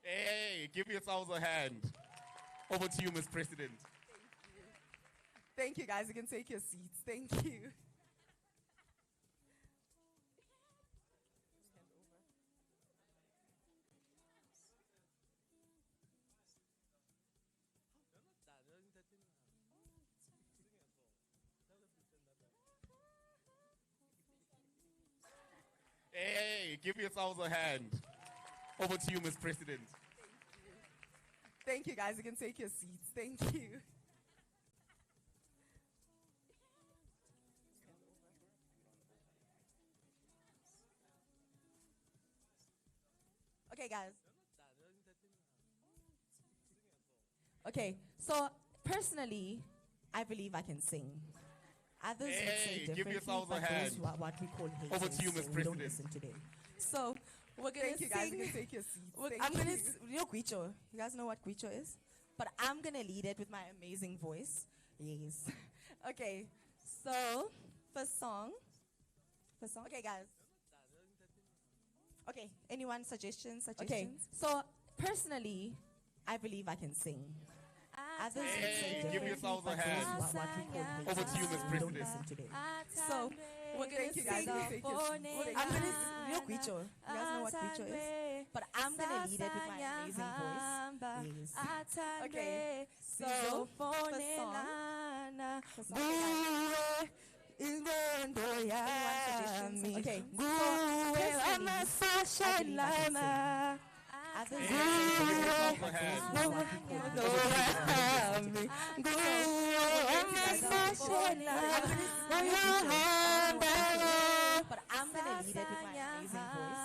Hey, give yourselves a hand. Over to you, Ms. President. Thank you, guys. You can take your seats. Thank you. Hey, give yourselves a hand. Over to you, Ms. President. Thank you, guys. You can take your seats. Thank you. Okay, guys. Okay, so personally, I believe I can sing. Others would say Hey, give differently, yourselves a but hand. those are what we call haters. Over to you, Ms. so we don't President. listen to them. So we're gonna Thank you, guys. sing. You can take your seats. I'm Thank gonna, you. you know, Guicho. You guys know what Guicho is? But I'm gonna lead it with my amazing voice. Yes. Okay. So, first song. Okay, guys. Okay. Anyone suggestions? Okay. So personally, I believe I can sing. Others would say Hey, give differently, yourselves a but those hand. are what we call haters. Over to you, Ms. so we don't President. listen to them. So we're gonna Thank you, guys. sing. You can take your seats. I'm gonna, you know, Guicho. You guys know what Guicho is? But I'm gonna lead it with my amazing voice. Yes. Okay. So, first song. First song. Okay. So, personally, I believe I can sing. Others Hey, give yourselves a hand. but I'm gonna lead it with my amazing voice.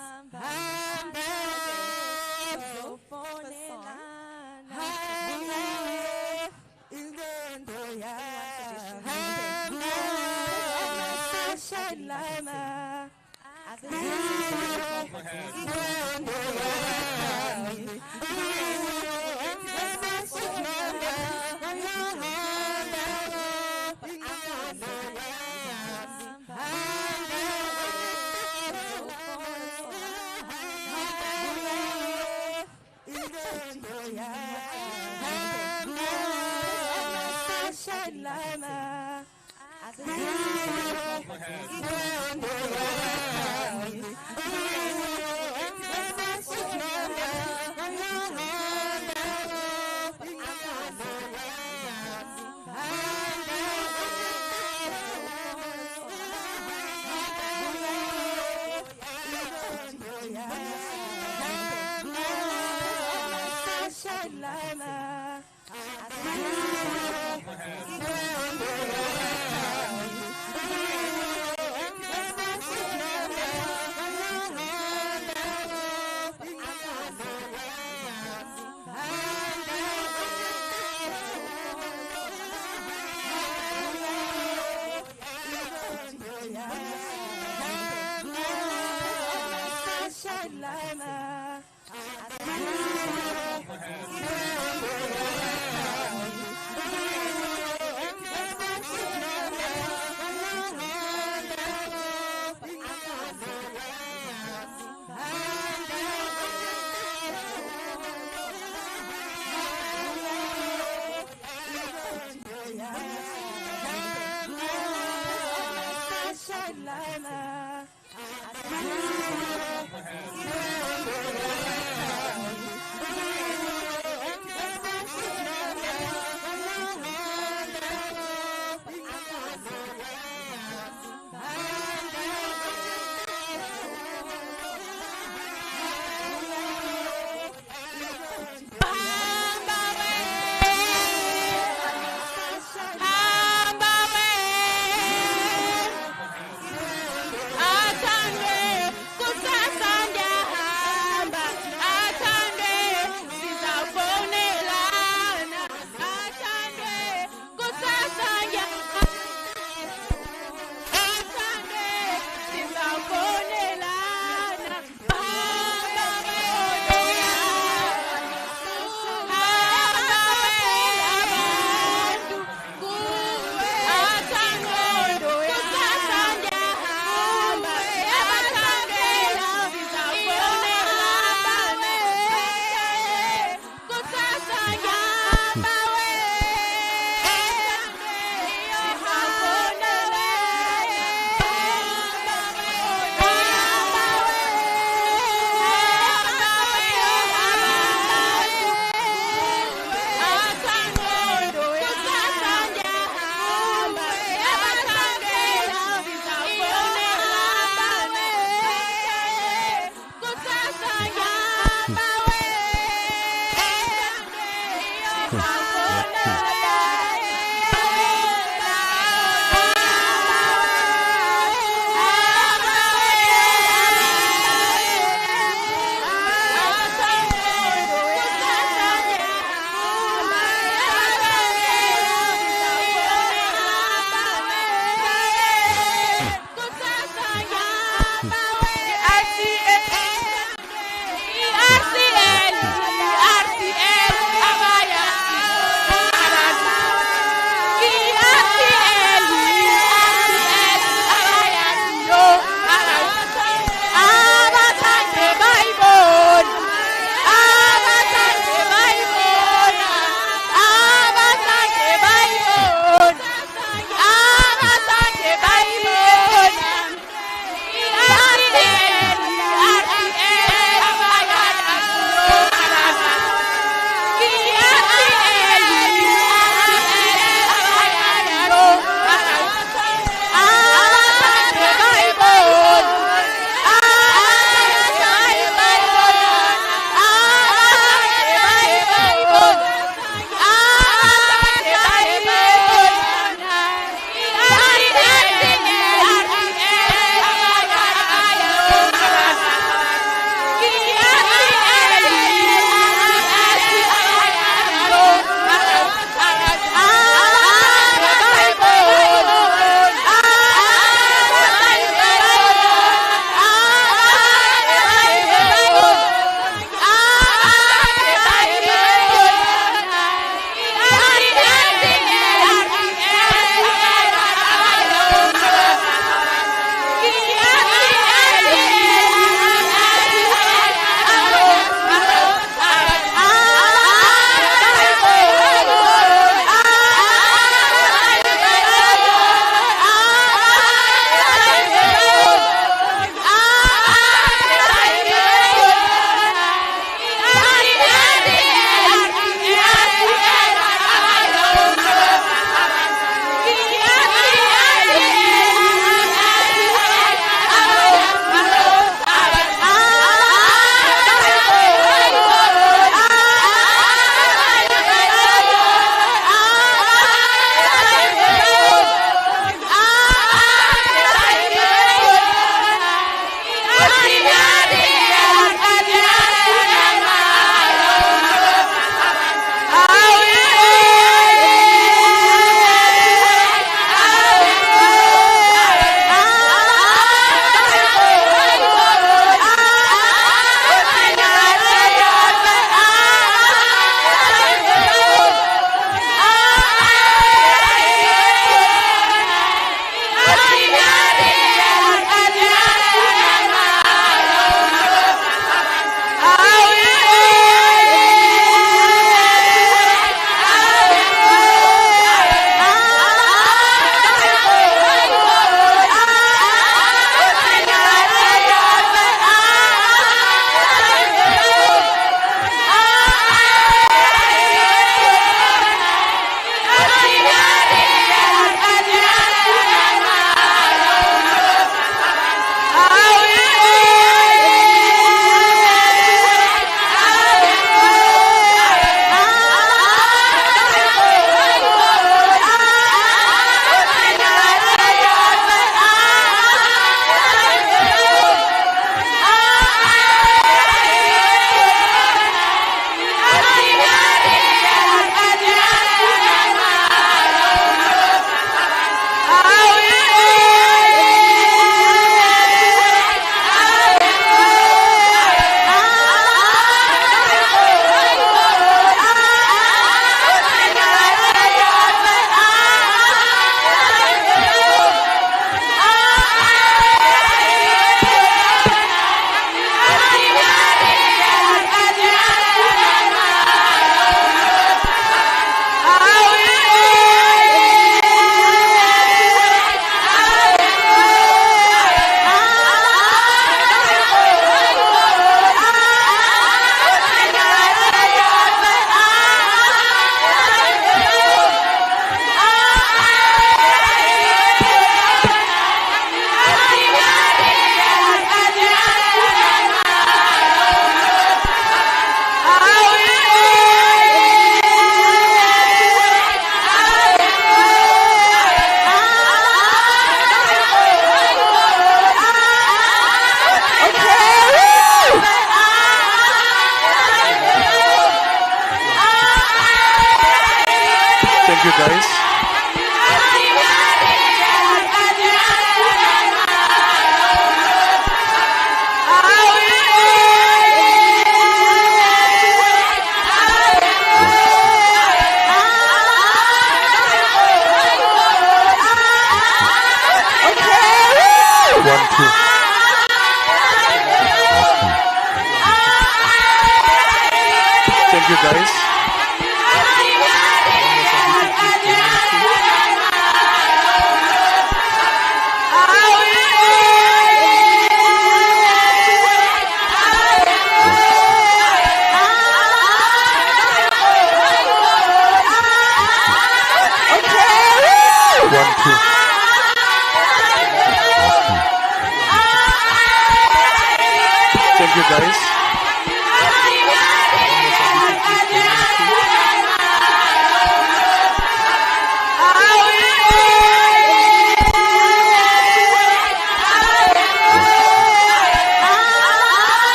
So, first song. Kusasa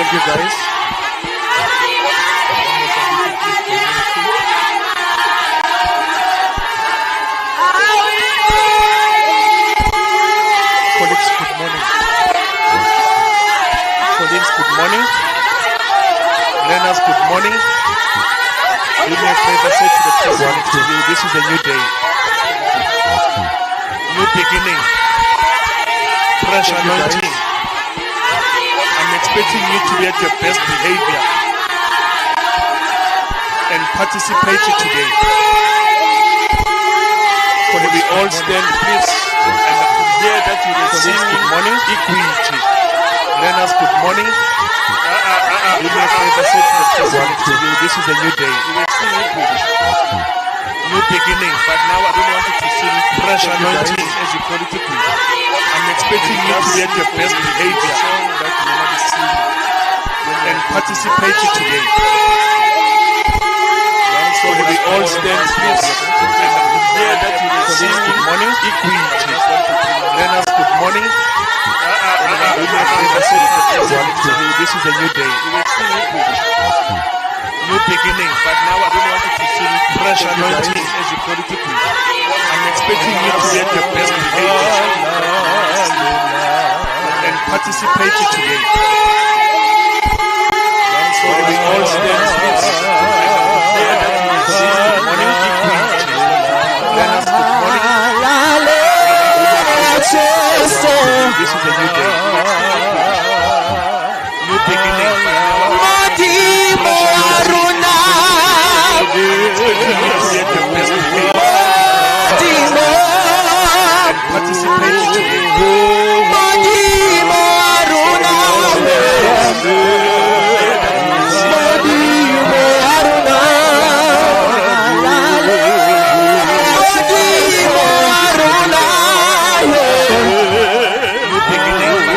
Thank you, guys. Colleagues, good morning. Colleagues, good morning. Learners, good morning. Do me a favor, say to the person next to you, this is a new day. New beginning. Fresh anointing. I'm expecting you to be at your best behavior and participate today. Can we all stand, please? And I can hear that you are singing good morning, equity. Learners, good morning. Do me a favor, say to the person next to you, this is a new day. You will sing equity. New beginning, but now I don't want you to sing fresh anointing as you call it to be. I'm expecting you to be at your best behavior and participate today. So we all stand, please, and I can hear that you are singing good morning, equity. Learners, good morning. This is a new day. You will sing equity. New beginning, but now I don't want you to sing fresh anointing as you call it to be. I'm expecting you to be at your best behavior and participate today. So we all stand, please, and I can hear that you are singing good morning, equity. Learners, good morning. This is a new day. New beginning, but now I don't want you to sing fresh anointing. Participate today. New beginning.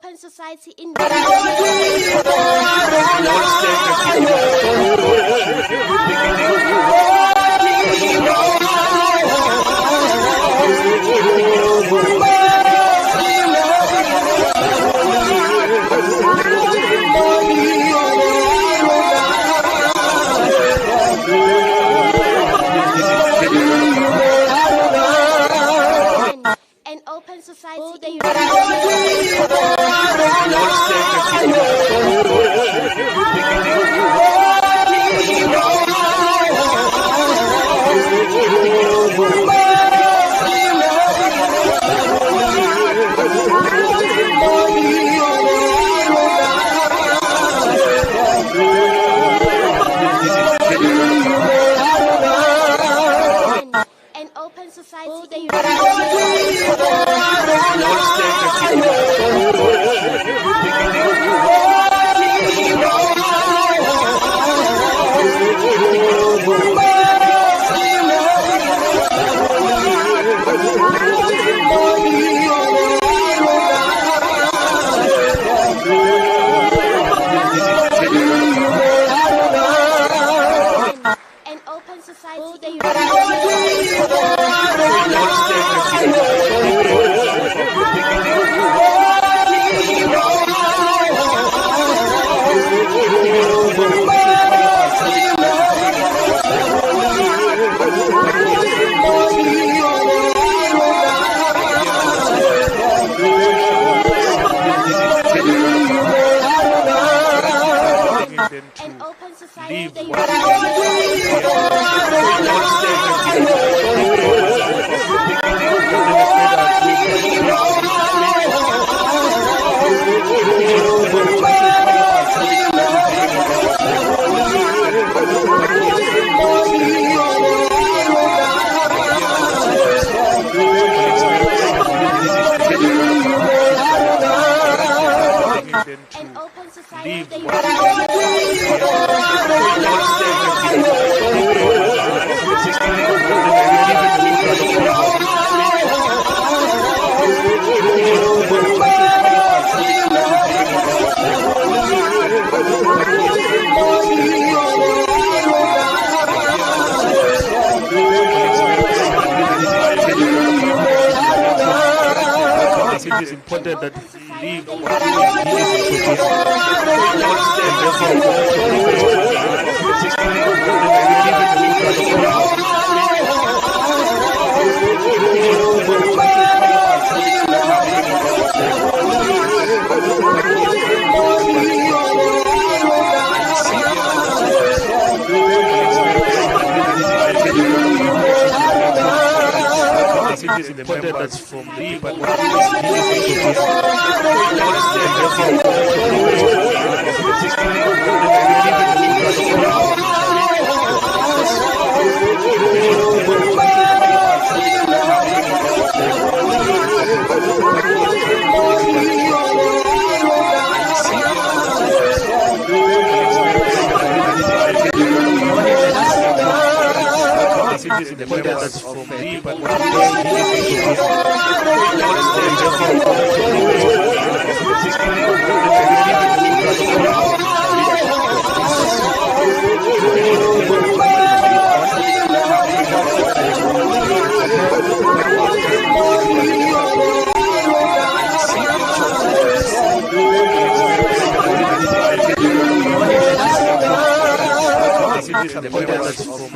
open society in an open society an open society an open society an open society an open society It is important that we leave it is important that from me, but it is important that from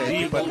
me, but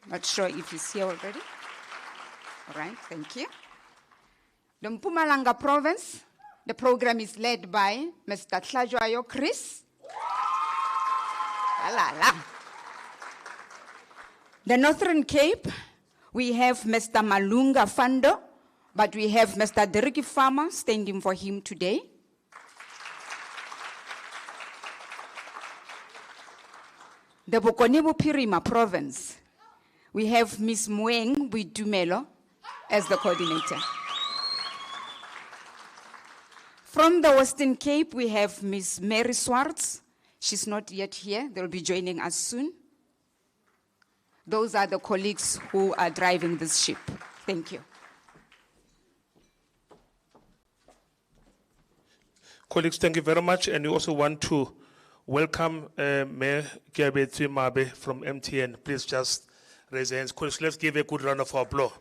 Not sure if he's here already. All right, thank you. The Mpumalanga province, the program is led by Mr. Tlajwayo Chris. The Northern Cape, we have Mr. Malunga Fando, but we have Mr. Deriki Farmer standing for him today. The Bokonibu Pirima province, we have Ms. Mueng Widumelo as the coordinator. From the Western Cape, we have Ms. Mary Swartz. She's not yet here. They'll be joining us soon. Those are the colleagues who are driving this ship. Thank you. Colleagues, thank you very much. And we also want to welcome Mayor Kiabetri Mabe from MTN. Please just raise your hands. Colleagues, let's give a good round of applause.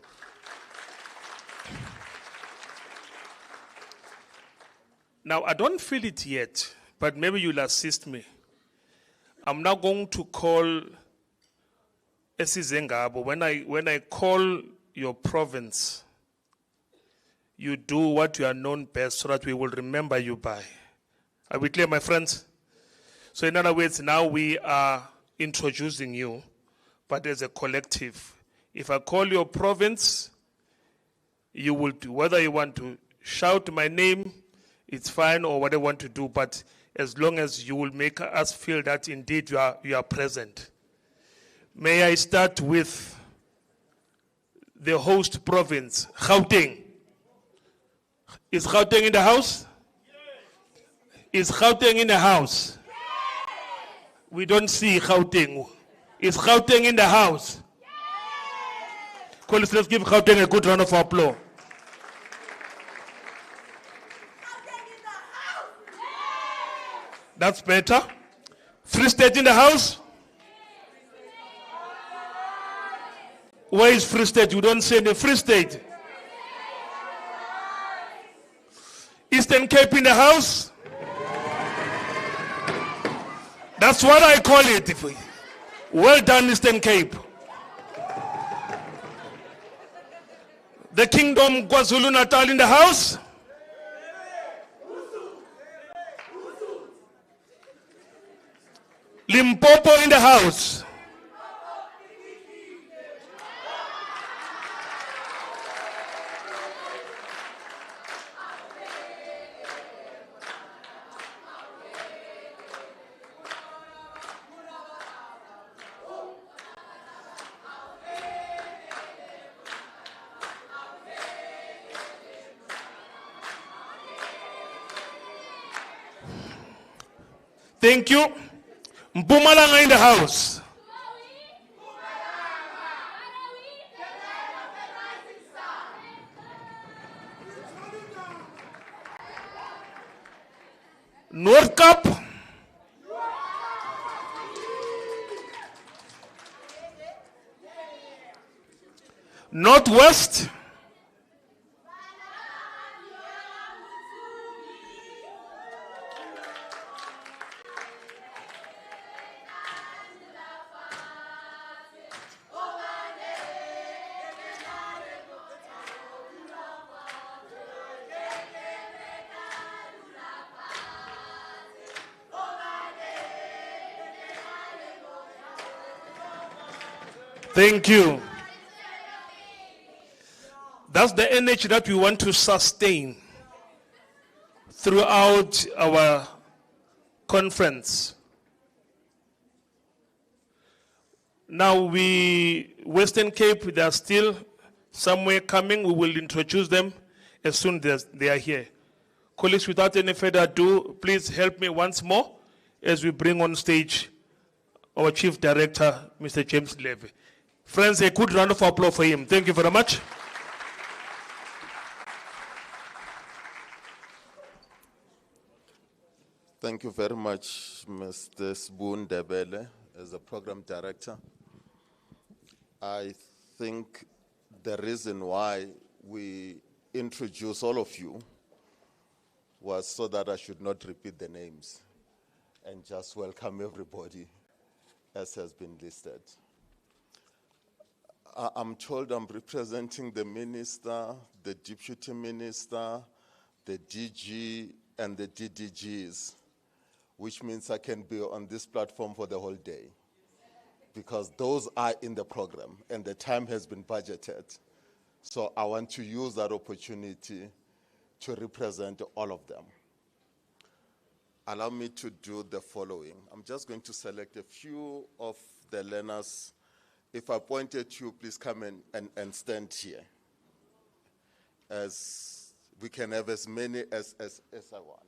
Now, I don't feel it yet, but maybe you'll assist me. I'm now going to call Esizengabo. When I call your province, you do what you are known best so that we will remember you by. Are we clear, my friends? So in other words, now we are introducing you, but as a collective. If I call your province, you will do. Whether you want to shout my name, it's fine, or what I want to do, but as long as you will make us feel that indeed you are present. May I start with the host province, Gauteng. Is Gauteng in the house? Is Gauteng in the house? We don't see Gauteng. Is Gauteng in the house? Colleagues, let's give Gauteng a good round of applause. That's better. Free State in the house? Where is Free State? You don't say the Free State. Eastern Cape in the house? That's what I call it. Well done, Eastern Cape. The Kingdom KwaZulu-Natal in the house. Limpopo in the house. Thank you. Mpumalanga in the house. North Cap. Northwest. Thank you. That's the energy that we want to sustain throughout our conference. Now Western Cape, they are still somewhere coming. We will introduce them as soon as they are here. Colleagues, without any further ado, please help me once more as we bring on stage our Chief Director, Mr. James Levy. Friends, a good round of applause for him. Thank you very much. Thank you very much, Mr. Spoon Debele, as a program director. I think the reason why we introduce all of you was so that I should not repeat the names and just welcome everybody as has been listed. I'm told I'm representing the minister, the deputy minister, the DG, and the DDGs, which means I can be on this platform for the whole day, because those are in the program and the time has been budgeted. So I want to use that opportunity to represent all of them. Allow me to do the following. I'm just going to select a few of the learners. If I point at you, please come and stand here, as we can have as many as I want.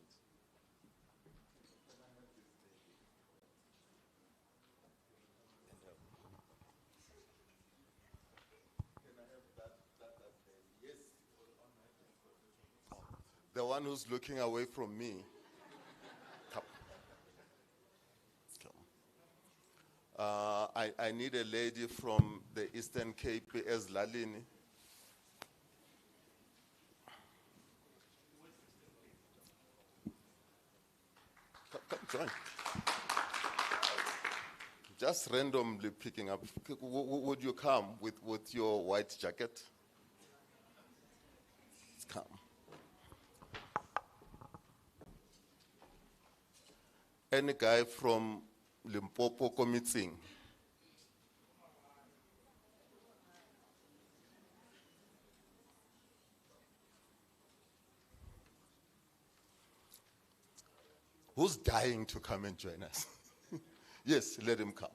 The one who's looking away from me. Come. I need a lady from the Eastern Cape as Lalini. Come join. Just randomly picking up. Would you come with your white jacket? Come. Any guy from Limpopo committing? Who's dying to come and join us? Yes, let him come.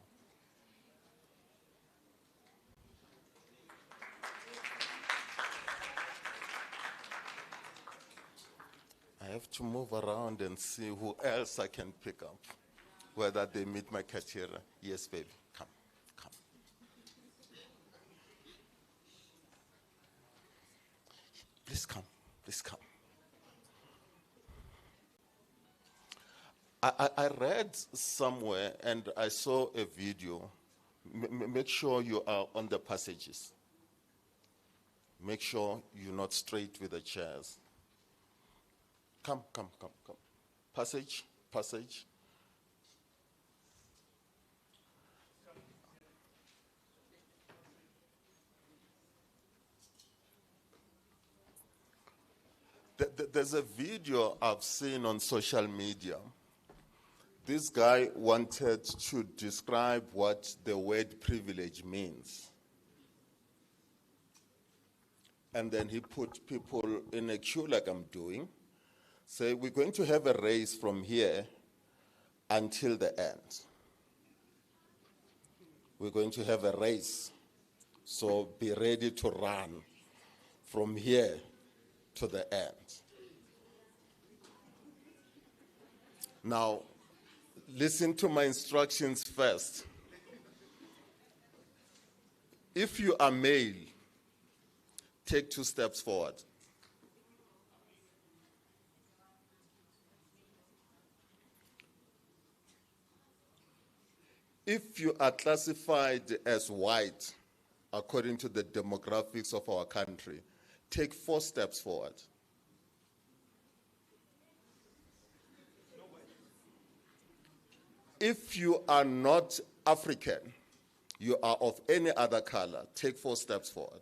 I have to move around and see who else I can pick up, whether they meet my criteria. Yes, baby, come, come. Please come, please come. I read somewhere and I saw a video. Make sure you are on the passages. Make sure you're not straight with the chairs. Come, come, come, come. Passage, passage. There's a video I've seen on social media. This guy wanted to describe what the word privilege means. And then he put people in a queue like I'm doing. Say, we're going to have a race from here until the end. We're going to have a race. So be ready to run from here to the end. Now, listen to my instructions first. If you are male, take 2 steps forward. If you are classified as white, according to the demographics of our country, take 4 steps forward. If you are not African, you are of any other color, take 4 steps forward.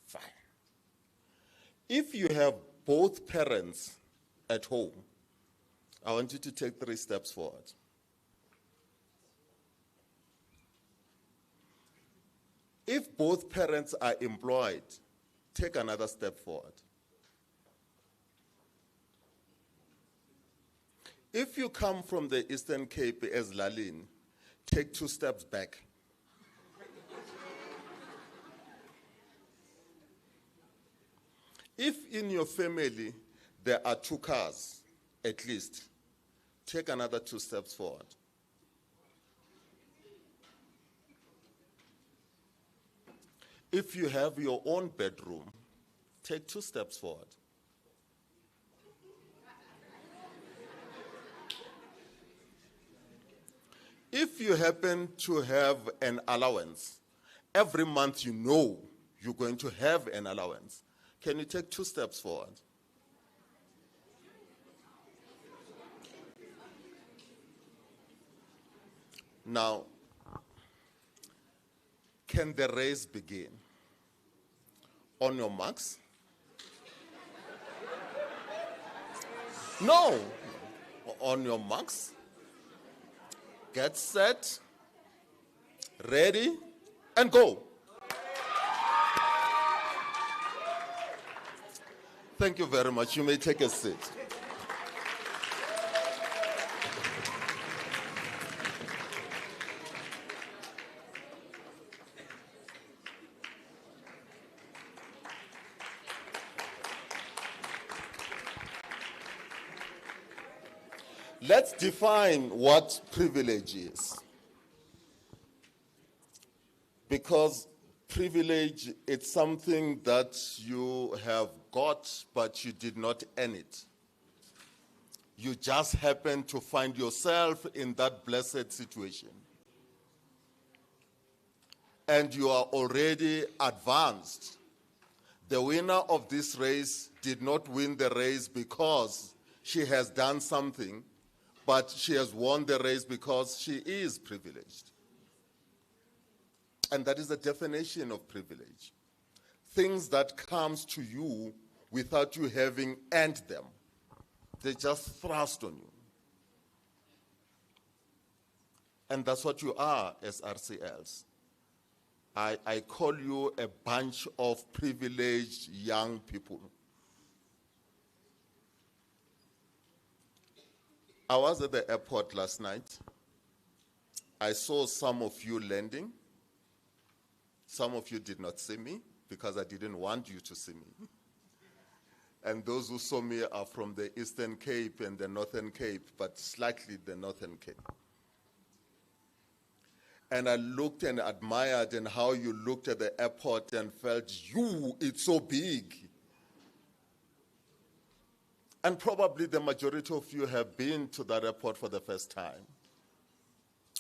Fine. If you have both parents at home, I want you to take 3 steps forward. If both parents are employed, take another step forward. If you come from the Eastern Cape as Lalin, take 2 steps back. If in your family there are 2 cars, at least, take another 2 steps forward. If you have your own bedroom, take 2 steps forward. If you happen to have an allowance, every month you know you're going to have an allowance, can you take 2 steps forward? Now, can the race begin? On your marks? No. On your marks? Get set, ready, and go. Thank you very much. You may take a seat. Let's define what privilege is. Because privilege, it's something that you have got, but you did not earn it. You just happen to find yourself in that blessed situation. And you are already advanced. The winner of this race did not win the race because she has done something, but she has won the race because she is privileged. And that is the definition of privilege. Things that comes to you without you having earned them. They just thrust on you. And that's what you are as RCLs. I call you a bunch of privileged young people. I was at the airport last night. I saw some of you landing. Some of you did not see me because I didn't want you to see me. And those who saw me are from the Eastern Cape and the Northern Cape, but slightly the Northern Cape. And I looked and admired and how you looked at the airport and felt, it's so big. And probably the majority of you have been to that airport for the first time.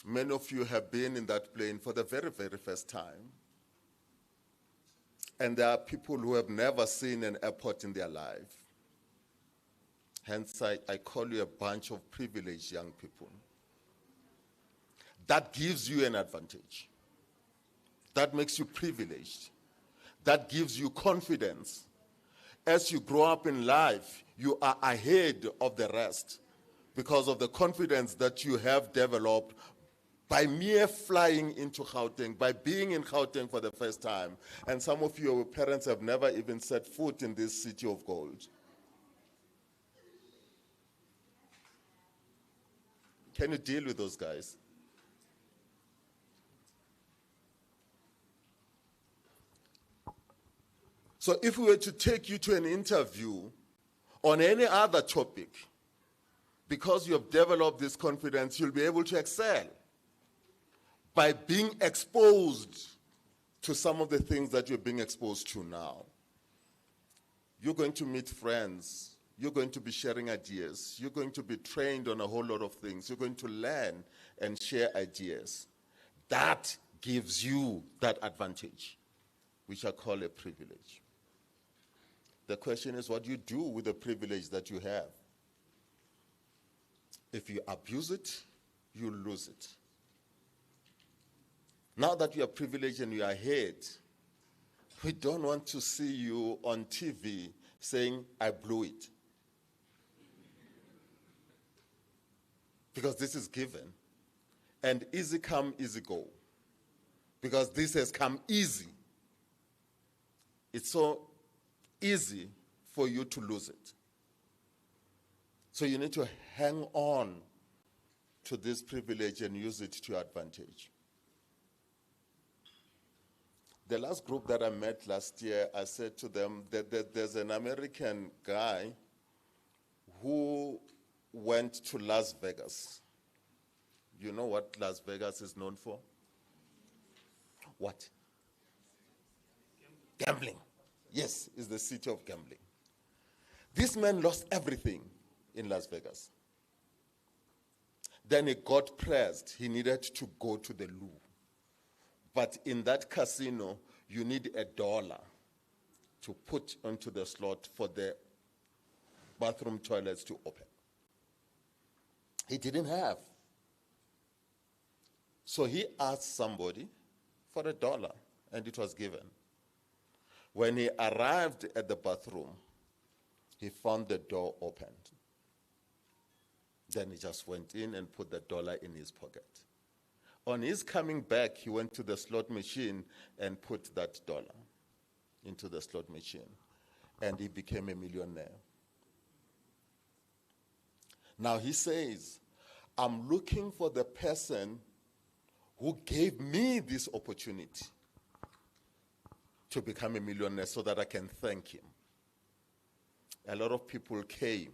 Many of you have been in that plane for the very, very first time. And there are people who have never seen an airport in their life. Hence, I call you a bunch of privileged young people. That gives you an advantage. That makes you privileged. that gives you confidence. As you grow up in life, you are ahead of the rest because of the confidence that you have developed by mere flying into Gauteng, by being in Gauteng for the first time. And some of your parents have never even set foot in this city of gold. Can you deal with those guys? So if we were to take you to an interview on any other topic, because you have developed this confidence, you'll be able to excel by being exposed to some of the things that you're being exposed to now. You're going to meet friends. You're going to be sharing ideas. You're going to be trained on a whole lot of things. You're going to learn and share ideas. That gives you that advantage, which I call a privilege. The question is, what do you do with the privilege that you have? If you abuse it, you lose it. Now that you are privileged and you are ahead, we don't want to see you on TV saying, I blew it. Because this is given. And easy come, easy go. Because this has come easy. It's so easy for you to lose it. So you need to hang on to this privilege and use it to your advantage. The last group that I met last year, I said to them that there's an American guy who went to Las Vegas. You know what Las Vegas is known for? What? Gambling. Yes, it's the city of gambling. This man lost everything in Las Vegas. Then he got pressed. He needed to go to the loo. But in that casino, you need $1 to put onto the slot for the bathroom toilets to open. He didn't have. So he asked somebody for $1, and it was given. When he arrived at the bathroom, he found the door opened. Then he just went in and put the $1 in his pocket. On his coming back, he went to the slot machine and put that $1 into the slot machine. And he became a millionaire. Now he says, I'm looking for the person who gave me this opportunity to become a millionaire so that I can thank him. A lot of people came,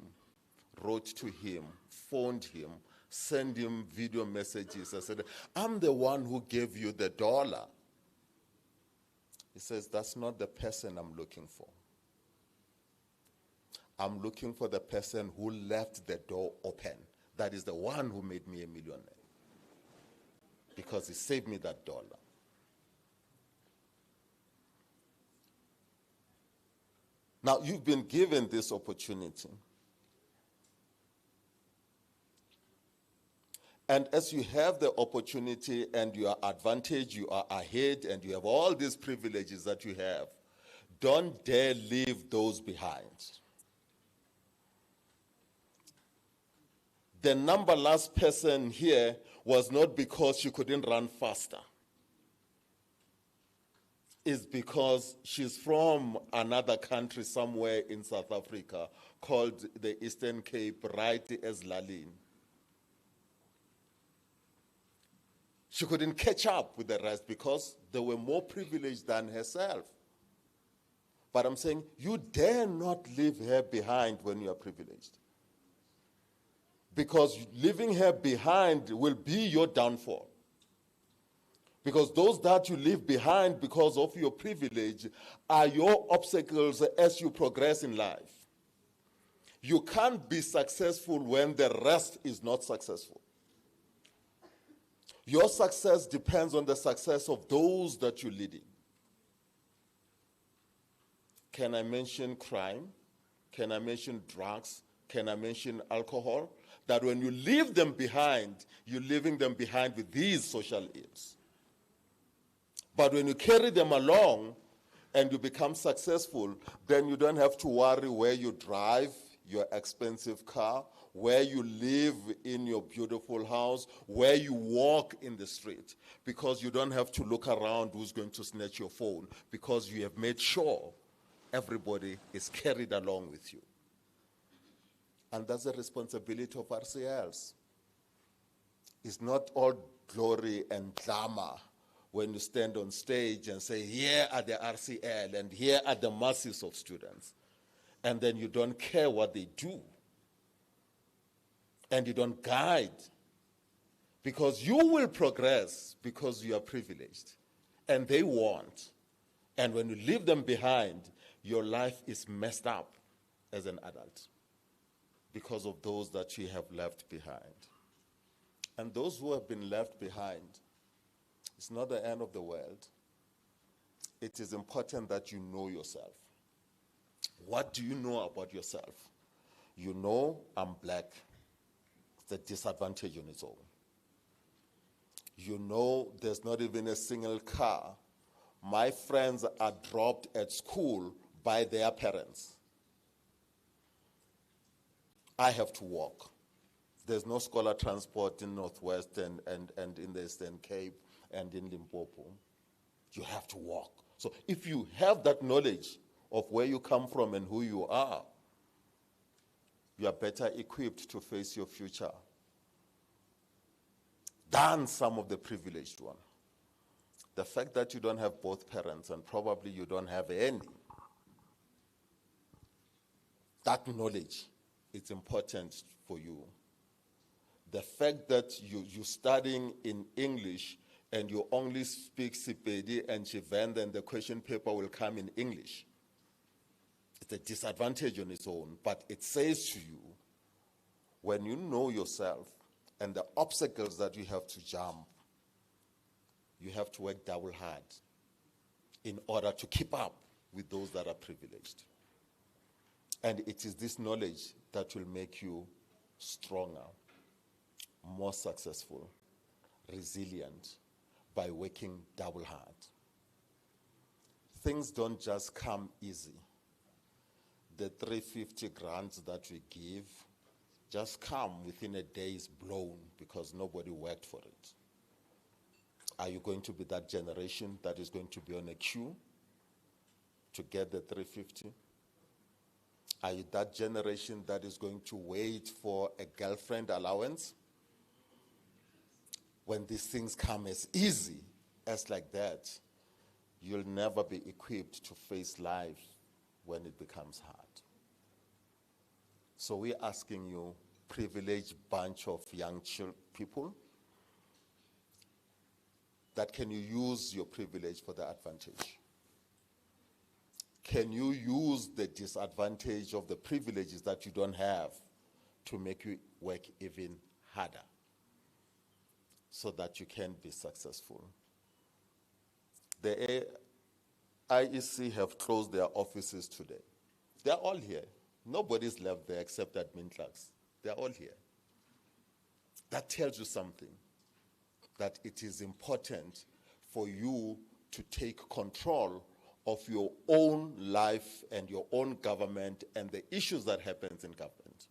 wrote to him, phoned him, sent him video messages. I said, I'm the one who gave you the $1. He says, that's not the person I'm looking for. I'm looking for the person who left the door open. That is the one who made me a millionaire. Because he saved me that $1. Now, you've been given this opportunity. And as you have the opportunity and you are advantaged, you are ahead, and you have all these privileges that you have, don't dare leave those behind. The number last person here was not because she couldn't run faster. Is because she's from another country somewhere in South Africa called the Eastern Cape, right as Lalin. She couldn't catch up with the rest because they were more privileged than herself. But I'm saying, you dare not leave her behind when you are privileged. Because leaving her behind will be your downfall. Because those that you leave behind because of your privilege are your obstacles as you progress in life. You can't be successful when the rest is not successful. Your success depends on the success of those that you're leading. Can I mention crime? Can I mention drugs? Can I mention alcohol? That when you leave them behind, you're leaving them behind with these social ills. But when you carry them along, and you become successful, then you don't have to worry where you drive your expensive car, where you live in your beautiful house, where you walk in the street, because you don't have to look around who's going to snatch your phone, because you have made sure everybody is carried along with you. And that's the responsibility of RCLs. It's not all glory and glamour when you stand on stage and say, here are the RCL and here are the masses of students. And then you don't care what they do. And you don't guide. Because you will progress because you are privileged. And they won't. And when you leave them behind, your life is messed up as an adult because of those that you have left behind. And those who have been left behind, it's not the end of the world. It is important that you know yourself. What do you know about yourself? You know I'm black. It's a disadvantage on its own. You know there's not even a single car. My friends are dropped at school by their parents. I have to walk. There's no scholar transport in Northwest and in the Eastern Cape and in Limpopo. You have to walk. So if you have that knowledge of where you come from and who you are better equipped to face your future than some of the privileged ones. The fact that you don't have both parents and probably you don't have any, that knowledge is important for you. The fact that you're studying in English and you only speak Sepedi and Chivenda and the question paper will come in English, it's a disadvantage on its own, but it says to you, when you know yourself and the obstacles that you have to jump, you have to work double hard in order to keep up with those that are privileged. And it is this knowledge that will make you stronger, more successful, resilient, by working double hard. Things don't just come easy. The 350 grants that we give just come within a day's blown because nobody worked for it. Are you going to be that generation that is going to be on a queue to get the 350? Are you that generation that is going to wait for a girlfriend allowance? When these things come as easy as like that, you'll never be equipped to face life when it becomes hard. So we're asking you, privileged bunch of young people, that can you use your privilege for the advantage? Can you use the disadvantage of the privileges that you don't have to make you work even harder so that you can be successful? The IEC have closed their offices today. They're all here. Nobody's left there except admin clerks. They're all here. That tells you something, that it is important for you to take control of your own life and your own government and the issues that happens in government.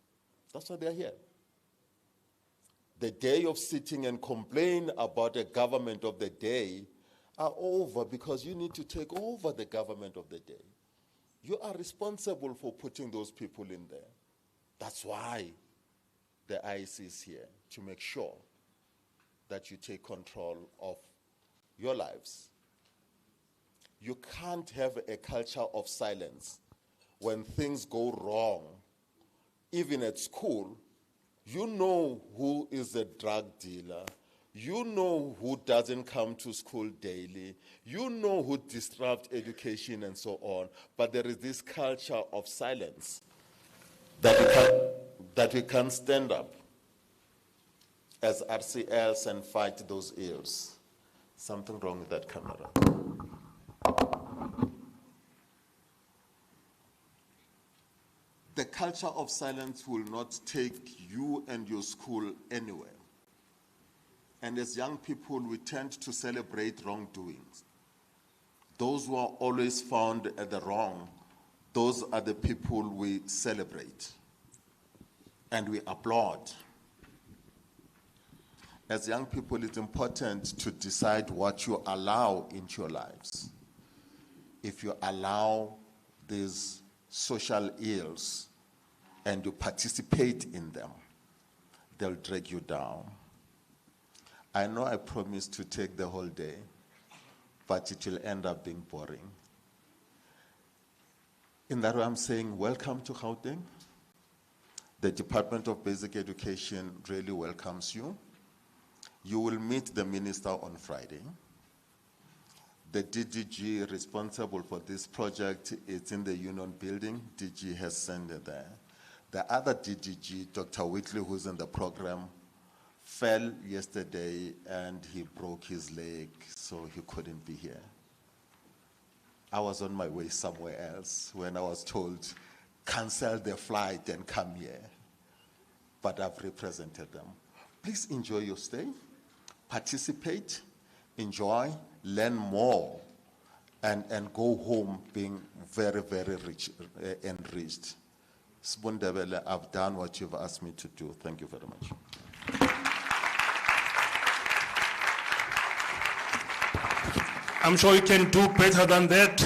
That's why they're here. The day of sitting and complain about a government of the day are over because you need to take over the government of the day. You are responsible for putting those people in there. That's why the IEC is here, to make sure that you take control of your lives. You can't have a culture of silence when things go wrong. Even at school, you know who is a drug dealer. You know who doesn't come to school daily. You know who disrupts education and so on. But there is this culture of silence that we can't stand up as RCLs and fight those ills. Something wrong with that camera. The culture of silence will not take you and your school anywhere. And as young people, we tend to celebrate wrongdoings. Those who are always found at the wrong, those are the people we celebrate and we applaud. As young people, it's important to decide what you allow into your lives. If you allow these social ills and you participate in them, they'll drag you down. I know I promised to take the whole day, but it will end up being boring. In that way, I'm saying, welcome to Gauteng. The Department of Basic Education really welcomes you. You will meet the minister on Friday. The DDG responsible for this project is in the Union building. DG has sent it there. The other DDG, Dr. Whitley, who's in the program, fell yesterday and he broke his leg, so he couldn't be here. I was on my way somewhere else when I was told, cancel the flight and come here. But I've represented them. Please enjoy your stay, participate, enjoy, learn more, and go home being very, very rich, enriched. Spundebele, I've done what you've asked me to do. Thank you very much. I'm sure you can do better than that.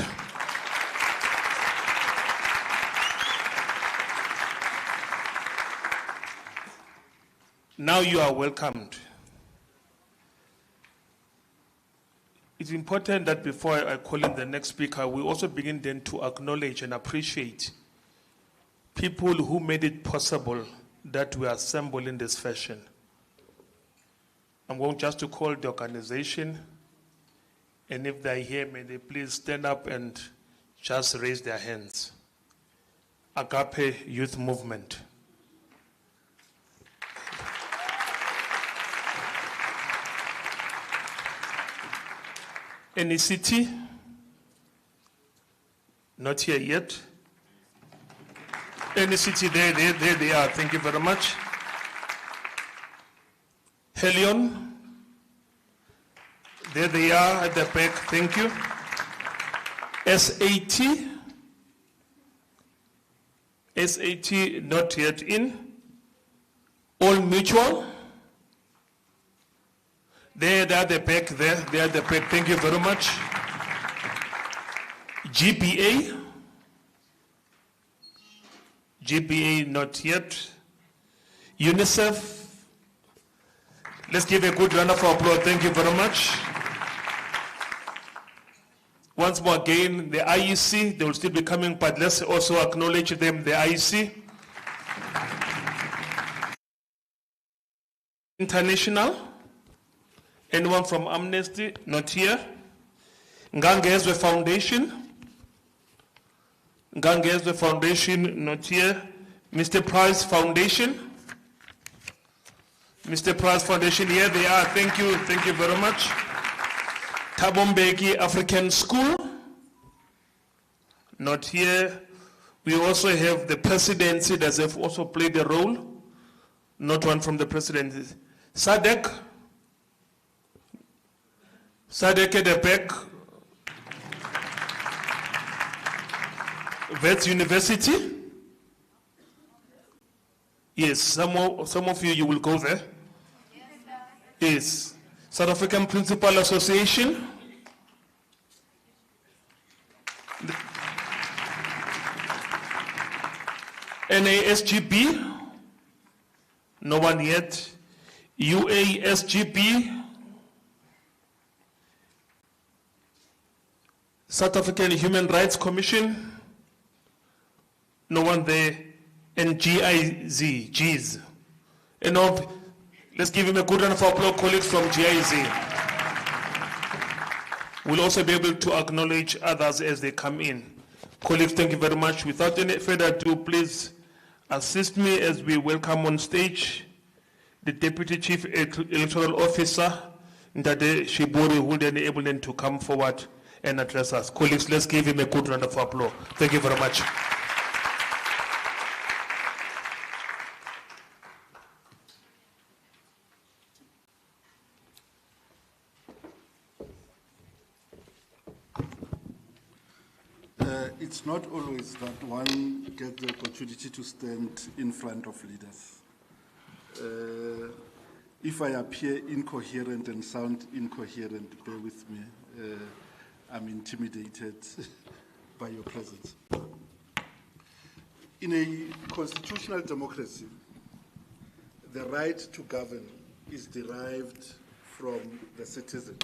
Now you are welcomed. It's important that before I call in the next speaker, we also begin then to acknowledge and appreciate people who made it possible that we assemble in this fashion. I'm going just to call the organization, and if they're here, may they please stand up and just raise their hands. Agape Youth Movement. Any city? Not here yet. Any city? There they are. Thank you very much. Helion? There they are at the back. Thank you. SAT? SAT not yet in. All Mutual? They are at the back there. They are at the back. Thank you very much. GPA? GPA not yet. UNICEF? Let's give a good round of applause. Thank you very much. Once more again, the IEC, they will still be coming, but let's also acknowledge them, the IEC. International? Anyone from Amnesty? Not here. Ngangezwe Foundation? Ngangezwe Foundation, not here. Mr. Price Foundation? Mr. Price Foundation, here they are. Thank you very much. Tabombeki African School? Not here. We also have the presidency that have also played a role. Not one from the presidency. SADC? SADC at the back. Vets University? Yes, some of you will go there. Yes. South African Principal Association? NASGB? No one yet. UASGB? South African Human Rights Commission? No one there. And GIZ. And let's give him a good round of applause, colleagues from GIZ. We'll also be able to acknowledge others as they come in. Colleagues, thank you very much. Without any further ado, please assist me as we welcome on stage the Deputy Chief Electoral Officer, Ndade Shibori, who will then be able to come forward and address us. Colleagues, let's give him a good round of applause. Thank you very much. It's not always that one gets the opportunity to stand in front of leaders. If I appear incoherent and sound incoherent, bear with me. I'm intimidated by your presence. In a constitutional democracy, the right to govern is derived from the citizen.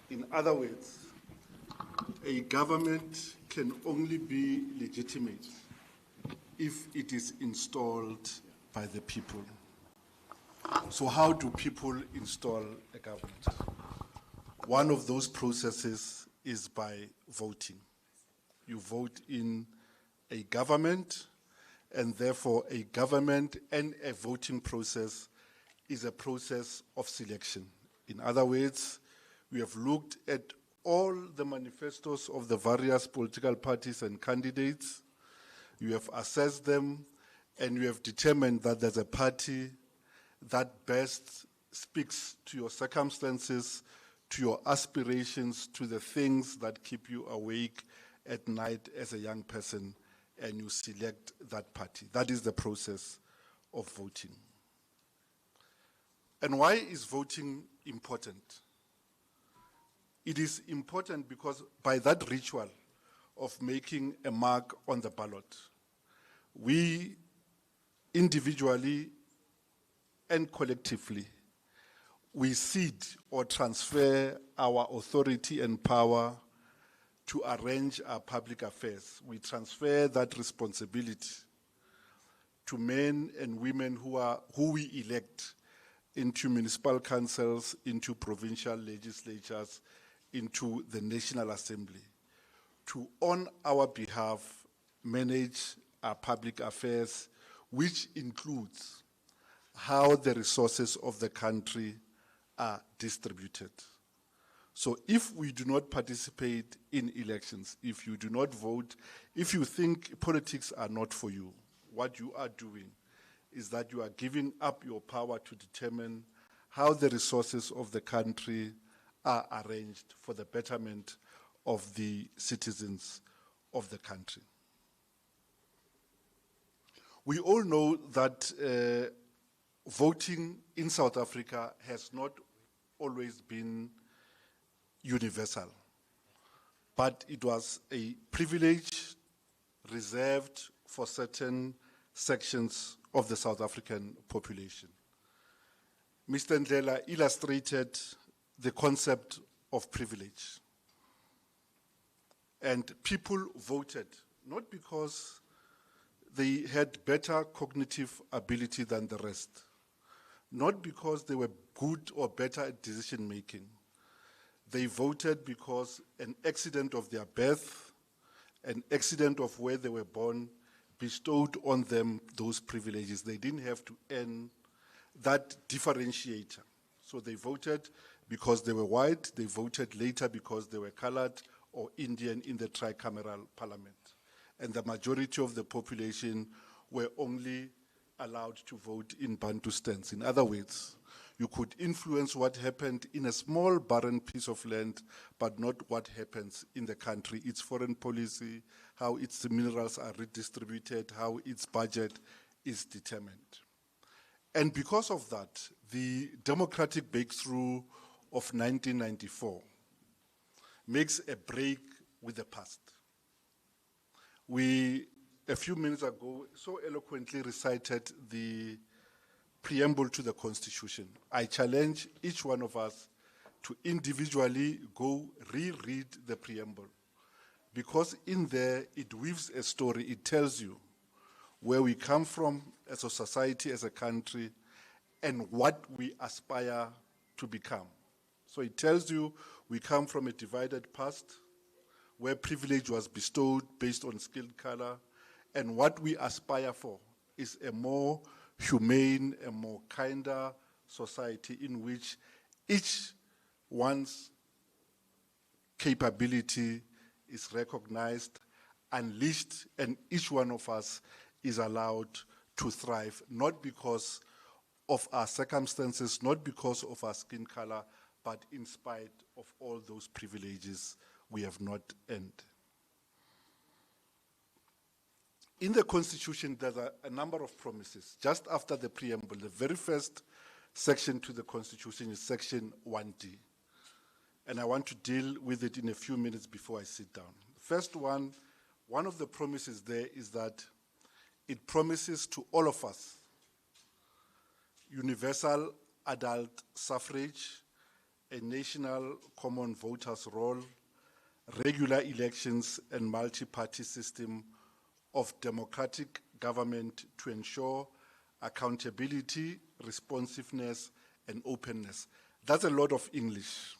In other words, a government can only be legitimate if it is installed by the people. So how do people install a government? One of those processes is by voting. You vote in a government, and therefore a government and a voting process is a process of selection. In other words, we have looked at all the manifestos of the various political parties and candidates. You have assessed them, and you have determined that there's a party that best speaks to your circumstances, to your aspirations, to the things that keep you awake at night as a young person, and you select that party. That is the process of voting. And why is voting important? It is important because by that ritual of making a mark on the ballot, we individually and collectively, we cede or transfer our authority and power to arrange our public affairs. We transfer that responsibility to men and women who we elect into municipal councils, into provincial legislatures, into the National Assembly, to on our behalf manage our public affairs, which includes how the resources of the country are distributed. So if we do not participate in elections, if you do not vote, if you think politics are not for you, what you are doing is that you are giving up your power to determine how the resources of the country are arranged for the betterment of the citizens of the country. We all know that voting in South Africa has not always been universal, but it was a privilege reserved for certain sections of the South African population. Mr. Ndlela illustrated the concept of privilege. And people voted, not because they had better cognitive ability than the rest, not because they were good or better at decision making. They voted because an accident of their birth, an accident of where they were born, bestowed on them those privileges. They didn't have to earn that differentiator. So they voted because they were white, they voted later because they were colored or Indian in the tricameral parliament. And the majority of the population were only allowed to vote in Bantustans. In other words, you could influence what happened in a small barren piece of land, but not what happens in the country, its foreign policy, how its minerals are redistributed, how its budget is determined. And because of that, the democratic breakthrough of 1994 makes a break with the past. We, a few minutes ago, so eloquently recited the preamble to the Constitution. I challenge each one of us to individually go reread the preamble, because in there it weaves a story. It tells you where we come from as a society, as a country, and what we aspire to become. So it tells you we come from a divided past where privilege was bestowed based on skin color, and what we aspire for is a more humane, a more kinder society in which each one's capability is recognized, unleashed, and each one of us is allowed to thrive, not because of our circumstances, not because of our skin color, but in spite of all those privileges we have not earned. In the Constitution, there's a number of promises. Just after the preamble, the very first section to the Constitution is Section 1D. And I want to deal with it in a few minutes before I sit down. First one of the promises there is that it promises to all of us universal adult suffrage, a national common voters' roll, regular elections, and multi-party system of democratic government to ensure accountability, responsiveness, and openness. That's a lot of English.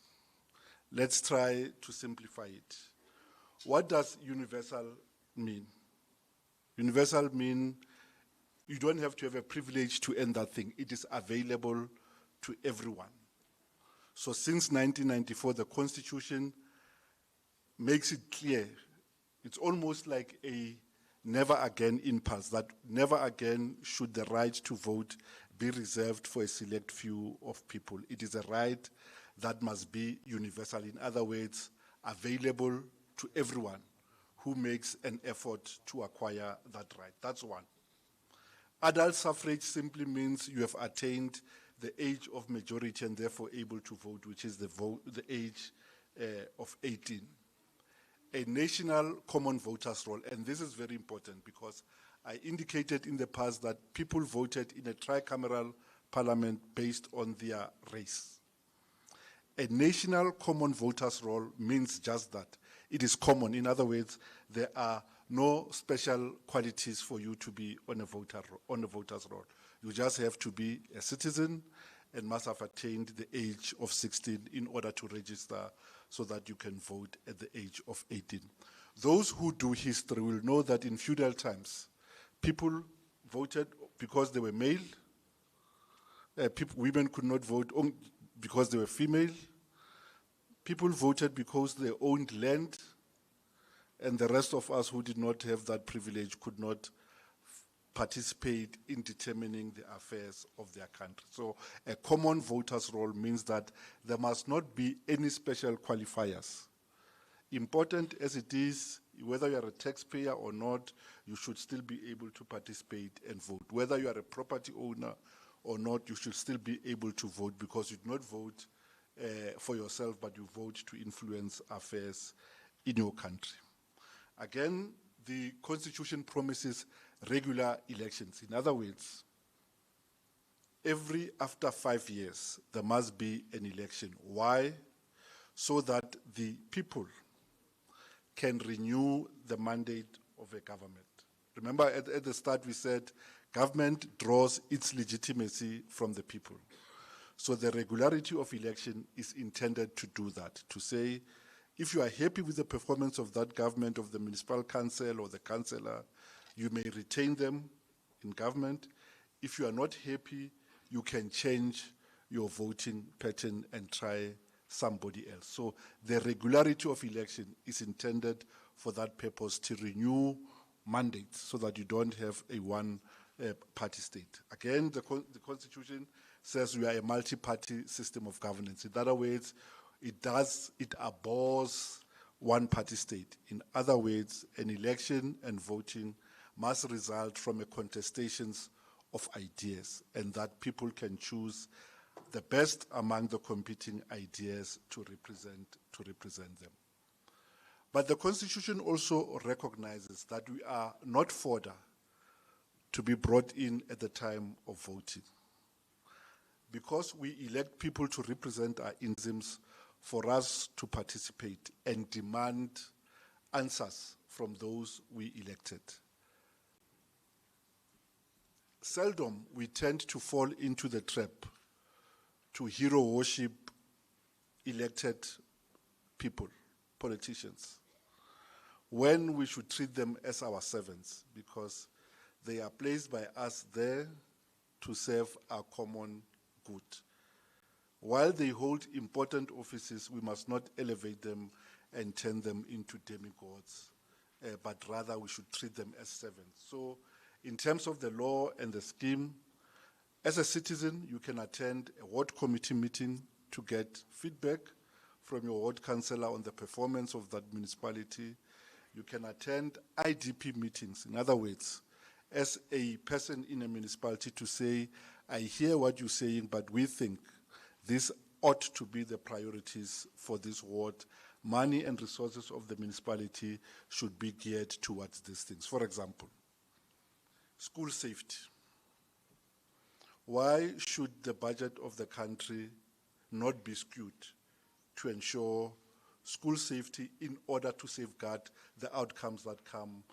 Let's try to simplify it. What does universal mean? Universal means you don't have to have a privilege to earn that thing. It is available to everyone. So since 1994, the Constitution makes it clear. It's almost like a never again impulse, that never again should the right to vote be reserved for a select few of people. It is a right that must be universal. In other words, available to everyone who makes an effort to acquire that right. That's one. Adult suffrage simply means you have attained the age of majority and therefore able to vote, which is the age of 18. A national common voters roll, and this is very important because I indicated in the past that people voted in a tricameral parliament based on their race. A national common voters roll means just that. It is common. In other words, there are no special qualities for you to be on a voters roll. You just have to be a citizen and must have attained the age of 16 in order to register so that you can vote at the age of 18. Those who do history will know that in feudal times, people voted because they were male. Women could not vote because they were female. People voted because they owned land, and the rest of us who did not have that privilege could not participate in determining the affairs of their country. So a common voters' roll means that there must not be any special qualifiers. Important as it is, whether you are a taxpayer or not, you should still be able to participate and vote. Whether you are a property owner or not, you should still be able to vote because you do not vote for yourself, but you vote to influence affairs in your country. Again, the Constitution promises regular elections. In other words, after 5 years, there must be an election. Why? So that the people can renew the mandate of a government. Remember, at the start we said government draws its legitimacy from the people. So the regularity of election is intended to do that, to say, if you are happy with the performance of that government, of the municipal council or the councillor, you may retain them in government. If you are not happy, you can change your voting pattern and try somebody else. So the regularity of election is intended for that purpose, to renew mandates so that you don't have a one-party state. Again, the Constitution says we are a multi-party system of governance. In other words, it abhors one-party state. In other words, an election and voting must result from a contestations of ideas, and that people can choose the best among the competing ideas to represent them. But the Constitution also recognizes that we are not fodder to be brought in at the time of voting. Because we elect people to represent our isms, for us to participate and demand answers from those we elected. Seldom we tend to fall into the trap to hero worship elected people, politicians, when we should treat them as our servants, because they are placed by us there to serve our common good. While they hold important offices, we must not elevate them and turn them into demigods, but rather we should treat them as servants. So in terms of the law and the scheme, as a citizen, you can attend a ward committee meeting to get feedback from your ward councillor on the performance of that municipality. You can attend IDP meetings. In other words, as a person in a municipality to say, I hear what you're saying, but we think this ought to be the priorities for this ward. Money and resources of the municipality should be geared towards these things. For example, school safety. Why should the budget of the country not be skewed to ensure school safety in order to safeguard the outcomes that come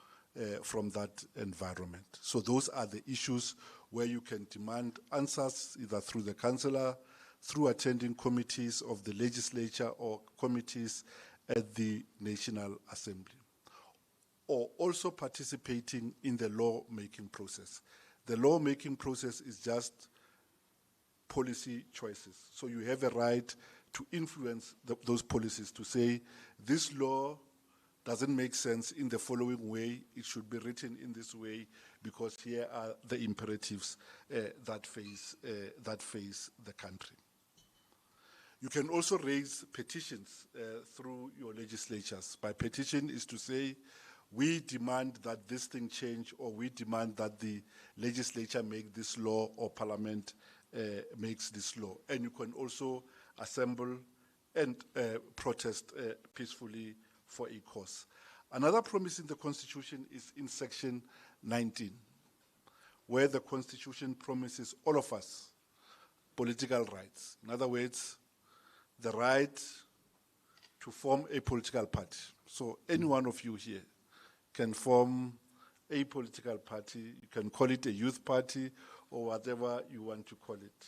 from that environment? So those are the issues where you can demand answers either through the councillor, through attending committees of the legislature or committees at the National Assembly, or also participating in the law-making process. The law-making process is just policy choices. So you have a right to influence those policies, to say, this law doesn't make sense in the following way, it should be written in this way, because here are the imperatives that face the country. You can also raise petitions through your legislatures. By petition is to say, we demand that this thing change, or we demand that the legislature make this law, or parliament makes this law. And you can also assemble and protest peacefully for a cause. Another promise in the Constitution is in section 19, where the Constitution promises all of us political rights. In other words, the right to form a political party. So any one of you here can form a political party. You can call it a youth party or whatever you want to call it.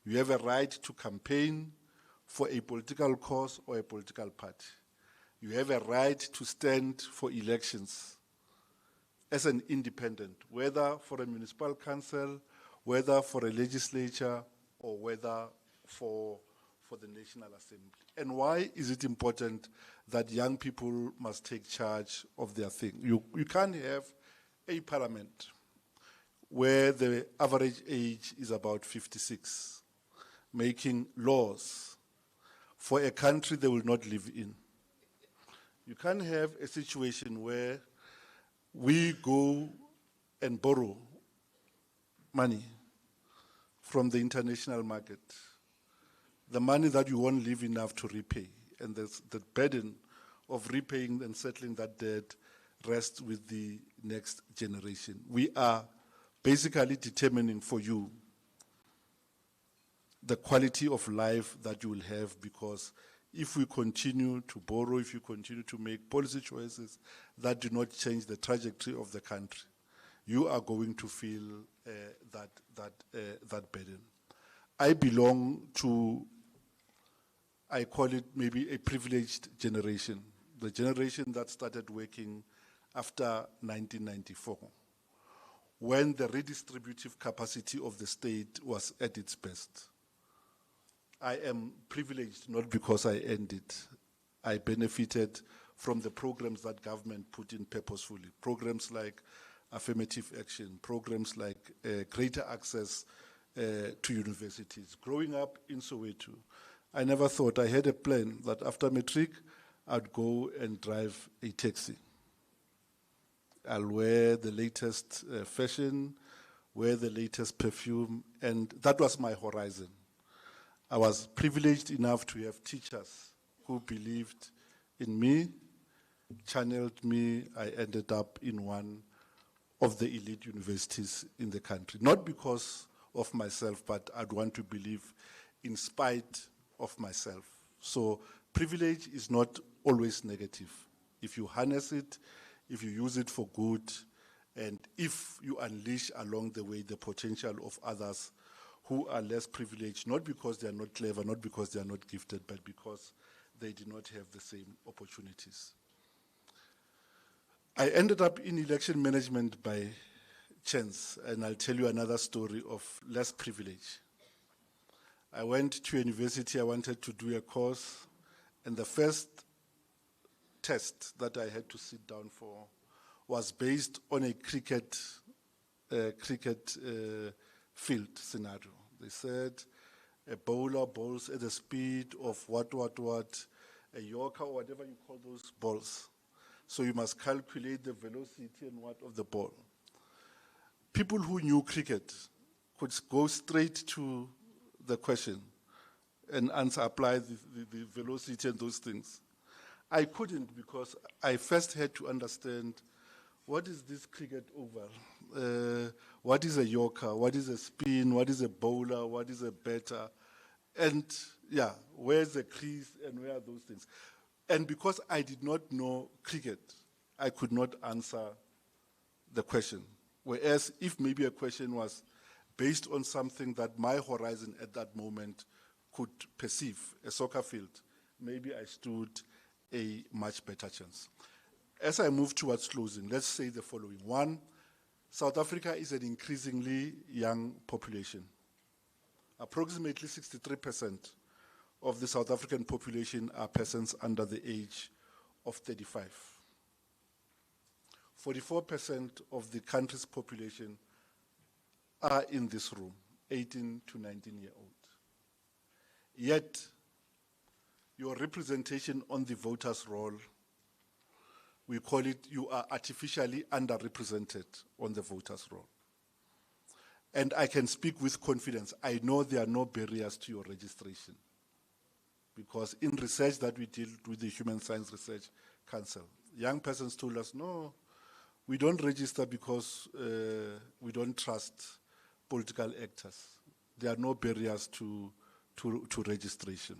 You have a right to campaign for a political cause or a political party. You have a right to stand for elections as an independent, whether for a municipal council, whether for a legislature, or whether for the National Assembly. And why is it important that young people must take charge of their thing? You can't have a parliament where the average age is about 56, making laws for a country they will not live in. You can't have a situation where we go and borrow money from the international market, the money that you won't live enough to repay, and the burden of repaying and settling that debt rests with the next generation. We are basically determining for you the quality of life that you will have, because if we continue to borrow, if you continue to make policy choices that do not change the trajectory of the country, you are going to feel that burden. I belong to, I call it maybe a privileged generation, the generation that started working after 1994, when the redistributive capacity of the state was at its best. I am privileged not because I earned it. I benefited from the programs that government put in purposefully, programs like affirmative action, programs like greater access to universities. Growing up in Soweto, I never thought, I had a plan that after matric, I'd go and drive a taxi. I'll wear the latest fashion, wear the latest perfume, and that was my horizon. I was privileged enough to have teachers who believed in me, channeled me. I ended up in one of the elite universities in the country. Not because of myself, but I'd want to believe in spite of myself. So privilege is not always negative. If you harness it, if you use it for good, and if you unleash along the way the potential of others who are less privileged, not because they are not clever, not because they are not gifted, but because they did not have the same opportunities. I ended up in election management by chance, and I'll tell you another story of less privilege. I went to a university, I wanted to do a course, and the first test that I had to sit down for was based on a cricket field scenario. They said a bowler bowls at the speed of what, a Yorker or whatever you call those balls. So you must calculate the velocity and what of the ball. People who knew cricket could go straight to the question and answer, apply the velocity and those things. I couldn't, because I first had to understand what is this cricket oval, what is a yorker, what is a spin, what is a bowler, what is a batter, and yeah, where's the crease and where are those things. And because I did not know cricket, I could not answer the question. Whereas if maybe a question was based on something that my horizon at that moment could perceive, a soccer field, maybe I stood a much better chance. As I move towards closing, let's say the following. One, South Africa is an increasingly young population. Approximately 63% of the South African population are persons under the age of 35. 44% of the country's population are in this room, 18 to 19-year-old. Yet, your representation on the voters' roll, we call it, you are artificially underrepresented on the voters' roll. And I can speak with confidence. I know there are no barriers to your registration. Because in research that we did with the Human Science Research Council, young persons told us, no, we don't register because we don't trust political actors. There are no barriers to registration.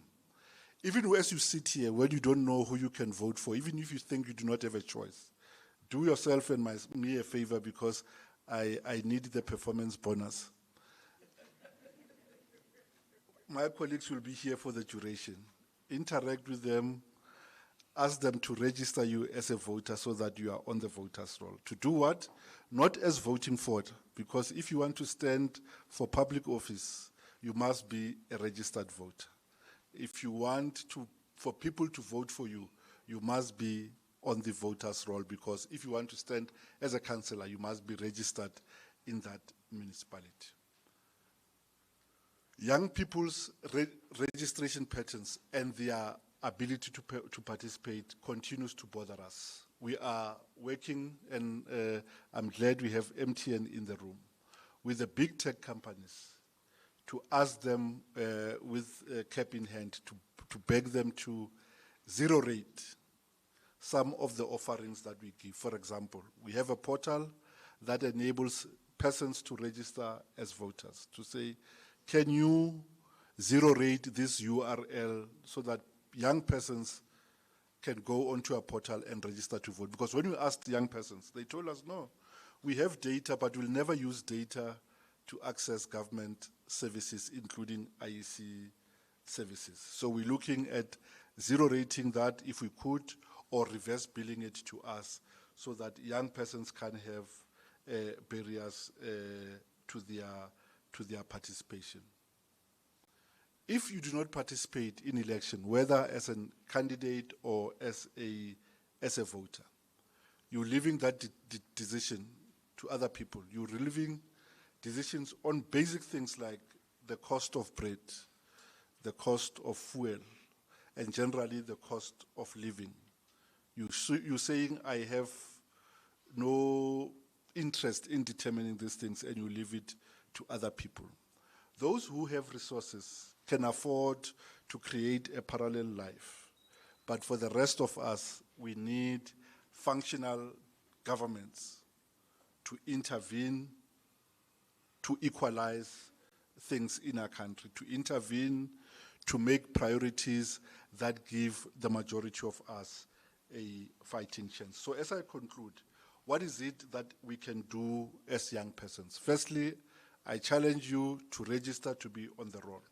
Even as you sit here, when you don't know who you can vote for, even if you think you do not have a choice, do yourself and me a favor, because I need the performance bonus. My colleagues will be here for the duration. Interact with them, ask them to register you as a voter so that you are on the voters' roll. To do what? Not as voting for it, because if you want to stand for public office, you must be a registered voter. If you want for people to vote for you, you must be on the voters' roll, because if you want to stand as a councillor, you must be registered in that municipality. Young people's registration patterns and their ability to participate continues to bother us. We are working, and I'm glad we have MTN in the room, with the big tech companies to ask them with cap in hand to beg them to zero rate some of the offerings that we give. For example, we have a portal that enables persons to register as voters, to say, can you zero rate this URL so that young persons can go onto a portal and register to vote? Because when we asked young persons, they told us, no, we have data, but we'll never use data to access government services, including IEC services. So we're looking at zero rating that if we could, or reverse billing it to us, so that young persons can have barriers to their participation. If you do not participate in election, whether as a candidate or as a voter, you're leaving that decision to other people. You're leaving decisions on basic things like the cost of bread, the cost of fuel, and generally the cost of living. You're saying, I have no interest in determining these things, and you leave it to other people. Those who have resources can afford to create a parallel life. But for the rest of us, we need functional governments to intervene, to equalize things in our country, to intervene, to make priorities that give the majority of us a fighting chance. So as I conclude, what is it that we can do as young persons? Firstly, I challenge you to register to be on the roll.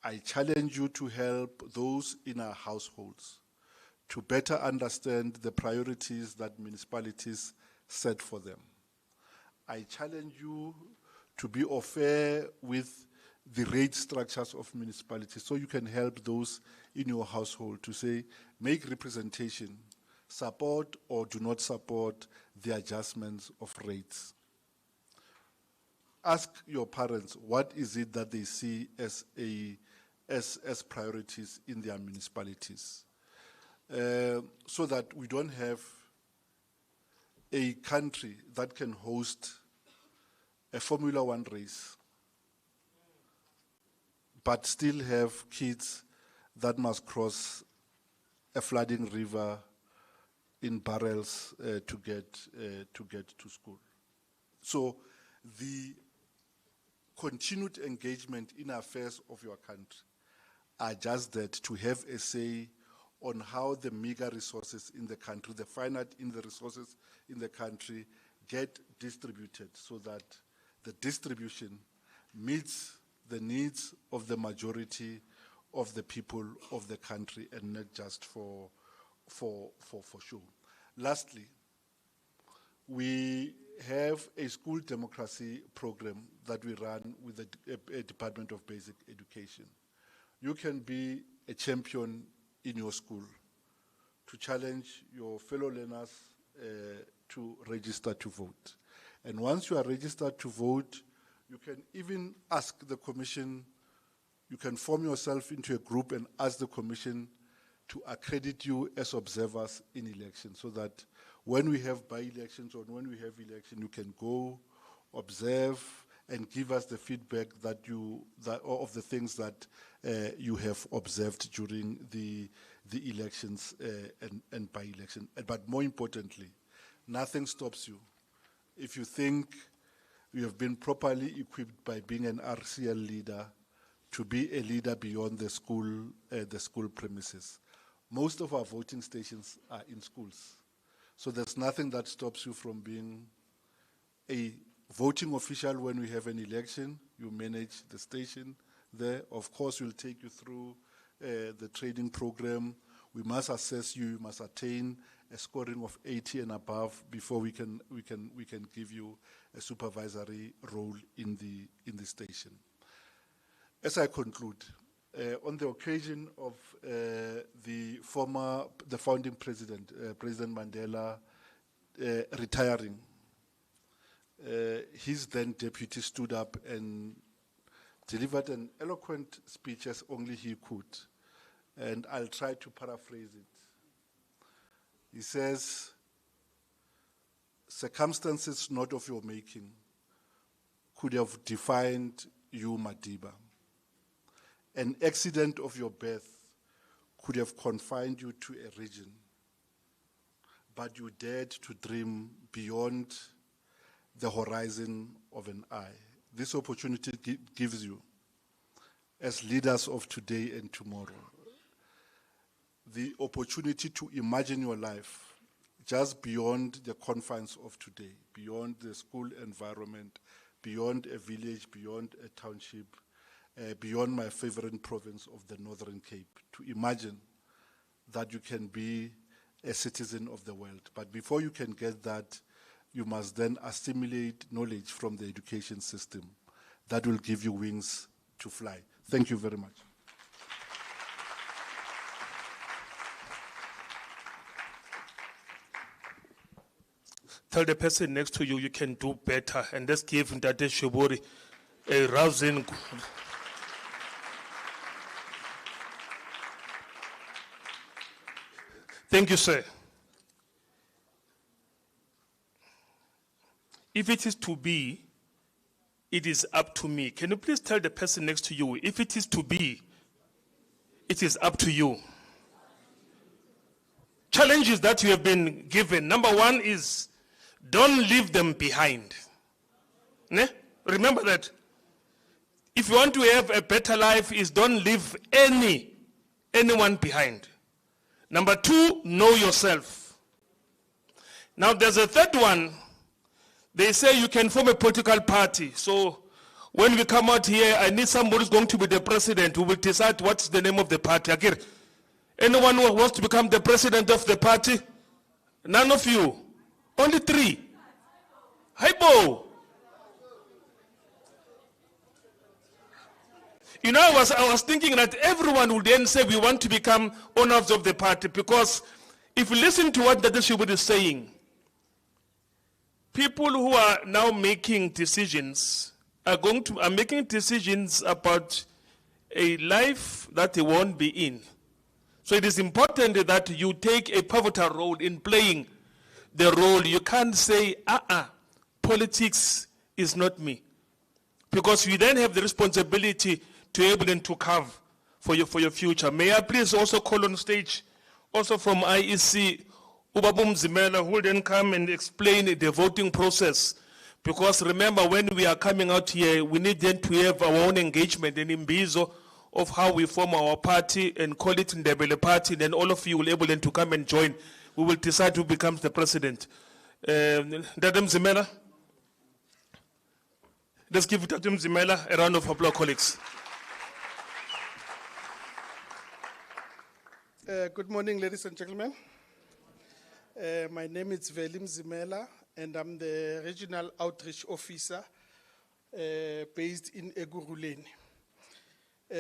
I challenge you to help those in our households to better understand the priorities that municipalities set for them. I challenge you to be fair with the rate structures of municipalities, so you can help those in your household to say, make representation, support or do not support the adjustments of rates. Ask your parents, what is it that they see as priorities in their municipalities? so that we don't have a country that can host a Formula One race, but still have kids that must cross a flooding river in barrels to get to school. So the continued engagement in affairs of your country are just that, to have a say on how the meager resources in the country, the finite in the resources in the country, get distributed so that the distribution meets the needs of the majority of the people of the country and not just for show. Lastly, we have a school democracy program that we run with the Department of Basic Education. You can be a champion in your school to challenge your fellow learners to register to vote. And once you are registered to vote, you can even ask the commission, you can form yourself into a group and ask the commission to accredit you as observers in elections, so that when we have by-elections or when we have election, you can go, observe, and give us the feedback of the things that you have observed during the elections and by-election. But more importantly, nothing stops you. If you think you have been properly equipped by being an RCL leader to be a leader beyond the school premises. Most of our voting stations are in schools. So there's nothing that stops you from being a voting official when we have an election. You manage the station there. Of course, we'll take you through the training program. We must assess you. You must attain a scoring of 80 and above before we can give you a supervisory role in the station. As I conclude, on the occasion of the founding president, President Mandela, retiring, his then deputy stood up and delivered an eloquent speech as only he could. And I'll try to paraphrase it. He says, "Circumstances not of your making could have defined you, Madiba. An accident of your birth could have confined you to a region, but you dared to dream beyond the horizon of an eye. This opportunity gives you, as leaders of today and tomorrow, the opportunity to imagine your life just beyond the confines of today, beyond the school environment, beyond a village, beyond a township, beyond my favorite province of the Northern Cape, to imagine that you can be a citizen of the world. But before you can get that, you must then assimilate knowledge from the education system that will give you wings to fly." Thank you very much. Tell the person next to you, you can do better. And let's give Ndate Shobori a rousing. Thank you, sir. If it is to be, it is up to me. Can you please tell the person next to you, if it is to be, it is up to you. Challenges that you have been given. Number one is, don't leave them behind. Ne? Remember that. If you want to have a better life, is don't leave anyone behind. Number two, know yourself. Now there's a third one. They say you can form a political party. So when we come out here, I need somebody who's going to be the president who will decide what's the name of the party. Again, anyone who wants to become the president of the party? None of you. Only three. Hypo. You know, I was thinking that everyone would then say we want to become owners of the party, because if you listen to what Dr. Shubud is saying, people who are now making decisions are making decisions about a life that they won't be in. So it is important that you take a pivotal role in playing the role. You can't say, politics is not me. Because you then have the responsibility to be able to carve for your future. May I please also call on stage, also from IEC, Ubabum Zimela, who will then come and explain the voting process. Because remember, when we are coming out here, we need then to have our own engagement and imbizo of how we form our party and call it Ndebele Party. Then all of you will be able then to come and join. We will decide who becomes the president. Dadam Zimela. Let's give Dadam Zimela a round of applause, colleagues. Good morning, ladies and gentlemen. My name is Velim Zimela, and I'm the Regional Outreach Officer based in Eguruleni.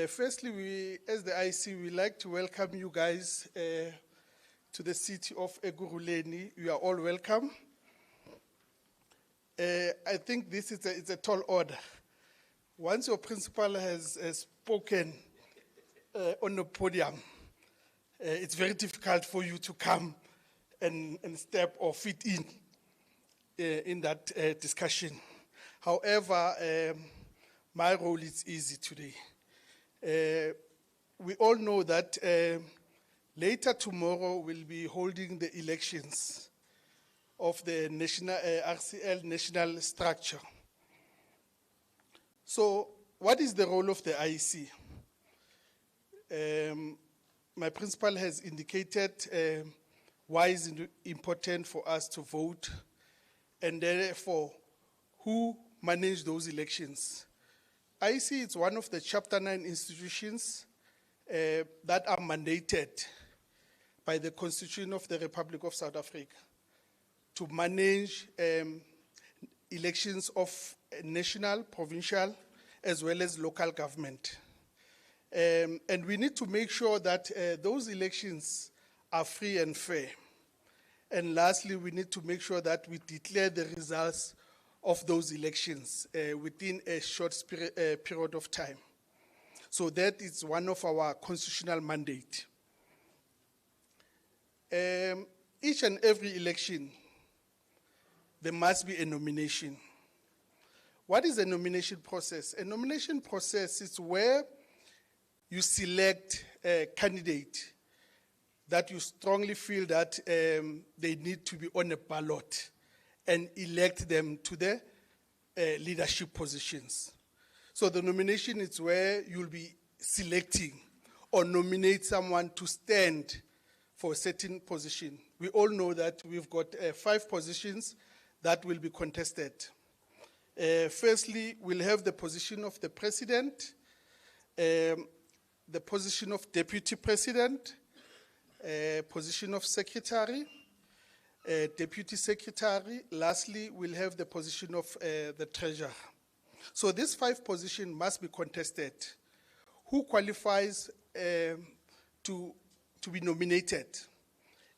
Firstly, we, as the IC, we like to welcome you guys to the city of Eguruleni. You are all welcome. I think this is it's a tall order. Once your principal has spoken on the podium, it's very difficult for you to come and step or fit in that discussion. However, my role is easy today. We all know that later tomorrow we'll be holding the elections of the national RCL national structure. So, what is the role of the IEC? My principal has indicated why it's important for us to vote, and therefore, who manage those elections. IEC is one of the Chapter 9 institutions that are mandated by the Constitution of the Republic of South Africa to manage elections of national, provincial, as well as local government. And we need to make sure that those elections are free and fair. And lastly, we need to make sure that we declare the results of those elections within a short period of time. So that is one of our constitutional mandate. Each and every election, there must be a nomination. What is a nomination process? A nomination process is where you select a candidate that you strongly feel that they need to be on a ballot and elect them to the leadership positions. So the nomination is where you'll be selecting or nominate someone to stand for a certain position. We all know that we've got 5 positions that will be contested. Firstly, we'll have the position of the president, the position of deputy president, position of secretary, deputy secretary. Lastly, we'll have the position of the treasurer. So these 5 positions must be contested. Who qualifies to be nominated?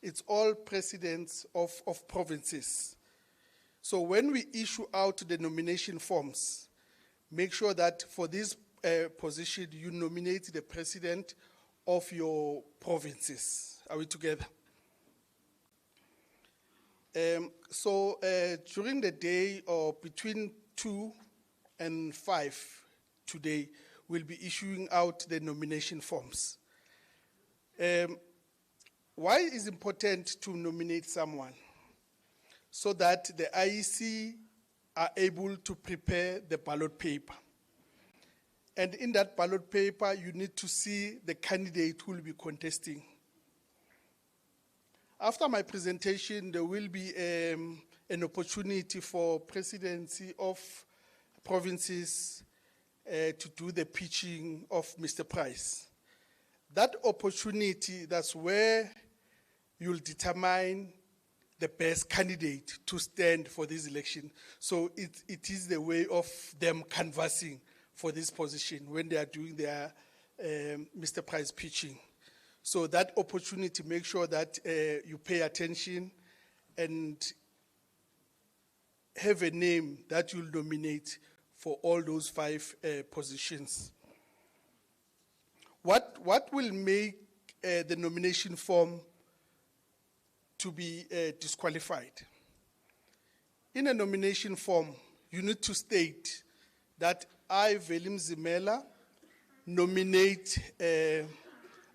It's all presidents of provinces. So when we issue out the nomination forms, make sure that for this position, you nominate the president of your provinces. Are we together? During the day or between 2 and 5 today, we'll be issuing out the nomination forms. Why is it important to nominate someone? So that the IEC are able to prepare the ballot paper. And in that ballot paper, you need to see the candidate who will be contesting. After my presentation, there will be an opportunity for presidency of provinces to do the pitching of Mr. Price. That opportunity, that's where you'll determine the best candidate to stand for this election. So it is the way of them canvassing for this position when they are doing their Mr. Price pitching. So that opportunity, make sure that you pay attention and have a name that you'll nominate for all those 5 positions. What will make the nomination form to be disqualified. In a nomination form, you need to state that I, Velim Zimela, nominate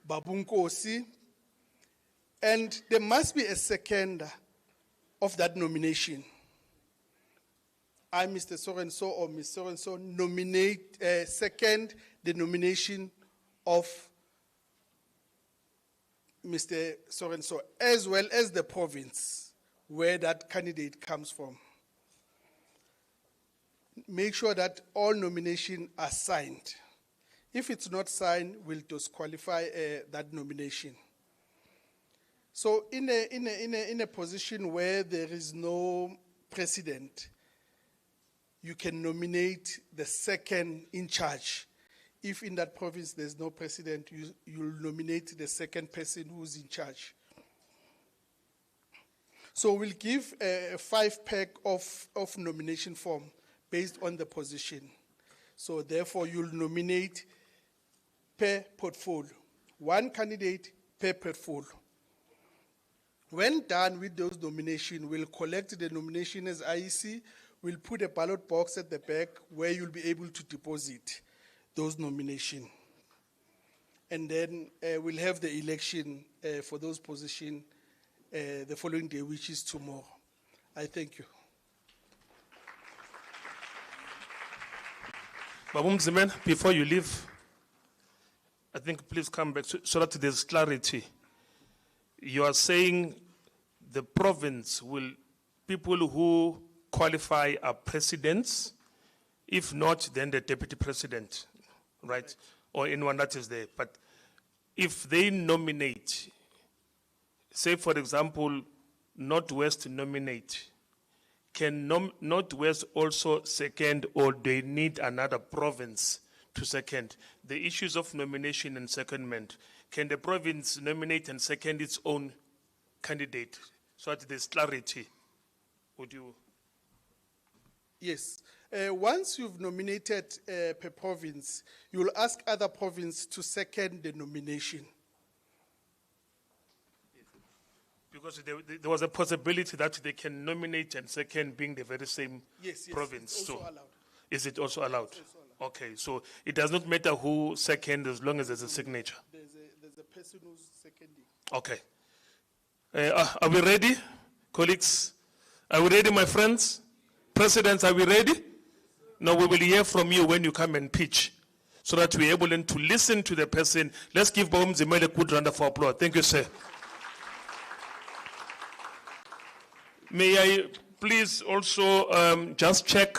Babunkosi, and there must be a seconder of that nomination. I, Mr. So-and-so or Ms. So-and-so, nominate, second the nomination of Mr. So-and-so, as well as the province where that candidate comes from. Make sure that all nominations are signed. If it's not signed, we'll disqualify that nomination. So in a position where there is no president, you can nominate the second in charge. If in that province there's no president, you'll nominate the second person who's in charge. So we'll give a 5-pack of nomination form based on the position. So therefore, you'll nominate per portfolio. One candidate per portfolio. When done with those nominations, we'll collect the nomination as IEC. We'll put a ballot box at the back where you'll be able to deposit those nominations. And then we'll have the election for those positions the following day, which is tomorrow. I thank you. Babumzimen, before you leave, I think please come back so that there's clarity. You are saying the province will, people who qualify are presidents, if not, then the deputy president, right? Or anyone that is there. But if they nominate, say for example, Northwest nominate, can Northwest also second, or they need another province to second? The issues of nomination and secondment, can the province nominate and second its own candidate so that there's clarity? Would you? Yes. Once you've nominated per province, you will ask other province to second the nomination. Because there was a possibility that they can nominate and second being the very same province. It's also allowed. Is it also allowed? It's also allowed. Okay, so it does not matter who second as long as there's a signature. There's a person who's seconding. Okay. Are we ready, colleagues? Are we ready, my friends? Presidents, are we ready? Now we will hear from you when you come and pitch, so that we're able then to listen to the person. Let's give Baum Zimele a good round of applause. Thank you, sir. May I please also just check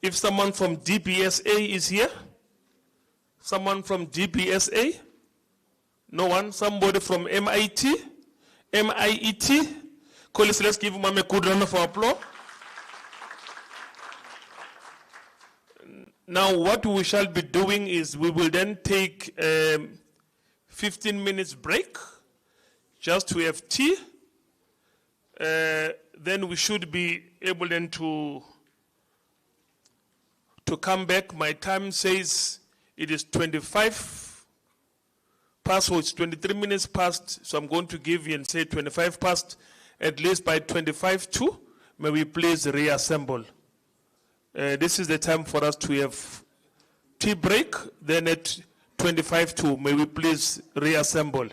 if someone from DPSA is here? Someone from DPSA? No one? Somebody from MIT? MIET? Colleagues, let's give him a good round of applause. Now, what we shall be doing is we will then take 15 minutes break just to have tea. Then we should be able then to come back. My time says it is 25 past, so it's 23 minutes past, so I'm going to give you and say 25 past, at least by 25 to, may we please reassemble. This is the time for us to have tea break, then at 25 to, may we please reassemble.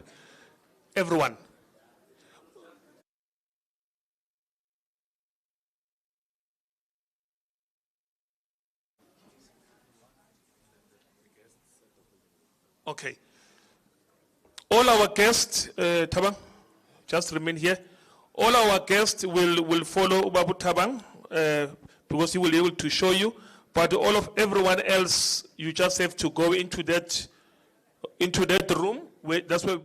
Everyone. Okay. All our guests, Tabang, just remain here. All our guests will follow Ubabu Tabang because he will be able to show you. But all of everyone else, you just have to go into that room. That's where.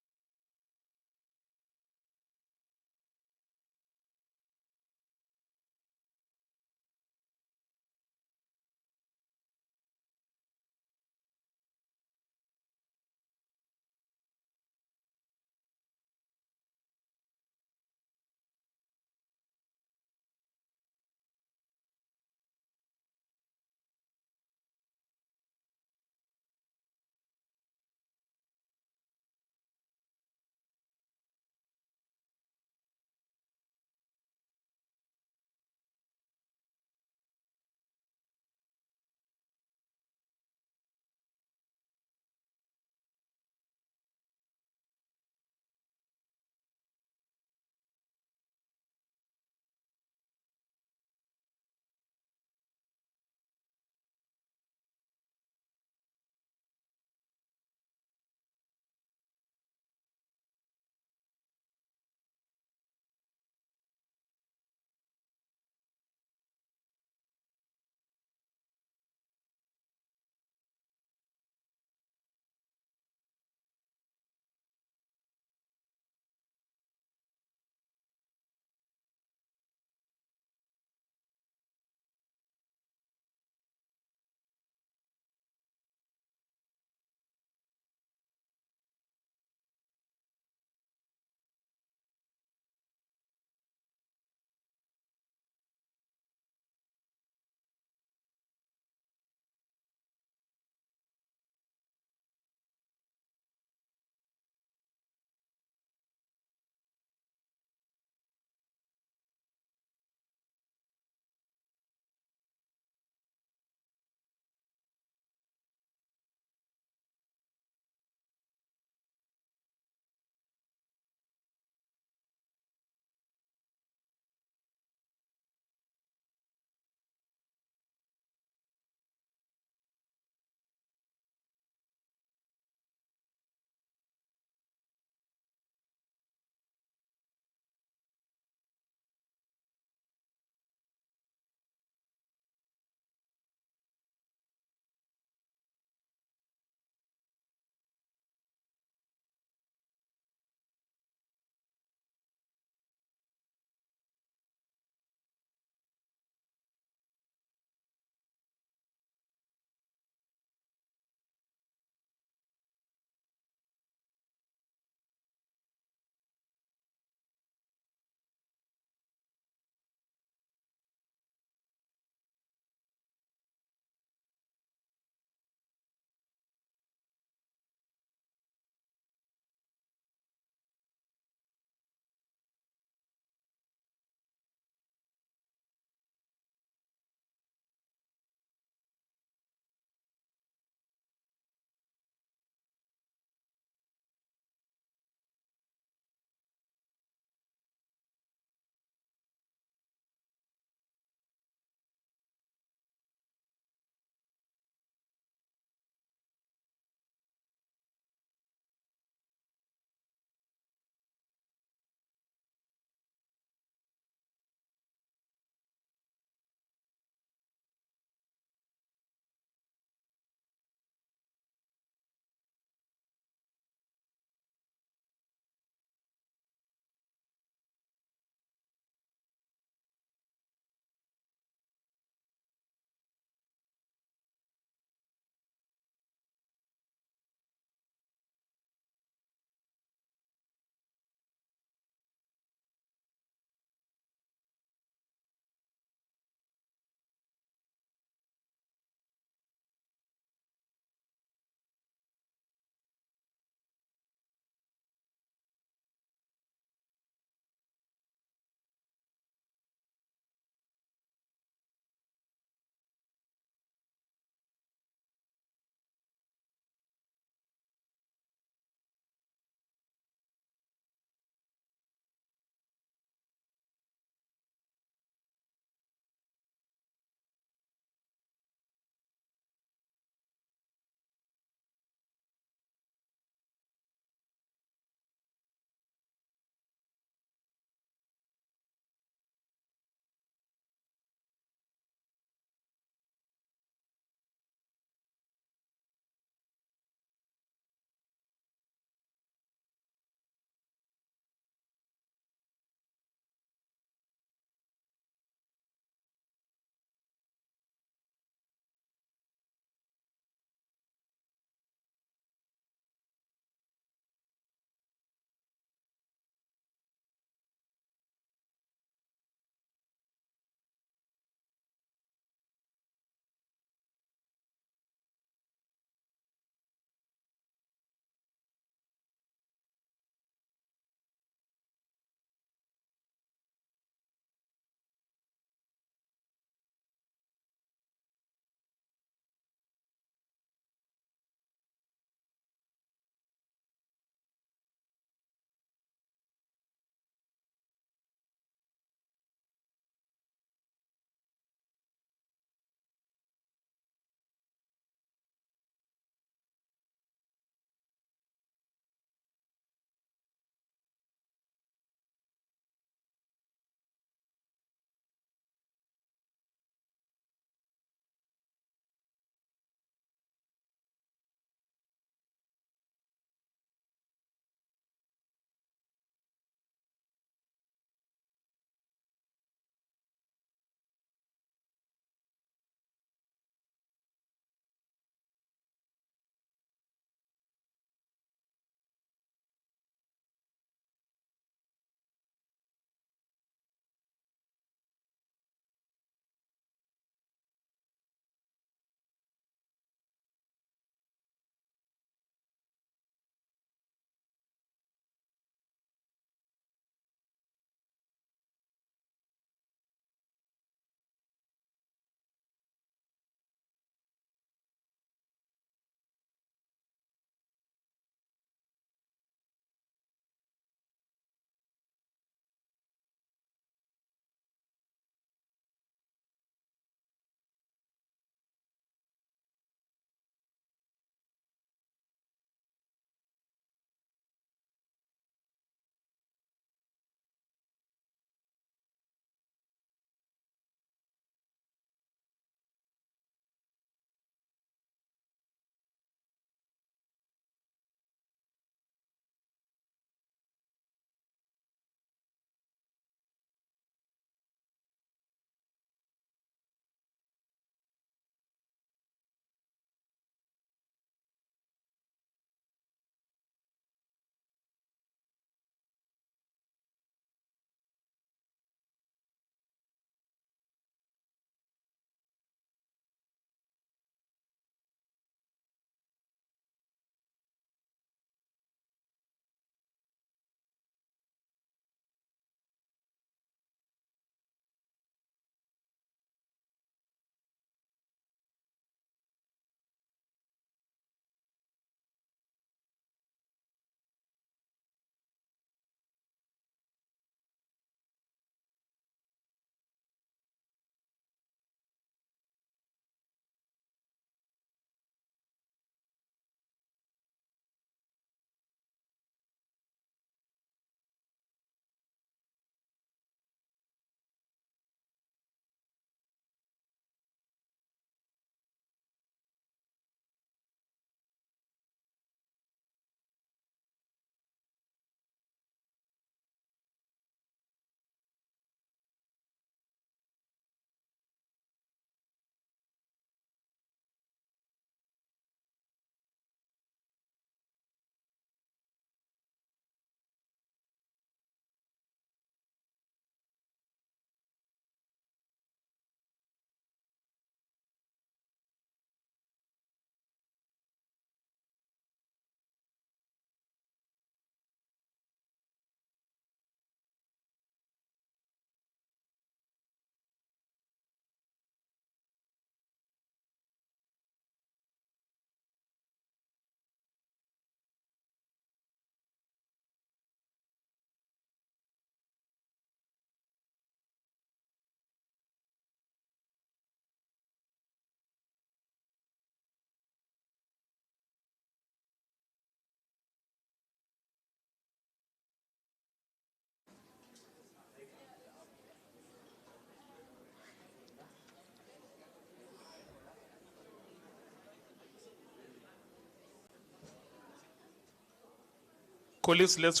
Colleagues, let's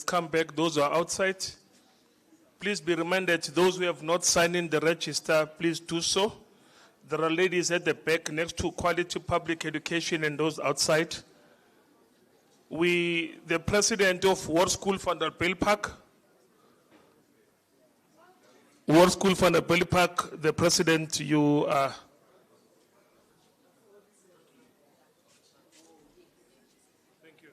come back. Those who are outside, please be reminded, those who have not signed in the register, please do so. There are ladies at the back next to quality public education and those outside. The president of World School van der Bijlpark, the president, you are. Thank you.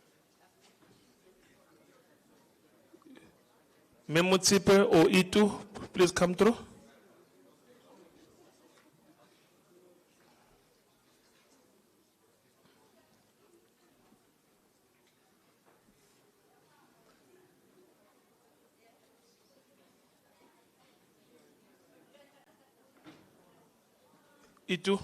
Memutsipe or Itu, please come through. Itu.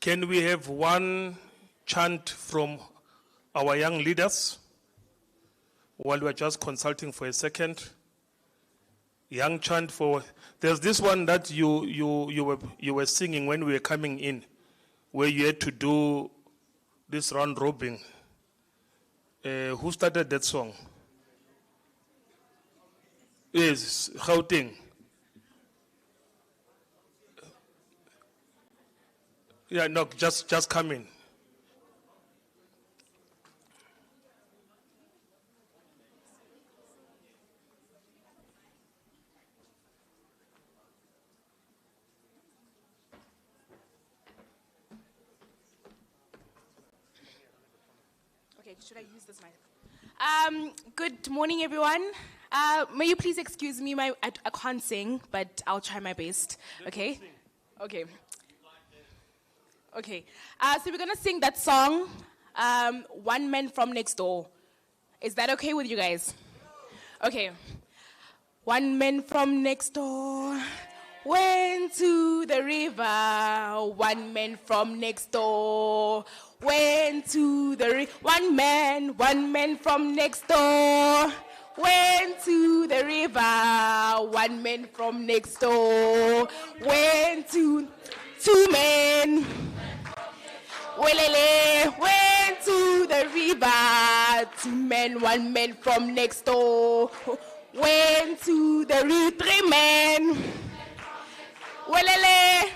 Can we have one chant from our young leaders while we're just consulting for a second? Young chant for, there's this one that you were singing when we were coming in, where you had to do this round robin. Who started that song? Yes, Gauteng. Yeah, no, just come in. Okay, should I use this mic? Good morning, everyone. May you please excuse me, I can't sing, but I'll try my best. Okay? Okay. Okay, so we're gonna sing that song, One Man from Next Door. Is that okay with you guys? Okay. One man from next door went to the river. One man from next door went to the river. One man from next door went to the river. One man from next door went to two men. Welele went to the river. Two men, one man from next door went to the river. Three men. Welele.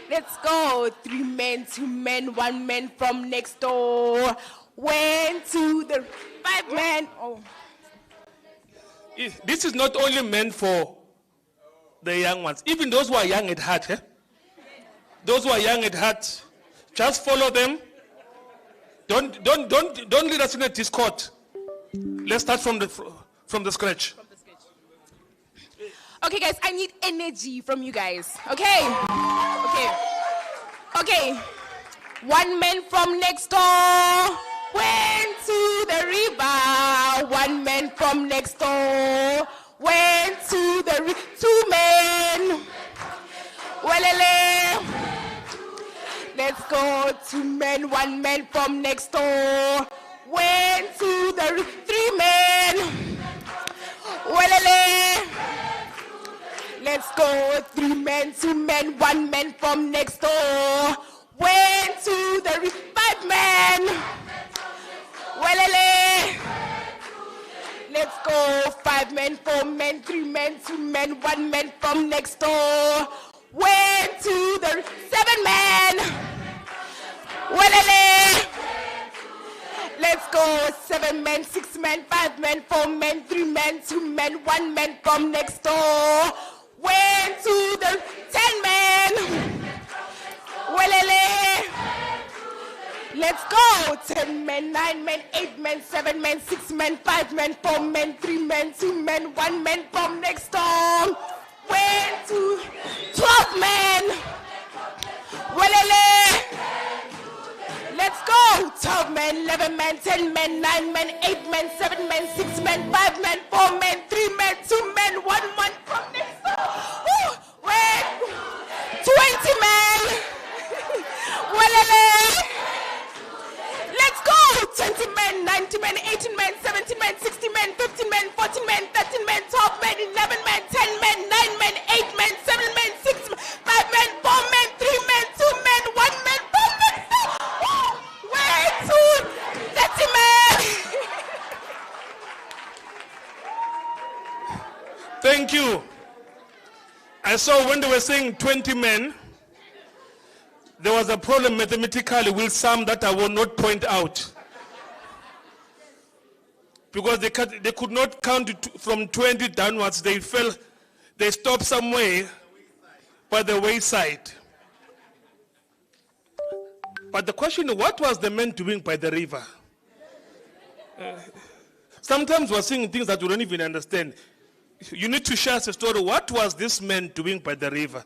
Let's go. Three men, two men, one man from next door went to the five men. Oh. This is not only meant for the young ones, even those who are young at heart. Those who are young at heart, just follow them. Don't lead us in a discord. Let's start from the scratch. Okay, guys, I need energy from you guys. Okay. One man from next door went to the river. One man from next door went to the river. Two men. Welele. Let's go. Two men, one man from next door went to the 3 men. Welele. Let's go. 3 men, 2 men, 1 man from next door. Went to the 5 men. Welele. Let's go. 5 men, 4 men, 3 men, 2 men, 1 man from next door. Went to the 7 men. Welele. Let's go. 7 men, 6 men, 5 men, 4 men, 3 men, 2 men, 1 man from next door. Went to the 10 men. Welele. Let's go. 10 men, 9 men, 8 men, 7 men, 6 men, 5 men, 4 men, 3 men, 2 men, 1 man from next door. Went to 12 men. Welele. Let's go. 12 men, 11 men, 10 men, 9 men, 8 men, 7 men, 6 men, 5 men, 4 men, 3 men, 2 men, 1 man from next door. Wait. 20 men. Welele. Let's go. 20 men, 90 men, 18 men, 17 men, 60 men, 15 men, 14 men, 13 men, 12 men, 11 men, 10 men, 9 men, 8 men, 7 men, 6 men, 5 men, 4 men, 3 men, 2 men, 1 man from next door. Wait, 30 men. Thank you. I saw when they were saying 20 men, there was a problem mathematically with some that I will not point out. Because they could not count it from 20 downwards. They stopped somewhere by the wayside. But the question is, what was the man doing by the river? Sometimes we're seeing things that we don't even understand. You need to share us a story. What was this man doing by the river?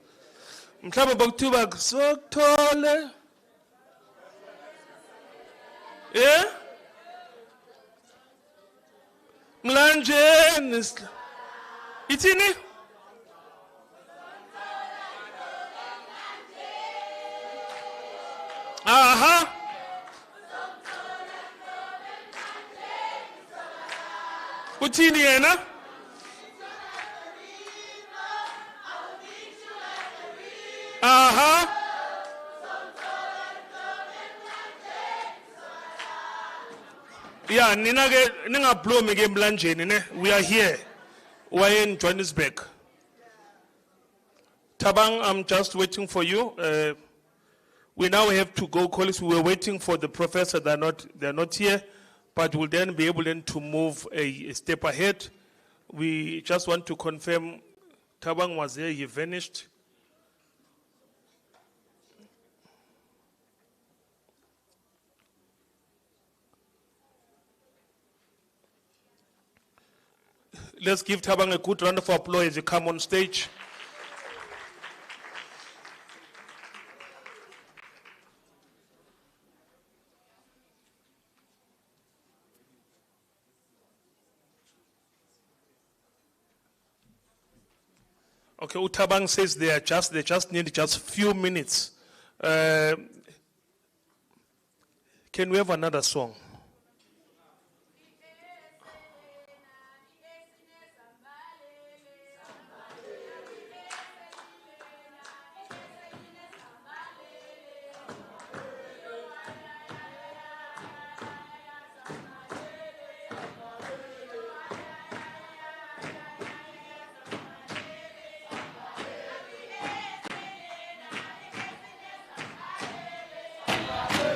Yeah? Mlanje. Itini? Aha. Utini yena? Aha. Yeah, ninga blow me game Mlanje. We are here. We're in Johannesburg. Tabang, I'm just waiting for you. We now have to go, colleagues. We were waiting for the professor. They're not here, but we'll then be able then to move a step ahead. We just want to confirm Tabang was here. He vanished. Let's give Tabang a good round of applause as you come on stage. Okay, Utabang says they just need just few minutes. Can we have another song?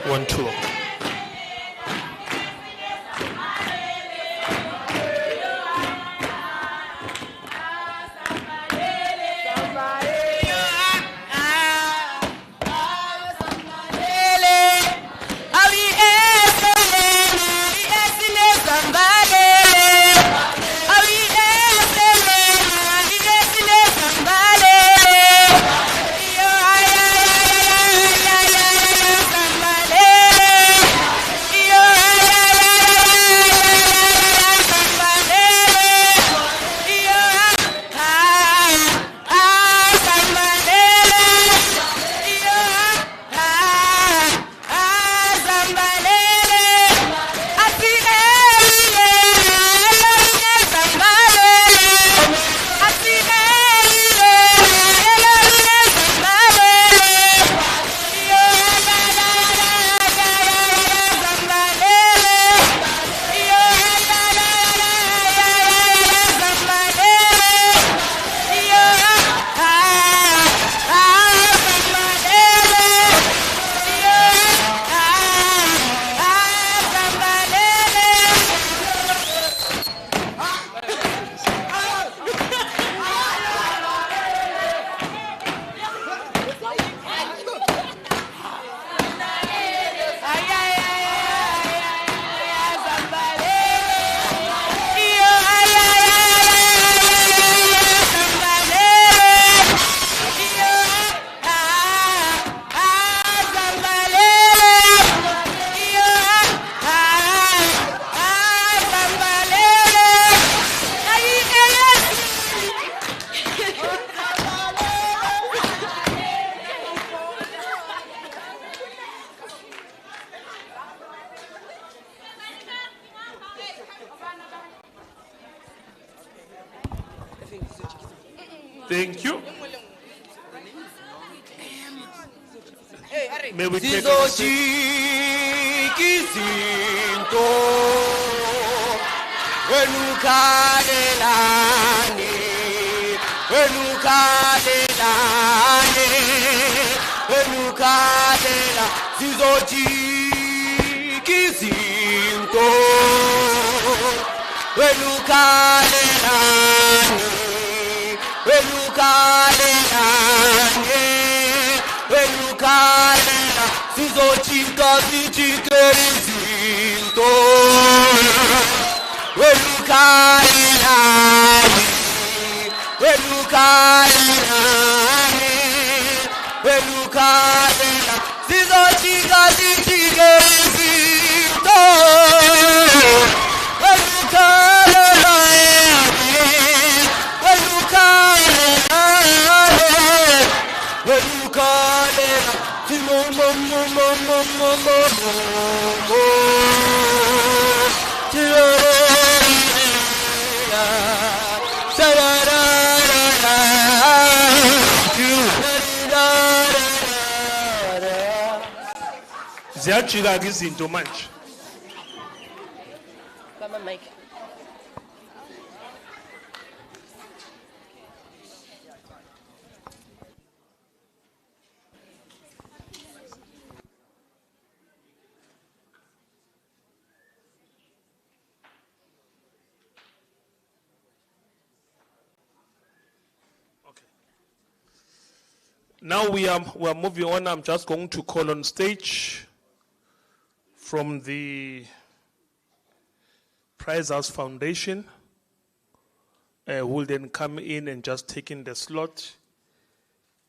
One, two. Hey! Thank you. May we take ziyajika izinto manje. Come on, Mike. Now we are moving on. I'm just going to call on stage from the Prize House Foundation, who will then come in and just take in the slot.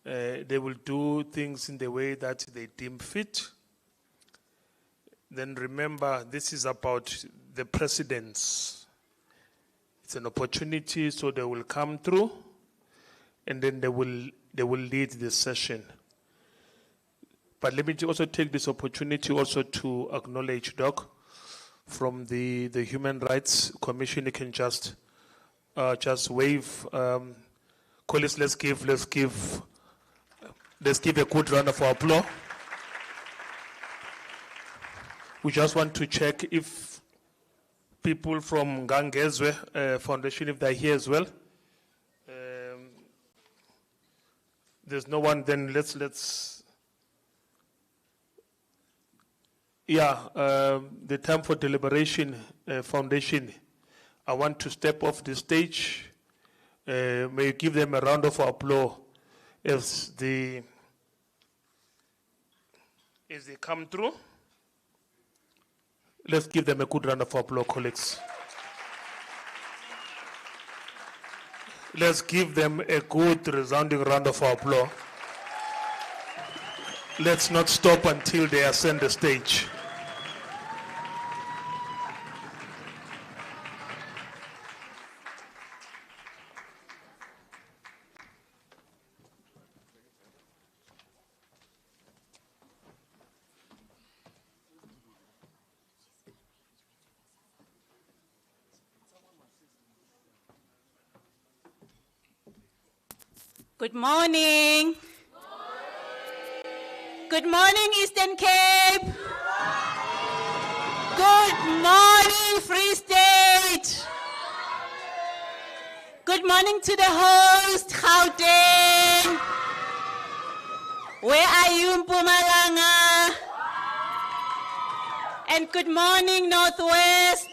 They will do things in the way that they deem fit. Then remember, this is about the presidents. It's an opportunity, so they will come through, and then they will lead the session. But let me also take this opportunity also to acknowledge Doc from the Human Rights Commission. You can just wave. Colleagues, let's give a good round of applause. We just want to check if people from Gangezwe Foundation, if they're here as well. There's no one, then let's the Time for Deliberation Foundation, I want to step off the stage. May you give them a round of applause as they come through. Let's give them a good round of applause, colleagues. Let's give them a good resounding round of applause. Let's not stop until they ascend the stage. Good morning. Good morning, Eastern Cape. Good morning, Free State. Good morning to the host, Gauteng. Where are you, Mpumalanga? And good morning, Northwest,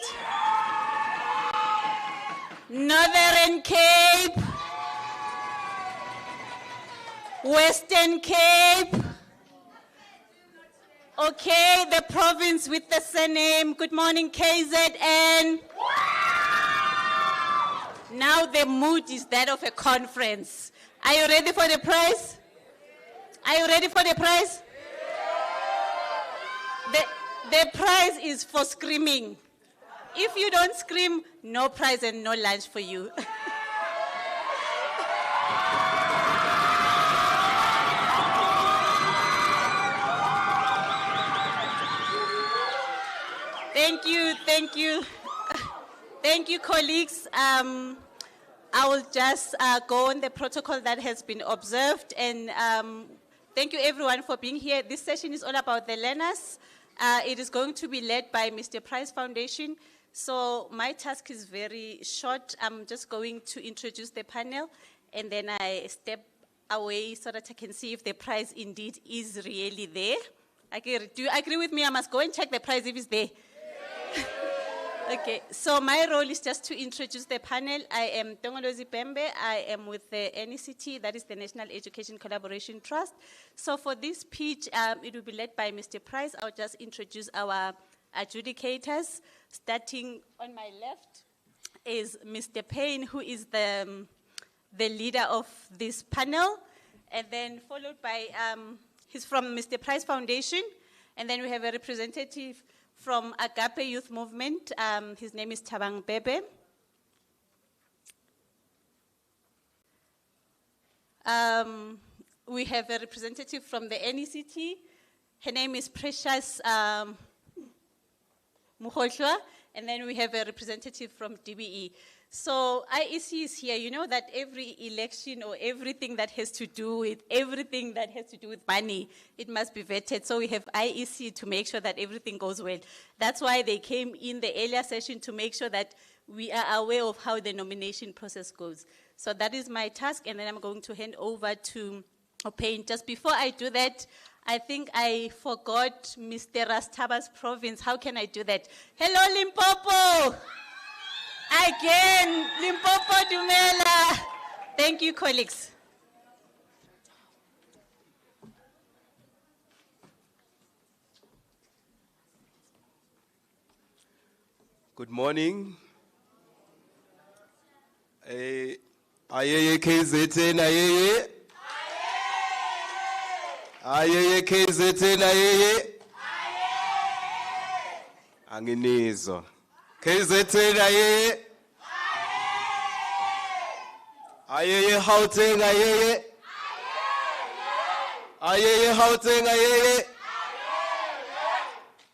Northern Cape, Western Cape. Okay, the province with the surname. Good morning, KZN. Now the mood is that of a conference. Are you ready for the prize? Are you ready for the prize? The prize is for screaming. If you don't scream, no prize and no lunch for you. Thank you, thank you. Thank you, colleagues. I will just go on the protocol that has been observed, and thank you everyone for being here. This session is all about the learners. It is going to be led by Mr. Price Foundation. So my task is very short. I'm just going to introduce the panel, and then I step away so that I can see if the prize indeed is really there. Okay, do you agree with me? I must go and check the prize if it's there. Okay, so my role is just to introduce the panel. I am Tongolozi Pembe. I am with the NECT, that is the National Education Collaboration Trust. So for this pitch, it will be led by Mr. Price. I'll just introduce our adjudicators. Starting on my left is Mr. Payne, who is the leader of this panel. And then followed by, he's from Mr. Price Foundation. And then we have a representative from Agape Youth Movement. His name is Thabang Bebe. We have a representative from the NECT. Her name is Precious Mukhohlwa. And then we have a representative from DBE. So IEC is here. You know that every election or everything that has to do with money, it must be vetted. So we have IEC to make sure that everything goes well. That's why they came in the earlier session, to make sure that we are aware of how the nomination process goes. So that is my task, and then I'm going to hand over to Payne. Just before I do that, I think I forgot Mr. Rastaba's province. How can I do that? Hello, Limpopo! Again, Limpopo Dumela. Thank you, colleagues. Good morning. Ayeye KZN, ayeye. Ayeye KZN, ayeye. Anginizo. KZN, ayeye. Ayeye Gauteng, ayeye. Ayeye Gauteng, ayeye.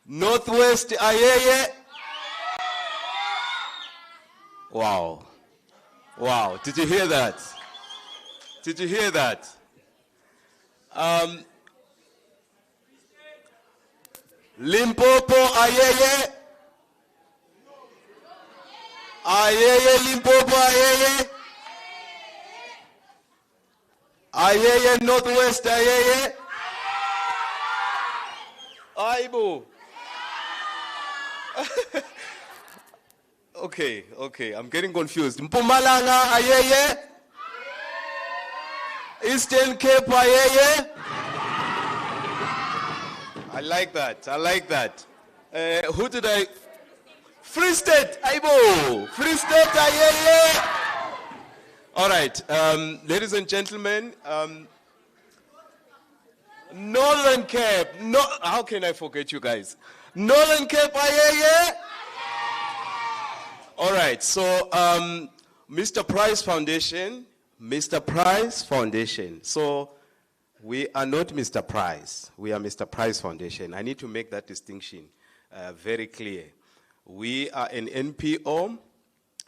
Northwest, ayeye. Wow. Wow. Did you hear that? Did you hear that? Limpopo, ayeye. Ayeye Limpopo, ayeye. Ayeye Northwest, ayeye. Aibo. Okay, I'm getting confused. Mpumalanga, ayeye. Eastern Cape, ayeye. I like that. Who did I? Free State, aibo. Free State, ayeye. All right, ladies and gentlemen, Northern Cape, how can I forget you guys? Northern Cape, ayeye. All right, so Mr. Price Foundation. So we are not Mr. Price, we are Mr. Price Foundation. I need to make that distinction very clear. We are an NPO,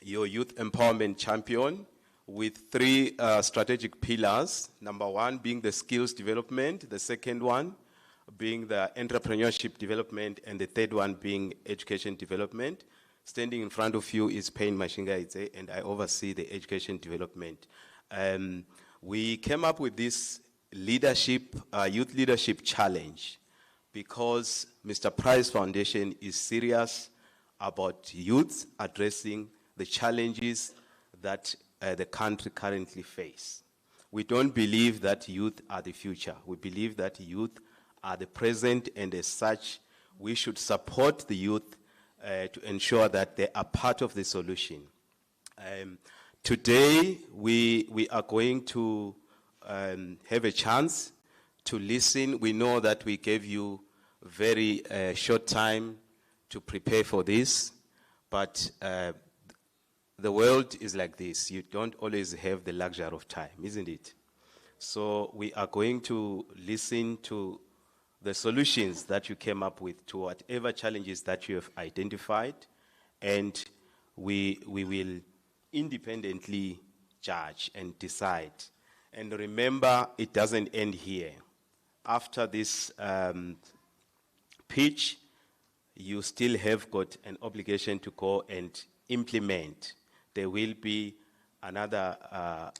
your youth empowerment champion, with three strategic pillars. Number one being the skills development, the second one being the entrepreneurship development, and the third one being education development. Standing in front of you is Payne Mashinga, and I oversee the education development. We came up with this youth leadership challenge because Mr. Price Foundation is serious about youth addressing the challenges that the country currently face. We don't believe that youth are the future. We believe that youth are the present, and as such, we should support the youth to ensure that they are part of the solution. Today, we are going to have a chance to listen. We know that we gave you very short time to prepare for this, but the world is like this. You don't always have the luxury of time, isn't it? So we are going to listen to the solutions that you came up with to whatever challenges that you have identified, and we will independently judge and decide. And remember, it doesn't end here. After this pitch, you still have got an obligation to go and implement. There will be another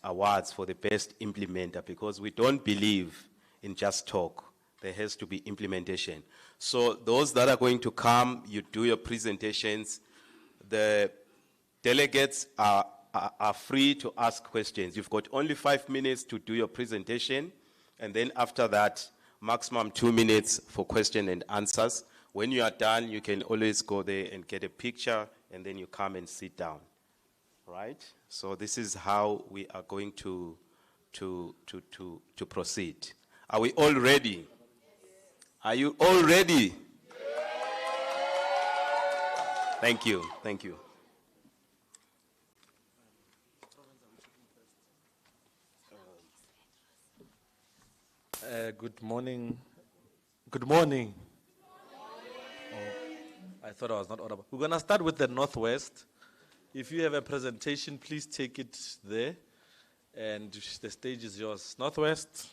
awards for the best implementer, because we don't believe in just talk. There has to be implementation. So those that are going to come, you do your presentations. The delegates are free to ask questions. You've got only 5 minutes to do your presentation, and then after that, maximum 2 minutes for question and answers. When you are done, you can always go there and get a picture, and then you come and sit down, right? So this is how we are going to proceed. Are we all ready? Are you all ready? Thank you, thank you. Good morning. Good morning. Oh, I thought I was not audible. We're going to start with the Northwest. If you have a presentation, please take it there. And the stage is yours. Northwest.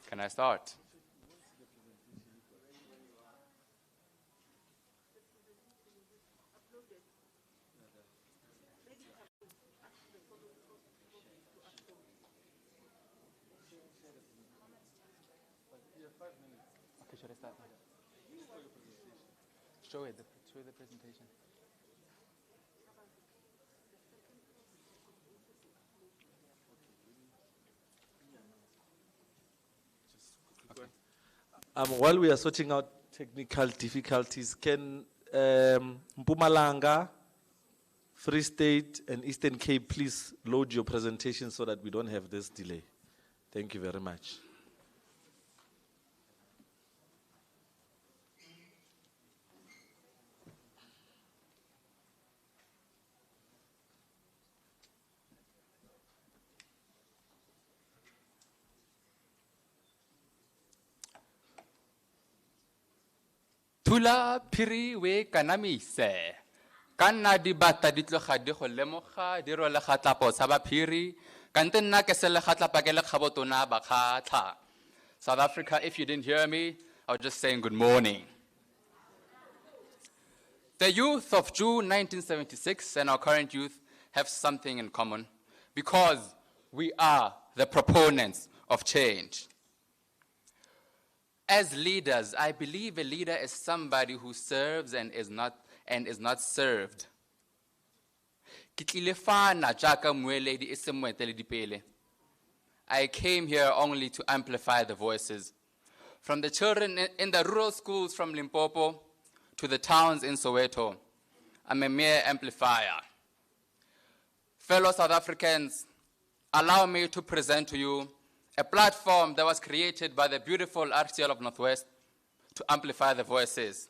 Can I start? Okay, should I start? Show the presentation. While we are sorting out technical difficulties, can Mpumalanga, Free State, and Eastern Cape please load your presentation so that we don't have this delay? Thank you very much. Tula piri we kanamise. Kana di bata di tloga di go lemoga di role gatlapo sa ba phiri kante nna ke se le gatlapa ke le kgabotona ba kgatla. South Africa, if you didn't hear me, I was just saying good morning. The youth of June 1976 and our current youth have something in common because we are the proponents of change. As leaders, I believe a leader is somebody who serves and is not served. I came here only to amplify the voices. From the children in the rural schools from Limpopo to the towns in Soweto, I'm a mere amplifier. Fellow South Africans, allow me to present to you a platform that was created by the beautiful RTL of Northwest to amplify the voices.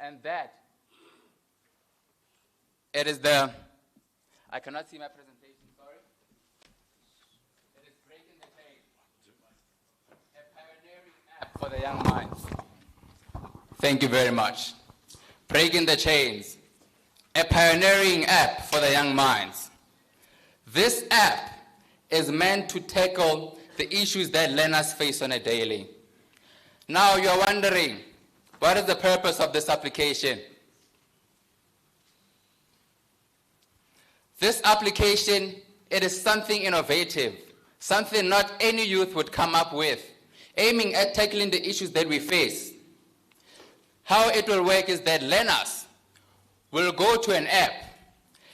And that, it is I cannot see my presentation, sorry. It is Breaking the Chain, a pioneering app for the young minds. Thank you very much. Breaking the Chains, a pioneering app for the young minds. This app is meant to tackle the issues that learners face on a daily. Now you're wondering, what is the purpose of this application? This application, it is something innovative, something not any youth would come up with, aiming at tackling the issues that we face. How it will work is that learners will go to an app,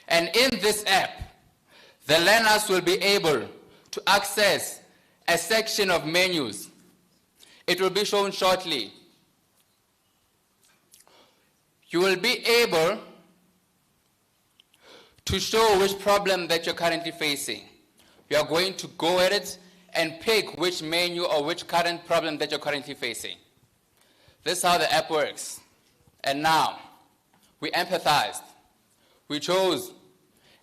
and in this app, the learners will be able to access a section of menus. It will be shown shortly. you will be able to show which problem that you're currently facing. You are going to go at it and pick which menu or which current problem that you're currently facing. This is how the app works. And now, we empathized, we chose,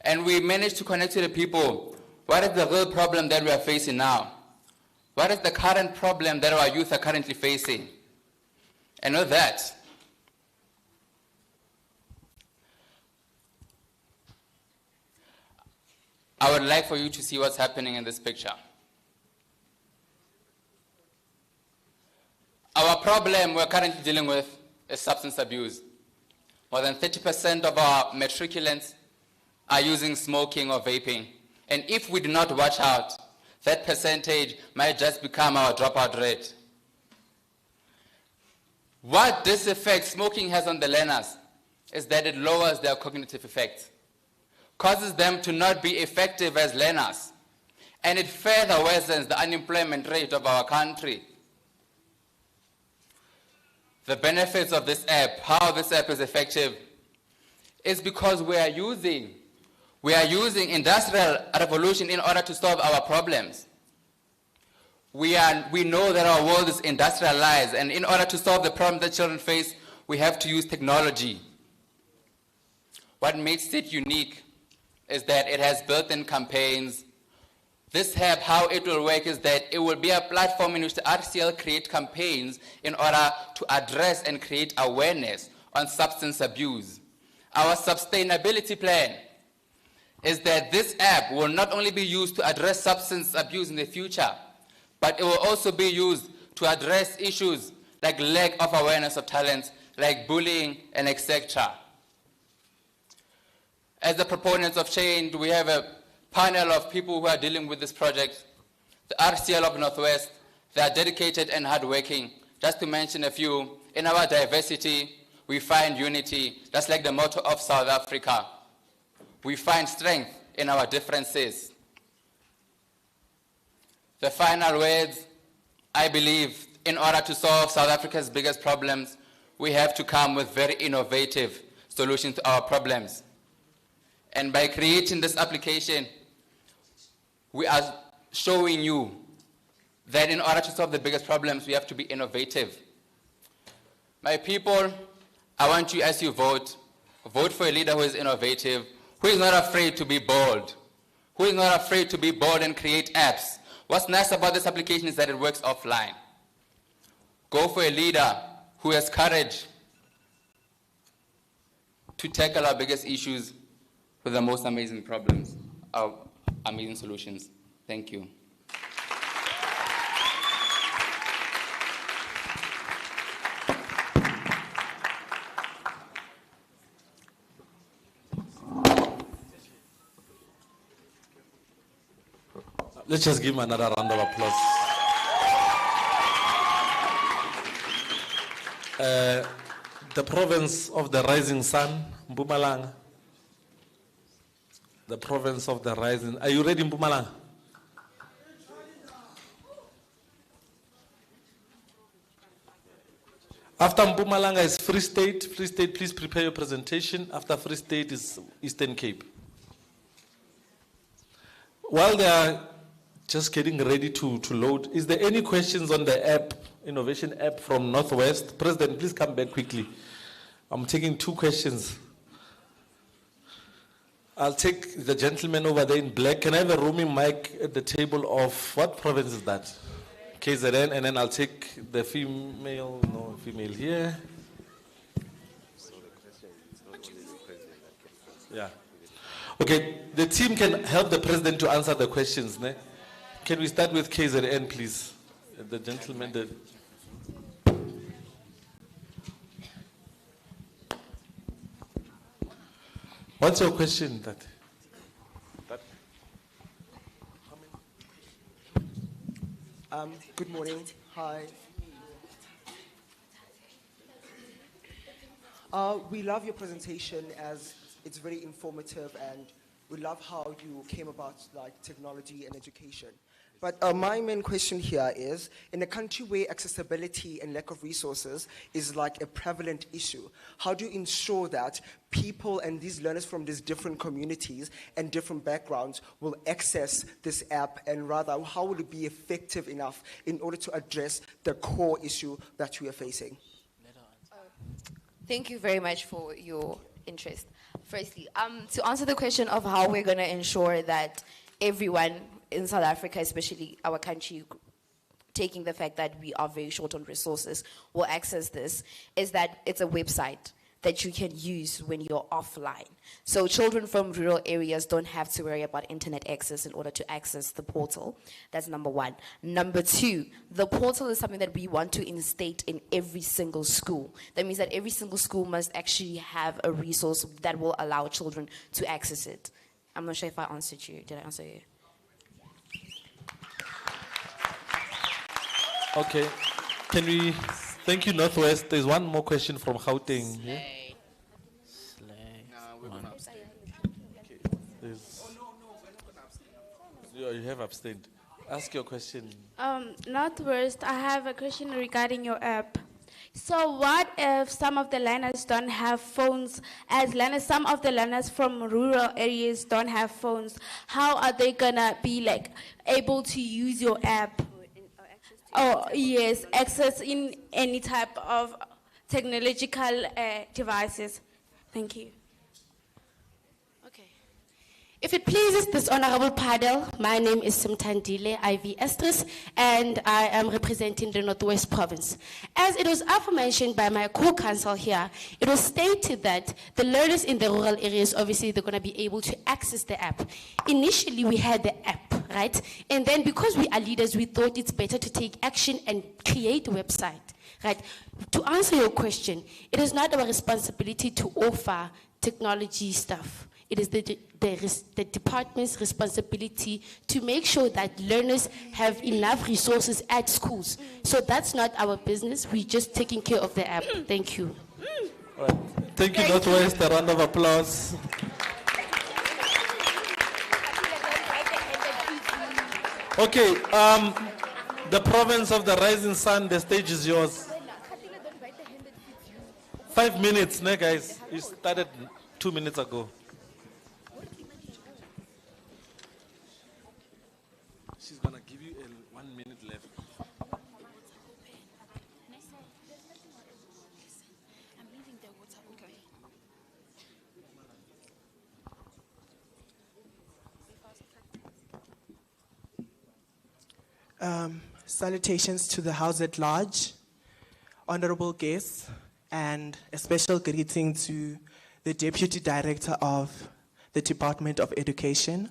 and we managed to connect to the people. What is the real problem that we are facing now? What is the current problem that our youth are currently facing? And with that, I would like for you to see what's happening in this picture. Our problem we're currently dealing with is substance abuse. More than 30% of our matriculants are using smoking or vaping. And if we do not watch out, that percentage might just become our dropout rate. What this effect smoking has on the learners is that it lowers their cognitive effect, causes them to not be effective as learners, and it further worsens the unemployment rate of our country. The benefits of this app, how this app is effective, is because we are using industrial revolution in order to solve our problems. We know that our world is industrialized, and in order to solve the problem that children face, we have to use technology. What makes it unique is that it has built-in campaigns. This app, how it will work is that it will be a platform in which the RCL create campaigns in order to address and create awareness on substance abuse. Our sustainability plan is that this app will not only be used to address substance abuse in the future, but it will also be used to address issues like lack of awareness of talents, like bullying and etc. As the proponents of change, we have a panel of people who are dealing with this project. The RCL of Northwest, they are dedicated and hardworking. Just to mention a few, in our diversity, we find unity. That's like the motto of South Africa. We find strength in our differences. The final words, I believe, in order to solve South Africa's biggest problems, we have to come with very innovative solutions to our problems. And by creating this application, we are showing you that in order to solve the biggest problems, we have to be innovative. My people, I want you, as you vote for a leader who is innovative, who is not afraid to be bold, who is not afraid to be bold and create apps. What's nice about this application is that it works offline. Go for a leader who has courage to tackle our biggest issues with the most amazing problems, our amazing solutions. Thank you. Let's just give him another round of applause. The province of the rising sun, Mpumalanga. The province of the rising. Are you ready, Mpumalanga? After Mpumalanga is Free State. Free State, please prepare your presentation. After Free State is Eastern Cape. While they are just getting ready to load, is there any questions on the app, innovation app from Northwest? President, please come back quickly. I'm taking 2 questions. I'll take the gentleman over there in black. Can I have a roaming mic at the table of, what province is that? KZN, and then I'll take the female here. Yeah. Okay, the team can help the president to answer the questions. Ne? Can we start with KZN, please? The gentleman. What's your question? Good morning. Hi. We love your presentation as it's very informative, and we love how you came about like technology and education. But my main question here is, in a country where accessibility and lack of resources is like a prevalent issue, how do you ensure that people and these learners from these different communities and different backgrounds will access this app, and rather, how will it be effective enough in order to address the core issue that we are facing? Thank you very much for your interest. Firstly, to answer the question of how we're going to ensure that everyone in South Africa, especially our country, taking the fact that we are very short on resources, will access this, is that it's a website that you can use when you're offline. So children from rural areas don't have to worry about internet access in order to access the portal. That's number one. Number two, the portal is something that we want to instate in every single school. That means that every single school must actually have a resource that will allow children to access it. I'm not sure if I answered you. Did I answer you? Okay. Can we... Thank you, Northwest. There's one more question from Gauteng. Yeah? You have abstained. Ask your question. Northwest, I have a question regarding your app. So what if some of the learners don't have phones? As learners, some of the learners from rural areas don't have phones. How are they gonna be like able to use your app? Oh yes, access in any type of technological devices. Thank you. If it pleases this honorable panel, my name is Simtandile IV Estres, and I am representing the Northwest Province. As it was aforementioned by my co-counsel here, it was stated that the learners in the rural areas, obviously, they're going to be able to access the app. Initially, we had the app, right? And then because we are leaders, we thought it's better to take action and create a website, right? To answer your question, it is not our responsibility to offer technology stuff. It is the department's responsibility to make sure that learners have enough resources at schools. So that's not our business. We're just taking care of the app. Thank you. All right. Thank you, Northwest. A round of applause. Okay, the province of the rising sun, the stage is yours. 5 minutes, ne, guys? You started 2 minutes ago. She's gonna give you 1 minute left. Salutations to the House at large, honorable guests, and a special greeting to the Deputy Director of the Department of Education.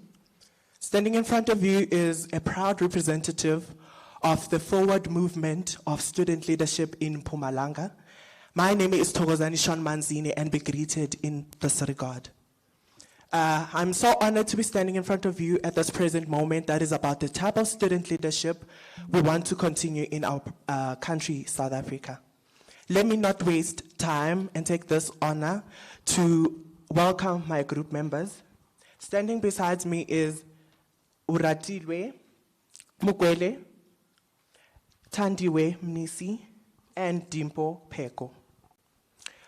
Standing in front of you is a proud representative of the forward movement of student leadership in Mpumalanga. My name is Thokozani Sean Manzini, and be greeted in this regard. I'm so honored to be standing in front of you at this present moment that is about the type of student leadership we want to continue in our country, South Africa. Let me not waste time and take this honor to welcome my group members. Standing beside me is Uratilwe Mukwele, Tandiwe Mnisi, and Dimpo Peko.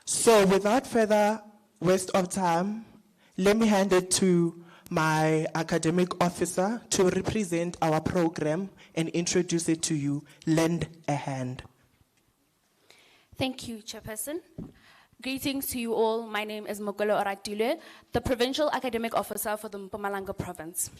So without further waste of time, let me hand it to my academic officer to represent our program and introduce it to you. Lend a hand. Thank you, Chairperson. Greetings to you all. My name is Mogolo Oratile, the Provincial Academic Officer for the Mpumalanga Province.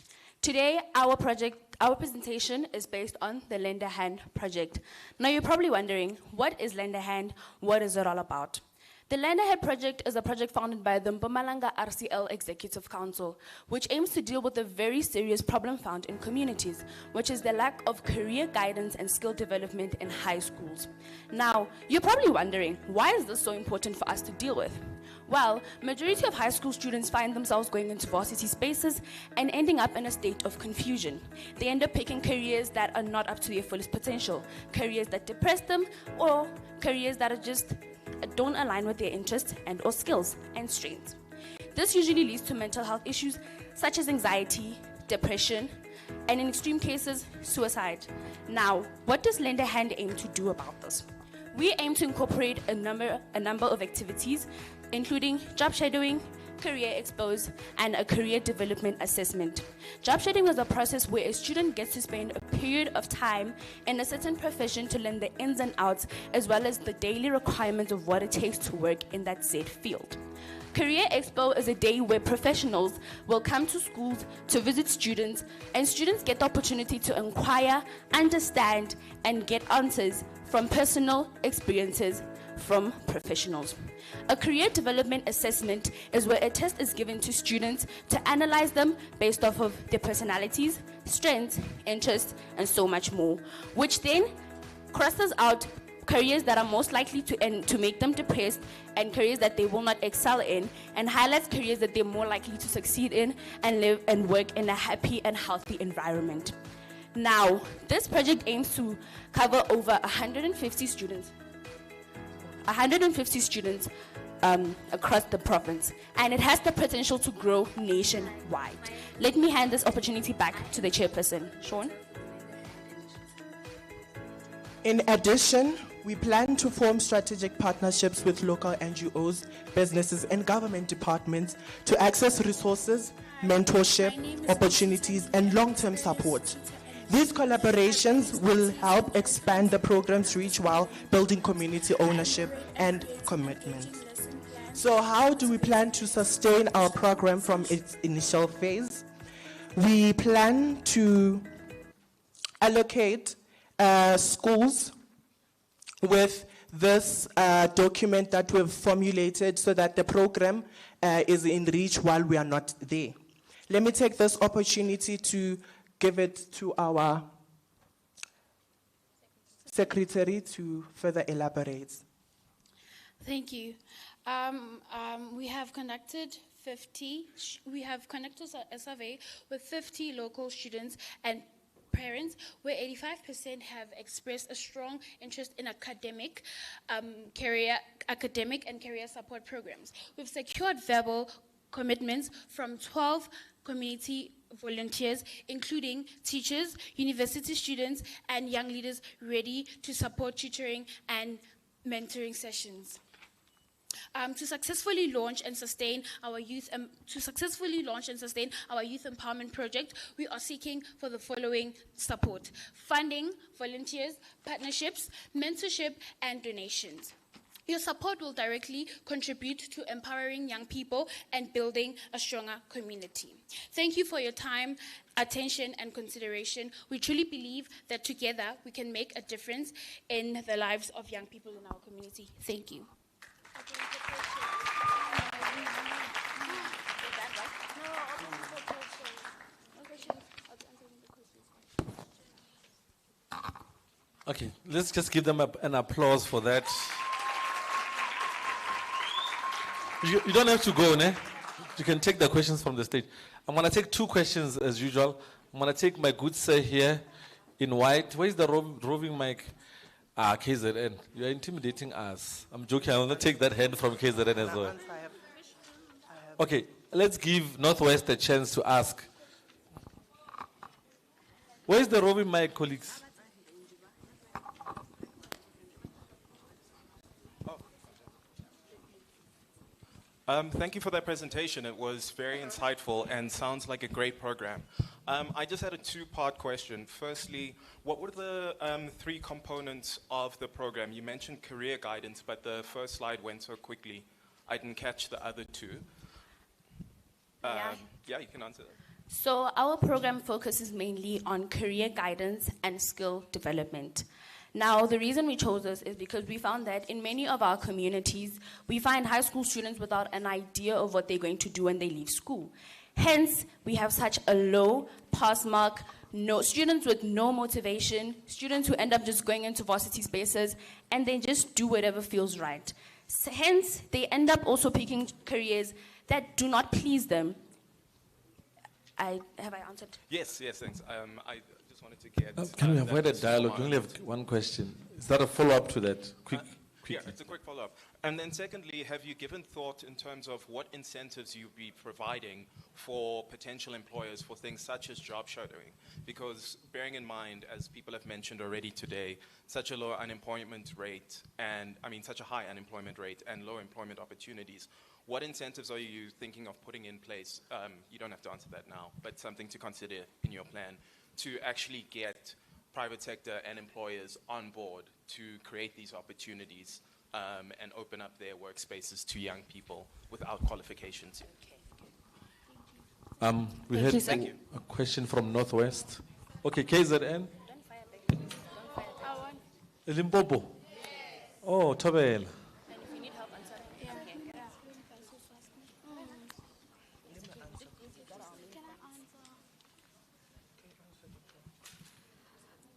Today, our presentation is based on the Lend a Hand project. Now, you're probably wondering, what is Lend a Hand? What is it all about? The Lend a Hand project is a project founded by the Mpumalanga RCL Executive Council, which aims to deal with a very serious problem found in communities, which is the lack of career guidance and skill development in high schools. Now, you're probably wondering, why is this so important for us to deal with? Well, majority of high school students find themselves going into varsity spaces and ending up in a state of confusion. They end up picking careers that are not up to their fullest potential, careers that depress them, or careers that are just don't align with their interests and or skills and strengths. This usually leads to mental health issues such as anxiety, depression, and in extreme cases, suicide. Now, what does Lend a Hand aim to do about this? We aim to incorporate a number of activities, including job shadowing, career expos, and a career development assessment. Job shadowing is a process where a student gets to spend a period of time in a certain profession to learn the ins and outs, as well as the daily requirements of what it takes to work in that said field. Career Expo is a day where professionals will come to schools to visit students, and students get the opportunity to inquire, understand, and get answers from personal experiences from professionals. A career development assessment is where a test is given to students to analyze them based off of their personalities, strengths, interests, and so much more, which then crosses out careers that are most likely to make them depressed and careers that they will not excel in, and highlights careers that they're more likely to succeed in and live and work in a happy and healthy environment. Now, this project aims to cover over 150 students across the province, and it has the potential to grow nationwide. Let me hand this opportunity back to the chairperson. Sean? In addition, we plan to form strategic partnerships with local NGOs, businesses, and government departments to access resources, mentorship, opportunities, and long-term support. These collaborations will help expand the program's reach while building community ownership and commitment. So how do we plan to sustain our program from its initial phase? We plan to allocate schools with this document that we've formulated so that the program is in reach while we are not there. Let me take this opportunity to give it to our secretary to further elaborate. Thank you. We have conducted a survey with 50 local students and parents, where 85% have expressed a strong interest in academic and career support programs. We've secured verbal commitments from 12 community volunteers, including teachers, university students, and young leaders ready to support tutoring and mentoring sessions. To successfully launch and sustain our youth empowerment project, we are seeking for the following support: funding, volunteers, partnerships, mentorship, and donations. Your support will directly contribute to empowering young people and building a stronger community. Thank you for your time, attention, and consideration. We truly believe that together we can make a difference in the lives of young people in our community. Thank you. Okay, let's just give them an applause for that. You don't have to go, ne? You can take the questions from the stage. I'm going to take 2 questions as usual. I'm going to take my good sir here in white. Where's the roving mic? KZN. You're intimidating us. I'm joking. I will not take that hand from KZN as well. Okay, let's give Northwest a chance to ask. Where's the roving mic, colleagues? Thank you for that presentation. It was very insightful and sounds like a great program. I just had a 2-part question. Firstly, what were the 3 components of the program? You mentioned career guidance, but the first slide went so quickly, I didn't catch the other 2. Yeah, you can answer that. So our program focuses mainly on career guidance and skill development. Now, the reason we chose this is because we found that in many of our communities, we find high school students without an idea of what they're going to do when they leave school. Hence, we have such a low pass mark, students with no motivation, students who end up just going into varsity spaces, and they just do whatever feels right. So hence, they end up also picking careers that do not please them. Have I answered? Yes, thanks. I just wanted to get... Can we avoid a dialogue? We only have 1 question. Is that a follow-up to that? Quick Yeah, it's a quick follow-up. And then secondly, have you given thought in terms of what incentives you'll be providing for potential employers for things such as job shadowing? Because bearing in mind, as people have mentioned already today, such a low unemployment rate and, such a high unemployment rate and low employment opportunities, what incentives are you thinking of putting in place? You don't have to answer that now, but something to consider in your plan to actually get private sector and employers on board to create these opportunities and open up their workspaces to young people without qualifications. We had a question from Northwest. Okay, KZN. Limpopo. Oh, Tobela.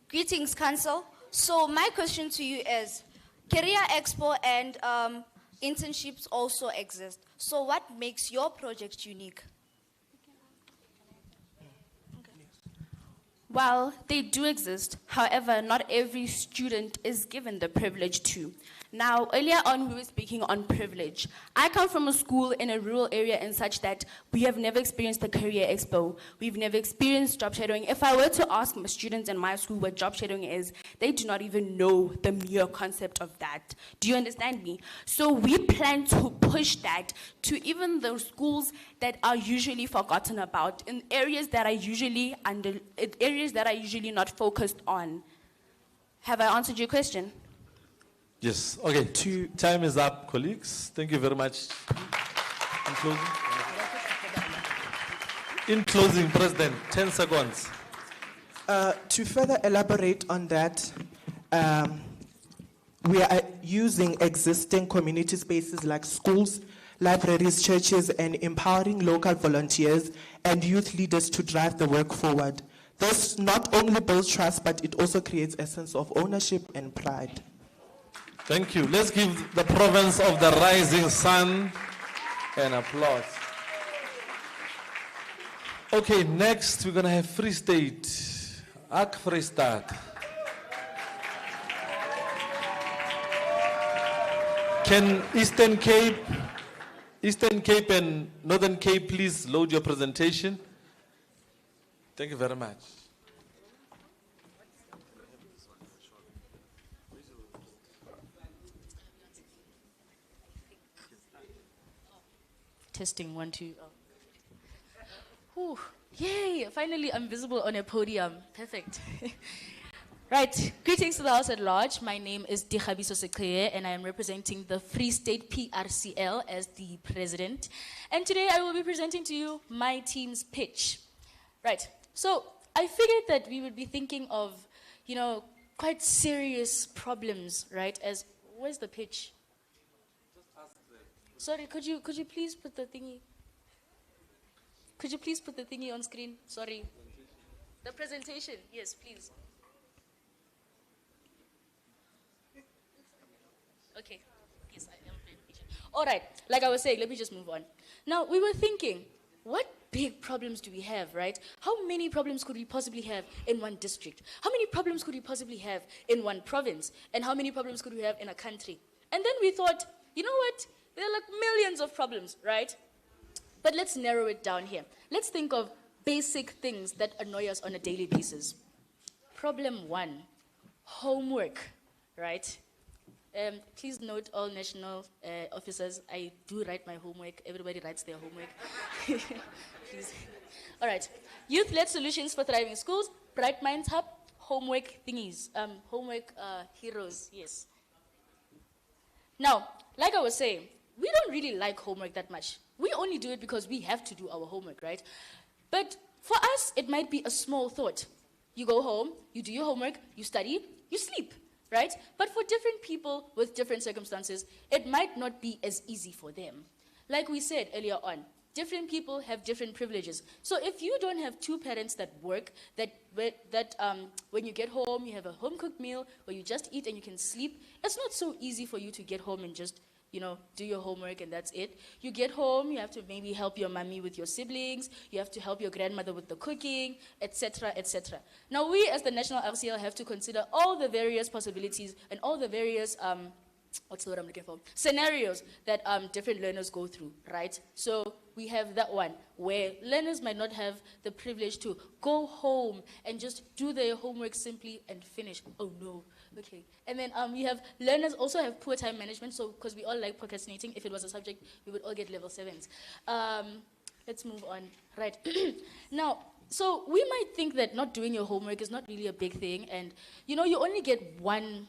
Greetings, Council. So my question to you is, Career Expo and internships also exist. So what makes your project unique? Well, they do exist. However, not every student is given the privilege to. Now, earlier on, we were speaking on privilege. I come from a school in a rural area and such that we have never experienced the Career Expo. We've never experienced job shadowing. If I were to ask my students in my school what job shadowing is, they do not even know the mere concept of that. Do you understand me? So we plan to push that to even those schools that are usually forgotten about, in areas that are usually not focused on. Have I answered your question? Yes. Okay. Time is up, colleagues. Thank you very much. In closing, President, 10 seconds. To further elaborate on that, we are using existing community spaces like schools, libraries, churches, and empowering local volunteers and youth leaders to drive the work forward. This not only builds trust, but it also creates a sense of ownership and pride. Thank you. Let's give the province of the rising sun an applause. Okay, next we're going to have Free State. Ak Free State. Can Eastern Cape and Northern Cape please load your presentation? Thank you very much. Testing 1, 2. Whew. Yay! Finally, I'm visible on a podium. Perfect. Right. Greetings to the House at large. My name is Dikhabiso Sekheye, and I am representing the Free State PRCL as the president. And today I will be presenting to you my team's pitch. Right. So I figured that we would be thinking of, quite serious problems, right? Where's the pitch? Sorry, could you please put the thingy? Could you please put the thingy on screen? Sorry. The presentation, yes, please. Okay, yes, I am very patient. All right, like I was saying, let me just move on. Now, we were thinking, what big problems do we have, right? How many problems could we possibly have in one district? How many problems could we possibly have in one province? And how many problems could we have in a country? And then we thought, you know what? There are like millions of problems, right? But let's narrow it down here. Let's think of basic things that annoy us on a daily basis. Problem 1, homework, right? Please note, all national officers, I do write my homework. Everybody writes their homework. Please. All right. Youth-led solutions for thriving schools, Bright Minds Hub, homework thingies, homework heroes, yes. Now, like I was saying, we don't really like homework that much. We only do it because we have to do our homework, right? But for us, it might be a small thought. You go home, you do your homework, you study, you sleep, right? But for different people with different circumstances, it might not be as easy for them. Like we said earlier on, different people have different privileges. So if you don't have two parents that work, when you get home, you have a home-cooked meal, where you just eat and you can sleep, it's not so easy for you to get home and just do your homework and that's it. You get home, you have to maybe help your mommy with your siblings, you have to help your grandmother with the cooking, etc., etc. Now we as the National RCL have to consider all the various possibilities and all the various what's the word I'm looking for? Scenarios that different learners go through, right? So we have that one where learners might not have the privilege to go home and just do their homework simply and finish. Oh no, okay. And then we have learners also have poor time management, so because we all like procrastinating, if it was a subject, we would all get level 7s. Let's move on, right. Now, so we might think that not doing your homework is not really a big thing, and you only get one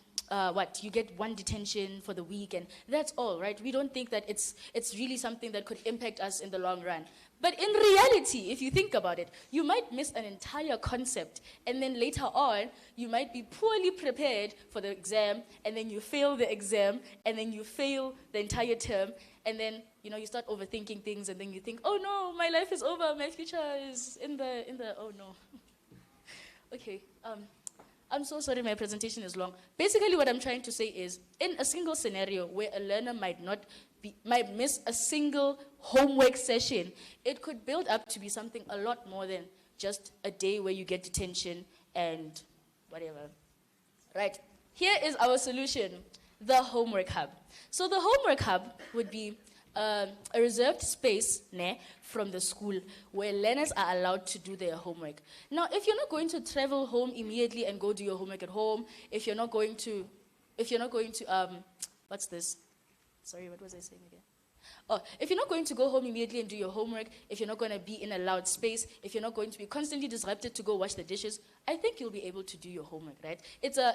you get one detention for the week, and that's all, right? We don't think that it's really something that could impact us in the long run. But in reality, if you think about it, you might miss an entire concept, and then later on, you might be poorly prepared for the exam, and then you fail the exam, and then you fail the entire term, and then you start overthinking things, and then you think, oh no, my life is over, my future is in the oh no. Okay. I'm so sorry my presentation is long. Basically what I'm trying to say is, in a single scenario where a learner might miss a single homework session, it could build up to be something a lot more than just a day where you get detention and whatever. Right, here is our solution, the Homework Hub. So the Homework Hub would be a reserved space from the school where learners are allowed to do their homework. Now, if you're not going to travel home immediately and go do your homework at home, if you're not going to, what's this? Sorry, what was I saying again? Oh, if you're not going to go home immediately and do your homework, if you're not going to be in a loud space, if you're not going to be constantly disrupted to go wash the dishes, I think you'll be able to do your homework, right? It's a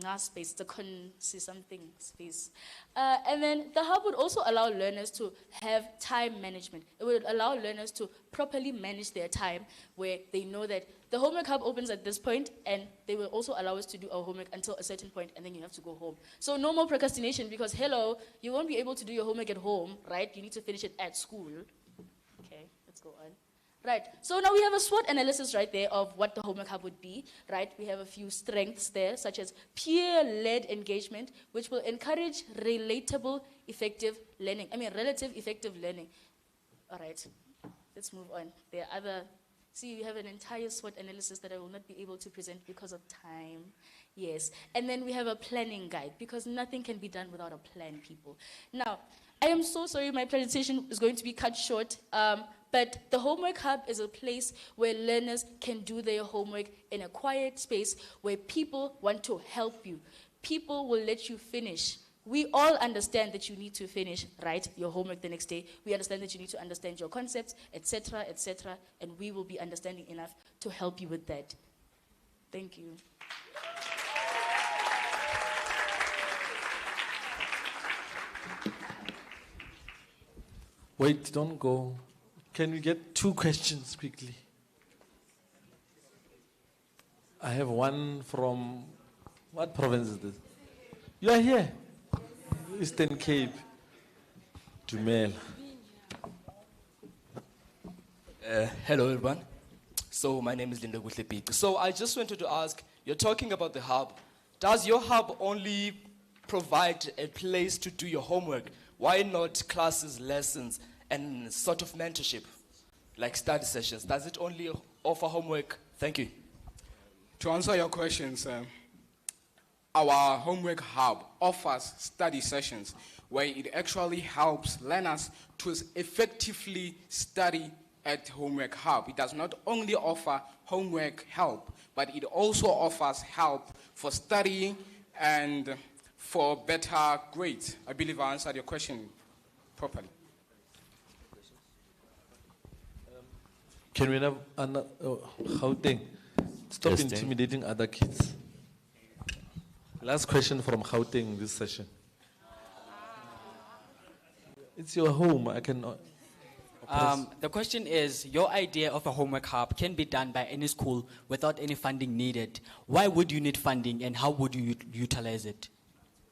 nice space, it's a something space. And then the hub would also allow learners to have time management. It would allow learners to properly manage their time, where they know that the homework hub opens at this point, and they will also allow us to do our homework until a certain point, and then you have to go home. So no more procrastination, because hello, you won't be able to do your homework at home, right? You need to finish it at school. Okay, let's go on. Right, so now we have a SWOT analysis right there of what the Homework Hub would be, right? We have a few strengths there, such as peer-led engagement, which will encourage relative effective learning. All right, let's move on. There are other, see, we have an entire SWOT analysis that I will not be able to present because of time. Yes, and then we have a planning guide, because nothing can be done without a plan, people. Now, I am so sorry my presentation is going to be cut short, but the Homework Hub is a place where learners can do their homework in a quiet space where people want to help you. People will let you finish. We all understand that you need to finish, right, your homework the next day. We understand that you need to understand your concepts, etc., and we will be understanding enough to help you with that. Thank you. Wait, don't go. Can we get 2 questions quickly? I have one from, what province is this? You are here? Eastern Cape. Dumela. Hello, everyone. So my name is Linda Gutlepik. So I just wanted to ask, you're talking about the hub. Does your hub only provide a place to do your homework? Why not classes, lessons, and sort of mentorship, like study sessions? Does it only offer homework? Thank you. To answer your questions, our Homework Hub offers study sessions where it actually helps learners to effectively study at Homework Hub. It does not only offer homework help, but it also offers help for studying and for better grades. I believe I answered your question properly. Can we have another, Gauteng? Stop Yes, intimidating other kids. Last question from Gauteng this session. It's your home, I cannot. The question is, your idea of a homework hub can be done by any school without any funding needed. Why would you need funding, and how would you utilize it?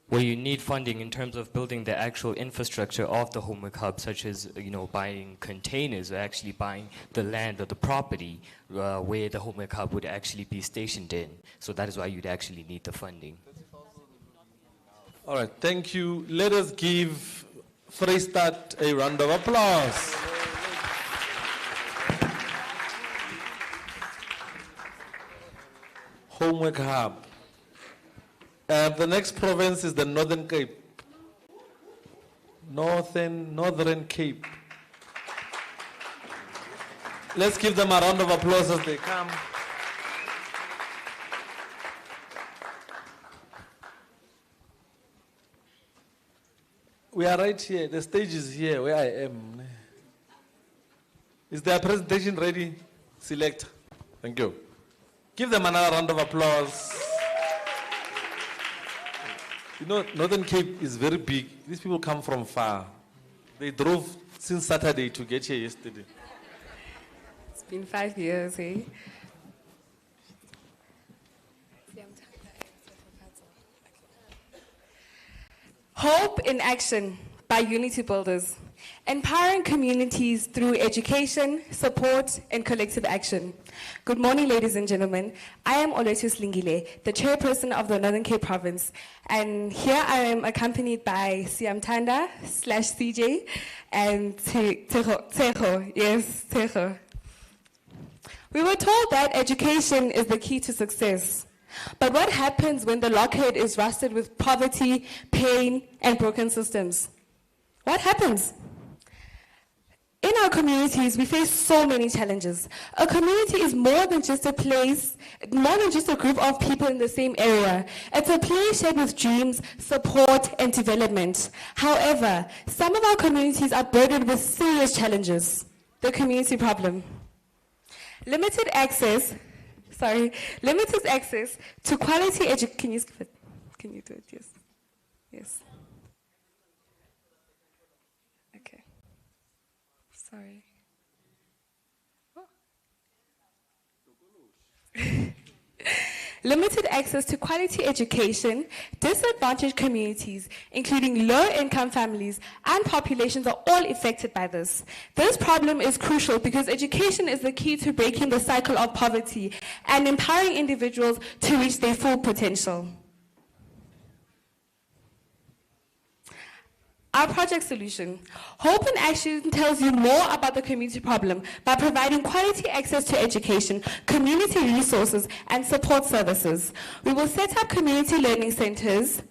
Well, you need funding in terms of building the actual infrastructure of the homework hub, such as buying containers or actually buying the land or the property where the homework hub would actually be stationed in. So that is why you'd actually need the funding. All right, thank you. Let us give Freestad a round of applause. Homework hub. The next province is the Northern Cape. Northern Cape. Let's give them a round of applause as they come. We are right here. The stage is here where I am. Is their presentation ready? Select. Thank you. Give them another round of applause. You know, Northern Cape is very big. These people come from far. They drove since Saturday to get here yesterday. It's been 5 years, eh? Hope in Action by Unity Builders. Empowering communities through education, support, and collective action. Good morning, ladies and gentlemen. I am Oletus Lingile, the chairperson of the Northern Cape Province. And here I am accompanied by Siamtanda /CJ and Tejo. Yes, Tejo. We were told that education is the key to success. But what happens when the lockhead is rusted with poverty, pain, and broken systems? What happens? In our communities, we face so many challenges. A community is more than just a place, more than just a group of people in the same area. It's a place shared with dreams, support, and development. However, some of our communities are burdened with serious challenges. The community problem. Limited access to quality education. Can you skip it? Can you do it? Yes. Yes. Okay. Sorry. Limited access to quality education, disadvantaged communities, including low-income families and populations, are all affected by this. This problem is crucial because education is the key to breaking the cycle of poverty and empowering individuals to reach their full potential. Our project solution. Hope in Action tells you more about the community problem by providing quality access to education, community resources, and support services. We will set up community learning centers,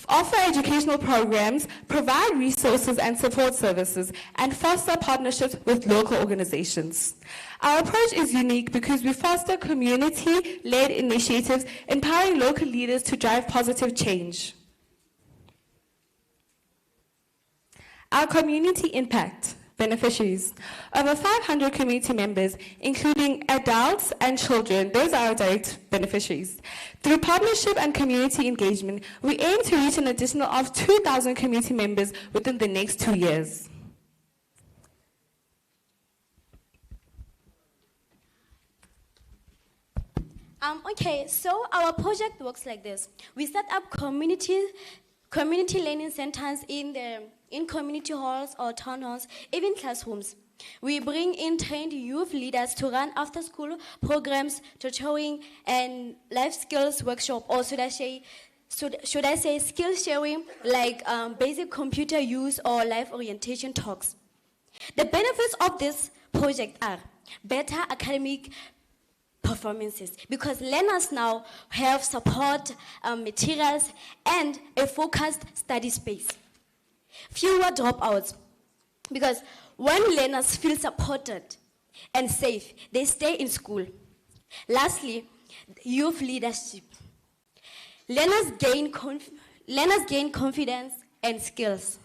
offer educational programs, provide resources and support services, and foster partnerships with local organizations. Our approach is unique because we foster community-led initiatives, empowering local leaders to drive positive change. Our community impact beneficiaries. Over 500 community members, including adults and children, those are our direct beneficiaries. Through partnership and community engagement, we aim to reach an additional of 2,000 community members within the next 2 years. Okay, so our project works like this. We set up community learning centers in community halls or town halls, even classrooms. We bring in trained youth leaders to run after-school programs, tutoring, and life skills workshop, or should I say skill sharing, like basic computer use or life orientation talks. The benefits of this project are better academic performances because learners now have support materials and a focused study space. Fewer dropouts because when learners feel supported and safe, they stay in school. Lastly, youth leadership. Learners gain confidence and skills.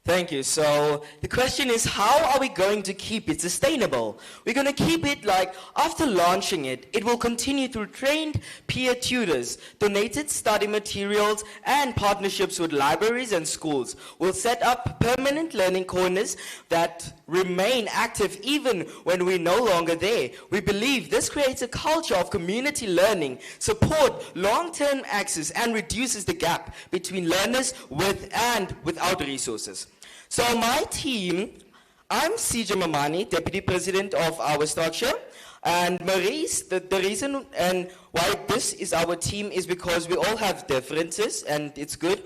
Thank you. So the question is, how are we going to keep it sustainable? We're going to keep it like, after launching it, it will continue through trained peer tutors, donated study materials, and partnerships with libraries and schools. We'll set up permanent learning corners that remain active even when we're no longer there. We believe this creates a culture of community learning, support long-term access, and reduces the gap between learners with and without resources. So my team, I'm CJ Mamani, Deputy President of our structure, and Maurice, the reason and why this is our team is because we all have differences, and it's good.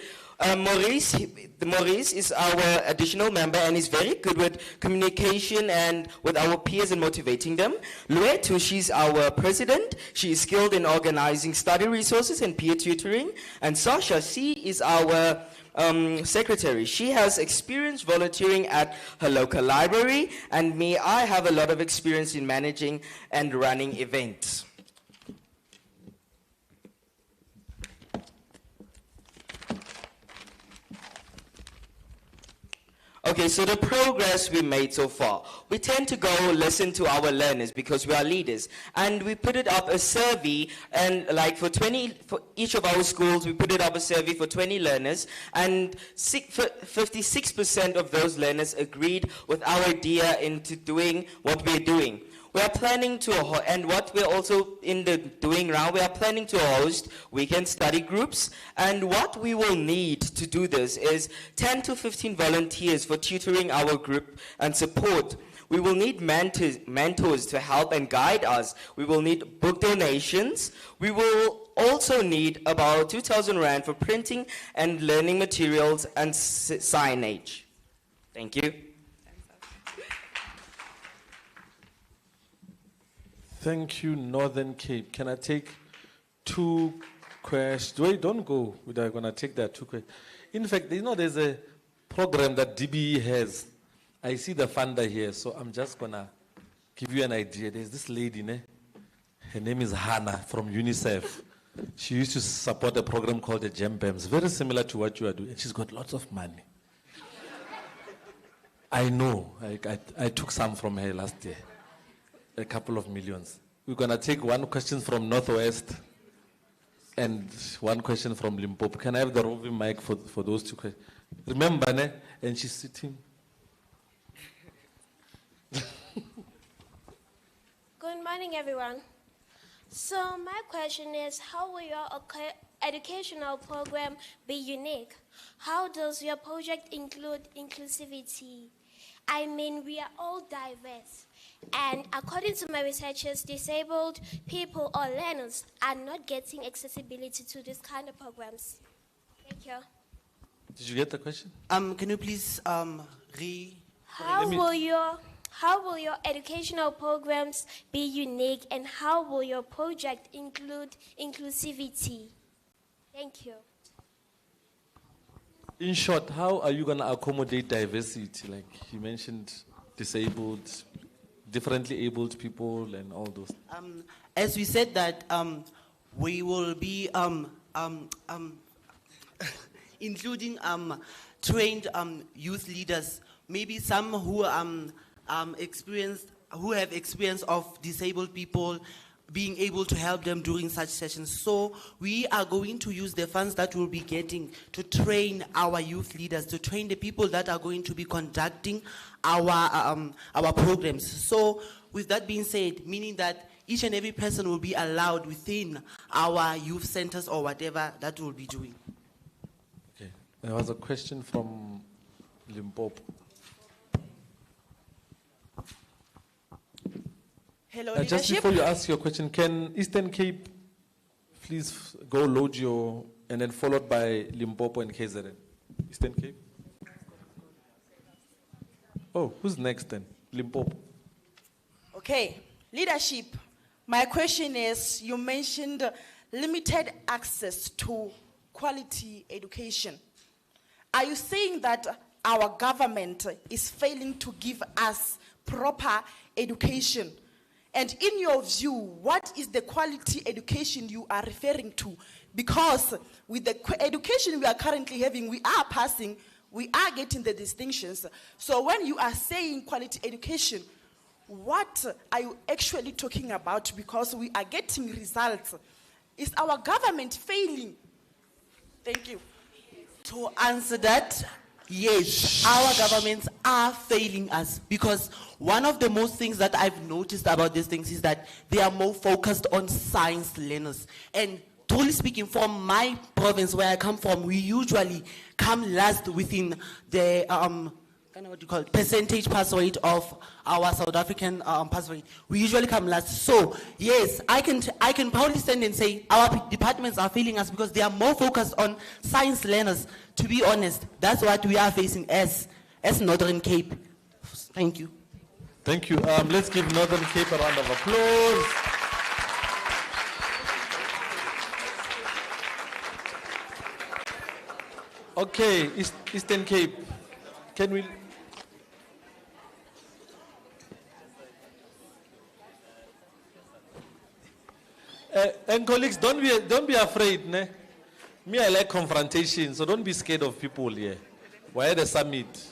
Maurice is our additional member and is very good with communication and with our peers and motivating them. Luetu, she's our president. She is skilled in organizing study resources and peer tutoring. And Sasha, she is our secretary. She has experience volunteering at her local library, and me, I have a lot of experience in managing and running events. Okay, so the progress we made so far. We tend to go listen to our learners because we are leaders. And we put it up a survey, and like for each of our schools, we put it up a survey for 20 learners, and 56% of those learners agreed with our idea into doing what we're doing. We are planning to, and what we're also doing now, we are planning to host weekend study groups. And what we will need to do this is 10 to 15 volunteers for tutoring our group and support. We will need mentors to help and guide us. We will need book donations. We will also need about 2,000 Rand for printing and learning materials and signage. Thank you. Thank you, Northern Cape. Can I take 2 questions? Wait, don't go. We're going to take that 2 questions. In fact, there's a program that DBE has. I see the funder here, so I'm just going to give you an idea. There's this lady, her name is Hannah from UNICEF. She used to support a program called the GEMBEMS, very similar to what you are doing. And she's got lots of money. I know. I took some from her last year. A couple of millions. We're going to take 1 question from Northwest and 1 question from Limpopo. Can I have the roving mic for those 2 questions? Remember, and she's sitting. Good morning, everyone. So my question is, how will your educational program be unique? How does your project include inclusivity? I mean, we are all diverse. And according to my researchers, disabled people or learners are not getting accessibility to this kind of programs. Thank you. Did you get the question? Can you please How will your educational programs be unique, and how will your project include inclusivity? Thank you. In short, how are you going to accommodate diversity? Like you mentioned, disabled, differently abled people, and all those. As we said that we will be including trained youth leaders, maybe some who have experience of disabled people, being able to help them during such sessions. So we are going to use the funds that we'll be getting to train our youth leaders, to train the people that are going to be conducting our programs. So with that being said, meaning that each and every person will be allowed within our youth centers or whatever that we'll be doing. Okay. There was a question from Limpopo. Hello, Just leadership. before you ask your question, can Eastern Cape please go load your, and then followed by Limpopo and KZN? Eastern Cape? Oh, who's next then? Limpopo. Okay, leadership. My question is, you mentioned limited access to quality education. Are you saying that our government is failing to give us proper education? And in your view, what is the quality education you are referring to? Because with the education we are currently having, we are passing, we are getting the distinctions. So when you are saying quality education, what are you actually talking about? Because we are getting results. Is our government failing? Thank you. To answer that, yes, our governments are failing us, because one of the most things that I've noticed about these things is that they are more focused on science learners. And truly speaking, from my province where I come from, we usually come last within the what do you call it, percentage pass rate of our South African pass rate, we usually come last. So yes, I can proudly stand and say our departments are failing us because they are more focused on science learners. To be honest, that's what we are facing as Northern Cape. Thank you. Thank you. Let's give Northern Cape a round of applause. Okay, Eastern Cape. Can we? And colleagues, don't be afraid, ne? Me, I like confrontation, so don't be scared of people here. We're at the summit.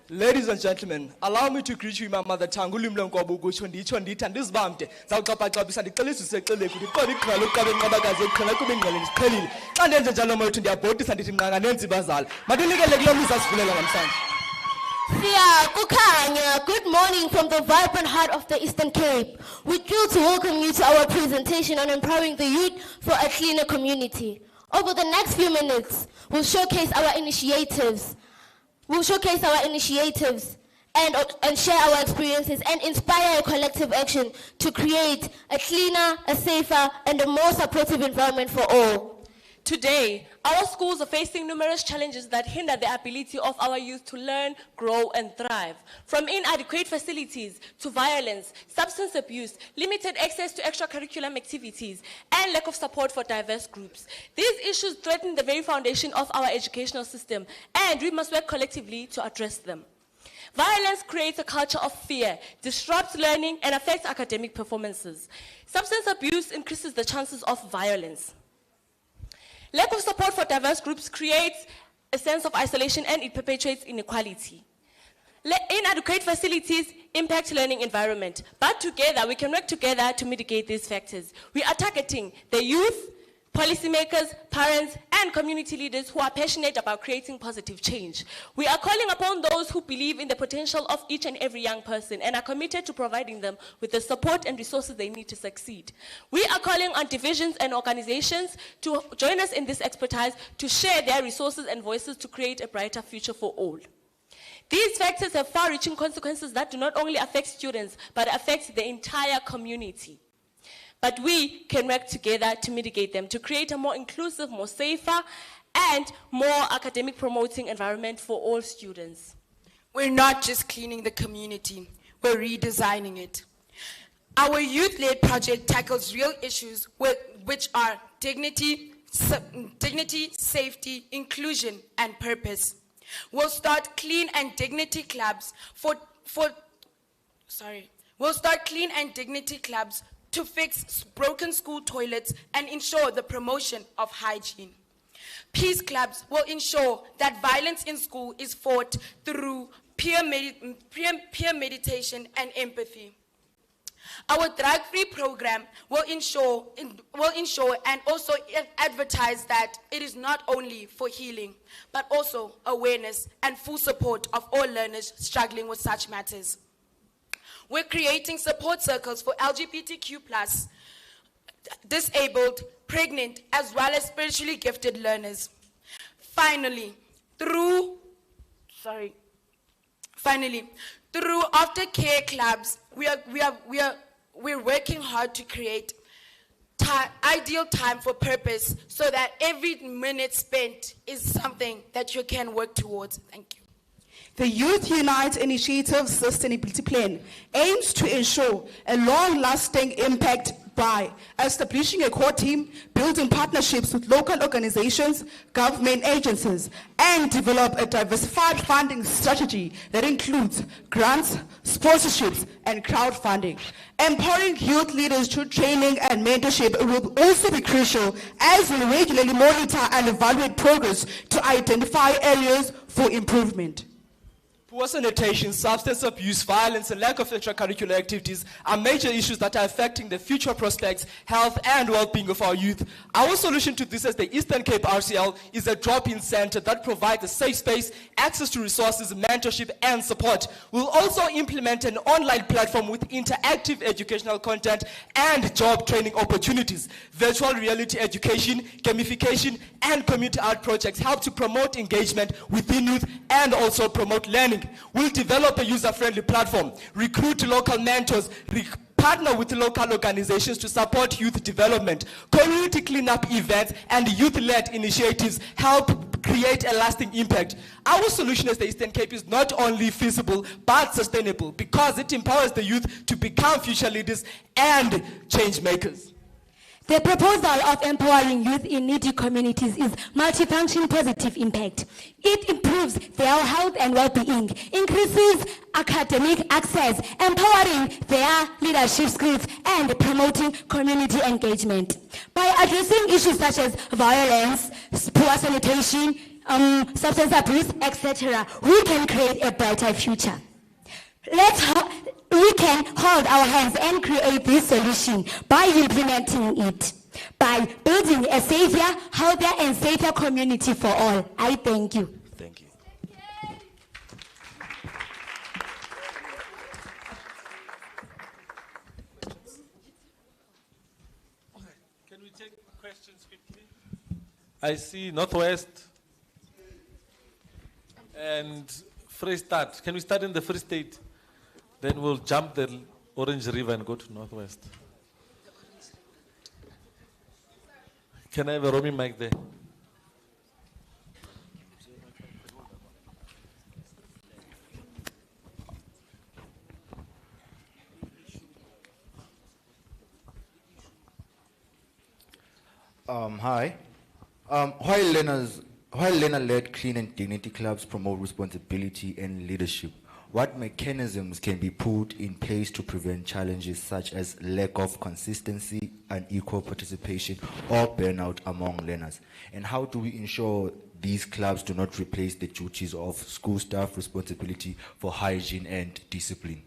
Ladies and gentlemen, allow me to greet you in my mother tongue. Ulimi lwenkobe ukutsho nditsho ndithi andizibamde zawuxaphaxaphisa ndicela isisecele kuthi ikhona iqela lokuqaba inqabakazi yokuqhela kube ingqele ndiziqhelile xa ndenze njalo mawethu ndiyabhodisa ndithi nqanga nenzi bazali mandinikele kulo mzi asivulela namhlanje. Good morning from the vibrant heart of the Eastern Cape. We're thrilled to welcome you to our presentation on empowering the youth for a cleaner community. Over the next few minutes, we'll showcase our initiatives. And share our experiences and inspire a collective action to create a cleaner, a safer, and a more supportive environment for all. Today, our schools are facing numerous challenges that hinder the ability of our youth to learn, grow, and thrive. From inadequate facilities to violence, substance abuse, limited access to extracurricular activities, and lack of support for diverse groups. These issues threaten the very foundation of our educational system, and we must work collectively to address them. Violence creates a culture of fear, disrupts learning, and affects academic performances. Substance abuse increases the chances of violence. Lack of support for diverse groups creates a sense of isolation and it perpetuates inequality. Inadequate facilities impact learning environment, but together we can work together to mitigate these factors. We are targeting the youth, policymakers, parents, and community leaders who are passionate about creating positive change. We are calling upon those who believe in the potential of each and every young person and are committed to providing them with the support and resources they need to succeed. We are calling on divisions and organizations to join us in this expertise to share their resources and voices to create a brighter future for all. These factors have far-reaching consequences that do not only affect students, but affect the entire community. But we can work together to mitigate them, to create a more inclusive, more safer, and more academic promoting environment for all students. We're not just cleaning the community, we're redesigning it. Our youth-led project tackles real issues which are dignity, safety, inclusion, and purpose. We'll start clean and dignity clubs to fix broken school toilets and ensure the promotion of hygiene. Peace clubs will ensure that violence in school is fought through peer meditation and empathy. Our drug-free program will ensure and also advertise that it is not only for healing, but also awareness and full support of all learners struggling with such matters. We're creating support circles for LGBTQ+, disabled, pregnant, as well as spiritually gifted learners. Finally, through aftercare clubs, we're working hard to create ideal time for purpose so that every minute spent is something that you can work towards. Thank you. The Youth Unite Initiative Sustainability Plan aims to ensure a long-lasting impact by establishing a core team, building partnerships with local organizations, government agencies, and develop a diversified funding strategy that includes grants, sponsorships, and crowdfunding. Empowering youth leaders through training and mentorship will also be crucial as we regularly monitor and evaluate progress to identify areas for improvement. Poor sanitation, substance abuse, violence, and lack of extracurricular activities are major issues that are affecting the future prospects, health, and well-being of our youth. Our solution to this as the Eastern Cape RCL is a drop-in center that provides a safe space, access to resources, mentorship, and support. We'll also implement an online platform with interactive educational content and job training opportunities. Virtual reality education, gamification, and community art projects help to promote engagement within youth and also promote learning. We'll develop a user-friendly platform, recruit local mentors, partner with local organizations to support youth development. Community cleanup events and youth-led initiatives help create a lasting impact. Our solution as the Eastern Cape is not only feasible but sustainable because it empowers the youth to become future leaders and change makers. The proposal of empowering youth in needy communities is multifunction positive impact. It improves their health and well-being, increases academic access, empowering their leadership skills, and promoting community engagement. By addressing issues such as violence, poor sanitation, substance abuse, etc., we can create a brighter future. We can hold our hands and create this solution by implementing it, by building a safer, healthier, and safer community for all. I thank you. Thank you. Can we take questions quickly? I see Northwest and Free State. Can we start in the Free State? Then we'll jump the Orange River and go to Northwest. Can I have a roaming mic there? Hi. While learner-led clean and dignity clubs promote responsibility and leadership, what mechanisms can be put in place to prevent challenges such as lack of consistency, unequal participation, or burnout among learners? And how do we ensure these clubs do not replace the duties of school staff responsibility for hygiene and discipline?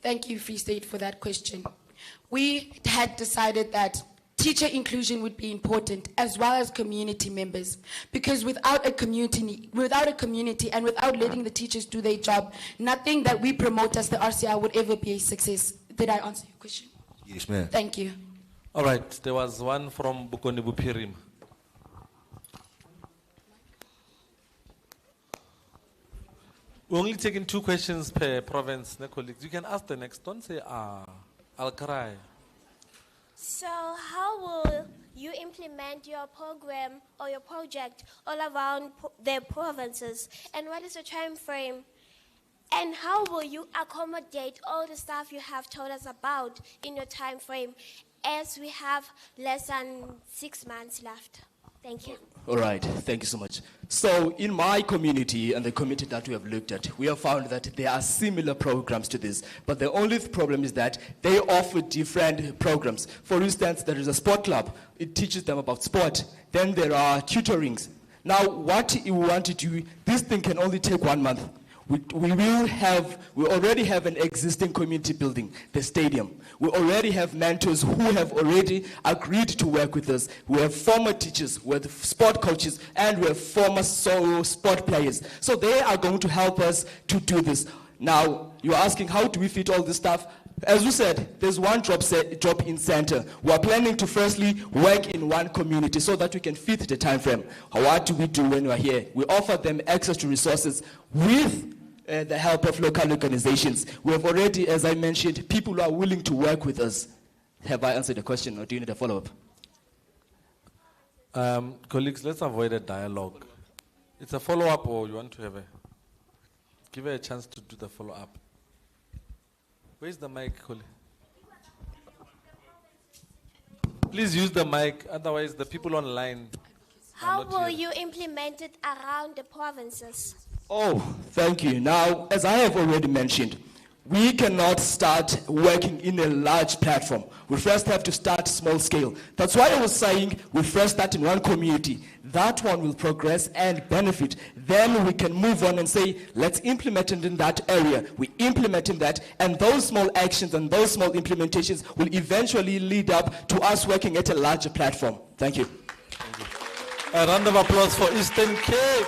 Thank you, Free State, for that question. We had decided that teacher inclusion would be important, as well as community members, because without a community and without letting the teachers do their job, nothing that we promote as the RCI would ever be a success. Did I answer your question? Yes, ma'am. Thank you. All right, there was one from Bukoni Bupirim. We're only taking 2 questions per province, colleagues. You can ask the next. Don't say, I'll cry. So how will you implement your program or your project all around the provinces? And what is the time frame? And how will you accommodate all the stuff you have told us about in your time frame, as we have less than 6 months left? Thank you. All right, thank you so much. So in my community and the community that we have looked at, we have found that there are similar programs to this, but the only problem is that they offer different programs. For instance, there is a sport club. It teaches them about sport. Then there are tutorings. Now, what you want to do, this thing can only take 1 month. We already have an existing community building, the stadium. We already have mentors who have already agreed to work with us. We have former teachers, we have sport coaches, and we have former sport players. So they are going to help us to do this. Now, you're asking, how do we fit all this stuff? As we said, there's one drop-in center. We're planning to firstly work in one community so that we can fit the time frame. What do we do when we're here? We offer them access to resources with the help of local organizations. We have already, as I mentioned, people who are willing to work with us. Have I answered the question, or do you need a follow-up? Colleagues, let's avoid a dialogue. It's a follow-up, or you want to have give her a chance to do the follow-up. Where's the mic, colleague? Please use the mic, otherwise the people online. How will you implement it around the provinces? Oh, thank you. Now, as I have already mentioned, we cannot start working in a large platform. We first have to start small scale. That's why I was saying we first start in one community. That one will progress and benefit. Then we can move on and say, let's implement it in that area. We implement in that, and those small actions and those small implementations will eventually lead up to us working at a larger platform. Thank you. A round of applause for Eastern Cape.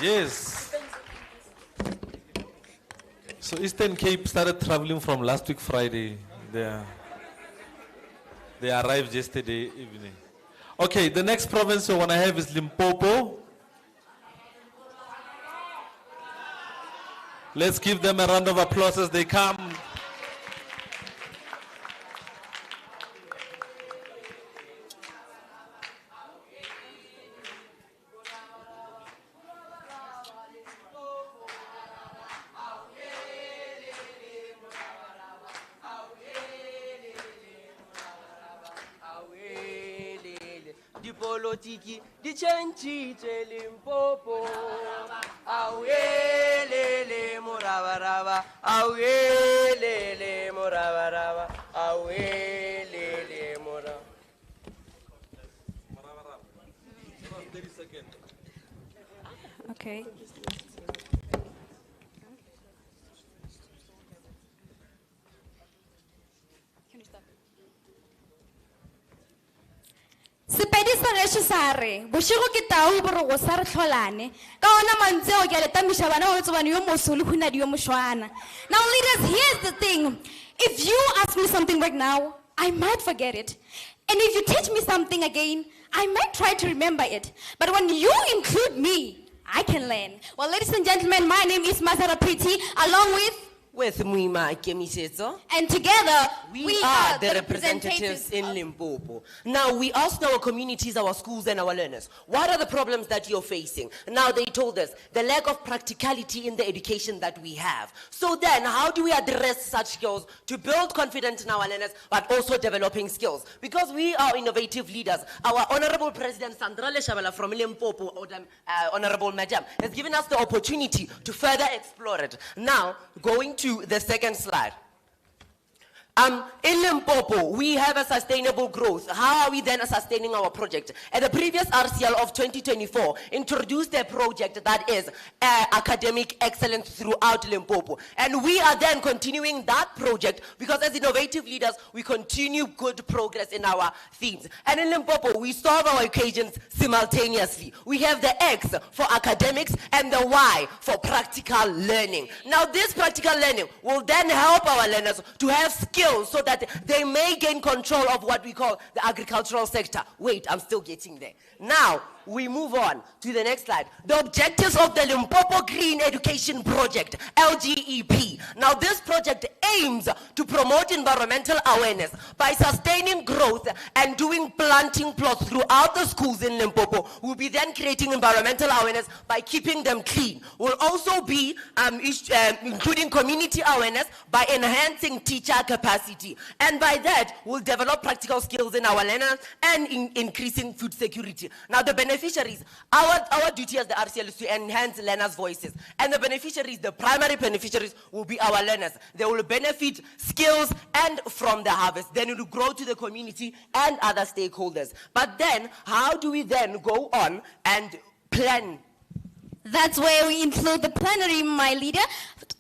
Yes. So Eastern Cape started traveling from last week Friday. They arrived yesterday evening. Okay, the next province we want to have is Limpopo. Let's give them a round of applause as they come. Politiki di chanchite Limpopo awelele murabaraba awelele murabaraba awelele murabaraba. Okay. Sepedi sa gesho sare boshigo ke tau borogo sa re tlholane ka ona mantseo ke leta mishabana o tsobane yo mosolo khuna di yo moshwana. Now leaders, here's the thing. If you ask me something right now, I might forget it. And if you teach me something again, I might try to remember it. But when you include me, I can learn. Well, ladies and gentlemen, my name is Mazara Priti, along with Muima Kemiseto. And together, we are the representatives in Limpopo. Now, we asked our communities, our schools, and our learners, what are the problems that you're facing? Now, they told us the lack of practicality in the education that we have. So then, how do we address such skills to build confidence in our learners, but also developing skills? Because we are innovative leaders. Our Honorable President, Sandra Leshabela from Limpopo, or Honorable Madam, has given us the opportunity to further explore it. Now, going to the second slide. In Limpopo, we have a sustainable growth. How are we then sustaining our project? At the previous RCL of 2024, introduced a project that is academic excellence throughout Limpopo. And we are then continuing that project because as innovative leaders, we continue good progress in our themes. And in Limpopo, we solve our occasions simultaneously. We have the X for academics and the Y for practical learning. Now, this practical learning will then help our learners to have skills so that they may gain control of what we call the agricultural sector. Wait, I'm still getting there. Now, we move on to the next slide. The objectives of the Limpopo Green Education Project, LGEP. Now, this project aims to promote environmental awareness by sustaining growth and doing planting plots throughout the schools in Limpopo. We'll be then creating environmental awareness by keeping them clean. We'll also be including community awareness by enhancing teacher capacity. And by that, we'll develop practical skills in our learners and increasing food security. Now, the beneficiaries, our duty as the RCL is to enhance learners' voices. And the beneficiaries, the primary beneficiaries, will be our learners. They will benefit skills and from the harvest. Then it will grow to the community and other stakeholders. But then, how do we then go on and plan? That's where we include the plenary, my leader.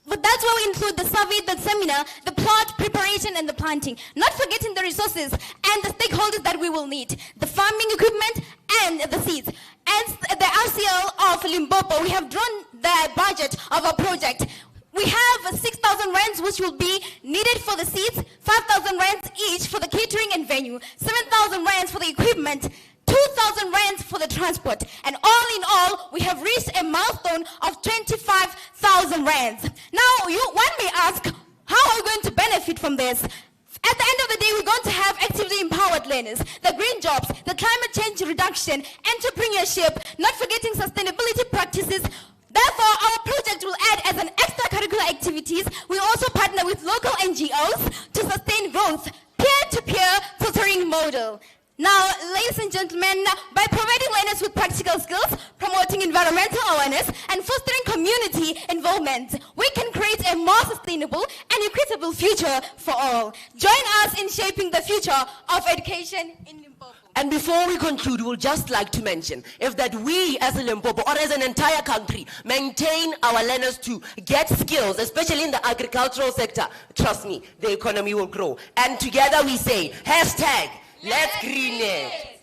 But that's where we include the survey, the seminar, the plot preparation, and the planting. Not forgetting the resources and the stakeholders that we will need. The farming equipment and the seeds. As the RCL of Limpopo, we have drawn the budget of our project. We have 6,000 rands which will be needed for the seeds, 5,000 rands each for the catering and venue, 7,000 rands for the equipment, 2,000 rands for the transport. And all in all, we have reached a milestone of 25,000 rands. Now, one may ask, how are we going to benefit from this? At the end of the day, we're going to have actively empowered learners, the green jobs, the climate change reduction, entrepreneurship, not forgetting sustainability practices. Therefore, our project will add as an extracurricular activities. We also partner with local NGOs to sustain growth, peer-to-peer tutoring model. Now, ladies and gentlemen, by providing learners with practical skills, promoting environmental awareness, and fostering community involvement, empowerment, we can create a more sustainable and equitable future for all. Join us in shaping the future of education in Limpopo. And before we conclude, we would just like to mention if that we as a Limpopo or as an entire country maintain our learners to get skills, especially in the agricultural sector, trust me, the economy will grow. And together we say, hashtag, let's green it.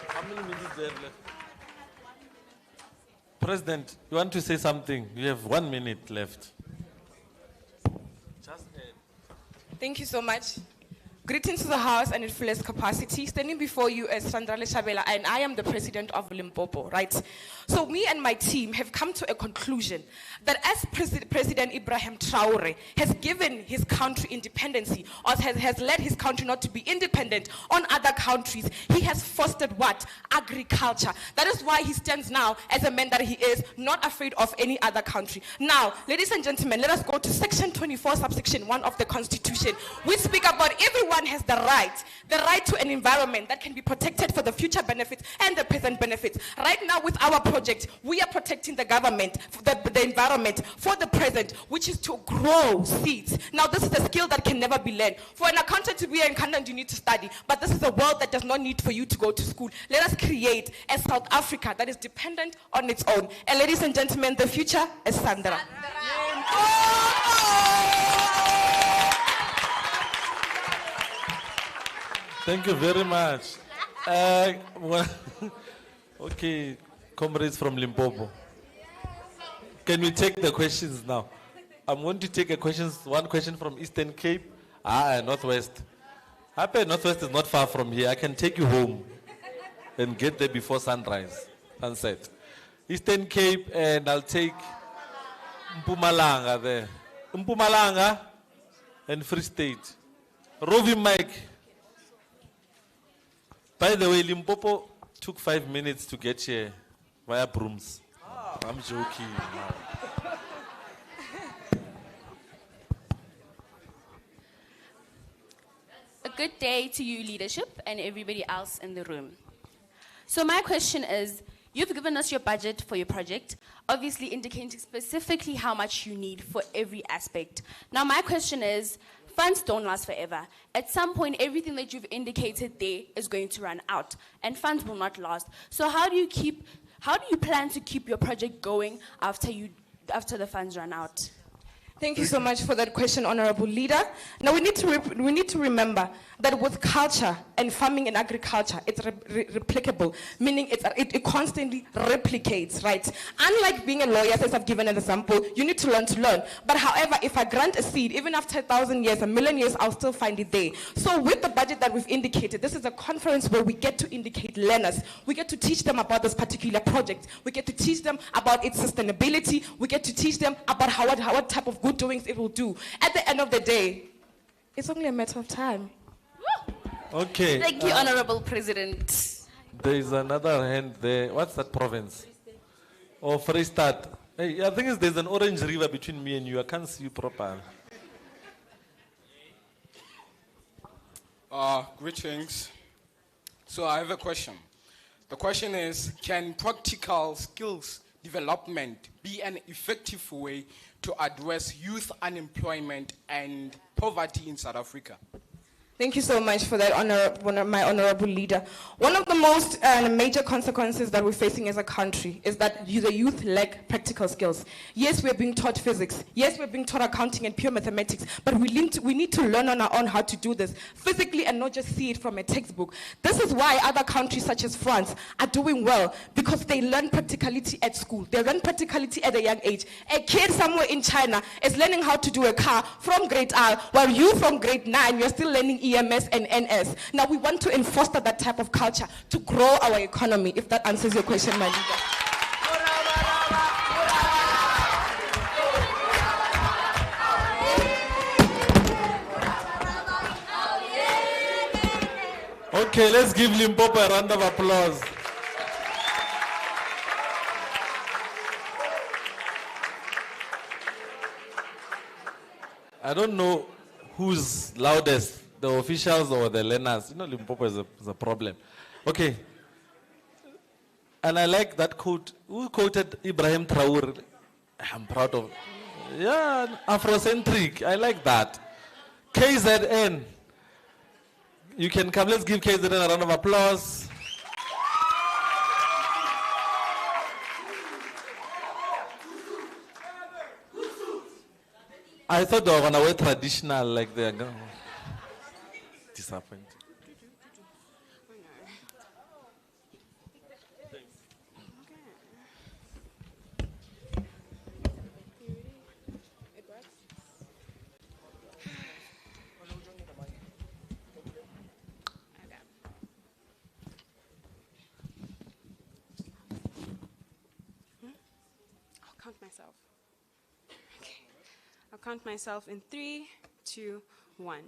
How many minutes do you have left? President, you want to say something? You have 1 minute left. Thank you so much. Greetings to the House and its fullest capacity. Standing before you as Sandra Leshabela, and I am the president of Limpopo, right? So me and my team have come to a conclusion that as President Ibrahim Traore has given his country independency, or has led his country not to be independent on other countries, he has fostered what? Agriculture. That is why he stands now as a man that he is, not afraid of any other country. Now, ladies and gentlemen, let us go to section 24, subsection 1 of the Constitution. We speak about everyone has the right to an environment that can be protected for the future benefits and the present benefits. Right now with our project, we are protecting the government, the environment for the present, which is to grow seeds. Now this is a skill that can never be learned. For an accountant to be an accountant, you need to study, but this is a world that does not need for you to go to school. Let us create a South Africa that is dependent on its own. And ladies and gentlemen, the future is Sandra. Thank you very much. Okay, comrades from Limpopo. Can we take the questions now? I'm going to take one question from Eastern Cape. Northwest. Happy Northwest is not far from here. I can take you home and get there before sunset. Eastern Cape, and I'll take Mpumalanga there. Mpumalanga and Free State. Roving Mike. By the way, Limpopo took 5 minutes to get here via brooms. I'm joking. A good day to you, leadership, and everybody else in the room. So my question is, you've given us your budget for your project, obviously indicating specifically how much you need for every aspect. Now my question is, funds don't last forever. At some point, everything that you've indicated there is going to run out, and funds will not last. So how do you plan to keep your project going after the funds run out? Thank you so much for that question, Honorable Leader. Now we need to remember that with culture and farming and agriculture, it's replicable, meaning it constantly replicates, right? Unlike being a lawyer, as I've given an example, you need to learn. But however, if I grant a seed, even after 1,000 years, 1,000,000 years, I'll still find it there. So with the budget that we've indicated, this is a conference where we get to indicate learners. We get to teach them about this particular project. We get to teach them about its sustainability. We get to teach them about what type of good doings it will do. At the end of the day, it's only a matter of time. Okay. Thank you, Honorable President. There is another hand there. What's that province? Oh, Free State. Hey, I think there's an orange river between me and you. I can't see you properly. Greetings. So I have a question. The question is, can practical skills development be an effective way to address youth unemployment and poverty in South Africa? Thank you so much for that, my honorable leader. One of the most major consequences that we're facing as a country is that the youth lack practical skills. Yes, we're being taught physics. Yes, we're being taught accounting and pure mathematics, but we need to learn on our own how to do this physically and not just see it from a textbook. This is why other countries such as France are doing well, because they learn practicality at school. They learn practicality at a young age. A kid somewhere in China is learning how to do a car from grade R, while you from grade 9, you're still learning EMS and NS. Now we want to foster that type of culture to grow our economy, if that answers your question, my leader. Okay, let's give Limpopo a round of applause. I don't know who's loudest, the officials or the learners. You know, Limpopo is a problem. Okay. And I like that quote. Who quoted Ibrahim Traore? I'm proud of. Yeah, Afrocentric. I like that. KZN. You can come. Let's give KZN a round of applause. I thought they were going to wear traditional like they're going. Disappointed. I'll count myself in 3, 2, 1.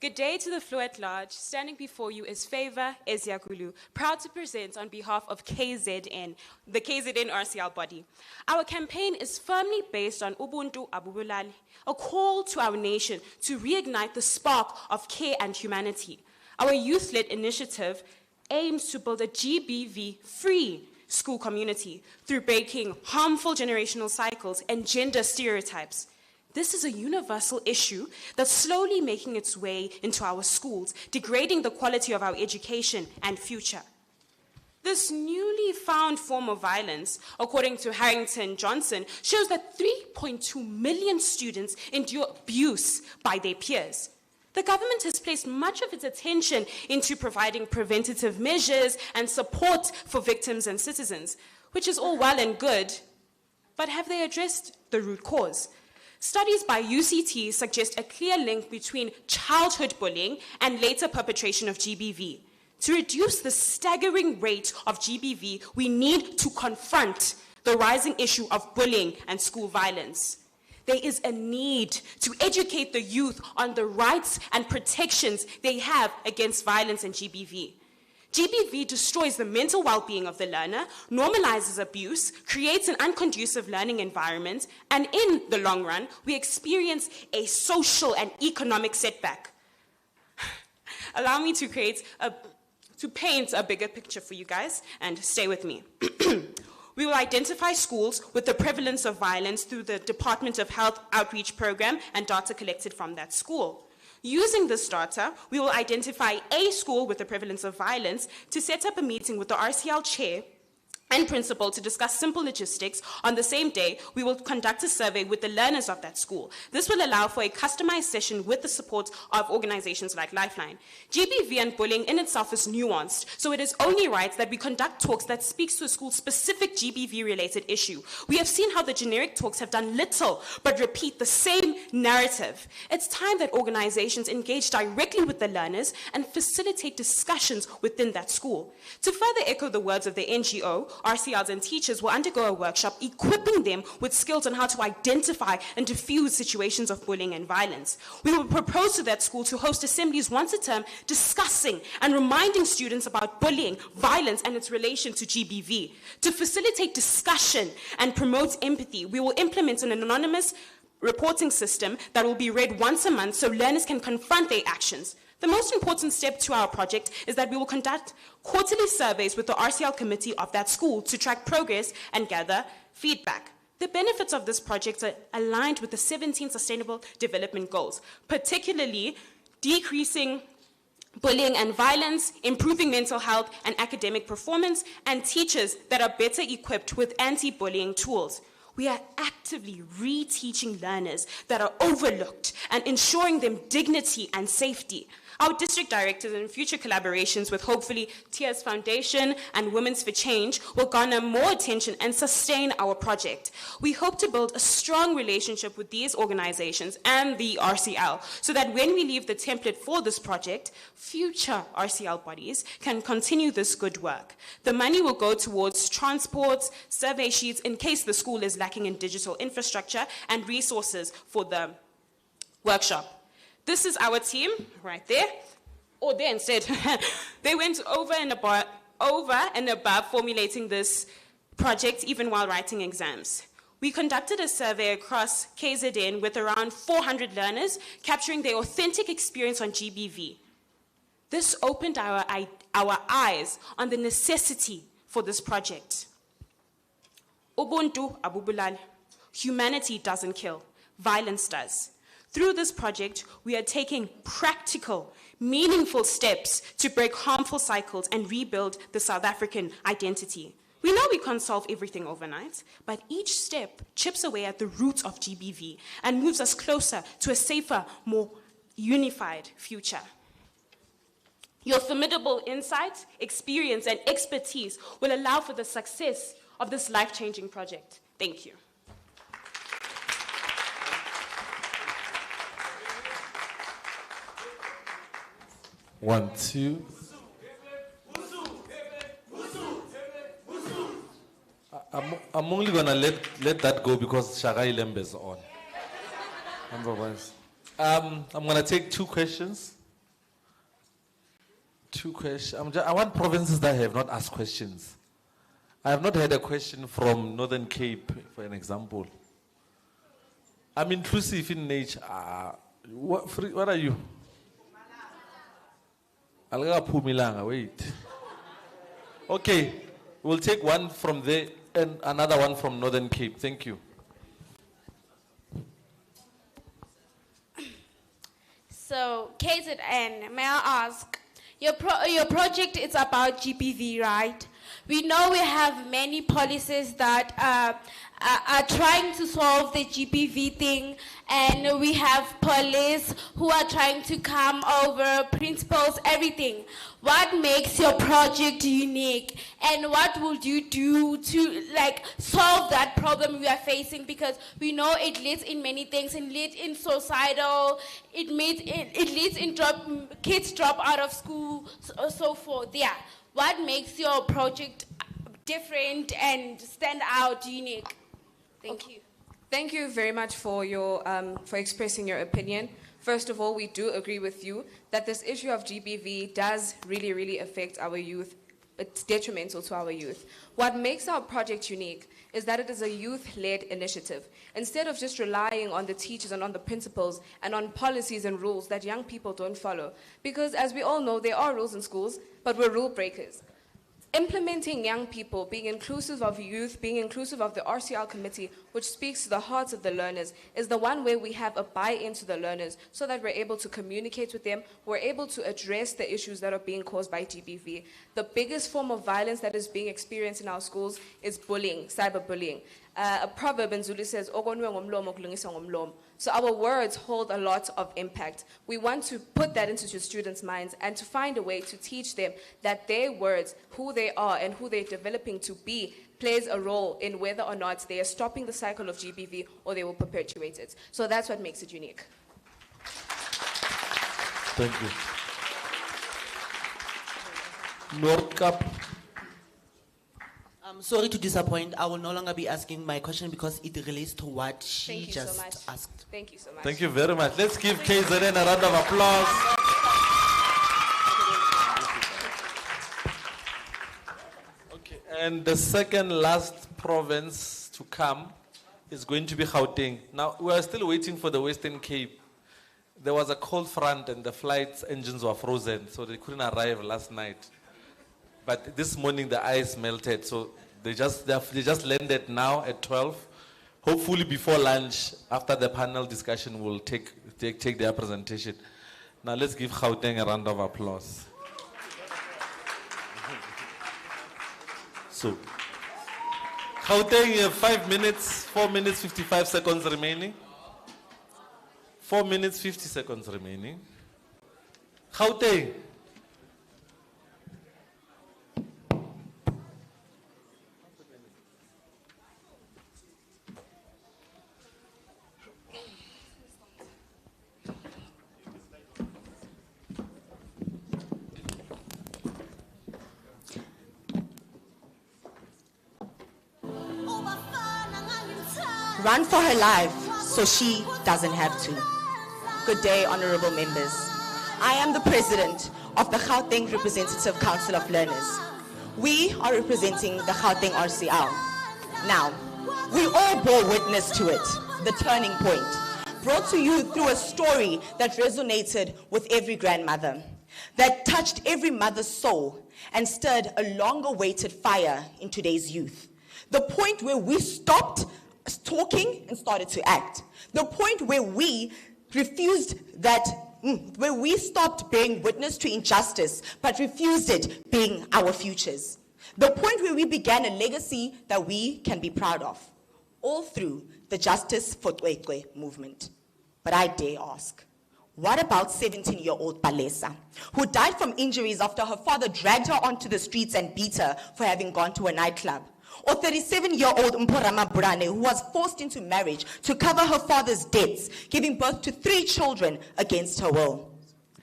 Good day to the floor at large. Standing before you is Favor Eziakulu, proud to present on behalf of KZN, the KZN RCL body. Our campaign is firmly based on Ubuntu Abubulali, a call to our nation to reignite the spark of care and humanity. Our youth-led initiative aims to build a GBV-free school community through breaking harmful generational cycles and gender stereotypes. This is a universal issue that's slowly making its way into our schools, degrading the quality of our education and future. This newly found form of violence, according to Harrington Johnson, shows that 3.2 million students endure abuse by their peers. The government has placed much of its attention into providing preventative measures and support for victims and citizens, which is all well and good, but have they addressed the root cause? Studies by UCT suggest a clear link between childhood bullying and later perpetration of GBV. To reduce the staggering rate of GBV, we need to confront the rising issue of bullying and school violence. There is a need to educate the youth on the rights and protections they have against violence and GBV. GBV destroys the mental well-being of the learner, normalizes abuse, creates an unconducive learning environment, and in the long run, we experience a social and economic setback. Allow me to paint a bigger picture for you guys, and stay with me. We will identify schools with the prevalence of violence through the Department of Health Outreach Program and data collected from that school. Using this data, we will identify a school with the prevalence of violence to set up a meeting with the RCL chair and principal to discuss simple logistics. On the same day, we will conduct a survey with the learners of that school. This will allow for a customized session with the support of organizations like Lifeline. GBV and bullying in itself is nuanced, so it is only right that we conduct talks that speaks to a school-specific GBV-related issue. We have seen how the generic talks have done little but repeat the same narrative. It's time that organizations engage directly with the learners and facilitate discussions within that school. To further echo the words of the NGO, RCLs and teachers will undergo a workshop equipping them with skills on how to identify and diffuse situations of bullying and violence. We will propose to that school to host assemblies once a term discussing and reminding students about bullying, violence, and its relation to GBV. To facilitate discussion and promote empathy, we will implement an anonymous reporting system that will be read once a month so learners can confront their actions. The most important step to our project is that we will conduct quarterly surveys with the RCL committee of that school to track progress and gather feedback. The benefits of this project are aligned with the 17 Sustainable Development Goals, particularly decreasing bullying and violence, improving mental health and academic performance, and teachers that are better equipped with anti-bullying tools. We are actively reteaching learners that are overlooked and ensuring them dignity and safety. Our district directors and future collaborations with hopefully Tears Foundation and Women's for Change will garner more attention and sustain our project. We hope to build a strong relationship with these organizations and the RCL so that when we leave the template for this project, future RCL bodies can continue this good work. The money will go towards transports, survey sheets in case the school is lacking in digital infrastructure, and resources for the workshop. This is our team right there, or there instead. They went over and above formulating this project even while writing exams. We conducted a survey across KZN with around 400 learners, capturing their authentic experience on GBV. This opened our eyes on the necessity for this project. Ubuntu abubulal. Humanity doesn't kill, violence does. Through this project, we are taking practical, meaningful steps to break harmful cycles and rebuild the South African identity. We know we can't solve everything overnight, but each step chips away at the roots of GBV and moves us closer to a safer, more unified future. Your formidable insights, experience, and expertise will allow for the success of this life-changing project. Thank you. One, two. I'm only gonna let that go because Shagai Lembe is on. I'm gonna take two questions. I want provinces that have not asked questions. I have not had a question from Northern Cape, for an example. I'm inclusive in nature. What are you? Wait. Okay, we'll take one from there and another one from Northern Cape. Thank you. So, KZN, may I ask, your project is about GBV, right? We know we have many policies that are trying to solve the GBV thing, and we have police who are trying to come over, principals, everything. What makes your project unique, and what would you do to solve that problem we are facing? Because we know it leads in many things, it leads in societal, it leads in kids drop out of school, so forth. Yeah. What makes your project different and stand out, unique? Thank you. Thank you very much for for expressing your opinion. First of all, we do agree with you that this issue of GBV does really, really affect our youth. It's detrimental to our youth. What makes our project unique is that it is a youth-led initiative. Instead of just relying on the teachers and on the principals and on policies and rules that young people don't follow. Because as we all know, there are rules in schools, but we're rule breakers. Implementing young people, being inclusive of youth, being inclusive of the RCL committee, which speaks to the hearts of the learners, is the one way we have a buy-in to the learners so that we're able to communicate with them, we're able to address the issues that are being caused by GBV. The biggest form of violence that is being experienced in our schools is bullying, cyberbullying. A proverb in Zulu says, "Okonwe ngomlomo kulungiswa ngomlomo." So our words hold a lot of impact. We want to put that into the students' minds and to find a way to teach them that their words, who they are and who they're developing to be, plays a role in whether or not they are stopping the cycle of GBV or they will perpetuate it. So that's what makes it unique. Thank you. Nordkap. I'm sorry to disappoint. I will no longer be asking my question because it relates to what she just asked. Thank you so much. Thank you very much. Let's give KZN a round of applause. Okay, and the second last province to come is going to be Gauteng. Now, we are still waiting for the Western Cape. There was a cold front and the flight engines were frozen, so they couldn't arrive last night. But this morning the ice melted, so they just landed now at 12. Hopefully before lunch, after the panel discussion, we'll take their presentation. Now let's give Gauteng a round of applause. So, Gauteng, you have 5 minutes, 4 minutes, 55 seconds remaining. 4 minutes, 50 seconds remaining. Gauteng. Run for her life so she doesn't have to. Good day, honorable members. I am the president of the Gauteng Representative Council of Learners. We are representing the Gauteng RCL. Now, we all bore witness to it, the turning point, brought to you through a story that resonated with every grandmother, that touched every mother's soul, and stirred a long-awaited fire in today's youth. The point where we stopped talking and started to act. The point where we where we stopped bearing witness to injustice, but refused it being our futures. The point where we began a legacy that we can be proud of, all through the Justice for Twekwe movement. But I dare ask, what about 17-year-old Palesa, who died from injuries after her father dragged her onto the streets and beat her for having gone to a nightclub? Or 37-year-old Mporama Brane, who was forced into marriage to cover her father's debts, giving birth to 3 children against her will?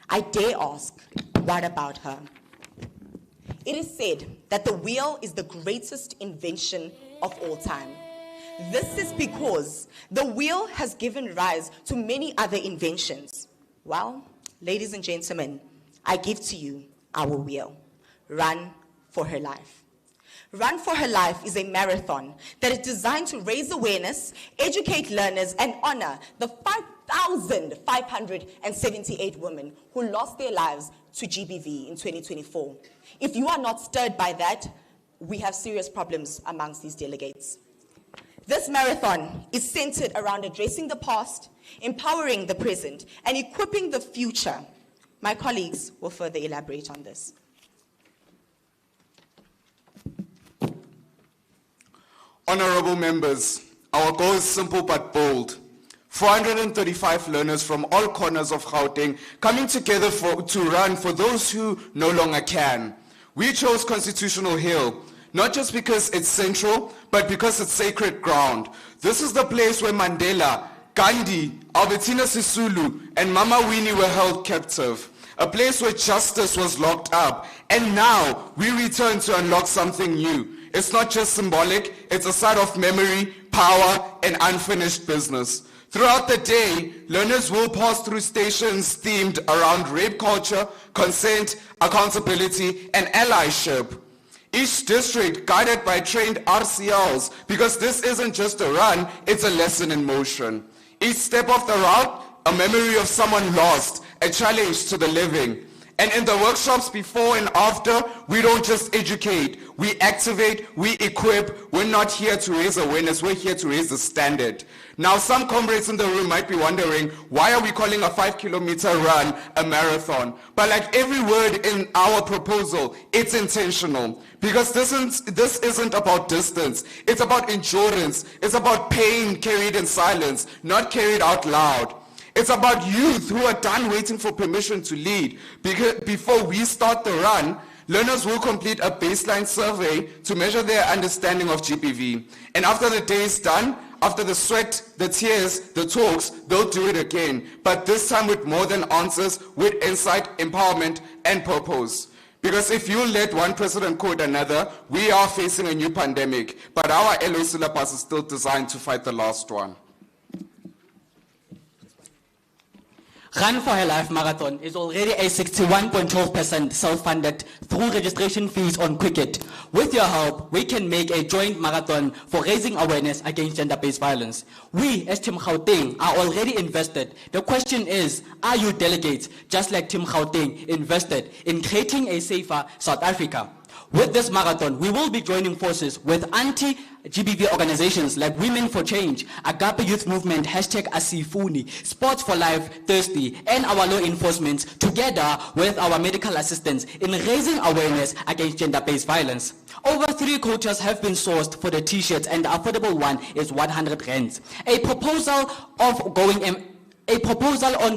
I dare ask, what about her? It is said that the wheel is the greatest invention of all time. This is because the wheel has given rise to many other inventions. Well, ladies and gentlemen, I give to you our wheel. Run for her life. Run for Her Life is a marathon that is designed to raise awareness, educate learners, and honor the 5,578 women who lost their lives to GBV in 2024. If you are not stirred by that, we have serious problems amongst these delegates. This marathon is centered around addressing the past, empowering the present, and equipping the future. My colleagues will further elaborate on this. Honorable members, our goal is simple but bold. 435 learners from all corners of Gauteng coming together to run for those who no longer can. We chose Constitutional Hill, not just because it's central, but because it's sacred ground. This is the place where Mandela, Gandhi, Albertina Sisulu, and Mama Winnie were held captive. A place where justice was locked up. And now we return to unlock something new. It's not just symbolic, it's a site of memory, power, and unfinished business. Throughout the day, learners will pass through stations themed around rape culture, consent, accountability, and allyship. Each district guided by trained RCLs, because this isn't just a run, it's a lesson in motion. Each step of the route, a memory of someone lost, a challenge to the living. And in the workshops before and after, we don't just educate, we activate, we equip. We're not here to raise awareness, we're here to raise the standard. Now, some comrades in the room might be wondering, why are we calling a 5-kilometer run a marathon? But like every word in our proposal, it's intentional. Because this isn't about distance, it's about endurance, it's about pain carried in silence, not carried out loud. It's about youth who are done waiting for permission to lead. Because before we start the run, learners will complete a baseline survey to measure their understanding of GBV. And after the day is done, after the sweat, the tears, the talks, they'll do it again. But this time with more than answers, with insight, empowerment, and purpose. Because if you let one president quote another, we are facing a new pandemic. But our LO syllabus is still designed to fight the last one. Run for Her Life Marathon is already a 61.12% self-funded through registration fees on Quicket. With your help, we can make a joint marathon for raising awareness against gender-based violence. We, as Team Gauteng, are already invested. The question is, are you delegates, just like Team Gauteng, invested in creating a safer South Africa? With this marathon, we will be joining forces with anti-GBV organizations like Women for Change, Agape Youth Movement, #Asifuni, Sports for Life, Thirsty, and our law enforcement, together with our medical assistants in raising awareness against gender-based violence. Over 3 quotas have been sourced for the t-shirts, and the affordable one is 100 rands. A proposal on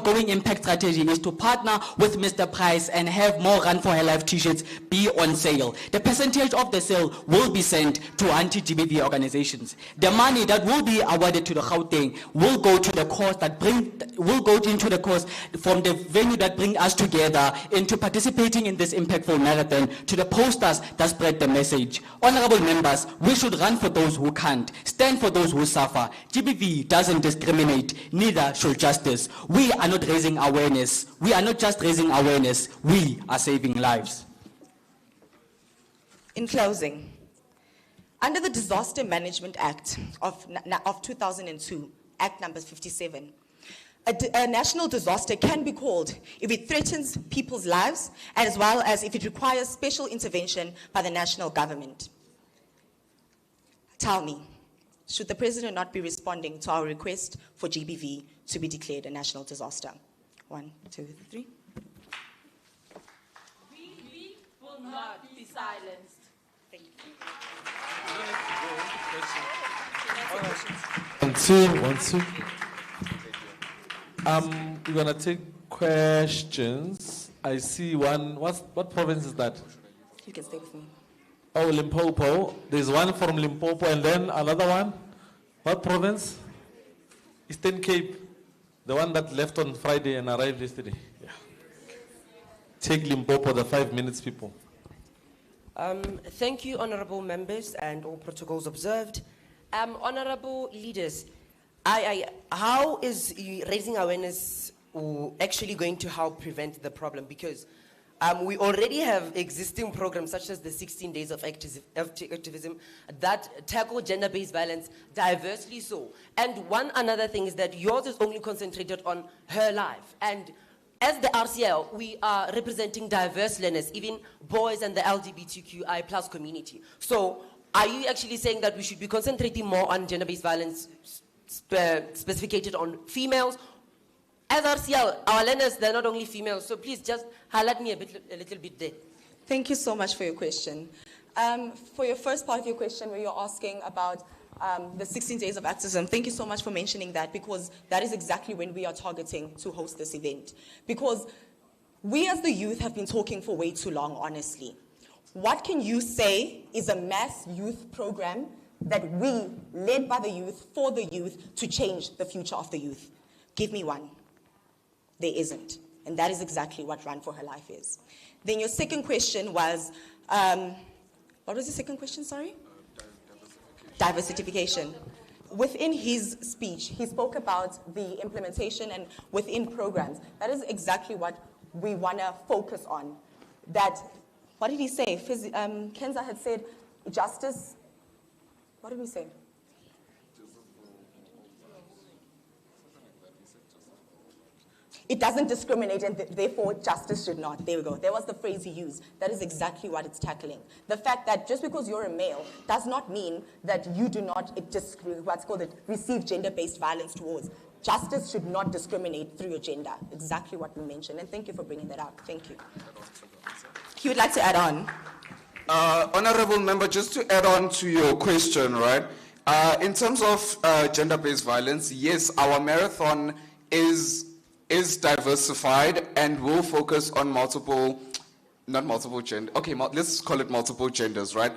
going impact strategy is to partner with Mr. Price and have more Run for Her Life t-shirts be on sale. The percentage of the sale will be sent to anti-GBV organizations. The money that will be awarded to the Gauteng will go to the cause into the cause from the venue that bring us together into participating in this impactful marathon to the posters that spread the message. Honorable members, we should run for those who can't, stand for those who suffer. GBV doesn't discriminate, neither should justice. We are not raising awareness. We are not just raising awareness. We are saving lives. In closing, under the Disaster Management Act of 2002, Act number 57, A national disaster can be called if it threatens people's lives, as well as if it requires special intervention by the national government. Tell me, should the President not be responding to our request for GBV to be declared a national disaster? 1, 2, 3. We will not be silenced. Thank you. 1, 2. We're gonna take questions. I see one. What province is that? You can stay with me. Oh, Limpopo. There's one from Limpopo, and then another one. What province? Eastern Cape. The one that left on Friday and arrived yesterday. Yeah. Take Limpopo, the 5 minutes, people. Thank you, honorable members, and all protocols observed. Honorable leaders, how is raising awareness actually going to help prevent the problem? Because we already have existing programs such as the 16 days of activism that tackle gender-based violence diversely so. And one another thing is that yours is only concentrated on her life. And as the RCL, we are representing diverse learners, even boys and the LGBTQI plus community. So are you actually saying that we should be concentrating more on gender-based violence specificated on females? As RCL, our learners, they're not only females, so please just highlight me a little bit there. Thank you so much for your question. For your first part of your question, where you're asking about the 16 days of activism, thank you so much for mentioning that, because that is exactly when we are targeting to host this event. Because we as the youth have been talking for way too long, honestly. What can you say is a mass youth program that we, led by the youth, for the youth, to change the future of the youth? Give me one. There isn't. And that is exactly what Run for Her Life is. Then your second question was, what was the second question, sorry? Diversification. Within his speech, he spoke about the implementation and within programs. That is exactly what we want to focus on. That, what did he say? Kenza had said justice. What did we say? It doesn't discriminate, and therefore justice should not. There we go. There was the phrase he used. That is exactly what it's tackling. The fact that just because you're a male does not mean that you do not receive gender-based violence towards. Justice should not discriminate through your gender. Exactly what we mentioned. And thank you for bringing that up. Thank you. He would like to add on. Honorable member, just to add on to your question, right? In terms of gender-based violence, yes, our marathon is diversified and will focus on let's call it multiple genders, right?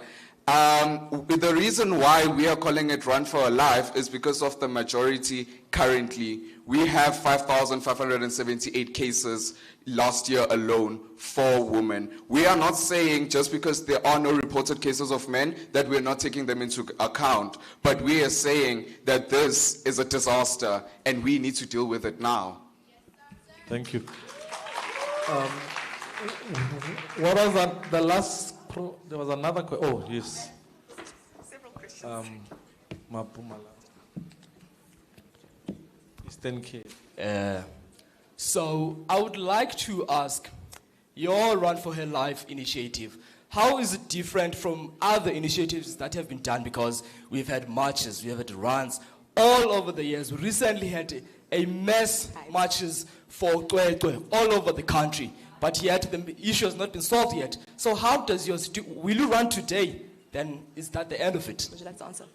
The reason why we are calling it Run for Our Life is because of the majority currently. We have 5,578 cases last year alone for women. We are not saying just because there are no reported cases of men that we're not taking them into account, but we are saying that this is a disaster and we need to deal with it now. Thank you. What was that? The last? There was another question. Oh, yes. Several questions. Mapumala. Eastern Cape. So I would like to ask, your Run for Her Life initiative, how is it different from other initiatives that have been done? Because we've had marches, we have had runs all over the years. We recently had a mass marches for Twetwe all over the country, but yet the issue has not been solved yet. So how does yours do? Will you run today? Then is that the end of it? Would you like to answer?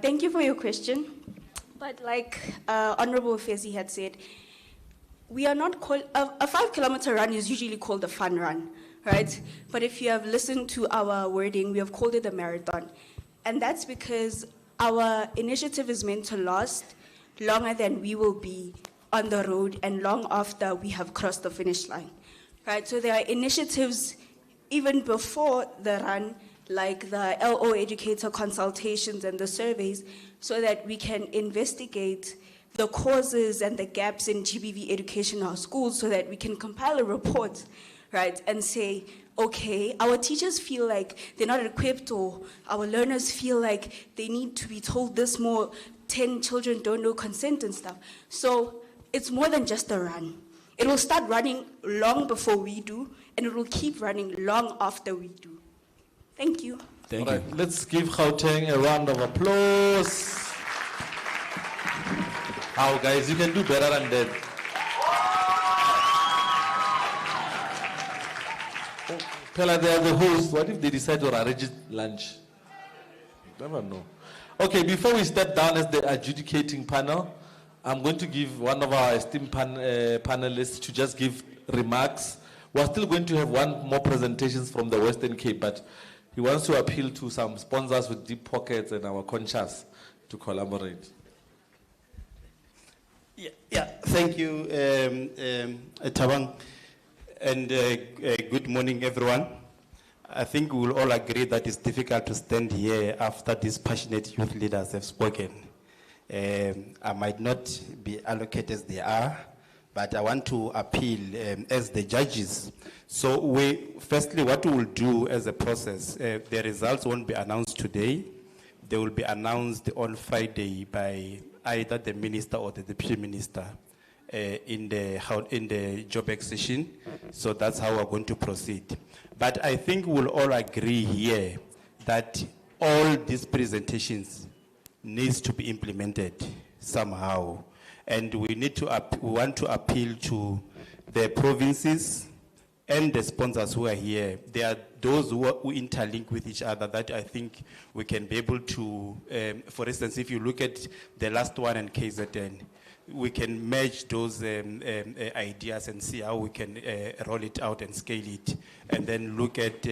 Thank you for your question. But like Honorable Fezi had said, we are not called, a 5-kilometer run is usually called a fun run, right? But if you have listened to our wording, we have called it a marathon. And that's because our initiative is meant to last longer than we will be on the road and long after we have crossed the finish line, right? So there are initiatives even before the run, like the LO educator consultations and the surveys, so that we can investigate the causes and the gaps in GBV education in our schools, so that we can compile a report right, and say, okay, our teachers feel like they're not equipped, or our learners feel like they need to be told this more, 10 children don't know consent and stuff. So it's more than just a run. It will start running long before we do, and it will keep running long after we do. Thank you. Thank you. Let's give Gauteng a round of applause. How, guys, you can do better than that. Pella, they are the hosts. What if they decide to arrange lunch? Never know. Okay, before we step down as the adjudicating panel, I'm going to give one of our esteemed panelists to just give remarks. We're still going to have one more presentations from the Western Cape, but he wants to appeal to some sponsors with deep pockets and our conscience to collaborate. Yeah, thank you, Tabang, and good morning, everyone. I think we will all agree that it's difficult to stand here after these passionate youth leaders have spoken. I might not be allocated as they are, but I want to appeal as the judges. So firstly, what we will do as a process, the results won't be announced today. They will be announced on Friday by either the minister or the deputy minister in the job session. So that's how we're going to proceed. But I think we'll all agree here that all these presentations needs to be implemented somehow. And we want to appeal to the provinces and the sponsors who are here. There are those who interlink with each other that I think we can be able to, for instance, if you look at the last one in KZN, we can merge those ideas and see how we can roll it out and scale it, and then look at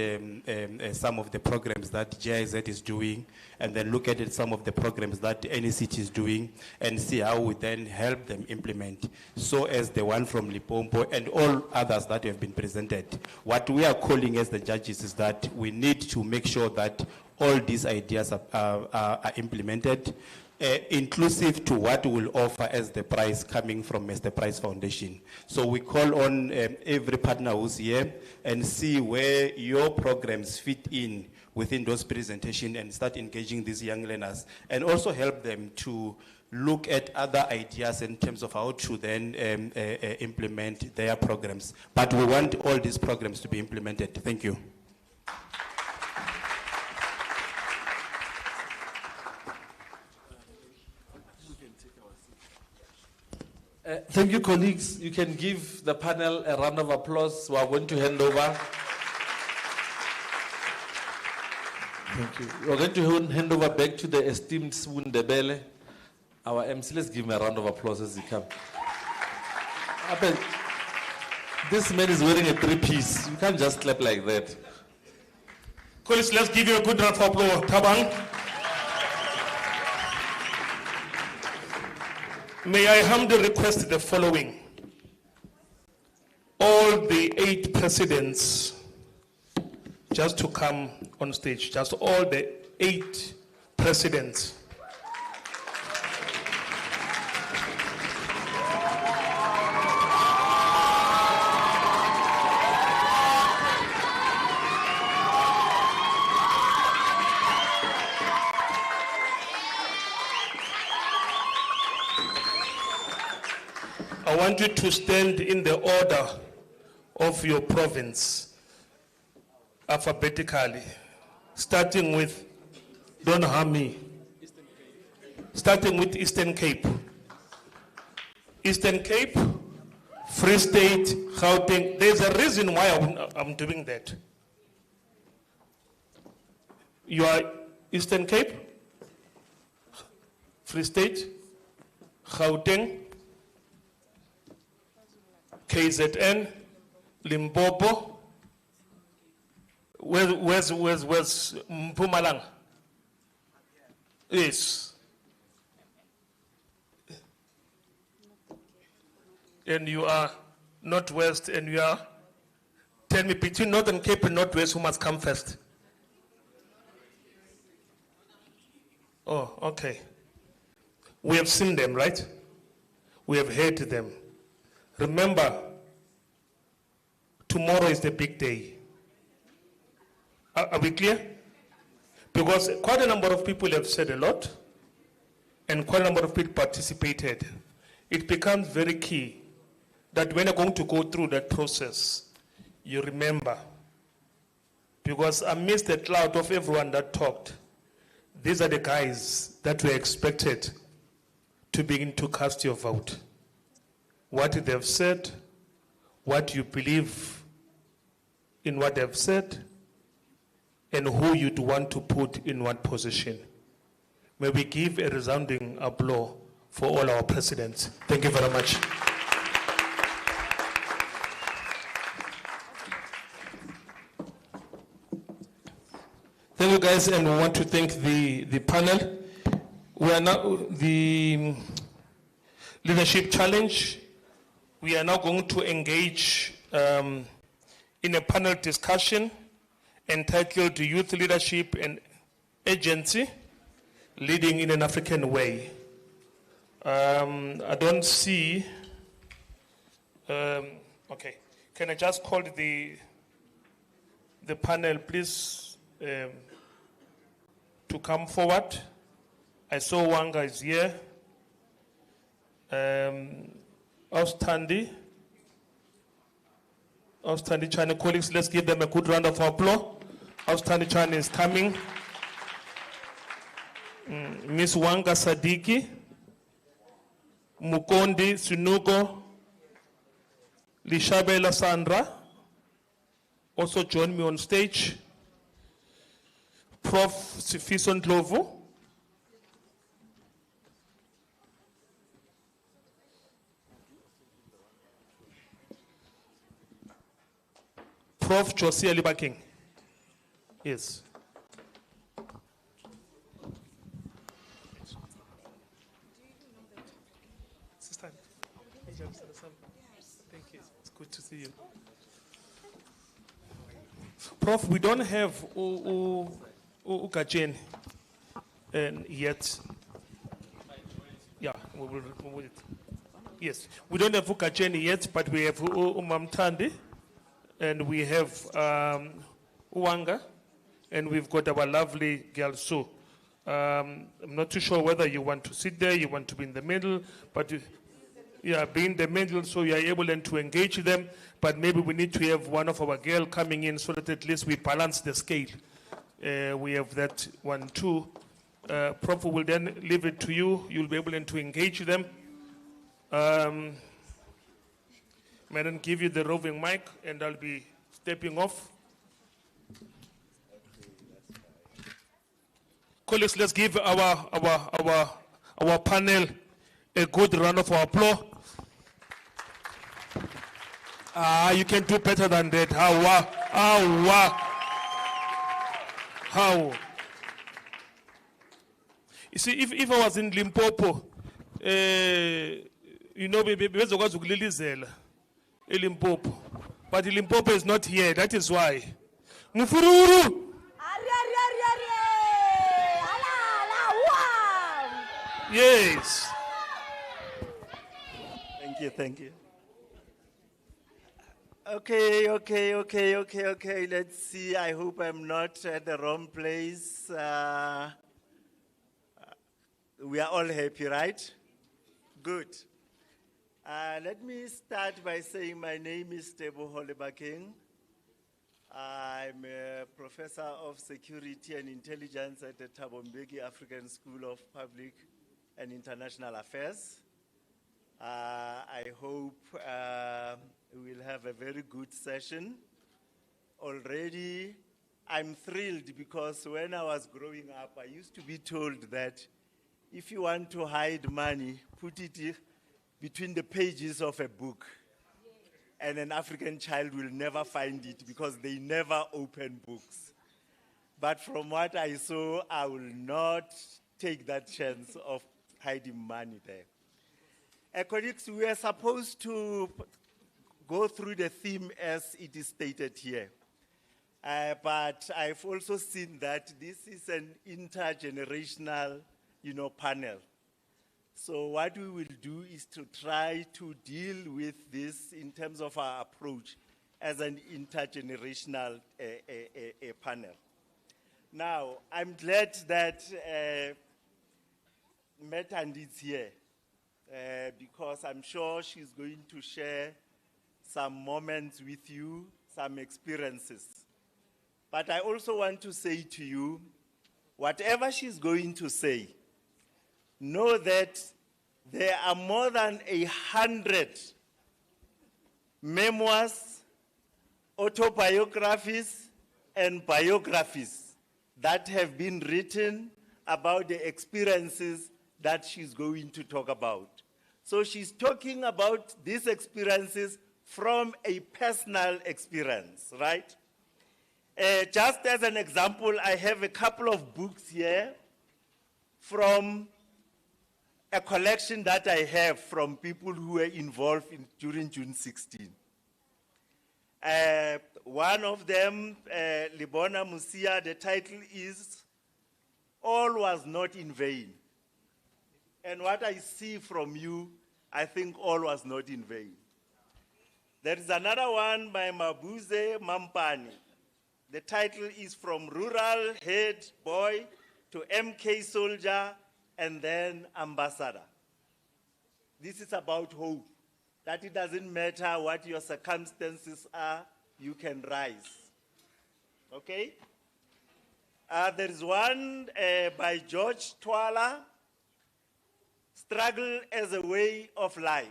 some of the programs that GIZ is doing, and then look at some of the programs that NECT is doing, and see how we then help them implement. So as the one from Limpopo and all others that have been presented, what we are calling as the judges is that we need to make sure that all these ideas are implemented, inclusive to what we'll offer as the prize coming from Mr. Prize Foundation. So we call on every partner who's here and see where your programs fit in within those presentations and start engaging these young learners, and also help them to look at other ideas in terms of how to then implement their programs. But we want all these programs to be implemented. Thank you. Thank you, colleagues. You can give the panel a round of applause. We are going to hand over. Thank you. We are going to hand over back to the esteemed Swoon Debele, our MC. Let's give him a round of applause as he comes. This man is wearing a three-piece. You can't just clap like that. Colleagues, let's give you a good round of applause. Tabang. May I humbly request the following. All the 8 presidents just to come on stage, just all the 8 presidents. I want you to stand in the order of your province, alphabetically, starting with, don't harm me, starting with Eastern Cape. Eastern Cape, Free State, Gauteng. There's a reason why I'm doing that. You are Eastern Cape, Free State, Gauteng, KZN, Limpopo. Where's Mpumalanga? Yes. And you are Northwest, and you are, tell me, between Northern Cape and Northwest, who must come first? Oh, okay. We have seen them, right? We have heard them. Remember, tomorrow is the big day. Are we clear? Because quite a number of people have said a lot, and quite a number of people participated. It becomes very key that when you're going to go through that process, you remember. Because amidst the cloud of everyone that talked, these are the guys that were expected to begin to cast your vote. What they've said, what you believe in what they've said, and who you'd want to put in what position. May we give a resounding applause for all our presidents. Thank you very much. Thank you guys, and we want to thank the panel. We are now the leadership challenge. We are now going to engage in a panel discussion entitled Youth Leadership and Agency, Leading in an African Way. I don't see, okay, can I just call the panel, please, to come forward. I saw Wanga is here. Outstanding China colleagues, let's give them a good round of applause. Outstanding China is coming. Miss Wanga Sadiki, Mukondi Sunugo, Lishabela Sandra, also join me on stage. Prof. Sifiso Ndlovu, Prof. Josia Libaking. Yes. Sister, thank you. It's good to see you. Prof, we don't have Ukajen yet. Yeah, we will. Yes, we don't have Ukajen yet, but we have Umamtandi, and we have Uwanga, and we've got our lovely girl Sue. I'm not too sure whether you want to sit there, you want to be in the middle, but yeah, be in the middle so you are able then to engage them, but maybe we need to have one of our girls coming in so that at least we balance the scale. We have that one too. Prof will then leave it to you. You'll be able then to engage them. May I then give you the roving mic and I'll be stepping off. Colleagues, let's give our panel a good round of applause. You can do better than that. How? You see, if I was in Limpopo, you know, Limpopo. But Limpopo is not here. That is why. Mufururu! Yes. Thank you. Okay. Let's see. I hope I'm not at the wrong place. We are all happy, right? Good. Let me start by saying my name is Tebo Holebaking. I'm a professor of security and intelligence at the Thabo Mbeki African School of Public and International Affairs. I hope we'll have a very good session. Already, I'm thrilled because when I was growing up, I used to be told that if you want to hide money, put it between the pages of a book. And an African child will never find it because they never open books. But from what I saw, I will not take that chance of hiding money there. Colleagues, we are supposed to go through the theme as it is stated here. But I've also seen that this is an intergenerational, panel. So what we will do is to try to deal with this in terms of our approach as an intergenerational panel. Now, I'm glad that Metandi is here because I'm sure she's going to share some moments with you, some experiences. But I also want to say to you, whatever she's going to say, know that there are more than 100 memoirs, autobiographies, and biographies that have been written about the experiences that she's going to talk about. So she's talking about these experiences from a personal experience, right? Just as an example, I have a couple of books here from a collection that I have from people who were involved during June 16. One of them, Libona Musia, the title is All Was Not in Vain. And what I see from you, I think all was not in vain. There is another one by Mabuze Mampani. The title is From Rural Head Boy to MK Soldier and then Ambassador. This is about hope, that it doesn't matter what your circumstances are, you can rise. Okay? There is one by George Twala, Struggle as a Way of Life.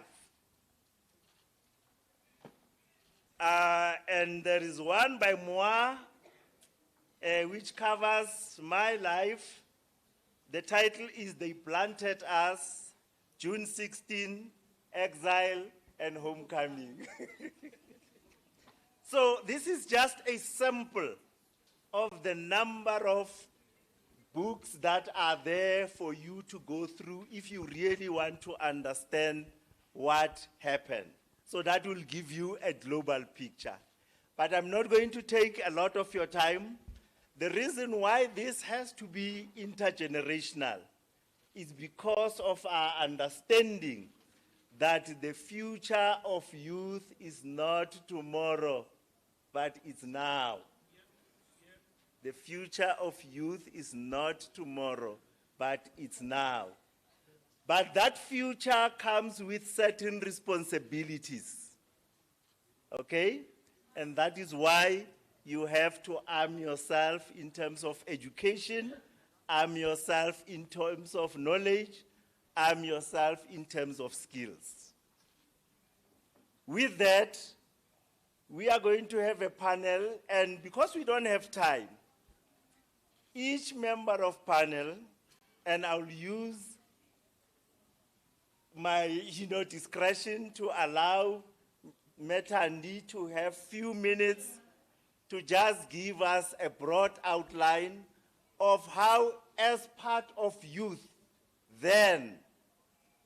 And there is one by Moi, which covers my life. The title is They Planted Us, June 16, Exile and Homecoming. So this is just a sample of the number of books that are there for you to go through if you really want to understand what happened. So that will give you a global picture. But I'm not going to take a lot of your time. The reason why this has to be intergenerational is because of our understanding that the future of youth is not tomorrow, but it's now. The future of youth is not tomorrow, but it's now. But that future comes with certain responsibilities, okay? And that is why you have to arm yourself in terms of education, arm yourself in terms of knowledge, arm yourself in terms of skills. With that, we are going to have a panel, and because we don't have time, each member of panel, and I'll use my discretion to allow Metandi to have few minutes to just give us a broad outline of how, as part of youth, then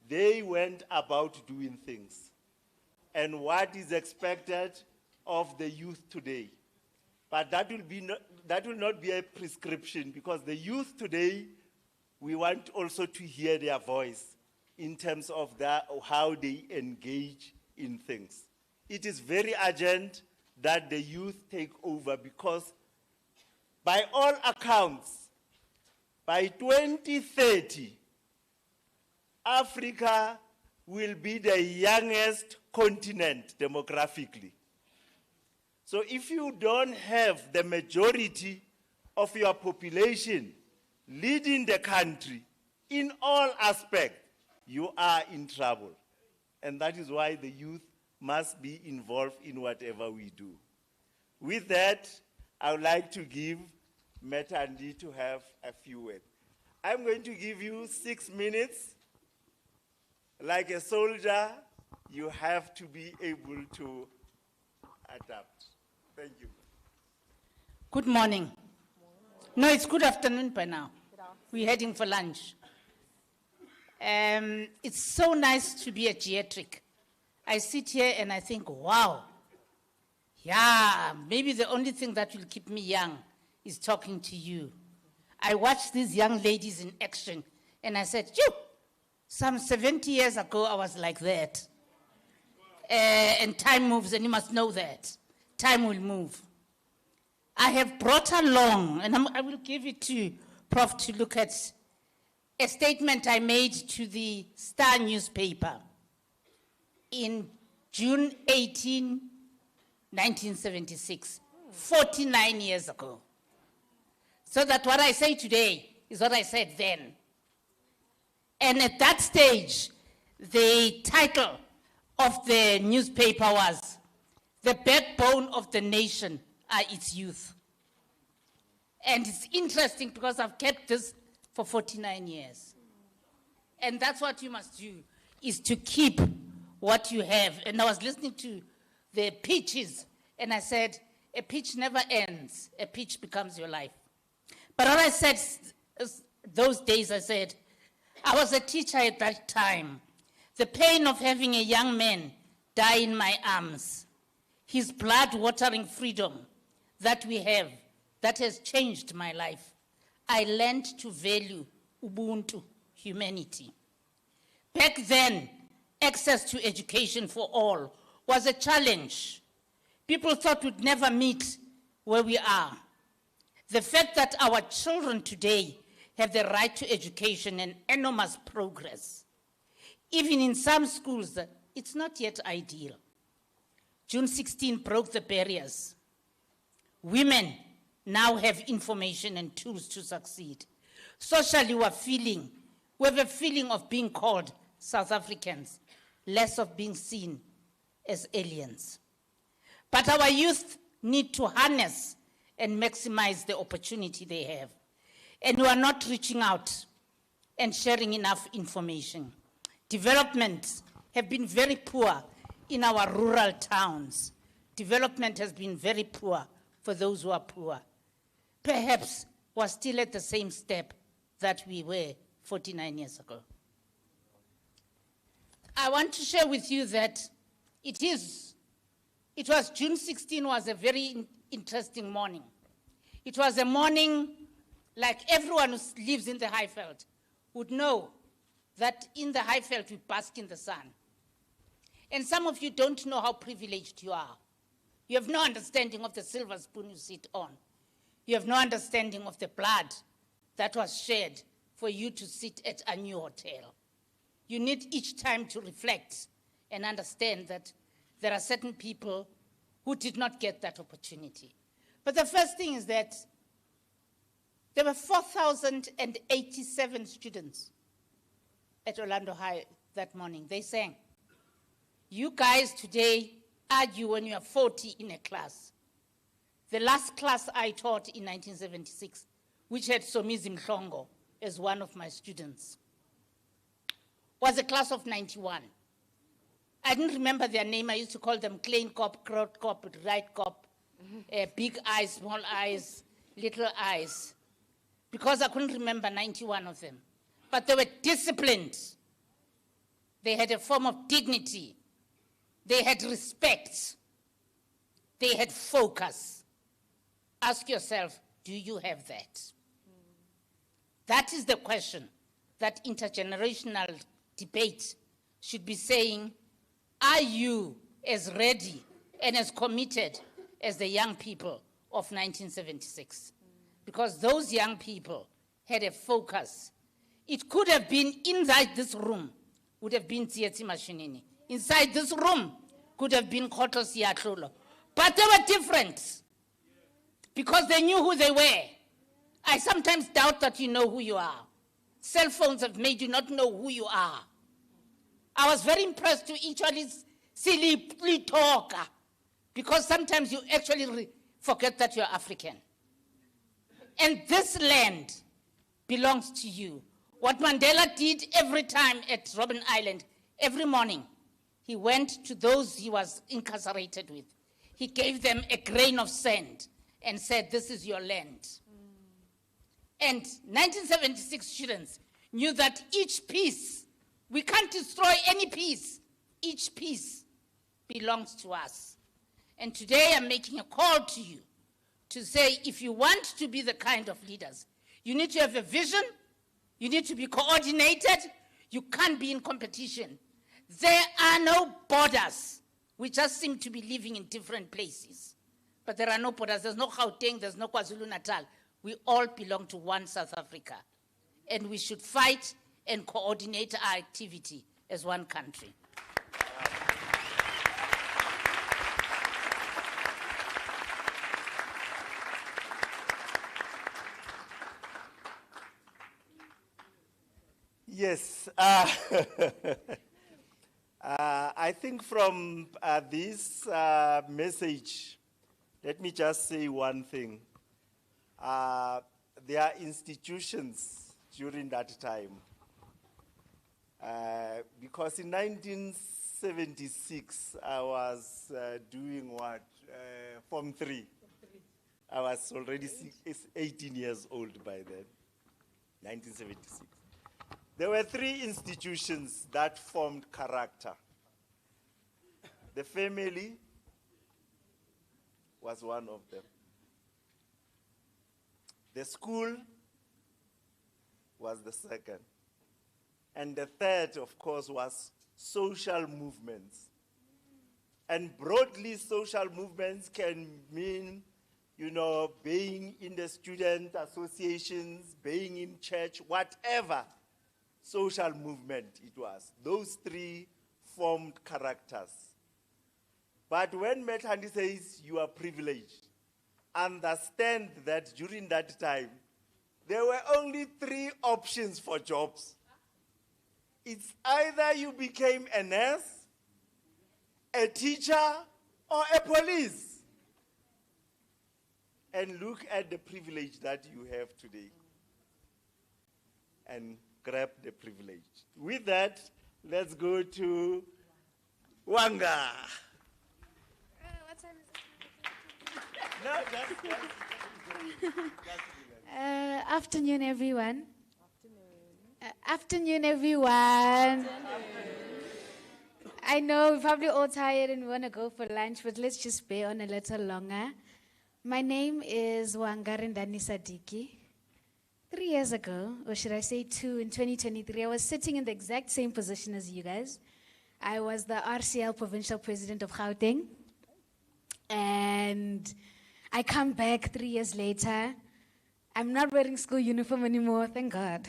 they went about doing things and what is expected of the youth today. But that will not be a prescription, because the youth today, we want also to hear their voice in terms of how they engage in things. It is very urgent that the youth take over, because by all accounts, by 2030, Africa will be the youngest continent demographically. So if you don't have the majority of your population leading the country in all aspects, you are in trouble. And that is why the youth must be involved in whatever we do. With that, I would like to give Metandi to have a few words. I'm going to give you 6 minutes. Like a soldier, you have to be able to adapt. Thank you. Good morning. No, it's good afternoon by now. We're heading for lunch. It's so nice to be a geriatric. I sit here and I think, wow. Yeah, maybe the only thing that will keep me young is talking to you. I watched these young ladies in action and I said, you, some 70 years ago I was like that. And time moves and you must know that. time will move. I have brought along, and I will give it to Prof to look at, a statement I made to the Star newspaper in June 18, 1976, 49 years ago. So that what I say today is what I said then. And at that stage, the title of the newspaper was, "The Backbone of the Nation are its youth." And it's interesting because I've kept this for 49 years. And that's what you must do, is to keep what you have. And I was listening to the pitches, and I said, a pitch never ends. A pitch becomes your life. But what I said those days, I said, I was a teacher at that time. The pain of having a young man die in my arms, his blood-watering freedom that we have, that has changed my life. I learned to value Ubuntu, humanity. Back then, access to education for all was a challenge. People thought we'd never meet where we are. The fact that our children today have the right to education and enormous progress. Even in some schools, it's not yet ideal. June 16 broke the barriers. Women now have information and tools to succeed. Socially, we have a feeling of being called South Africans, less of being seen as aliens. But our youth need to harness and maximize the opportunity they have. And we are not reaching out and sharing enough information. Developments have been very poor in our rural towns. Development has been very poor for those who are poor. Perhaps we're still at the same step that we were 49 years ago. I want to share with you that it was June 16 was a very interesting morning. It was a morning like everyone who lives in the Highveld would know that in the Highveld we bask in the sun. And some of you don't know how privileged you are. You have no understanding of the silver spoon you sit on. You have no understanding of the blood that was shed for you to sit at Anew Hotel. You need each time to reflect and understand that there are certain people who did not get that opportunity. But the first thing is that there were 4,087 students at Orlando High that morning. They sang. You guys today argue when you are 40 in a class. The last class I taught in 1976, which had Somizi Mhlongo as one of my students, was a class of 91. I didn't remember their name. I used to call them Klein Cop, Crowd Cop, Right Cop, big eyes, small eyes, little eyes, because I couldn't remember 91 of them. But they were disciplined. They had a form of dignity. They had respect. They had focus. Ask yourself, do you have that? That is the question that intergenerational debate should be saying, are you as ready and as committed as the young people of 1976? Because those young people had a focus. It could have been inside this room, would have been Tsietsi Mashinini. Inside this room could have been Khoto Siyatlolo. But they were different because they knew who they were. I sometimes doubt that you know who you are. Cell phones have made you not know who you are. I was very impressed to actually silly talk because sometimes you actually forget that you're African. And this land belongs to you. What Mandela did every time at Robben Island, every morning, he went to those he was incarcerated with. He gave them a grain of sand and said, this is your land. And 1976 students knew that each piece, we can't destroy any piece. Each piece belongs to us. And today I'm making a call to you to say, if you want to be the kind of leaders, you need to have a vision, you need to be coordinated, you can't be in competition. There are no borders. We just seem to be living in different places. But there are no borders. There's no Gauteng, there's no KwaZulu-Natal. We all belong to one South Africa. And we should fight and coordinate our activity as one country. Yes. I think from this message, let me just say one thing. There are institutions during that time. Because in 1976, I was doing what? Form 3. I was already 18 years old by then, 1976. There were 3 institutions that formed character. The family was one of them. The school was the second. And the third, of course, was social movements. And broadly, social movements can mean, you know, being in the student associations, being in church, whatever social movement it was. Those 3 formed characters. But when Methandi says you are privileged, understand that during that time, there were only 3 options for jobs. It's either you became a nurse, a teacher, or a police. And look at the privilege that you have today. And grab the privilege. With that, let's go to Wanga. What time is it? No, Afternoon, everyone. Afternoon, everyone. I know we're probably all tired and we want to go for lunch, but let's just bear on a little longer. My name is Wangarindani Sadiki. 3 years ago, or should I say 2, in 2023, I was sitting in the exact same position as you guys. I was the RCL provincial president of Gauteng. And I come back 3 years later. I'm not wearing school uniform anymore, thank God.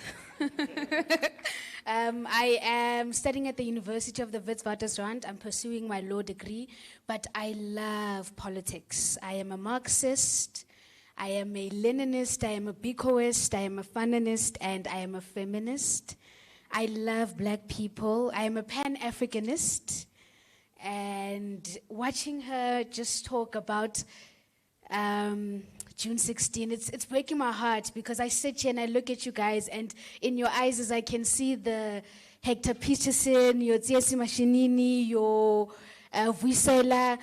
I am studying at the University of the Witwatersrand. I'm pursuing my law degree, but I love politics. I am a Marxist. I am a Leninist, I am a Bikoist, I am a Fananist, and I am a feminist. I love black people. I am a Pan-Africanist. And watching her just talk about June 16, it's breaking my heart because I sit here and I look at you guys, and in your eyes as I can see the Hector Peterson, your Tsiesi Mashinini, your Vuisela,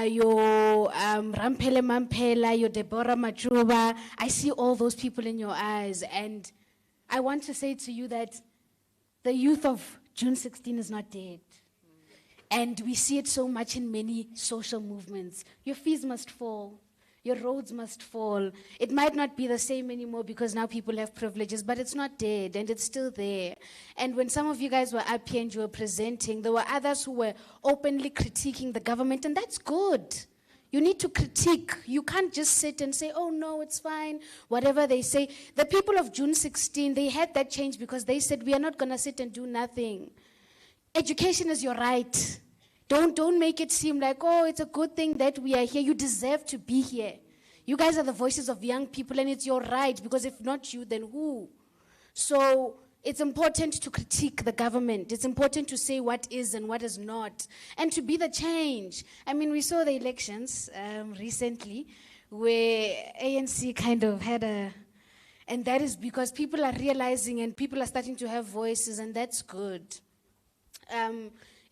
your Rampele Mampela, your Deborah Majuba. I see all those people in your eyes, and I want to say to you that the youth of June 16 is not dead. And we see it so much in many social movements. Your fees must fall. Your roads must fall. It might not be the same anymore because now people have privileges, but it's not dead and it's still there. And when some of you guys were up here and you were presenting, there were others who were openly critiquing the government, and that's good. You need to critique. You can't just sit and say, oh no, it's fine, whatever they say. The people of June 16, they had that change because they said, we are not gonna sit and do nothing. Education is your right. Don't make it seem like, oh, it's a good thing that we are here. You deserve to be here. You guys are the voices of young people, and it's your right, because if not you, then who? So it's important to critique the government. It's important to say what is and what is not, and to be the change. I mean, we saw the elections recently where ANC kind of had and that is because people are realizing and people are starting to have voices, and that's good.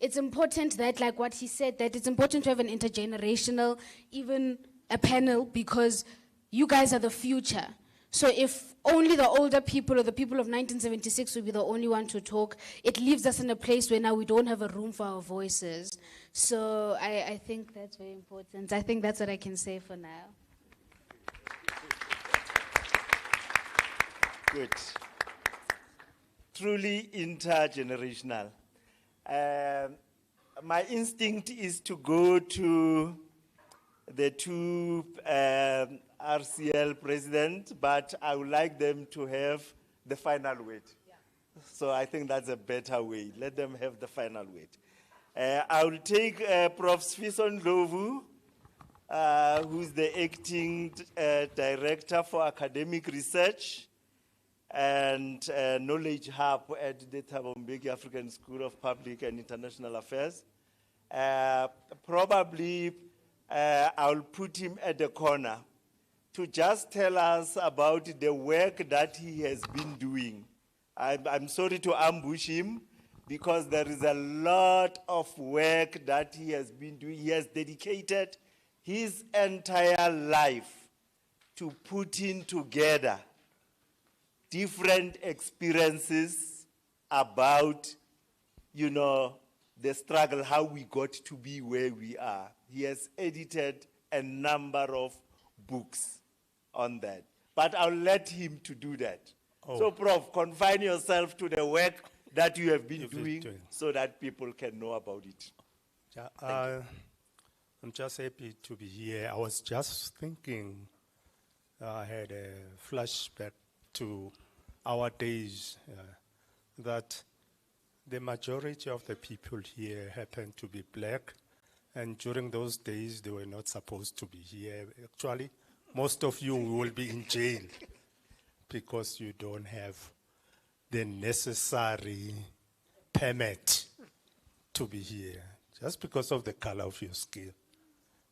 It's important that, like what he said, that it's important to have an intergenerational, even a panel, because you guys are the future. So if only the older people or the people of 1976 will be the only one to talk, it leaves us in a place where now we don't have a room for our voices. So I think that's very important. I think that's what I can say for now. Good. Truly intergenerational. My instinct is to go to the two RCL president, but I would like them to have the final word. So I think that's a better way. Let them have the final word. I will take Prof. Sfison Lovu, who's the acting director for academic research and knowledge hub at the Thabo Mbeki African School of Public and International Affairs. Probably I'll put him at the corner to just tell us about the work that he has been doing. I'm sorry to ambush him because there is a lot of work that he has been doing. He has dedicated his entire life to putting together different experiences about, the struggle, how we got to be where we are. He has edited a number of books on that. But I'll let him to do that. Oh. So, Prof, confine yourself to the work that you have been doing so that people can know about it. Yeah, I'm just happy to be here. I was just thinking, I had a flashback to our days that the majority of the people here happen to be black, and during those days they were not supposed to be here. Actually, most of you will be in jail because you don't have the necessary permit to be here, just because of the color of your skin,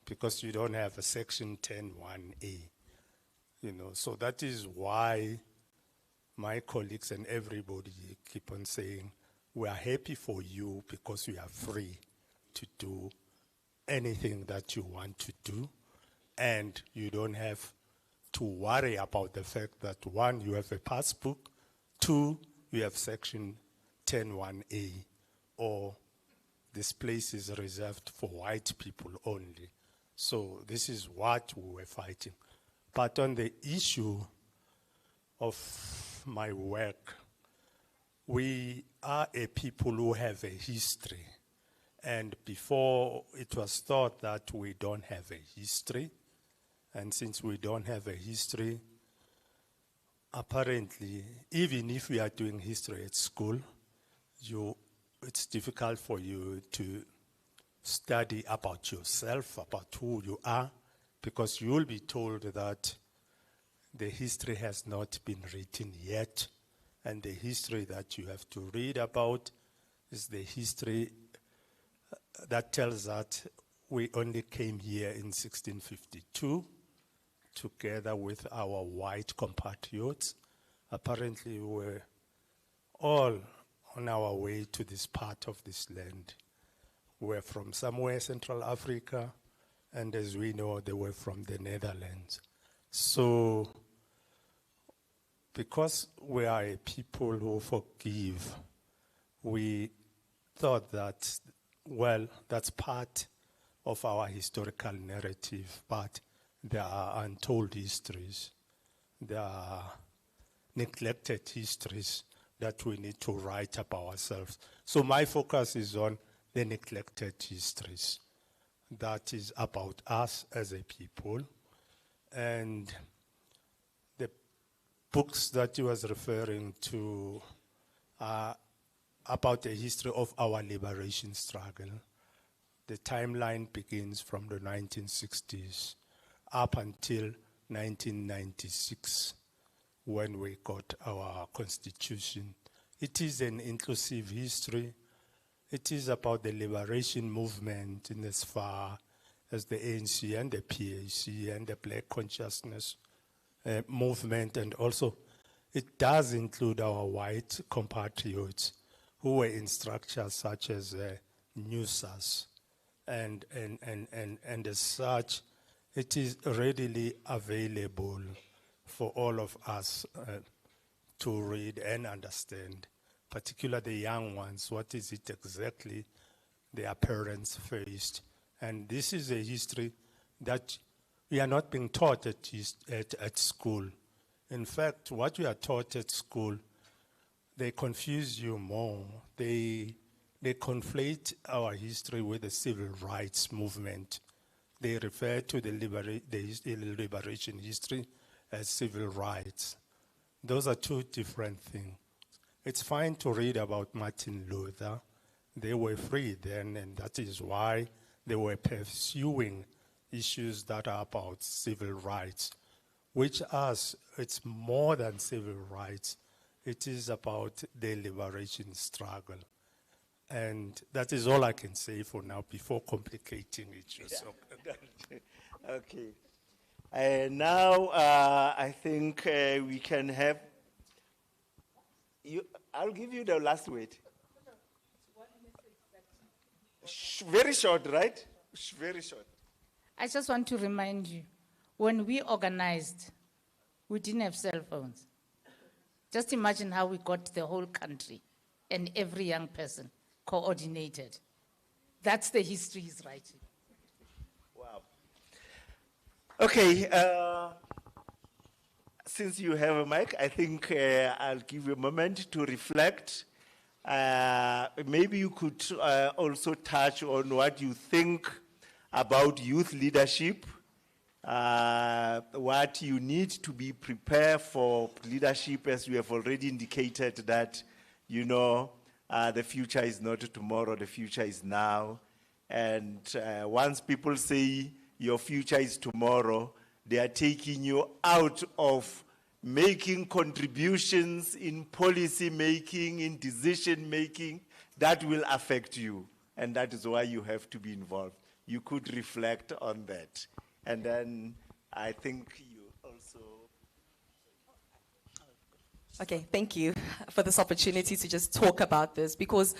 because you don't have a section 10(1)(a). So that is why my colleagues and everybody keep on saying, we are happy for you because you are free to do anything that you want to do, and you don't have to worry about the fact that, one, you have a passbook, two, you have section 10(1)(a), or this place is reserved for white people only. So this is what we were fighting. But on the issue of my work, we are a people who have a history. And before, it was thought that we don't have a history. And since we don't have a history, apparently, even if we are doing history at school, it's difficult for you to study about yourself, about who you are, because you will be told that the history has not been written yet, and the history that you have to read about is the history that tells that we only came here in 1652 together with our white compatriots. Apparently, we were all on our way to this part of this land. We're from somewhere Central Africa, and as we know, they were from the Netherlands. So, because we are a people who forgive, we thought that, well, that's part of our historical narrative, but there are untold histories. There are neglected histories that we need to write about ourselves. So my focus is on the neglected histories. That is about us as a people. And the books that he was referring to are about the history of our liberation struggle. The timeline begins from the 1960s up until 1996, when we got our constitution. It is an inclusive history. It is about the liberation movement in as far as the ANC and the PAC and the Black Consciousness movement, and also it does include our white compatriots who were in structures such as NUSAS, and as such, it is readily available for all of us to read and understand, particularly the young ones. What is it exactly their parents faced? And this is a history that we are not being taught at school. In fact, what we are taught at school, they confuse you more. They conflate our history with the civil rights movement. they refer to the liberation history as civil rights. Those are two different things. It's fine to read about Martin Luther. They were free then, and that is why they were pursuing issues that are about civil rights, which it's more than civil rights. It is about the liberation struggle. And that is all I can say for now before complicating issues. Okay. Now I think we can have, I'll give you the last word. Very short, right? Very short. I just want to remind you, when we organized, we didn't have cell phones. Just imagine how we got the whole country and every young person coordinated. That's the history he's writing. Wow. Okay, since you have a mic, I think I'll give you a moment to reflect. Maybe you could also touch on what you think about youth leadership, what you need to be prepared for leadership, as you have already indicated that, you know, the future is not tomorrow, the future is now. And once people say your future is tomorrow, they are taking you out of making contributions in policy making, in decision making, that will affect you. And that is why you have to be involved. You could reflect on that. And then I think you also... Okay, thank you for this opportunity to just talk about this, because,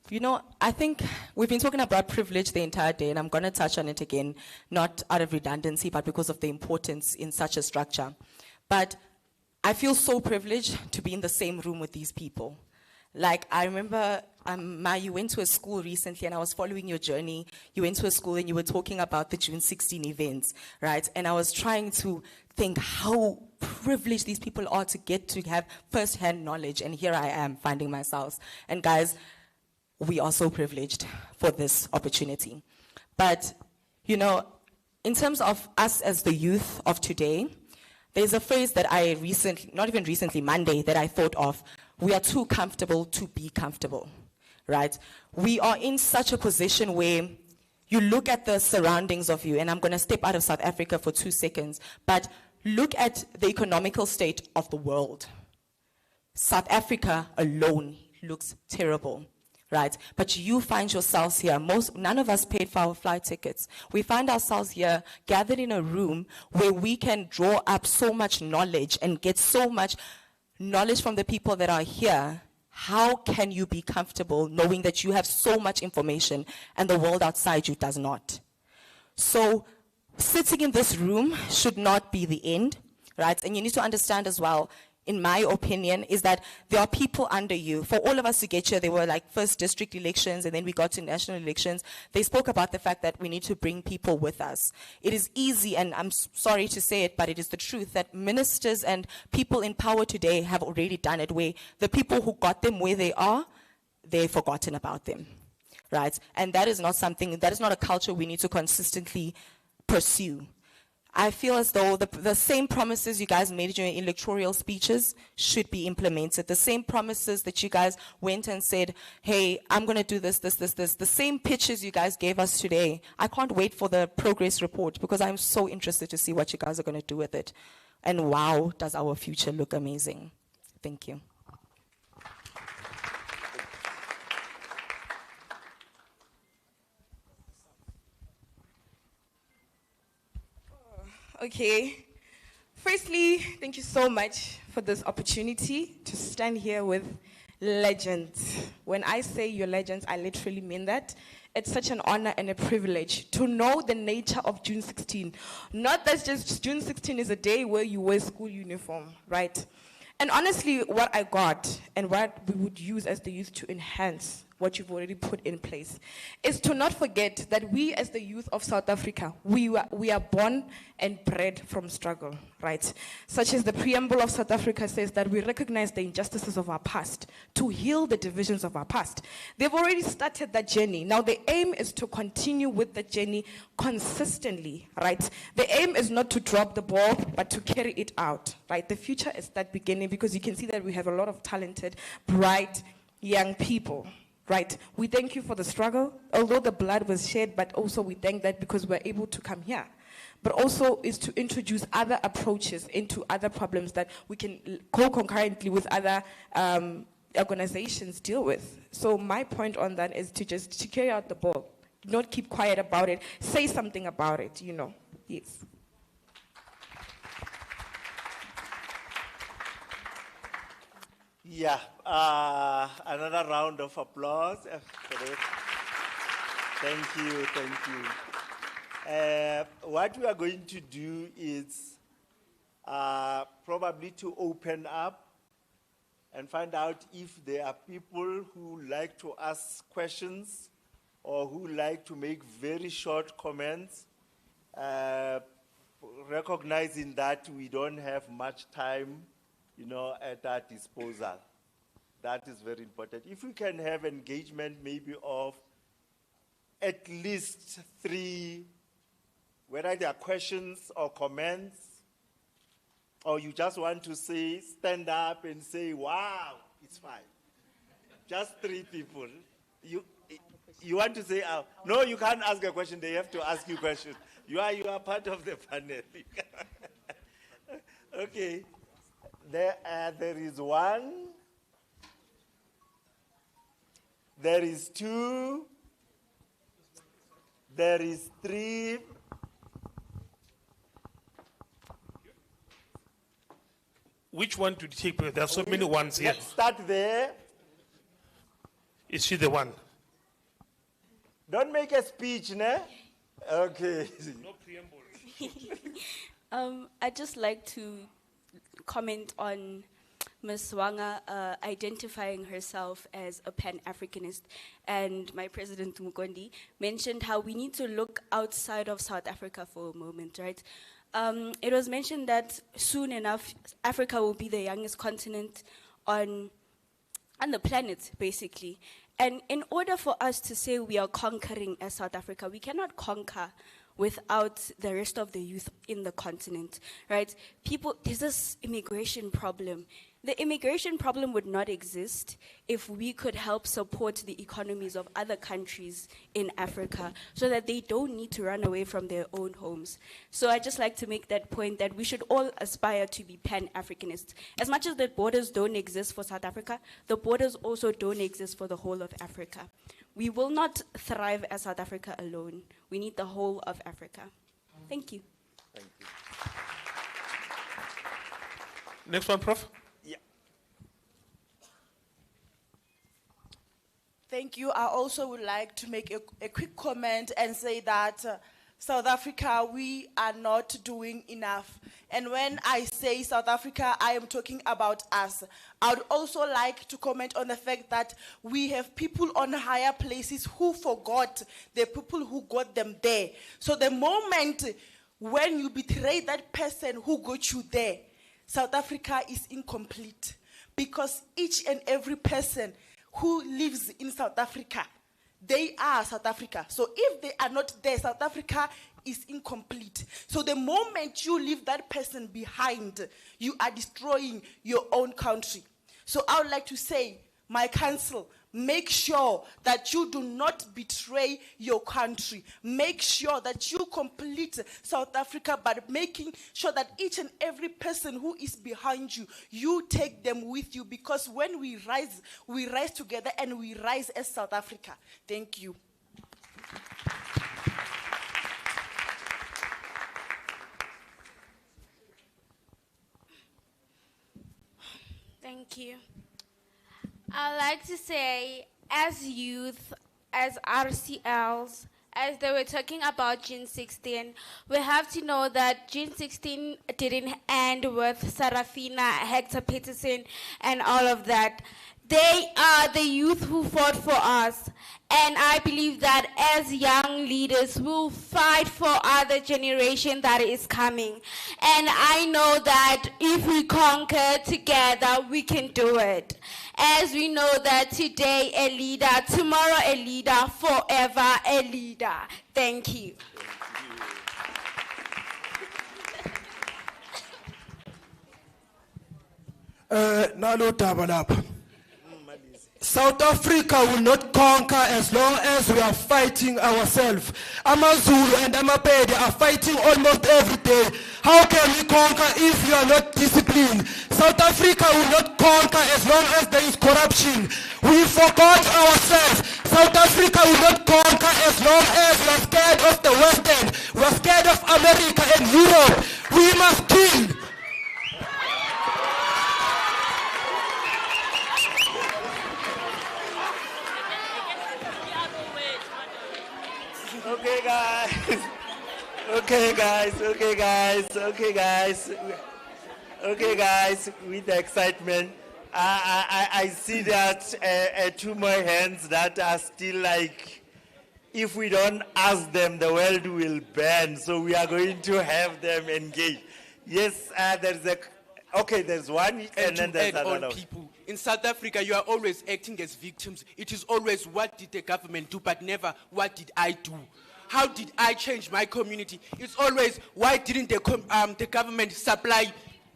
you know, I think we've been talking about privilege the entire day, and I'm going to touch on it again, not out of redundancy, but because of the importance in such a structure. But I feel so privileged to be in the same room with these people. Like, I remember, Ma, you went to a school recently, and I was following your journey. You went to a school, and you were talking about the June 16 events, right? And I was trying to think how privileged these people are to get to have first-hand knowledge, and here I am finding myself. And guys, we are so privileged for this opportunity. But, you know, in terms of us as the youth of today, there's a phrase that I recently, not even recently, Monday, that I thought of. We are too comfortable to be comfortable, right? We are in such a position where you look at the surroundings of you, and I'm going to step out of South Africa for 2 seconds, but look at the economical state of the world. South Africa alone looks terrible, right? But you find yourselves here. None of us paid for our flight tickets. We find ourselves here gathered in a room where we can draw up so much knowledge and get so much knowledge from the people that are here. How can you be comfortable knowing that you have so much information and the world outside you does not? So sitting in this room should not be the end, right? And you need to understand as well, in my opinion, is that there are people under you. For all of us to get here, there were like first district elections, and then we got to national elections. They spoke about the fact that we need to bring people with us. It is easy, and I'm sorry to say it, but it is the truth, that ministers and people in power today have already done it, where the people who got them where they are, they've forgotten about them, right? And that is not something, that is not a culture we need to consistently pursue. I feel as though the same promises you guys made during electoral speeches should be implemented. The same promises that you guys went and said, hey, I'm going to do this. The same pitches you guys gave us today. I can't wait for the progress report, because I'm so interested to see what you guys are going to do with it. And wow, does our future look amazing. Thank you. Okay. Firstly, thank you so much for this opportunity to stand here with legends. When I say you're legends, I literally mean that. It's such an honor and a privilege to know the nature of June 16. Not that just June 16 is a day where you wear school uniform, right? And honestly, what I got and what we would use as the youth to enhance what you've already put in place, is to not forget that we as the youth of South Africa, we are born and bred from struggle, right? Such as the preamble of South Africa says that we recognize the injustices of our past to heal the divisions of our past. They've already started that journey. Now the aim is to continue with the journey consistently, right? The aim is not to drop the ball, but to carry it out, right? The future is that beginning, because you can see that we have a lot of talented, bright, young people, right? We thank you for the struggle, although the blood was shed, but also we thank that because we're able to come here. But also is to introduce other approaches into other problems that we can co-concurrently with other organizations deal with. So my point on that is to carry out the ball, not keep quiet about it, say something about it, you know, yes. Yeah, another round of applause. For it. Thank you, thank you. What we are going to do is probably to open up and find out if there are people who like to ask questions or who like to make very short comments, recognizing that we don't have much time, you know, at our disposal. That is very important. If we can have engagement maybe of at least 3, whether they are questions or comments, or you just want to say, stand up and say, wow, it's fine. Just 3 people. You want to say, no, you can't ask a question, they have to ask you questions. You are part of the panel. Okay. There is 1. There is 2. There is 3. Which one to take? Because there are so many ones here. Let's start there. Is she the one? Don't make a speech, ne? Okay. No preamble. I'd just like to comment on Ms. Wanga identifying herself as a Pan-Africanist, and my President Mukondi mentioned how we need to look outside of South Africa for a moment, right? It was mentioned that soon enough, Africa will be the youngest continent on the planet, basically. And in order for us to say we are conquering as South Africa, we cannot conquer without the rest of the youth in the continent, right? There's this immigration problem. The immigration problem would not exist if we could help support the economies of other countries in Africa so that they don't need to run away from their own homes. So I just like to make that point that we should all aspire to be Pan-Africanists. As much as the borders don't exist for South Africa, the borders also don't exist for the whole of Africa. We will not thrive as South Africa alone. We need the whole of Africa. Thank you. Thank you. Next one, Prof. Yeah. Thank you. I also would like to make a quick comment and say that South Africa, we are not doing enough. And when I say South Africa, I am talking about us. I would also like to comment on the fact that we have people on higher places who forgot the people who got them there. So the moment when you betray that person who got you there, South Africa is incomplete. Because each and every person who lives in South Africa, they are South Africa. So if they are not there, South Africa is incomplete. So the moment you leave that person behind, you are destroying your own country. So I would like to say, my council, make sure that you do not betray your country. Make sure that you complete South Africa by making sure that each and every person who is behind you, you take them with you, because when we rise together and we rise as South Africa. Thank you. Thank you. I'd like to say, as youth, as RCLs, as they were talking about June 16, we have to know that June 16 didn't end with Sarafina, Hector Peterson, and all of that. They are the youth who fought for us. And I believe that as young leaders, we'll fight for other generation that is coming. And I know that if we conquer together, we can do it. As we know that today a leader, tomorrow a leader, forever a leader. Thank you. Nalo taba lapha. South Africa will not conquer as long as we are fighting ourselves. AmaZulu and AmaPedi are fighting almost every day. How can we conquer if we are not disciplined? South Africa will not conquer as long as there is corruption. We forgot ourselves. South Africa will not conquer as long as we are scared of the West End. We are scared of America and Europe. We must kill. Okay, guys. Okay, guys. Okay, guys. Okay, guys. Okay, guys. With the excitement, I see that two more hands that are still like, if we don't ask them, the world will burn. So we are going to have them engage. Yes, there's a. Okay, there's one, and then there's another. People. In South Africa, you are always acting as victims. It is always, what did the government do, but never, what did I do? How did I change my community? It's always, why didn't the government supply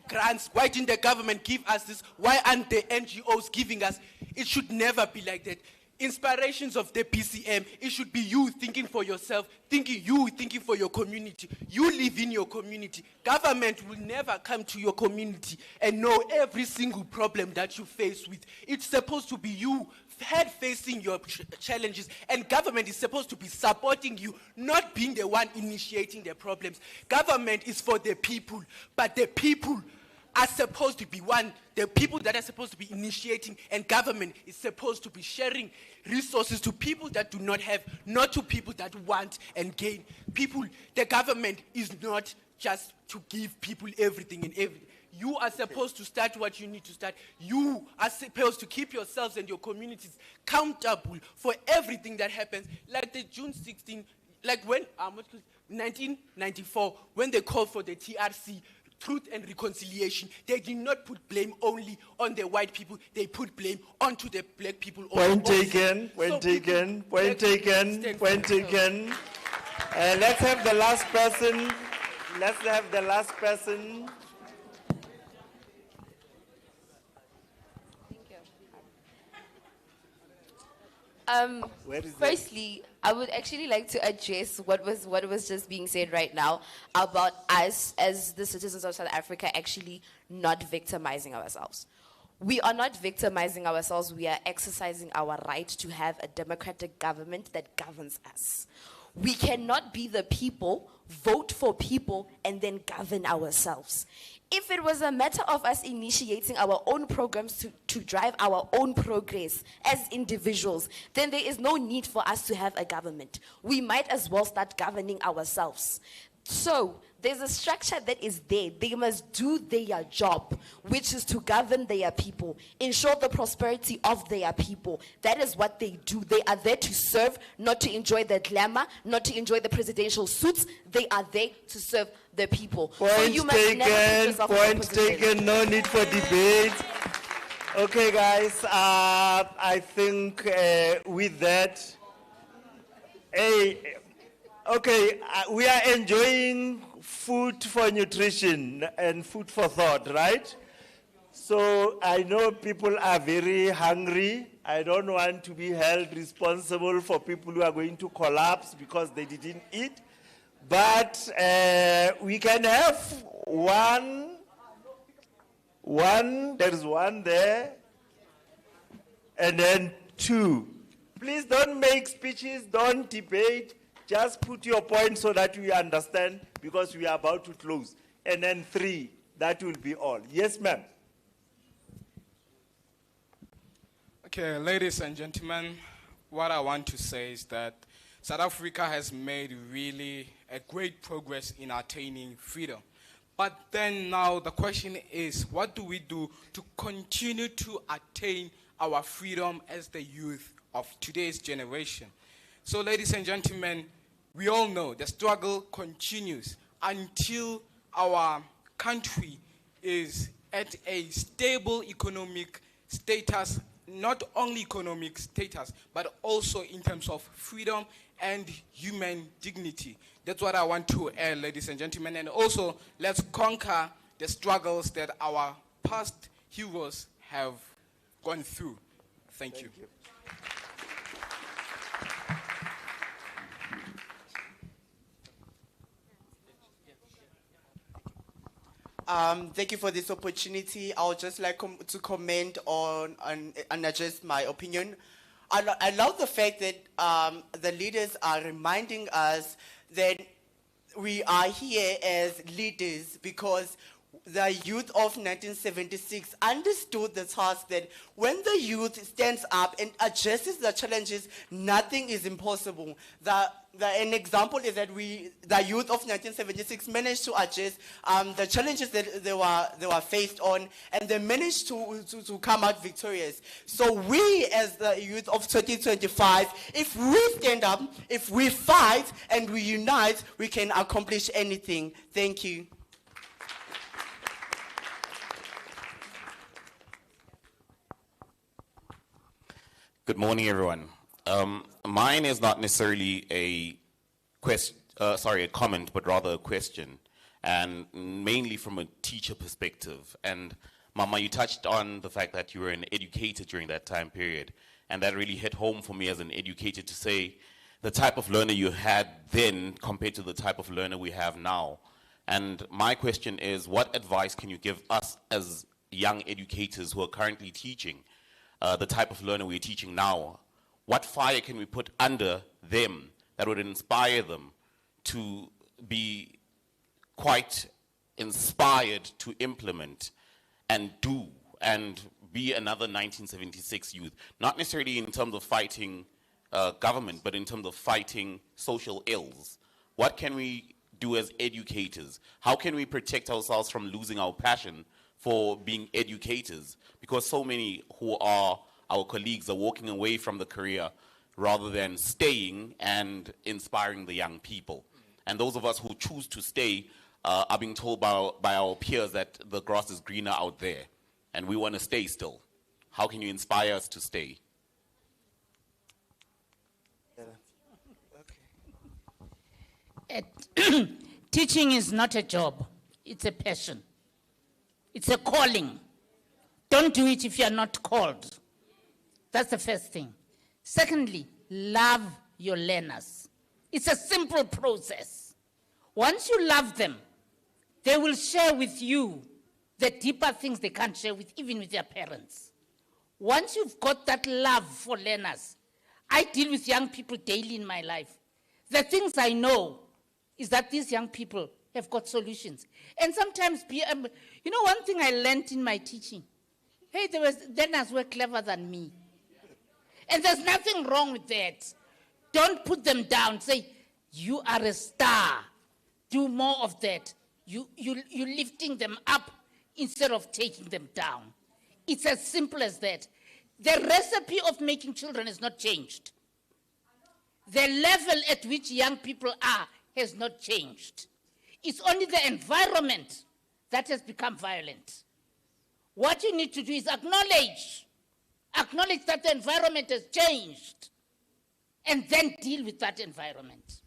grants? Why didn't the government give us this? Why aren't the NGOs giving us? It should never be like that. Inspirations of the PCM, it should be you thinking for yourself, thinking for your community. You live in your community. Government will never come to your community and know every single problem that you face with. It's supposed to be you head facing your challenges, and government is supposed to be supporting you, not being the one initiating the problems. Government is for the people, but the people are supposed to be the people that are supposed to be initiating, and government is supposed to be sharing resources to people that do not have, not to people that want and gain. The government is not just to give people everything and everything. You are supposed to start what you need to start. You are supposed to keep yourselves and your communities accountable for everything that happens. Like the June 16, like when, 1994, when they called for the TRC, Truth and Reconciliation, they did not put blame only on the white people, they put blame onto the black people. Point taken, point taken, point taken, point taken. Let's have the last person. Let's have the last person. Firstly, I would actually like to address what was just being said right now about us as the citizens of South Africa actually not victimizing ourselves. We are not victimizing ourselves. We are exercising our right to have a democratic government that governs us. We cannot be the people, vote for people, and then govern ourselves. If it was a matter of us initiating our own programs to drive our own progress as individuals, then there is no need for us to have a government. We might as well start governing ourselves. So there's a structure that is there. They must do their job, which is to govern their people, ensure the prosperity of their people. That is what they do. They are there to serve, not to enjoy the glamour, not to enjoy the presidential suits. They are there to serve the people. Point taken, no need for debate. Okay, guys, I think with that, we are enjoying food for nutrition and food for thought, right? So I know people are very hungry. I don't want to be held responsible for people who are going to collapse because they didn't eat. But we can have one, there is one there, and then two. Please don't make speeches, don't debate. Just put your point so that we understand, because we are about to close. And then three, that will be all. Yes, ma'am. Okay, ladies and gentlemen, what I want to say is that South Africa has made really a great progress in attaining freedom. But then now the question is, what do we do to continue to attain our freedom as the youth of today's generation. So, ladies and gentlemen, we all know the struggle continues until our country is at a stable economic status, not only economic status, but also in terms of freedom and human dignity. That's what I want to add, ladies and gentlemen. And also, let's conquer the struggles that our past heroes have gone through. Thank you. Thank you for this opportunity. I would just like to comment on and adjust my opinion. I love the fact that the leaders are reminding us that we are here as leaders because the youth of 1976 understood the task that when the youth stands up and addresses the challenges, nothing is impossible. An example is that the youth of 1976 managed to address the challenges that they were faced on, and they managed to come out victorious. So we, as the youth of 2025, if we stand up, if we fight and we unite, we can accomplish anything. Thank you. Good morning, everyone. Mine is not necessarily a comment, but rather a question, and mainly from a teacher perspective. And Mama, you touched on the fact that you were an educator during that time period, and that really hit home for me as an educator to say the type of learner you had then compared to the type of learner we have now. And my question is, what advice can you give us as young educators who are currently teaching the type of learner we're teaching now? What fire can we put under them that would inspire them to be quite inspired to implement and do and be another 1976 youth? Not necessarily in terms of fighting government, but in terms of fighting social ills. What can we do as educators? How can we protect ourselves from losing our passion for being educators? Because so many who are our colleagues are walking away from the career rather than staying and inspiring the young people. And those of us who choose to stay are being told by our peers that the grass is greener out there, and we want to stay still. How can you inspire us to stay? Teaching is not a job, it's a passion. It's a calling. Don't do it if you're not called. That's the first thing. Secondly, love your learners. It's a simple process. Once you love them, they will share with you the deeper things they can't share with, even with their parents. Once you've got that love for learners, I deal with young people daily in my life. The things I know is that these young people have got solutions. And sometimes, you know, one thing I learned in my teaching, hey, learners were clever than me. And there's nothing wrong with that. Don't put them down. Say, you are a star. Do more of that. You're lifting them up instead of taking them down. It's as simple as that. The recipe of making children has not changed. The level at which young people are has not changed. It's only the environment that has become violent. What you need to do is acknowledge that the environment has changed, and then deal with that environment.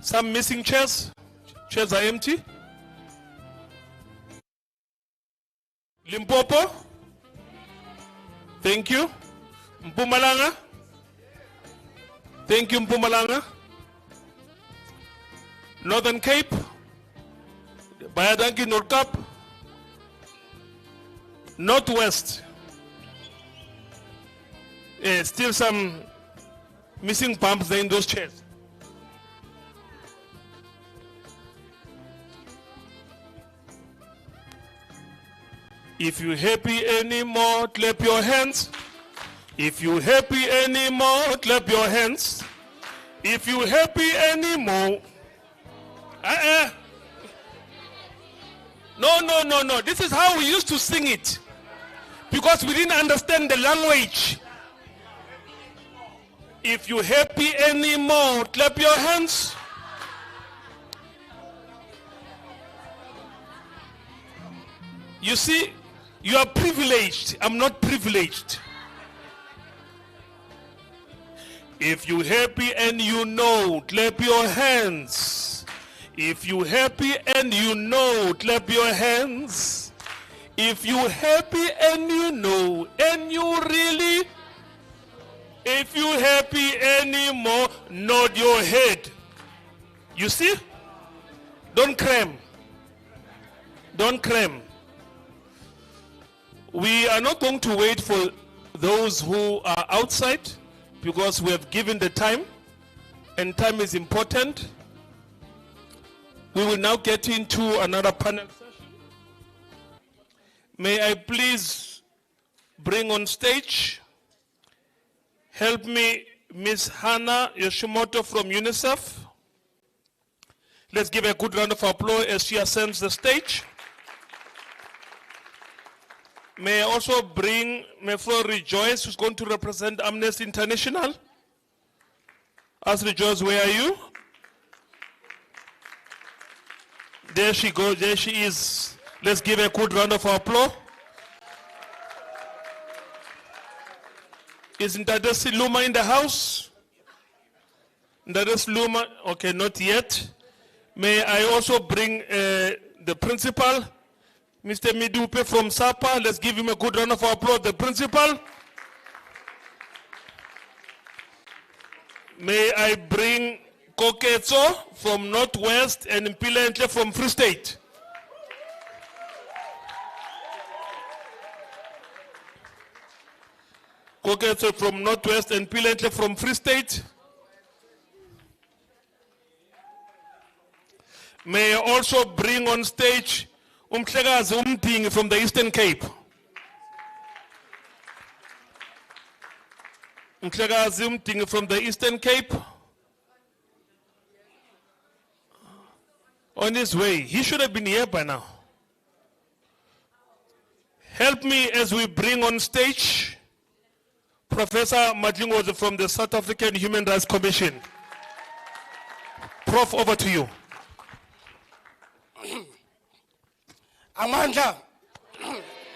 Some missing chairs. Chairs are empty. Limpopo. Thank you. Mpumalanga. Thank you, Mpumalanga. Northern Cape. Bayadanki Nordkap. Northwest. Still some missing pumps there in those chairs. If you happy anymore, clap your hands. If you happy anymore, clap your hands. If you happy anymore. No. This is how we used to sing it. Because we didn't understand the language. If you happy anymore, clap your hands. You see, you are privileged. I'm not privileged. If you happy and you know, clap your hands. If you happy and you know, clap your hands. If you happy and you know, and you really, if you happy anymore, nod your head. You see? Don't cram. Don't cram. We are not going to wait for those who are outside because we have given the time, and time is important. We will now get into another panel session. May I please bring on stage, help me, Ms. Hannah Yoshimoto from UNICEF. Let's give a good round of applause as she ascends the stage. May I also bring Meflo Rejoice, who's going to represent Amnesty International. Ask Rejoice, where are you? There she goes, there she is. Let's give a good round of applause. Is Ndade Siluma in the house? Ndade Siluma, okay, not yet. May I also bring the principal, Mr. Midupe from SAPA. Let's give him a good round of applause. The principal. May I bring Koketso from Northwest and Mpilentle from Free State. Koketso from Northwest and Mpilentle from Free State. May I also bring on stage Umhlekazi Umdingi from the Eastern Cape. Umhlekazi Umdingi from the Eastern Cape. On his way. He should have been here by now. Help me as we bring on stage Professor Madlingozi from the South African Human Rights Commission. Prof, over to you. Amandla.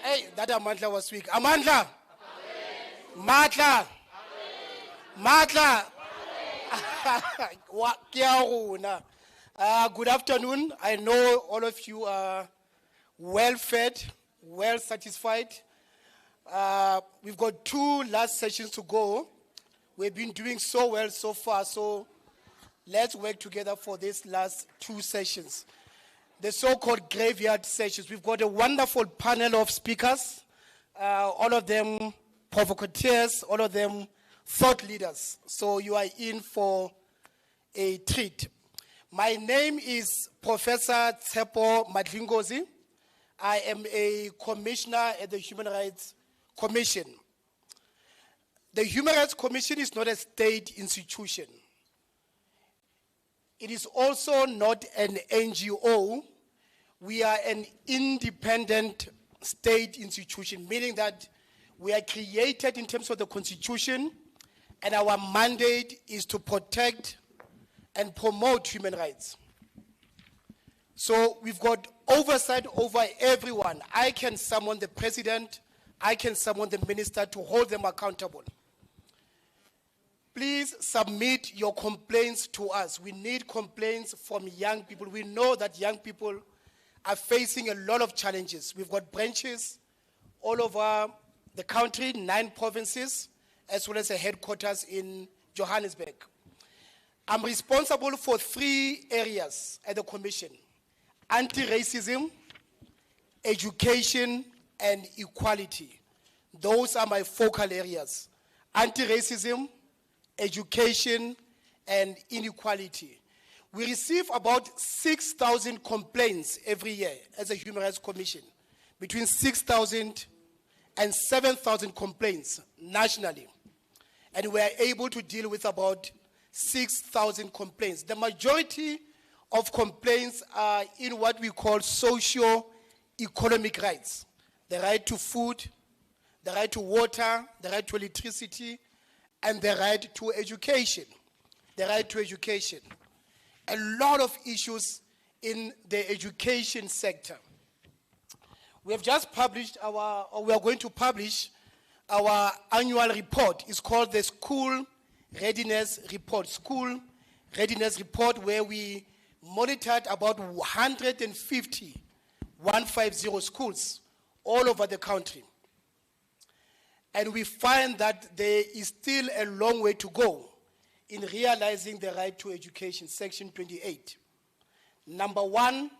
Hey, that Amandla was weak. Amandla. Matla. Matla. Good afternoon. I know all of you are well fed, well satisfied. We've got 2 last sessions to go. We've been doing so well so far, so let's work together for these last 2 sessions. The so-called graveyard sessions. We've got a wonderful panel of speakers, all of them provocateurs, all of them thought leaders. So you are in for a treat. My name is Professor Tsepo Madlingozi. I am a commissioner at the Human Rights Commission. The Human Rights Commission is not a state institution. It is also not an NGO. We are an independent state institution, meaning that we are created in terms of the Constitution, and our mandate is to protect and promote human rights. So we've got oversight over everyone. I can summon the president, I can summon the minister to hold them accountable. Please submit your complaints to us. We need complaints from young people. We know that young people are facing a lot of challenges. We've got branches all over the country, 9 provinces, as well as a headquarters in Johannesburg. I'm responsible for 3 areas at the Commission: anti-racism, education, and equality. Those are my focal areas: anti-racism, education, and inequality. We receive about 6,000 complaints every year as a Human Rights Commission, between 6,000 and 7,000 complaints nationally. And we are able to deal with about 6,000 complaints. The majority of complaints are in what we call socio-economic rights: the right to food, the right to water, the right to electricity, and the right to education. The right to education. A lot of issues in the education sector. We have just published we are going to publish our annual report. It's called the School Readiness Report. School Readiness Report, where we monitored about 150 schools all over the country. And we find that there is still a long way to go in realizing the right to education, Section 28. Number 1,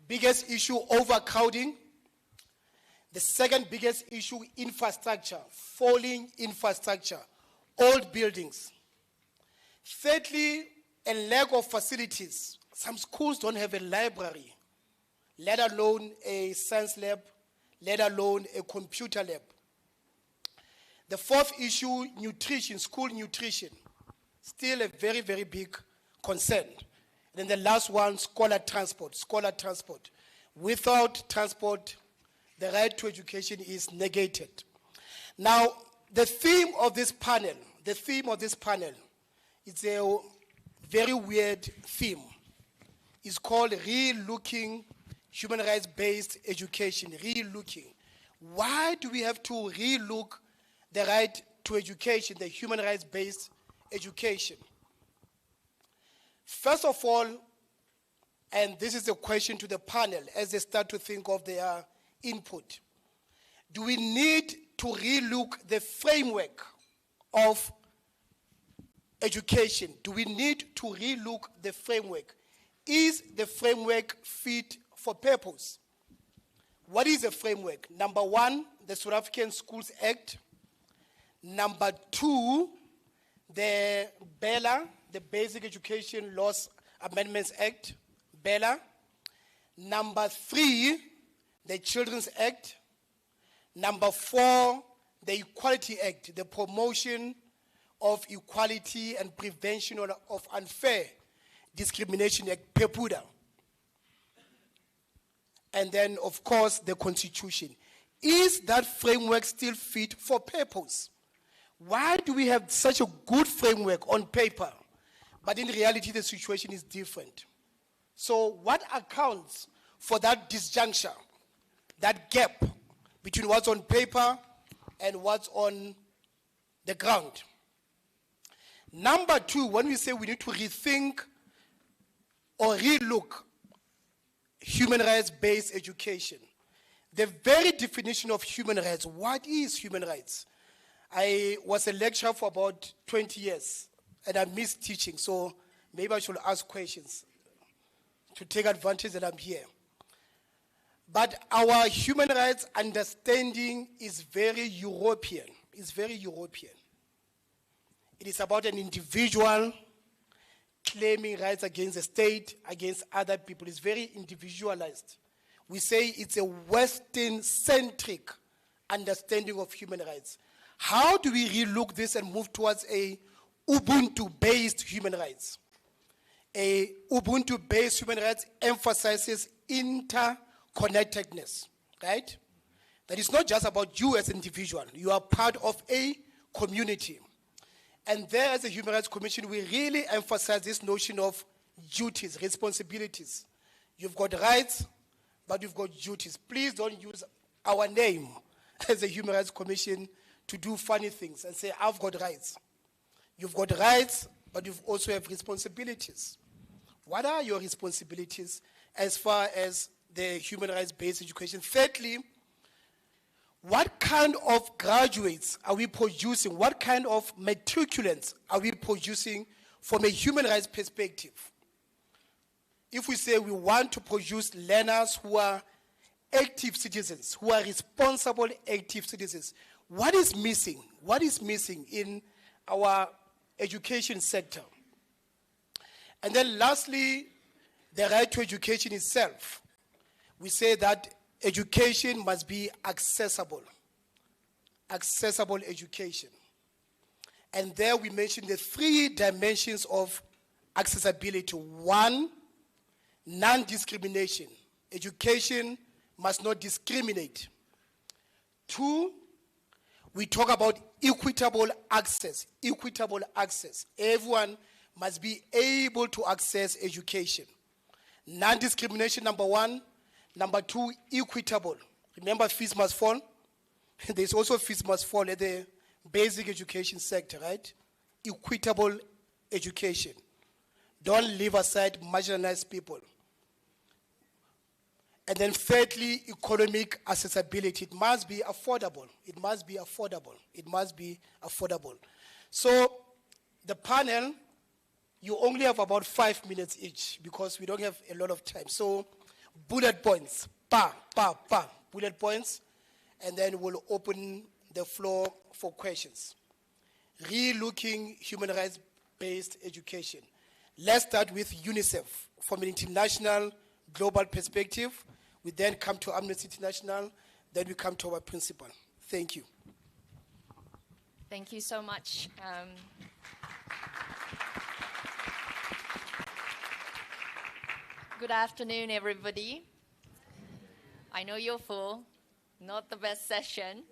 biggest issue, overcrowding. The second biggest issue, infrastructure, falling infrastructure, old buildings. Thirdly, a lack of facilities. Some schools don't have a library, let alone a science lab, let alone a computer lab. The fourth issue, nutrition, school nutrition. Still a very, very big concern. And then the last one, scholar transport, scholar transport. Without transport, the right to education is negated. Now, the theme of this panel is a very weird theme. It's called Re-Looking Human Rights-Based Education, re-looking. Why do we have to re-look the right to education, the human rights-based education? First of all, and this is a question to the panel as they start to think of their input, do we need to re-look the framework of education? Do we need to re-look the framework? Is the framework fit for purpose? What is the framework? Number 1, the South African Schools Act. Number 2, the BELA, the Basic Education Laws Amendments Act, BELA. Number 3, the Children's Act. Number 4, the Equality Act, the Promotion of Equality and Prevention of Unfair Discrimination Act, PEPUDA. And then, of course, the Constitution. Is that framework still fit for purpose? Why do we have such a good framework on paper, but in reality the situation is different? So what accounts for that disjuncture, that gap between what's on paper and what's on the ground? Number 2, when we say we need to rethink or relook human rights-based education, the very definition of human rights, what is human rights? I was a lecturer for about 20 years, and I missed teaching, so maybe I should ask questions to take advantage that I'm here. But our human rights understanding is very European. It's very European. It is about an individual claiming rights against the state, against other people. It's very individualized. We say it's a Western-centric understanding of human rights. How do we relook this and move towards a Ubuntu-based human rights? A Ubuntu-based human rights emphasizes interconnectedness, right? That is not just about you as an individual. You are part of a community. And there, as a Human Rights Commission, we really emphasize this notion of duties, responsibilities. You've got rights, but you've got duties. Please don't use our name as a Human Rights Commission to do funny things and say, I've got rights. You've got rights, but you also have responsibilities. What are your responsibilities as far as the human rights-based education? Thirdly, what kind of graduates are we producing? What kind of matriculants are we producing from a human rights perspective? If we say we want to produce learners who are active citizens, who are responsible active citizens, what is missing? What is missing in our education sector? And then lastly, the right to education itself. We say that education must be accessible. Accessible education. And there we mentioned the 3 dimensions of accessibility. 1, non-discrimination. Education must not discriminate. 2, we talk about equitable access. Equitable access. Everyone must be able to access education. Non-discrimination, number 1. Number 2, equitable. Remember, fees must fall. There's also fees must fall at the basic education sector, right? Equitable education. Don't leave aside marginalized people. And then thirdly, economic accessibility. It must be affordable. It must be affordable. It must be affordable. So the panel, you only have about 5 minutes each because we don't have a lot of time. So bullet points, bullet points, and then we'll open the floor for questions. Re-looking human rights-based education. Let's start with UNICEF from an international, global perspective. We then come to Amnesty International, then we come to our principal. Thank you. Thank you so much. Good afternoon, everybody. I know you're full, not the best session,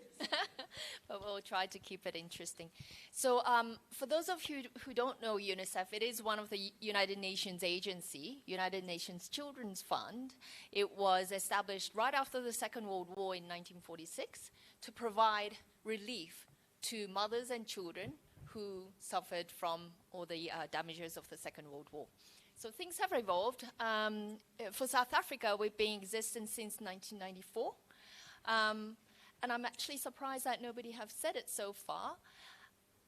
but we'll try to keep it interesting. So for those of you who don't know UNICEF, it is one of the United Nations agency, United Nations Children's Fund. It was established right after the Second World War in 1946 to provide relief to mothers and children who suffered from all the damages of the Second World War. So things have evolved. For South Africa, we've been in existence since 1994. And I'm actually surprised that nobody have said it so far.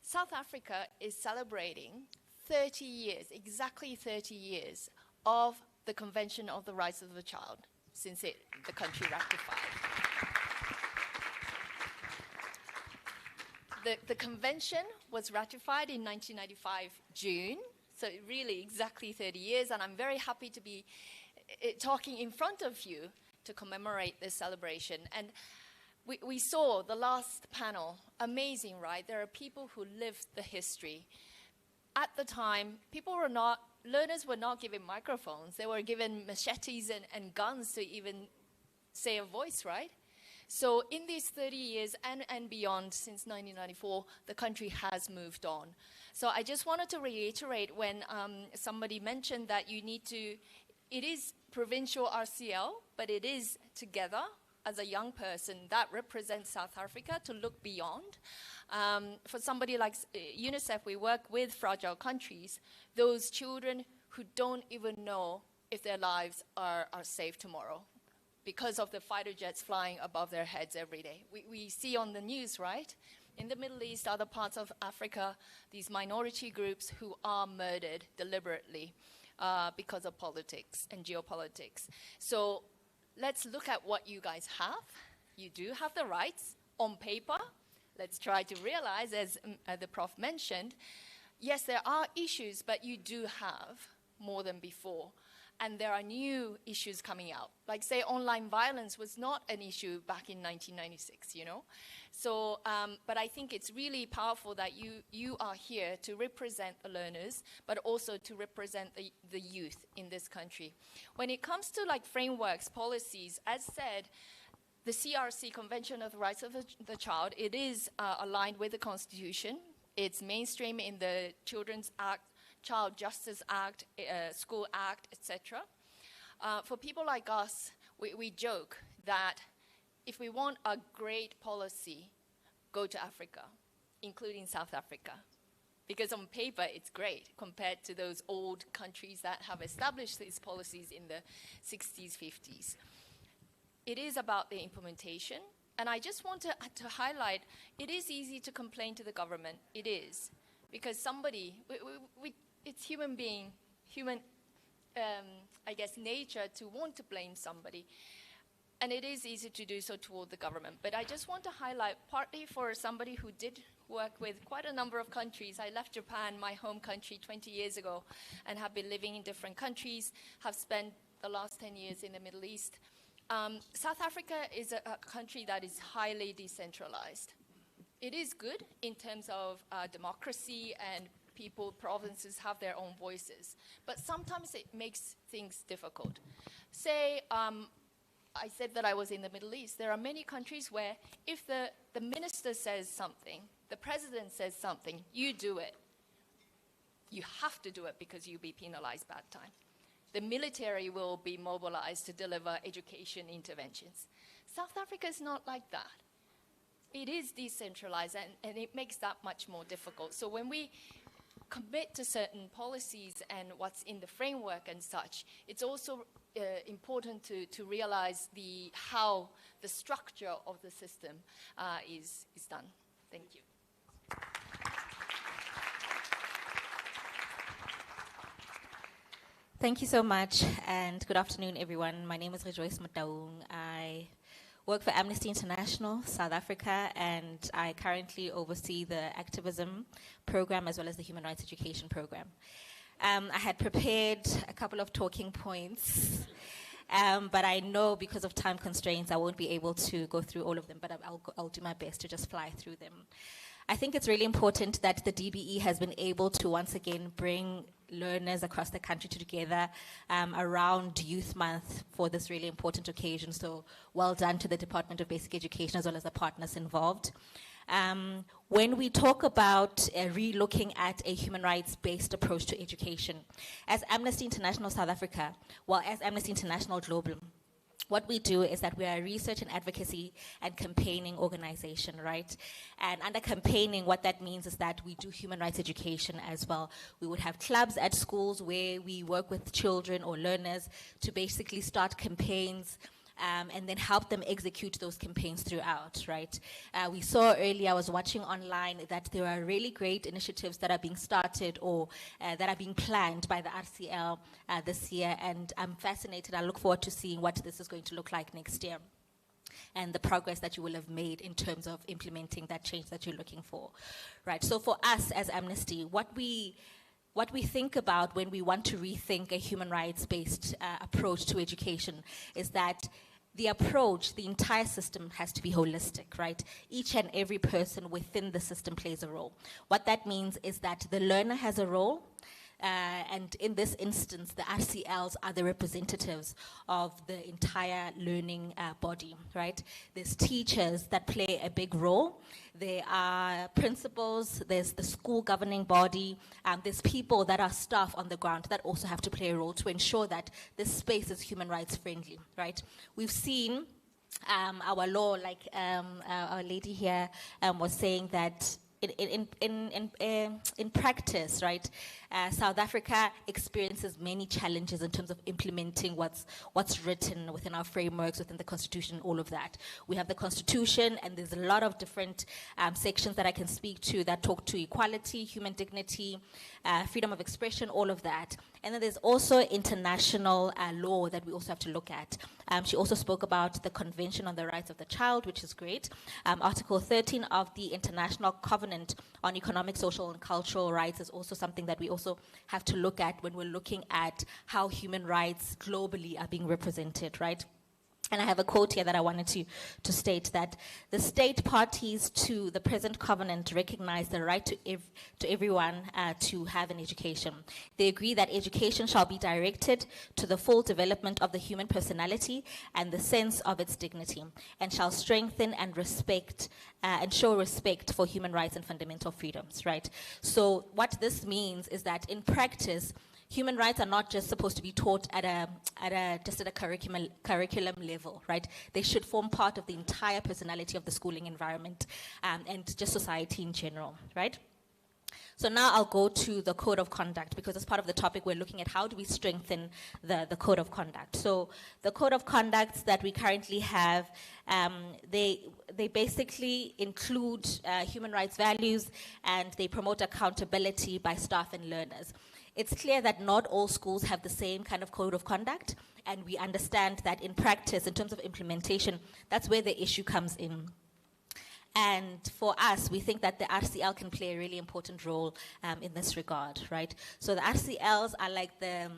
South Africa is celebrating 30 years, exactly 30 years, of the Convention of the Rights of the Child since the country ratified. The convention was ratified in 1995, June, so really exactly 30 years, and I'm very happy to be talking in front of you to commemorate this celebration. And we saw the last panel, amazing, right? There are people who lived the history. At the time, learners were not given microphones. They were given machetes and guns to even say a voice, right? So in these 30 years and beyond, since 1994, the country has moved on. So I just wanted to reiterate when somebody mentioned that you need to, it is provincial RCL, but it is together as a young person that represents South Africa to look beyond. For somebody like UNICEF, we work with fragile countries, those children who don't even know if their lives are safe tomorrow because of the fighter jets flying above their heads every day. We see on the news, right? In the Middle East, other parts of Africa, these minority groups who are murdered deliberately because of politics and geopolitics. So let's look at what you guys have. You do have the rights on paper. Let's try to realize, as the Prof mentioned, yes, there are issues, but you do have more than before. And there are new issues coming out. Like, say, online violence was not an issue back in 1996, you know? So, but I think it's really powerful that you are here to represent the learners, but also to represent the youth in this country. When it comes to, like, frameworks, policies, as said, the CRC, Convention of the Rights of the Child, it is aligned with the Constitution. It's mainstream in the Children's Act, Child Justice Act, School Act, etc. For people like us, we joke that if we want a great policy, go to Africa, including South Africa. because on paper it's great compared to those old countries that have established these policies in the 60s, 50s. It is about the implementation, and I just want to highlight, it is easy to complain to the government. It is, because somebody, it's human being, I guess, nature to want to blame somebody. And it is easy to do so toward the government. But I just want to highlight, partly for somebody who did work with quite a number of countries. I left Japan, my home country, 20 years ago, and have been living in different countries, have spent the last 10 years in the Middle East. South Africa is a country that is highly decentralized. It is good in terms of democracy, and provinces have their own voices. But sometimes it makes things difficult. Say, I said that I was in the Middle East. There are many countries where if the minister says something, the president says something, you do it. You have to do it because you'll be penalized bad time. The military will be mobilized to deliver education interventions. South Africa is not like that. It is decentralized, and it makes that much more difficult. So when we commit to certain policies and what's in the framework and such, it's also important to realize how the structure of the system is done. Thank you. Thank you so much, and good afternoon, everyone. My name is Rejoice Mutaung. I work for Amnesty International, South Africa, and I currently oversee the activism program as well as the human rights education program. I had prepared a couple of talking points, but I know because of time constraints, I won't be able to go through all of them, but I'll do my best to just fly through them. I think it's really important that the DBE has been able to once again bring learners across the country together around Youth Month for this really important occasion. So well done to the Department of Basic Education as well as the partners involved. When we talk about re-looking at a human rights-based approach to education, as Amnesty International South Africa, well, as Amnesty International Global, what we do is that we are a research and advocacy and campaigning organization, right? And under campaigning, what that means is that we do human rights education as well. We would have clubs at schools where we work with children or learners to basically start campaigns and then help them execute those campaigns throughout, right? We saw earlier, I was watching online, that there are really great initiatives that are being started or that are being planned by the RCL this year, and I'm fascinated. I look forward to seeing what this is going to look like next year and the progress that you will have made in terms of implementing that change that you're looking for, right? So for us as Amnesty, what we think about when we want to rethink a human rights-based approach to education is that the approach, the entire system has to be holistic, right? Each and every person within the system plays a role. What that means is that the learner has a role, and in this instance, the RCLs are the representatives of the entire learning body, right? There's teachers that play a big role. There are principals, there's the school governing body, there's people that are staff on the ground that also have to play a role to ensure that this space is human rights friendly, right? We've seen our law, like our lady here was saying that in practice, right, South Africa experiences many challenges in terms of implementing what's written within our frameworks, within the Constitution, all of that. We have the Constitution, and there's a lot of different sections that I can speak to that talk to equality, human dignity, freedom of expression, all of that. And then there's also international law that we also have to look at. She also spoke about the Convention on the Rights of the Child, which is great. Article 13 of the International Covenant on Economic, Social, and Cultural Rights is also something that we also have to look at when we're looking at how human rights globally are being represented, right? And I have a quote here that I wanted to state, that the state parties to the present covenant recognize the right to everyone to have an education. They agree that education shall be directed to the full development of the human personality and the sense of its dignity, and shall strengthen and respect and show respect for human rights and fundamental freedoms, right? So what this means is that in practice, human rights are not just supposed to be taught at a curriculum level, right? They should form part of the entire personality of the schooling environment and just society in general, right? So now I'll go to the code of conduct, because as part of the topic, we're looking at how do we strengthen the code of conduct. So the code of conduct that we currently have, they basically include human rights values, and they promote accountability by staff and learners. It's clear that not all schools have the same kind of code of conduct, and we understand that in practice, in terms of implementation, that's where the issue comes in. And for us, we think that the RCL can play a really important role in this regard, right? So the RCLs are like the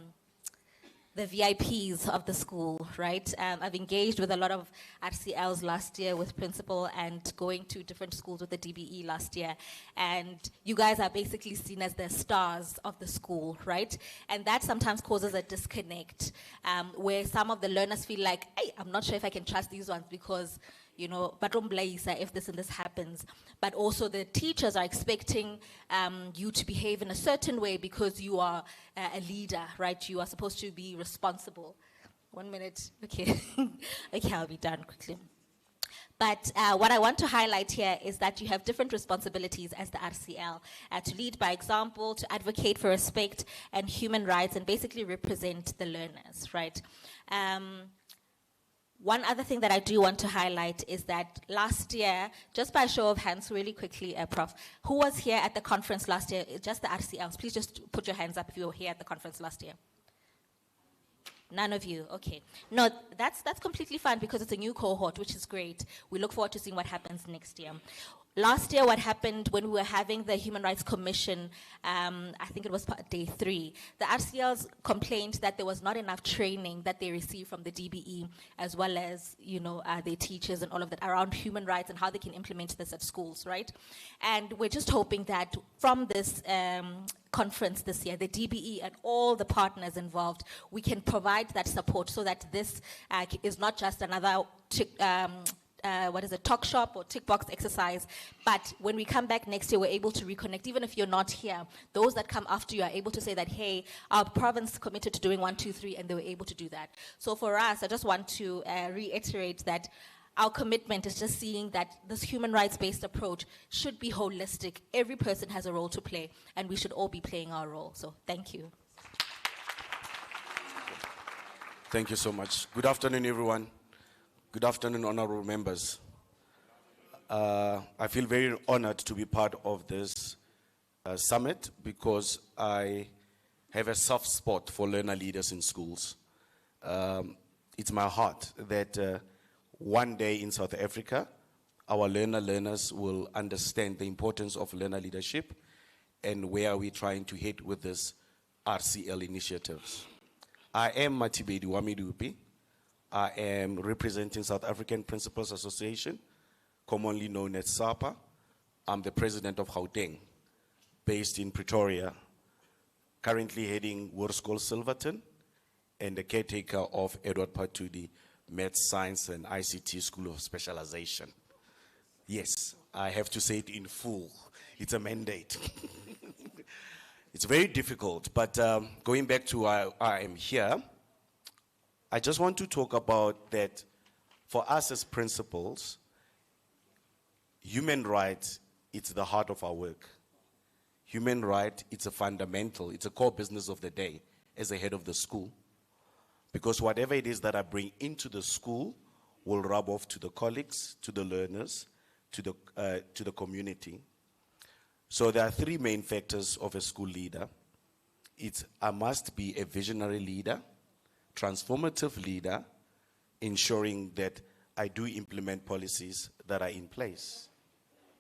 VIPs of the school, right? I've engaged with a lot of RCLs last year with principal and going to different schools with the DBE last year. And you guys are basically seen as the stars of the school, right? And that sometimes causes a disconnect where some of the learners feel like, hey, I'm not sure if I can trust these ones because, you know, if this and this happens. But also the teachers are expecting you to behave in a certain way because you are a leader, right? You are supposed to be responsible. 1 minute, okay. Okay, I'll be done quickly. But what I want to highlight here is that you have different responsibilities as the RCL, to lead by example, to advocate for respect and human rights, and basically represent the learners, right? One other thing that I do want to highlight is that last year, just by a show of hands, really quickly, Prof, who was here at the conference last year? Just the RCLs. Please just put your hands up if you were here at the conference last year. None of you, okay. No, that's completely fine because it's a new cohort, which is great. We look forward to seeing what happens next year. Last year, what happened when we were having the Human Rights Commission, I think it was day 3, the RCLs complained that there was not enough training that they received from the DBE, as well as, you know, their teachers and all of that around human rights and how they can implement this at schools, right? And we're just hoping that from this conference this year, the DBE and all the partners involved, we can provide that support so that this is not just another talk shop or tick box exercise, but when we come back next year, we're able to reconnect. Even if you're not here, those that come after you are able to say that, hey, our province committed to doing 1, 2, 3, and they were able to do that. So for us, I just want to reiterate that our commitment is just seeing that this human rights-based approach should be holistic. Every person has a role to play, and we should all be playing our role. So thank you. Thank you so much. Good afternoon, everyone. Good afternoon, honorable members. I feel very honored to be part of this summit because I have a soft spot for learner leaders in schools. It's my heart that one day in South Africa, our learners will understand the importance of learner leadership and where we're trying to head with this RCL initiatives. I am Matibedi Wamidupi. I am representing South African Principals Association, commonly known as SAPA. I'm the president of Gauteng, based in Pretoria, currently heading Hoërskool Silverton, and the caretaker of Edward Patuti Maths, Science, and ICT School of Specialization. Yes, I have to say it in full. It's a mandate. It's very difficult, but going back to why I am here, I just want to talk about that for us as principals, human rights, it's the heart of our work. Human right, it's a fundamental, it's a core business of the day as a head of the school. Because whatever it is that I bring into the school will rub off to the colleagues, to the learners, to the community. So there are 3 main factors of a school leader. I must be a visionary leader, transformative leader, ensuring that I do implement policies that are in place.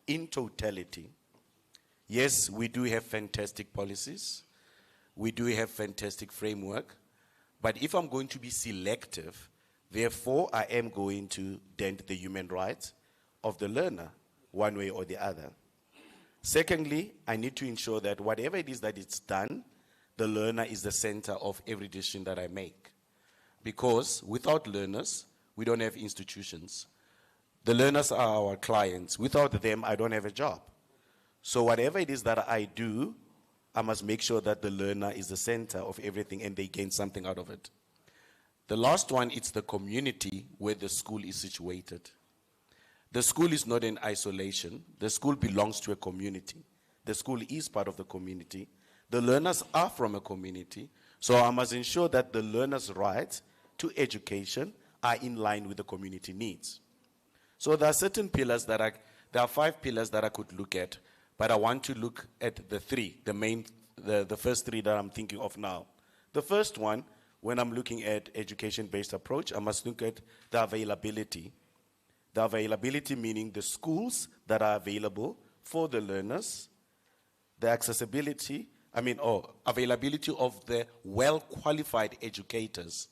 In totality, yes, we do have fantastic policies. We do have fantastic framework. But if I'm going to be selective, therefore I am going to dent the human rights of the learner one way or the other. Secondly, I need to ensure that whatever it is that it's done, the learner is the center of every decision that I make. Because without learners, we don't have institutions. The learners are our clients. Without them, I don't have a job. So whatever it is that I do, I must make sure that the learner is the center of everything and they gain something out of it. The last one, it's the community where the school is situated. The school is not in isolation. The school belongs to a community. the school is part of the community. The learners are from a community. So I must ensure that the learners' rights to education are in line with the community needs. So there are certain pillars there are 5 pillars that I could look at, but I want to look at the 3, the first 3 that I'm thinking of now. The first one, when I'm looking at education-based approach, I must look at the availability. The availability meaning the schools that are available for the learners, the accessibility, availability of the well-qualified educators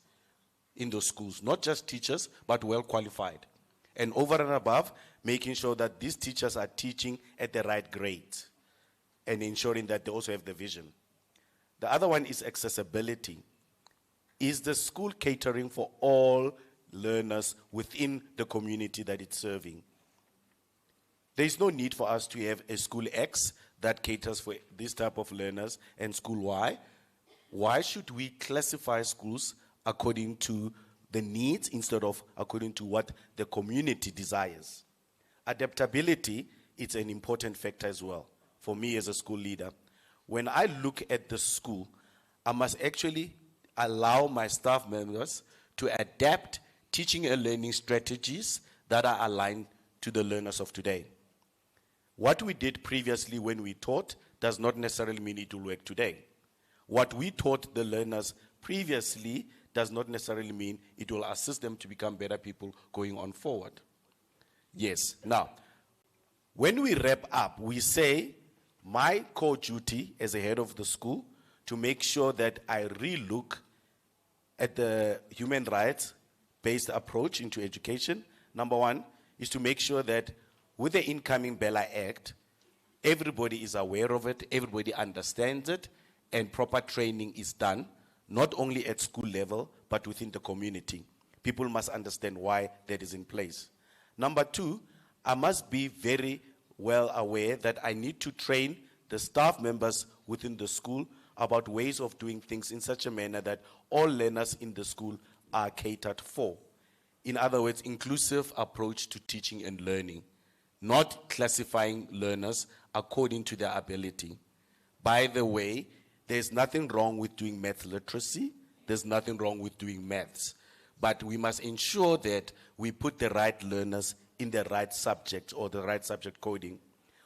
in those schools, not just teachers, but well-qualified. And over and above, making sure that these teachers are teaching at the right grade and ensuring that they also have the vision. The other one is accessibility. Is the school catering for all learners within the community that it's serving? There is no need for us to have a school X that caters for this type of learners and school Y. Why should we classify schools according to the needs instead of according to what the community desires? Adaptability, it's an important factor as well for me as a school leader. When I look at the school, I must actually allow my staff members to adapt teaching and learning strategies that are aligned to the learners of today. What we did previously when we taught does not necessarily mean it will work today. What we taught the learners previously does not necessarily mean it will assist them to become better people going on forward. Yes. Now, when we wrap up, we say, my core duty as a head of the school to make sure that I relook at the human rights-based approach into education. Number 1 is to make sure that with the incoming Bella Act, everybody is aware of it, everybody understands it, and proper training is done, not only at school level, but within the community. People must understand why that is in place. Number 2, I must be very well aware that I need to train the staff members within the school about ways of doing things in such a manner that all learners in the school are catered for. In other words, inclusive approach to teaching and learning, not classifying learners according to their ability. By the way, there's nothing wrong with doing math literacy. There's nothing wrong with doing maths. But we must ensure that we put the right learners in the right subject or the right subject coding.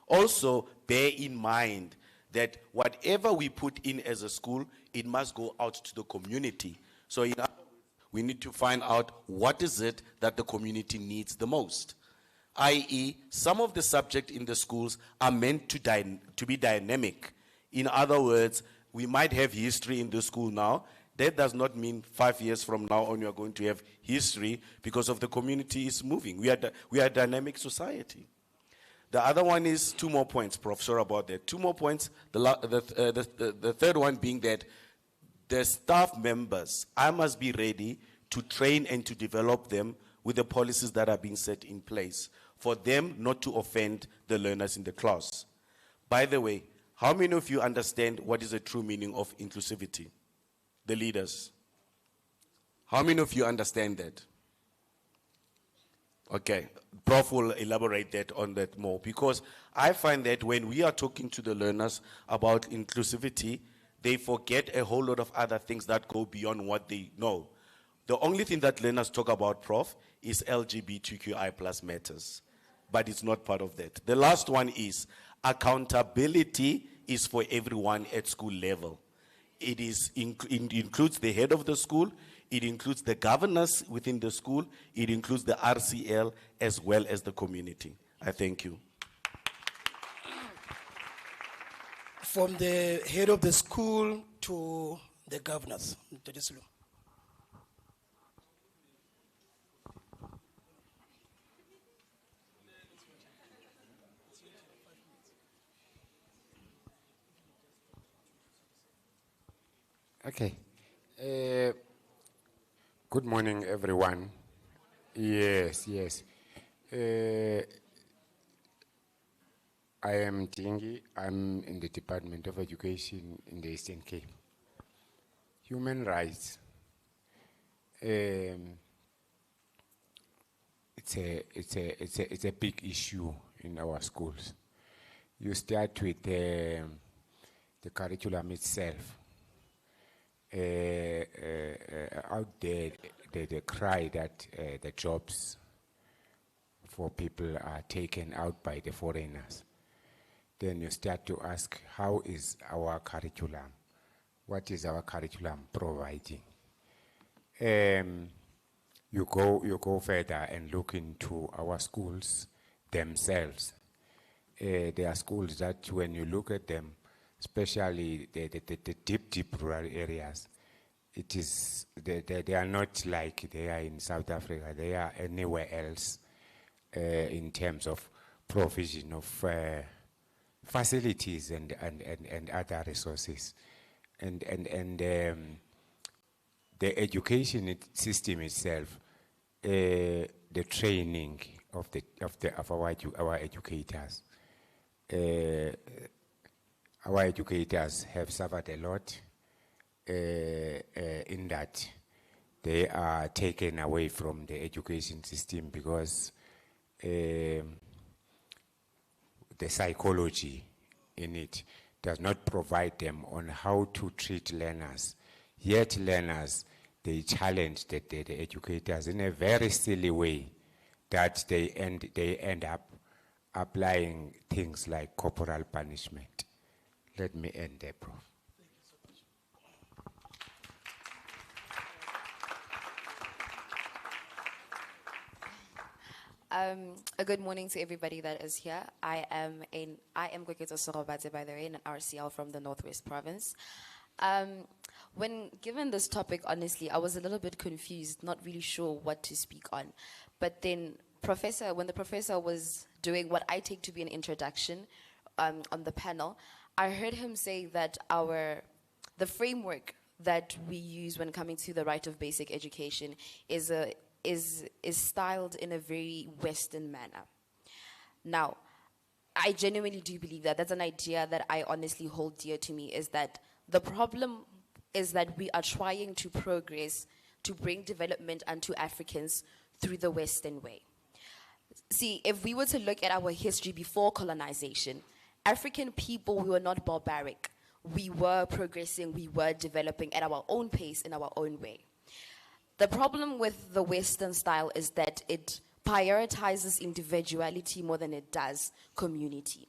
Also, bear in mind that whatever we put in as a school, it must go out to the community. So in other words, we need to find out what is it that the community needs the most. I.e., some of the subjects in the schools are meant to be dynamic. In other words, we might have history in the school now. That does not mean 5 years from now on you are going to have history because of the community is moving. We are a dynamic society. The other one is 2 more points, Prof. Sorry about that. 2 more points. The third one being that the staff members, I must be ready to train and to develop them with the policies that are being set in place for them not to offend the learners in the class. By the way, how many of you understand what is the true meaning of inclusivity? The leaders. How many of you understand that? Okay, Prof will elaborate on that more, because I find that when we are talking to the learners about inclusivity, they forget a whole lot of other things that go beyond what they know. The only thing that learners talk about, Prof, is LGBTQI plus matters, but it's not part of that. The last one is accountability is for everyone at school level. It includes the head of the school, it includes the governors within the school, it includes the RCL as well as the community. I thank you. From the head of the school to the governors. Okay. Good morning, everyone. Yes. I am Tingi. I'm in the Department of Education in the Eastern Cape. Human rights. It's a big issue in our schools. you start with the curriculum itself. Out there, they cry that the jobs for people are taken out by the foreigners. Then you start to ask, how is our curriculum? What is our curriculum providing? You go further and look into our schools themselves. There are schools that when you look at them, especially the deep rural areas, they are not like they are in South Africa. They are anywhere else in terms of provision of facilities and other resources, and the education system itself, the training of our educators. Our educators have suffered a lot in that they are taken away from the education system because the psychology in it does not provide them on how to treat learners. Yet learners, they challenge the educators in a very silly way that they end up applying things like corporal punishment. Let me end there, Prof. A good morning to everybody that is here. I am Kweketo Sorobate, by the way, an RCL from the Northwest Province. When given this topic, honestly, I was a little bit confused, not really sure what to speak on. But then when the professor was doing what I take to be an introduction on the panel, I heard him say that the framework that we use when coming to the right of basic education is styled in a very Western manner. Now, I genuinely do believe that that's an idea that I honestly hold dear to me, is that the problem is that we are trying to progress, to bring development unto Africans through the Western way. See, if we were to look at our history before colonization, African people, we were not barbaric. We were progressing, we were developing at our own pace, in our own way. The problem with the Western style is that it prioritizes individuality more than it does community.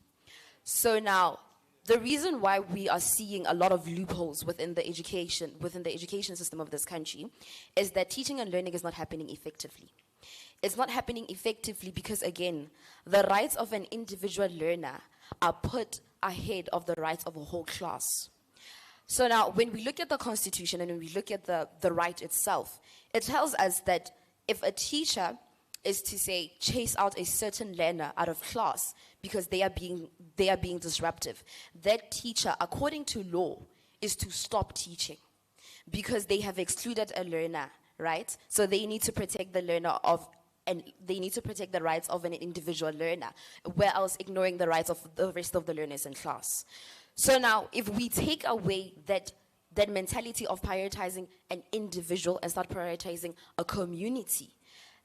So now, the reason why we are seeing a lot of loopholes within the education system of this country is that teaching and learning is not happening effectively. It's not happening effectively because, again, the rights of an individual learner are put ahead of the rights of a whole class. So now, when we look at the Constitution and when we look at the right itself, it tells us that if a teacher is to say chase out a certain learner out of class because they are being disruptive, that teacher, according to law, is to stop teaching because they have excluded a learner, right? So they need to protect the learner and they need to protect the rights of an individual learner, whereas ignoring the rights of the rest of the learners in class. So now, if we take away that mentality of prioritizing an individual and start prioritizing a community,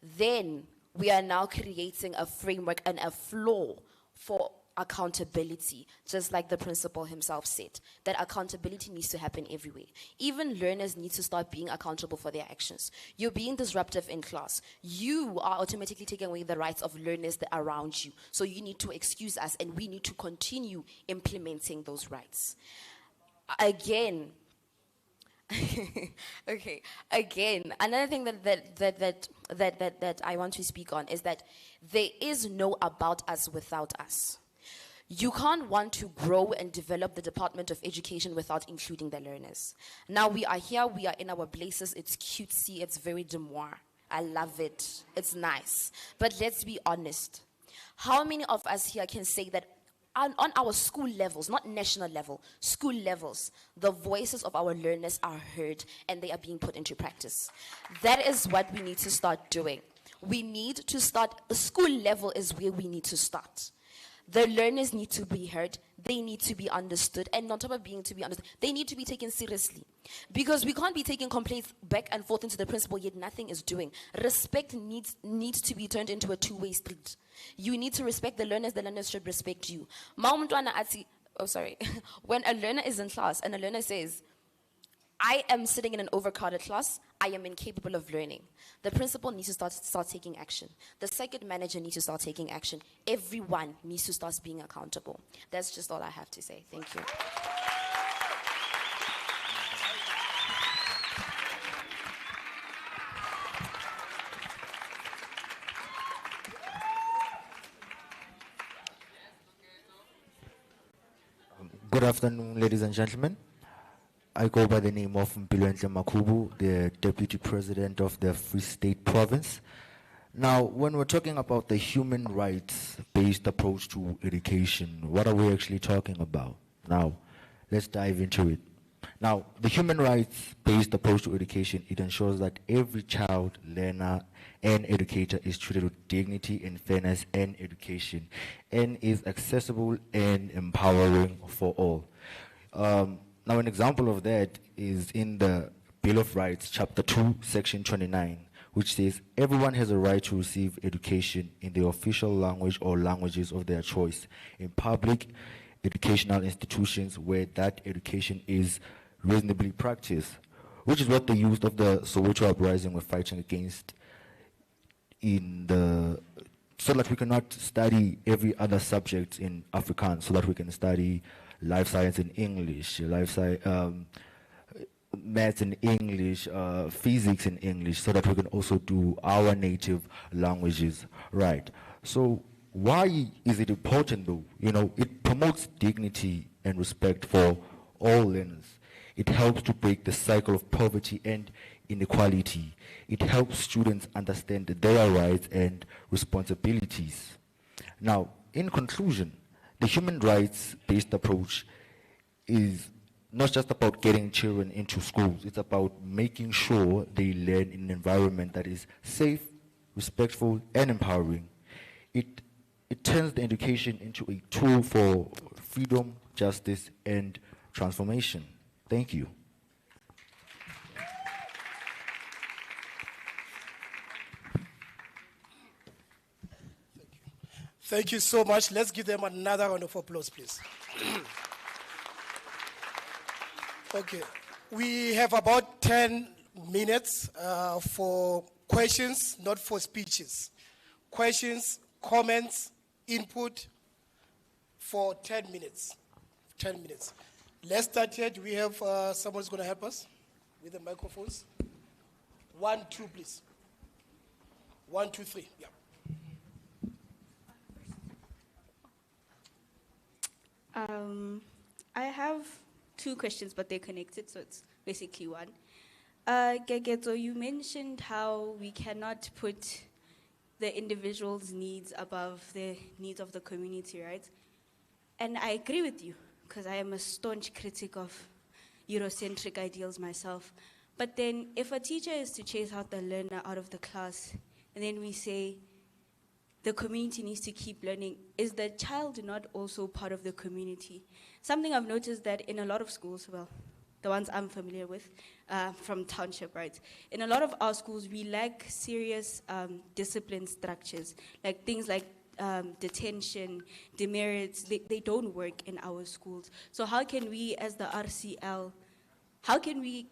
then we are now creating a framework and a floor for accountability, just like the principal himself said, that accountability needs to happen everywhere. Even learners need to start being accountable for their actions. You're being disruptive in class. You are automatically taking away the rights of learners that are around you. So you need to excuse us and we need to continue implementing those rights. Again, okay. Again, another thing that I want to speak on is that there is no about us without us. You can't want to grow and develop the Department of Education without including the learners. Now we are here, we are in our places, it's cutesy, it's very demoir. I love it, it's nice. But let's be honest. How many of us here can say that on our school levels, not national level, school levels, the voices of our learners are heard and they are being put into practice? That is what we need to start doing. We need to start, the school level is where we need to start. The learners need to be heard, they need to be understood, and on top of being to be understood, they need to be taken seriously. Because we can't be taking complaints back and forth into the principal, yet nothing is doing. Respect needs to be turned into a two-way street. You need to respect the learners should respect you. When a learner is in class and a learner says, I am sitting in an overcrowded class, I am incapable of learning, the principal needs to start taking action. The circuit manager needs to start taking action. Everyone needs to start being accountable. That's just all I have to say. Thank you. Good afternoon, ladies and gentlemen. I go by the name of Mpilwentle Makubu, the Deputy President of the Free State Province. Now, when we're talking about the human rights-based approach to education, what are we actually talking about? Now, let's dive into it. Now, the human rights-based approach to education, it ensures that every child, learner, and educator is treated with dignity and fairness and education, and is accessible and empowering for all. Now, an example of that is in the Bill of Rights, Chapter 2, Section 29, which says everyone has a right to receive education in the official language or languages of their choice in public educational institutions where that education is reasonably practiced, which is what the youth of the Soweto uprising were fighting against so that we cannot study every other subject in Afrikaans, so that we can study life science in English, maths in English, physics in English, so that we can also do our native languages, right? So why is it important though? You know, it promotes dignity and respect for all learners. It helps to break the cycle of poverty and inequality. It helps students understand their rights and responsibilities. Now, in conclusion, the human rights-based approach is not just about getting children into schools, it's about making sure they learn in an environment that is safe, respectful, and empowering. It turns the education into a tool for freedom, justice, and transformation. Thank you. Thank you so much. Let's give them another round of applause, please. Okay. We have about 10 minutes for questions, not for speeches. Questions, comments, input for 10 minutes. 10 minutes. Let's start here. Do we have someone who's going to help us with the microphones? 1, 2, please. 1, 2, 3. Yeah. I have 2 questions, but they're connected, so it's basically one. Gegeto, you mentioned how we cannot put the individual's needs above the needs of the community, right? And I agree with you, because I am a staunch critic of Eurocentric ideals myself. But then if a teacher is to chase out the learner out of the class, and then we say the community needs to keep learning, is the child not also part of the community? Something I've noticed that in a lot of schools, well, the ones I'm familiar with, from township, right? In a lot of our schools, we lack serious discipline structures, like things like detention, demerits, they don't work in our schools. So how can we, as the RCL, how can we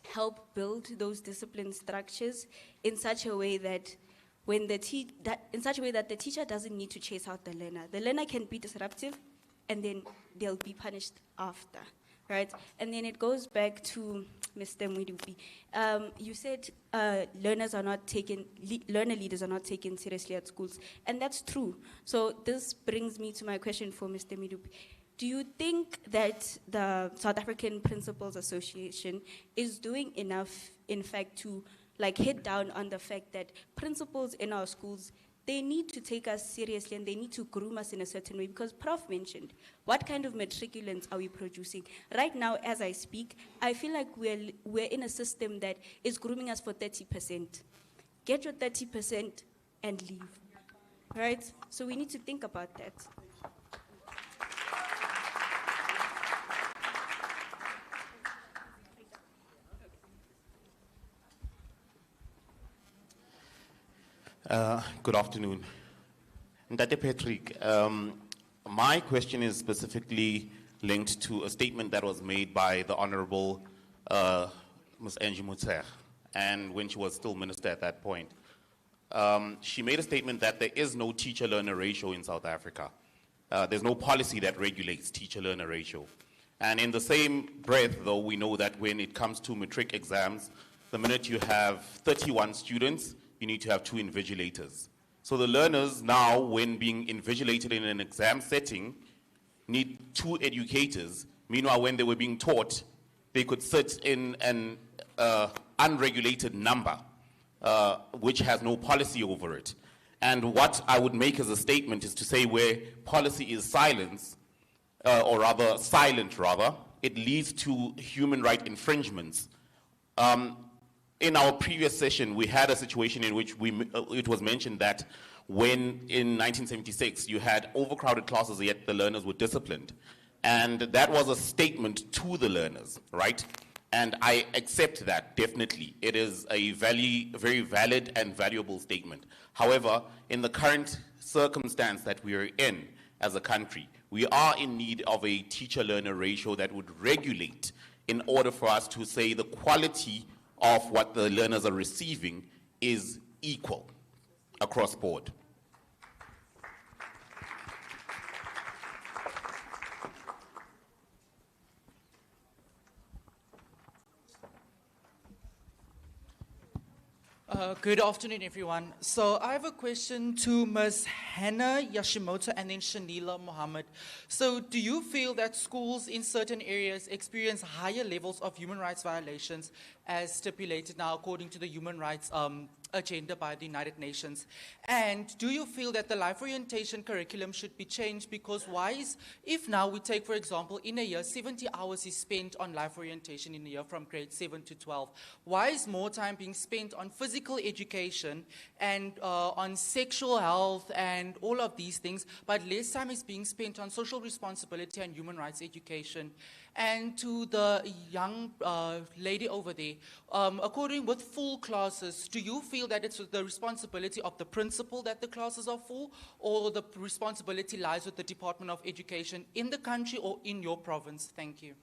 help build those discipline structures in such a way that when the teacher doesn't need to chase out the learner can be disruptive, and then they'll be punished after, right? And then it goes back to Mr. Mwidupi. You said learner leaders are not taken seriously at schools, and that's true. So this brings me to my question for Mr. Mwidupi. Do you think that the South African Principals Association is doing enough, in fact, to hit down on the fact that principals in our schools, they need to take us seriously and they need to groom us in a certain way? Because Prof mentioned, what kind of matriculants are we producing? Right now, as I speak, I feel like we're in a system that is grooming us for 30%. Get your 30% and leave. right? So we need to think about that. Good afternoon. Ndate Patrick, my question is specifically linked to a statement that was made by the Honorable Ms. Angie Mutser, and when she was still minister at that point. She made a statement that there is no teacher-learner ratio in South Africa. There's no policy that regulates teacher-learner ratio. And in the same breath, though, we know that when it comes to matric exams, the minute you have 31 students, you need to have 2 invigilators. So the learners now, when being invigilated in an exam setting, need 2 educators. Meanwhile, when they were being taught, they could sit in an unregulated number, which has no policy over it. And what I would make as a statement is to say where policy is silence, or rather silent rather, it leads to human right infringements. In our previous session, we had a situation in which it was mentioned that when in 1976 you had overcrowded classes, yet the learners were disciplined. And that was a statement to the learners, right? And I accept that, definitely. It is a very valid and valuable statement. However, in the current circumstance that we are in as a country, we are in need of a teacher-learner ratio that would regulate in order for us to say the quality of what the learners are receiving is equal across board. Good afternoon, everyone. So I have a question to Ms. Hannah Yashimoto and then Shanila Mohammed. So do you feel that schools in certain areas experience higher levels of human rights violations as stipulated now according to the human rights agenda by the United Nations? And do you feel that the life orientation curriculum should be changed? Because if now we take, for example, in a year, 70 hours is spent on life orientation in a year from grade 7 to 12. Why is more time being spent on physical education and on sexual health and all of these things, but less time is being spent on social responsibility and human rights education? And to the young lady over there, according with full classes, do you feel that it's the responsibility of the principal that the classes are full, or the responsibility lies with the Department of Education in the country or in your province? Thank you.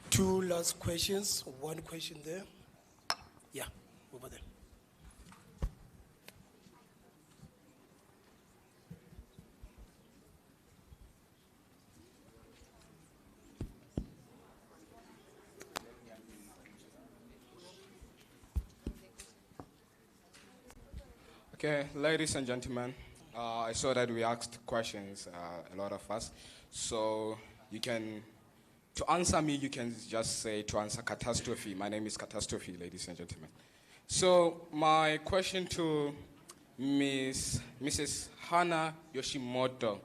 Two last questions. One question there. Yeah, over there. Okay, ladies and gentlemen, I saw that we asked questions, a lot of us. So to answer me, you can just say to answer catastrophe. My name is Catastrophe, ladies and gentlemen. So my question to Mrs. Hannah Yoshimoto.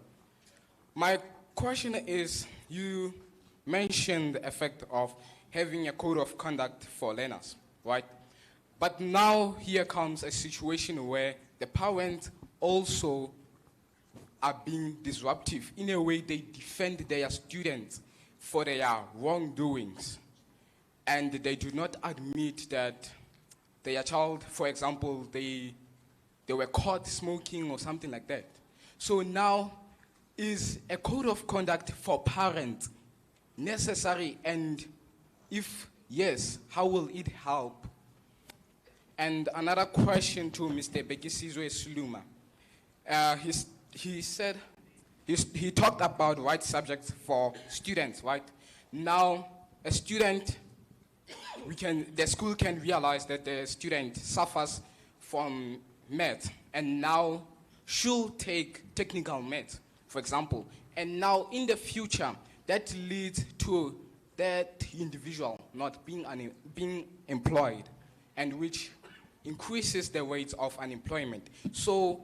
My question is, you mentioned the effect of having a code of conduct for learners, right? But now here comes a situation where the parents also are being disruptive. In a way, they defend their students for their wrongdoings. And they do not admit that their child, for example, they were caught smoking or something like that. So now, is a code of conduct for parents necessary? And if yes, how will it help? And another question to Mr. Bekisizwe Sluma. He said, he talked about white subjects for students, right? Now, a student, the school can realize that the student suffers from math and now should take technical math, for example. And now in the future, that leads to that individual not being employed, and which increases the rates of unemployment. So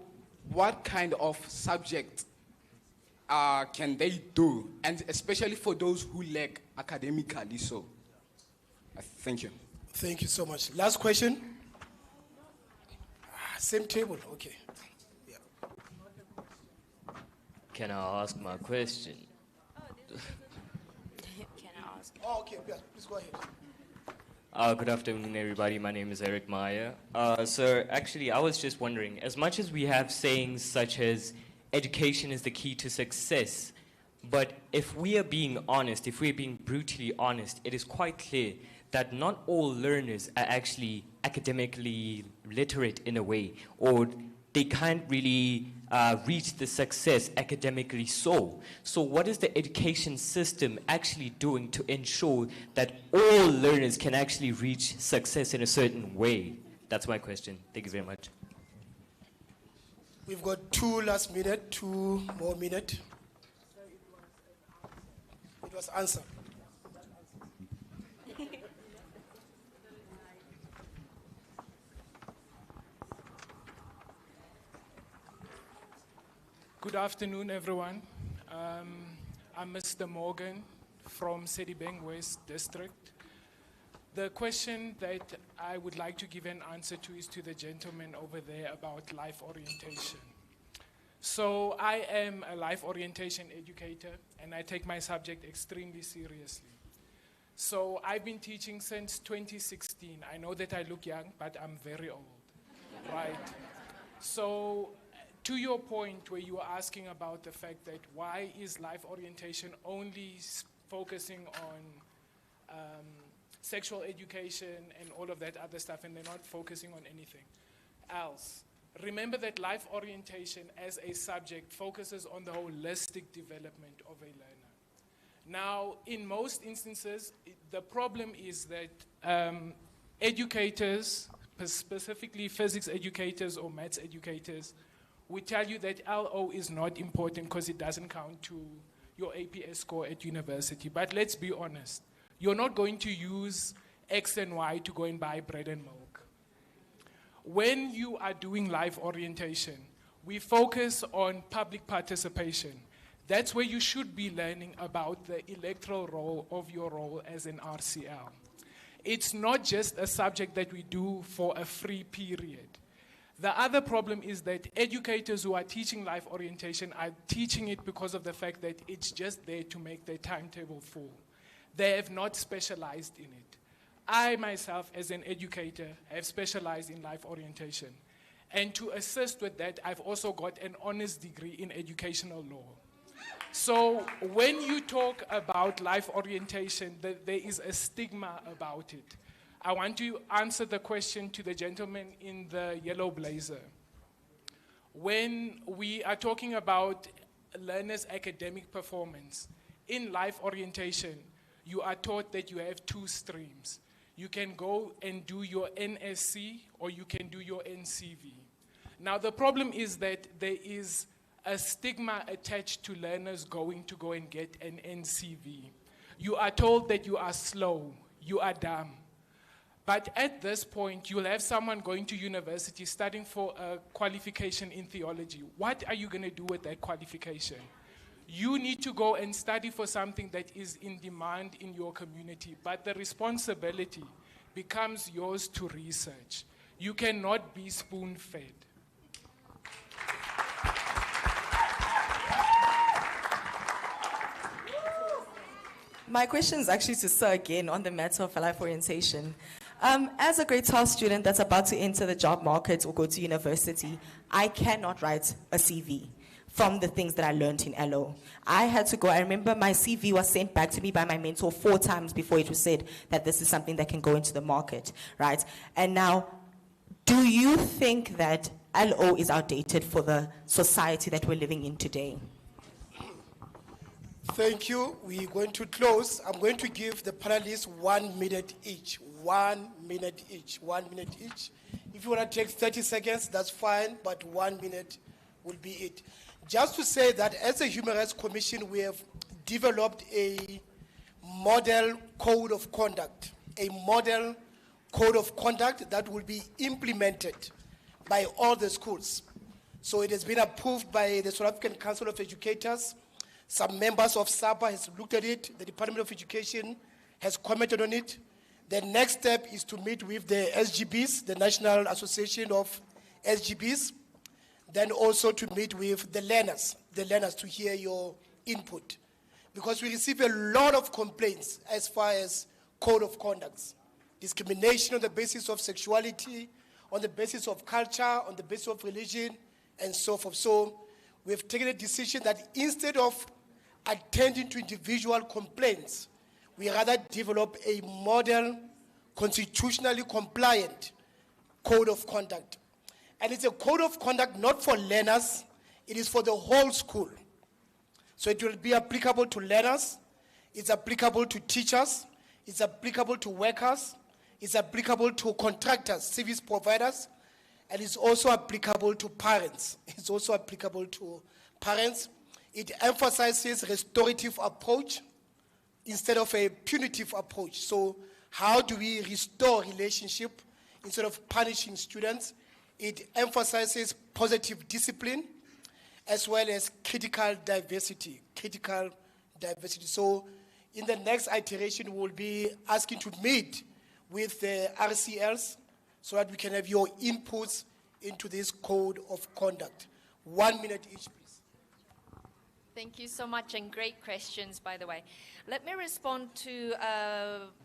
what kind of subject can they do? And especially for those who lack academically so. Thank you. Thank you so much. Last question. Same table, okay. Yeah. Can I ask my question? Can I ask? Oh, okay, yeah, please go ahead. Good afternoon, everybody. My name is Eric Meyer. So actually, I was just wondering, as much as we have sayings such as education is the key to success, but if we are being honest, if we're being brutally honest, it is quite clear that not all learners are actually academically literate in a way, or they can't really reach the success academically so. So what is the education system actually doing to ensure that all learners can actually reach success in a certain way? That's my question. Thank you very much. We've got 2 last minutes, 2 more minutes. It was answered. Good afternoon, everyone. I'm Mr. Morgan from Sedibeng West District. The question that I would like to give an answer to is to the gentleman over there about life orientation. So I am a life orientation educator, and I take my subject extremely seriously. So I've been teaching since 2016. I know that I look young, but I'm very old, right? So to your point where you were asking about the fact that why is life orientation only focusing on sexual education and all of that other stuff, and they're not focusing on anything else. Remember that life orientation as a subject focuses on the holistic development of a learner. Now, in most instances, the problem is that educators, specifically physics educators or maths educators, we tell you that LO is not important because it doesn't count to your APS score at university. But let's be honest. You're not going to use X and Y to go and buy bread and milk. When you are doing life orientation, we focus on public participation. That's where you should be learning about the electoral role of your role as an RCL. It's not just a subject that we do for a free period. The other problem is that educators who are teaching life orientation are teaching it because of the fact that it's just there to make their timetable full. They have not specialized in it. I myself, as an educator, have specialized in life orientation. And to assist with that, I've also got an honors degree in educational law. So when you talk about life orientation, there is a stigma about it. I want to answer the question to the gentleman in the yellow blazer. When we are talking about learners' academic performance, in life orientation, you are taught that you have 2 streams. You can go and do your NSC or you can do your NCV. Now the problem is that there is a stigma attached to learners going to go and get an NCV. You are told that you are slow, you are dumb. But at this point, you'll have someone going to university studying for a qualification in theology. What are you going to do with that qualification? You need to go and study for something that is in demand in your community, but the responsibility becomes yours to research. You cannot be spoon-fed. My question is actually to Sir again on the matter of life orientation. As a grade 12 student that's about to enter the job market or go to university, I cannot write a CV from the things that I learned in LO. I had to go, I remember my CV was sent back to me by my mentor 4 times before it was said that this is something that can go into the market, right? And now, do you think that LO is outdated for the society that we're living in today? Thank you. We're going to close. I'm going to give the panelists 1 minute each. 1 minute each. 1 minute each. If you want to take 30 seconds, that's fine, but 1 minute will be it. Just to say that as a Human Rights Commission, we have developed a model code of conduct. A model code of conduct that will be implemented by all the schools. So it has been approved by the South African Council of Educators. Some members of SAPA has looked at it. The Department of Education has commented on it. The next step is to meet with the SGBs, the National Association of SGBs, then also to meet with the learners to hear your input. Because we receive a lot of complaints as far as code of conduct, discrimination on the basis of sexuality, on the basis of culture, on the basis of religion, and so forth. So we've taken a decision that instead of attending to individual complaints, we rather develop a model, constitutionally compliant code of conduct. And it's a code of conduct not for learners, it is for the whole school. So it will be applicable to learners, it's applicable to teachers, it's applicable to workers, it's applicable to contractors, service providers, and it's also applicable to parents. It's also applicable to parents. It emphasizes restorative approach instead of a punitive approach. So how do we restore relationship instead of punishing students? It emphasizes positive discipline as well as critical diversity. So in the next iteration, we'll be asking to meet with the RCLs so that we can have your inputs into this code of conduct. 1 minute each, please. Thank you so much, and great questions, by the way. Let me respond to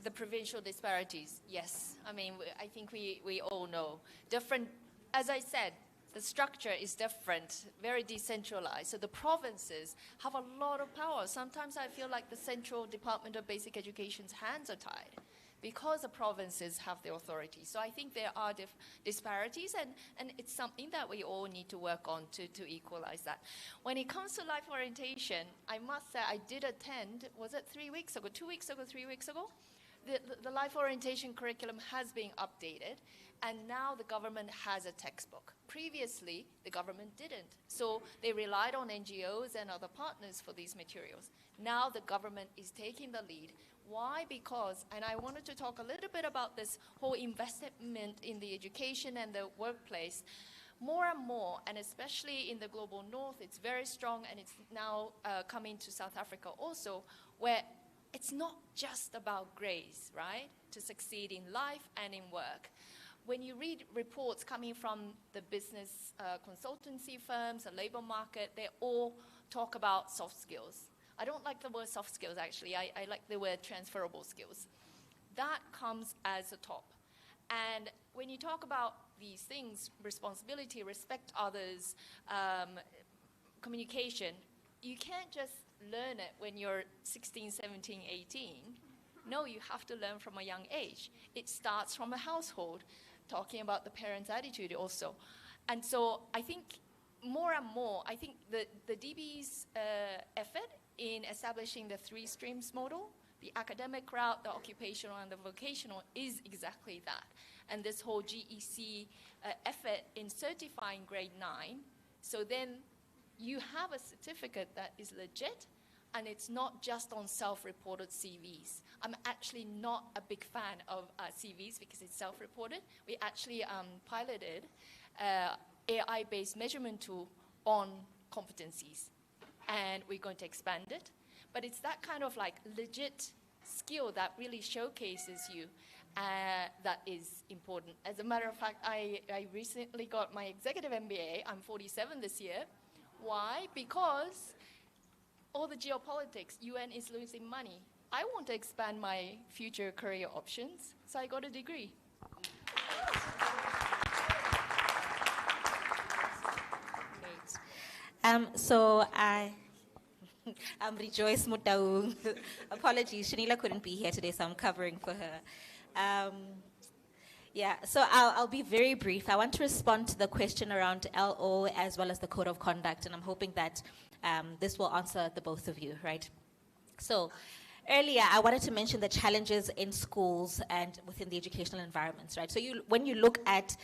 the provincial disparities. Yes, I mean, I think we all know. Different, as I said, the structure is different, very decentralized. So the provinces have a lot of power. Sometimes I feel like the Central Department of Basic Education's hands are tied, because the provinces have the authority. So I think there are disparities, and it's something that we all need to work on to equalize that. When it comes to life orientation, I must say I did attend, was it 3 weeks ago, 2 weeks ago, 3 weeks ago? The life orientation curriculum has been updated, and now the government has a textbook. Previously, the government didn't. So they relied on NGOs and other partners for these materials. Now the government is taking the lead. Why? Because, and I wanted to talk a little bit about this whole investment in the education and the workplace. More and more, and especially in the global north, it's very strong, and it's now coming to South Africa also, where it's not just about grades, right? To succeed in life and in work. When you read reports coming from the business consultancy firms, the labor market, they all talk about soft skills. I don't like the word soft skills, actually. I like the word transferable skills. That comes as a top. And when you talk about these things, responsibility, respect others, communication, you can't just learn it when you're 16, 17, 18. No, you have to learn from a young age. It starts from a household, talking about the parents' attitude also. And so I think more and more, I think the DB's effort in establishing the 3 streams model, the academic route, the occupational, and the vocational, is exactly that. And this whole GEC effort in certifying grade 9, so then you have a certificate that is legit, and it's not just on self-reported CVs. I'm actually not a big fan of CVs because it's self-reported. We actually piloted AI-based measurement tool on competencies, and we're going to expand it. But it's that kind of like legit skill that really showcases you that is important. As a matter of fact, I recently got my executive MBA. I'm 47 this year. Why? Because all the geopolitics, UN is losing money. I want to expand my future career options, so I got a degree. So I'm Rejoice Mutaung. Apologies, Shanila couldn't be here today, so I'm covering for her. So I'll be very brief. I want to respond to the question around LO as well as the code of conduct, and I'm hoping that this will answer the both of you, right? So earlier, I wanted to mention the challenges in schools and within the educational environments, right? So when you look at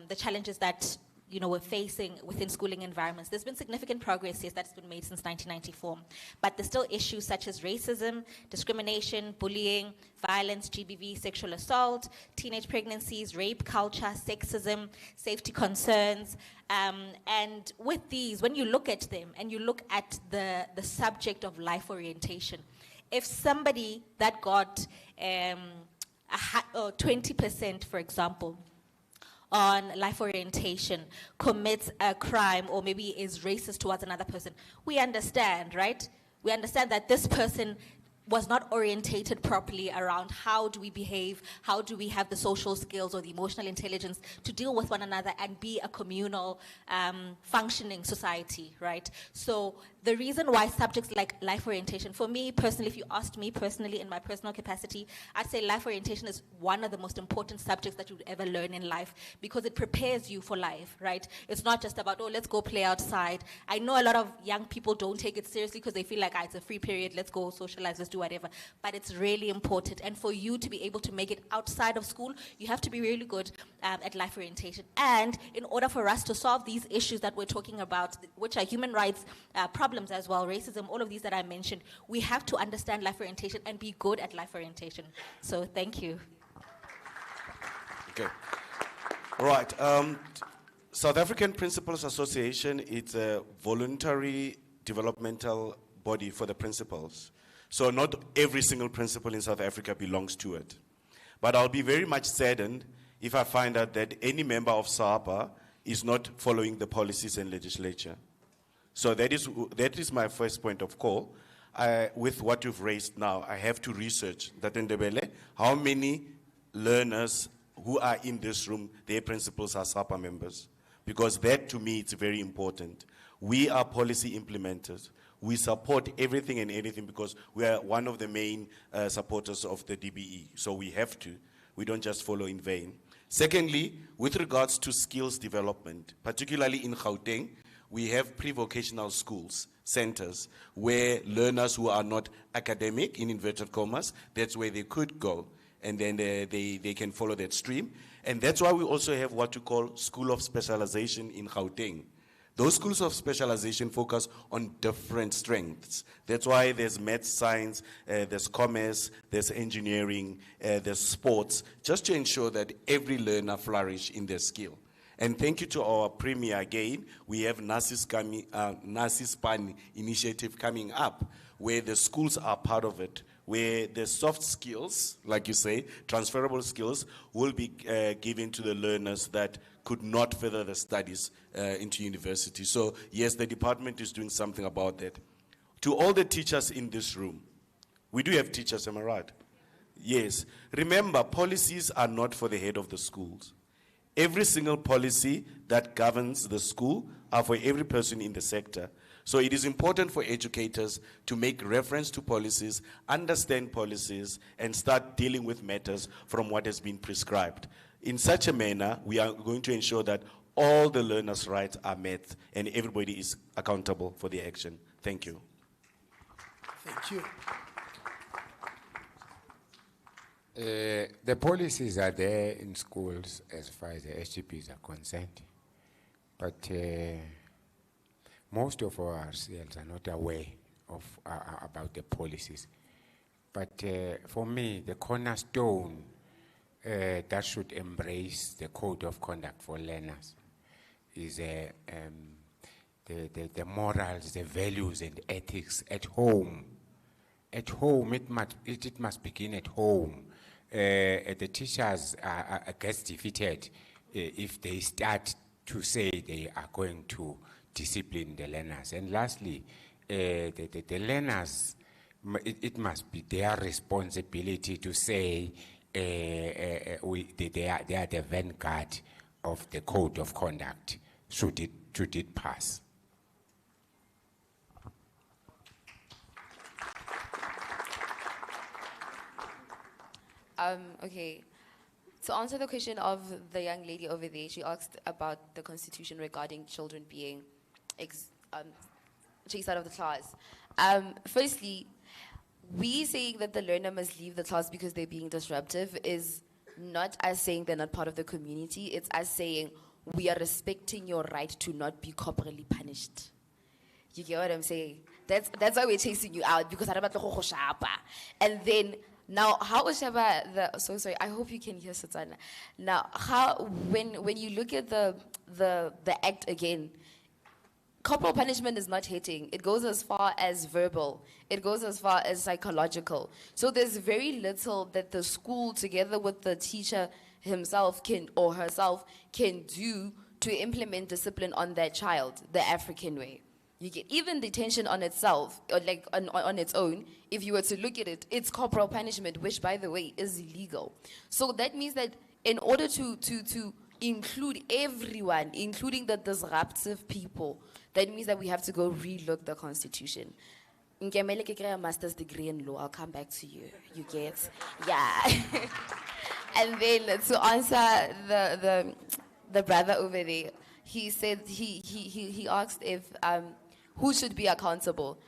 the challenges that we're facing within schooling environments, there's been significant progress, yes, that's been made since 1994. But there's still issues such as racism, discrimination, bullying, violence, GBV, sexual assault, teenage pregnancies, rape culture, sexism, safety concerns. And with these, when you look at them and you look at the subject of life orientation, if somebody that got 20%, for example, on life orientation commits a crime or maybe is racist towards another person, we understand, right? We understand that this person was not orientated properly around how do we behave, how do we have the social skills or the emotional intelligence to deal with one another and be a communal, functioning society, right? So the reason why subjects like life orientation, for me personally, if you asked me personally in my personal capacity, I'd say life orientation is one of the most important subjects that you would ever learn in life because it prepares you for life, right? It's not just about, oh, let's go play outside. I know a lot of young people don't take it seriously because they feel like, it's a free period, let's go socialize, let's do whatever. But it's really important. And for you to be able to make it outside of school, you have to be really good at life orientation. And in order for us to solve these issues that we're talking about, which are human rights problems as well, racism, all of these that I mentioned, we have to understand life orientation and be good at life orientation. So thank you. Okay. All right. South African Principals Association is a voluntary developmental body for the principals. So not every single principal in South Africa belongs to it. But I'll be very much saddened if I find out that any member of SAPA is not following the policies and legislature. So that is my first point of call. With what you've raised now, I have to research that in Ndebele, how many learners who are in this room, their principals are SAPA members. Because that, to me, it's very important. We are policy implementers. We support everything and anything because we are one of the main supporters of the DBE. So we have to. We don't just follow in vain. Secondly, with regards to skills development, particularly in Gauteng, we have pre-vocational schools, centers, where learners who are not academic, in inverted commas, that's where they could go. And then they can follow that stream. And that's why we also have what you call School of Specialization in Gauteng. Those schools of specialization focus on different strengths. That's why there's math, science, there's commerce, there's engineering, there's sports, just to ensure that every learner flourish in their skill. And thank you to our premier again. We have NASISPAN initiative coming up, where the schools are part of it, where the soft skills, like you say, transferable skills, will be given to the learners that could not further the studies into university. So yes, the department is doing something about that. To all the teachers in this room, we do have teachers, am I right? Yes. Remember, policies are not for the head of the schools. Every single policy that governs the school are for every person in the sector. So it is important for educators to make reference to policies, understand policies, and start dealing with matters from what has been prescribed. In such a manner, we are going to ensure that all the learners' rights are met and everybody is accountable for the action. Thank you. Thank you. The policies are there in schools as far as the SGPs are concerned, but most of ourselves are not aware of about the policies. But for me, the cornerstone that should embrace the code of conduct for learners is the morals, the values and ethics at home. At home, it must begin at home. The teachers get defeated if they start to say they are going to discipline the learners. And lastly, the learners, it must be their responsibility to say they are the vanguard of the code of conduct, should it pass. Okay, to answer the question of the young lady over there, she asked about the constitution regarding children being chased out of the class. Firstly, we saying that the learner must leave the class because they're being disruptive is not us saying they're not part of the community, it's us saying we are respecting your right to not be corporally punished. You get what I'm saying? That's why we're chasing you out, because and then now, how Shaba so sorry, I hope you can hear Satana. Now, how when you look at the act again, corporal punishment is not hitting. It goes as far as verbal. It goes as far as psychological. So there's very little that the school, together with the teacher himself or herself, can do to implement discipline on that child, the African way. You get even detention on itself, or like on its own, if you were to look at it, it's corporal punishment, which, by the way, is illegal. So that means that in order to include everyone, including the disruptive people, that means that we have to go relook the Constitution. Nkemele ke kry a master's degree in law, I'll come back to you. You get? Yeah. And then to answer the brother over there, he said he asked if who should be accountable.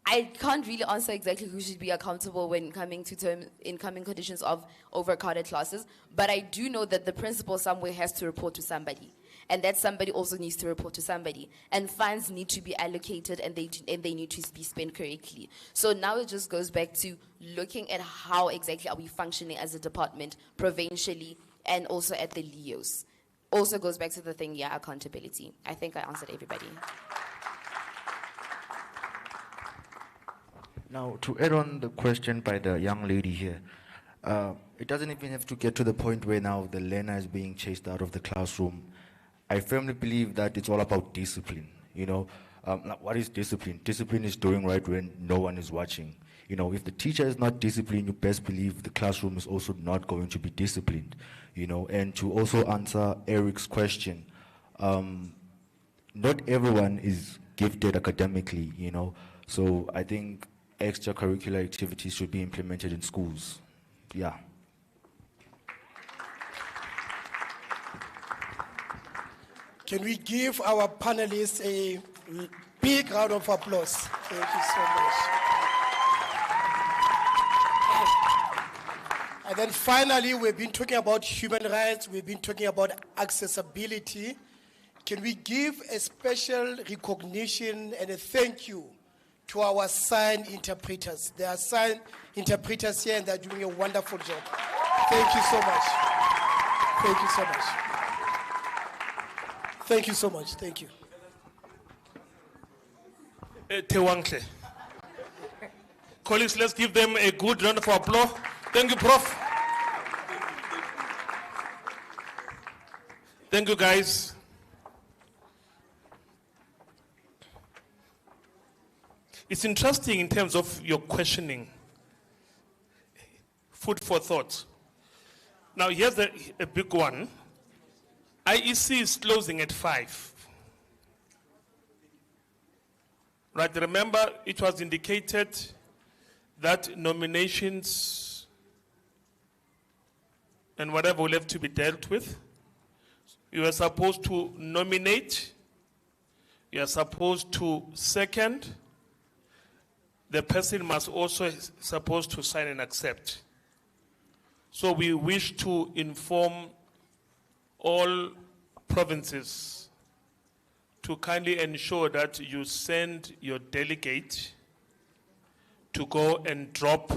I can't really answer exactly who should be accountable when coming to incoming conditions of overcrowded classes, but I do know that the principal somewhere has to report to somebody, and that somebody also needs to report to somebody, and funds need to be allocated, and they need to be spent correctly. So now it just goes back to looking at how exactly are we functioning as a department provincially and also at the LEOs. Also goes back to the thing, accountability. I think I answered everybody. Now, to add on the question by the young lady here, it doesn't even have to get to the point where now the learner is being chased out of the classroom. I firmly believe that it's all about discipline. What is discipline? Discipline is doing right when no one is watching. If the teacher is not disciplined, you best believe the classroom is also not going to be disciplined. And to also answer Eric's question, not everyone is gifted academically, So I think extracurricular activities should be implemented in schools. Yeah. Can we give our panelists a big round of applause? Thank you so much. And then finally, we've been talking about human rights, we've been talking about accessibility. Can we give a special recognition and a thank you to our sign interpreters? There are sign interpreters here and they're doing a wonderful job. Thank you so much. Thank you so much. Thank you so much. Thank you. Tewankle. Colleagues, let's give them a good round of applause. Thank you, Prof. Thank you, guys. It's interesting in terms of your questioning. Food for thought. Now, here's a big one. IEC is closing at 5. Right, remember it was indicated that nominations and whatever will have to be dealt with. You are supposed to nominate. You are supposed to second. The person must also supposed to sign and accept. So we wish to inform all provinces to kindly ensure that you send your delegate to go and drop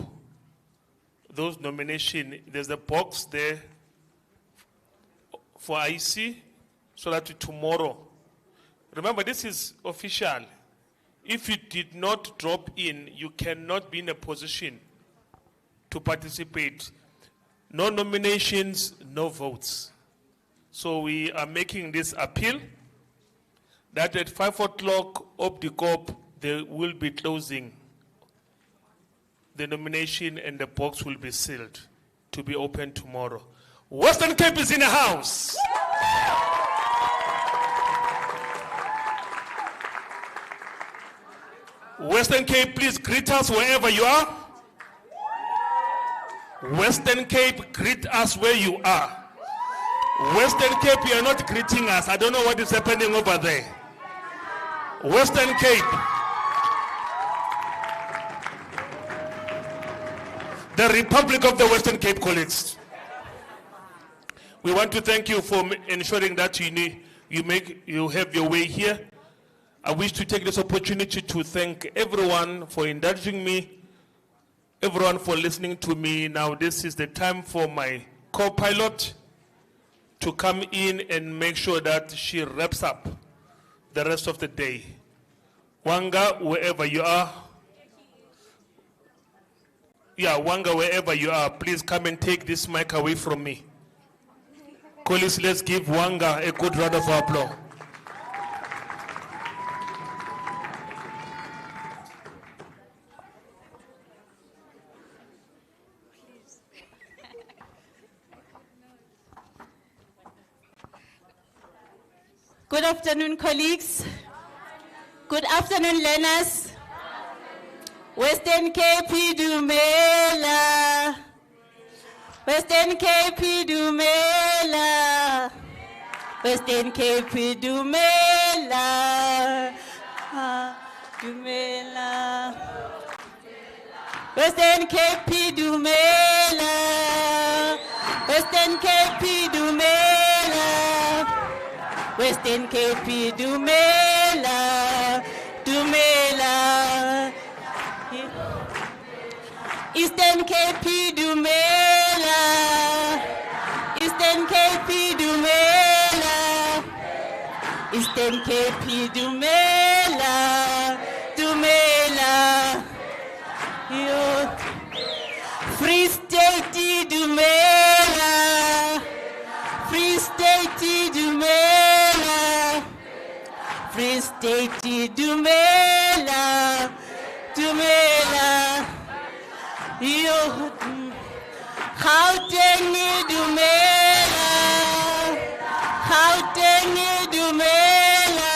those nominations. There's a box there for IC so that tomorrow, remember this is official. If you did not drop in, you cannot be in a position to participate. No nominations, no votes. So we are making this appeal that at 5 o'clock of the COP, they will be closing the nomination and the box will be sealed to be open tomorrow. Western Cape is in the house. Western Cape, please greet us wherever you are. Western Cape, greet us where you are. Western Cape, you are not greeting us. I don't know what is happening over there. Western Cape. The Republic of the Western Cape, colleagues. We want to thank you for ensuring that you have your way here. I wish to take this opportunity to thank everyone for indulging me, everyone for listening to me. Now this is the time for my co-pilot to come in and make sure that she wraps up the rest of the day. Wanga, wherever you are. Yeah, Wanga, wherever you are, please come and take this mic away from me. Colleagues, let's give Wanga a good round of applause. Good afternoon, colleagues. Good afternoon, learners. Western Cape Dumela. Western Cape Dumela. Western Cape Dumela. Dumela. Western Cape Dumela. Western Cape Dumela. Western Cape Dumela. Dumela. Eastern Cape Dumela. Eastern Cape Dumela. Eastern Cape Dumela. Dumela. Free State Dumela. Free State Dumela. Free State Dumela. Dumela. Gauteng Dumela. Gauteng Dumela.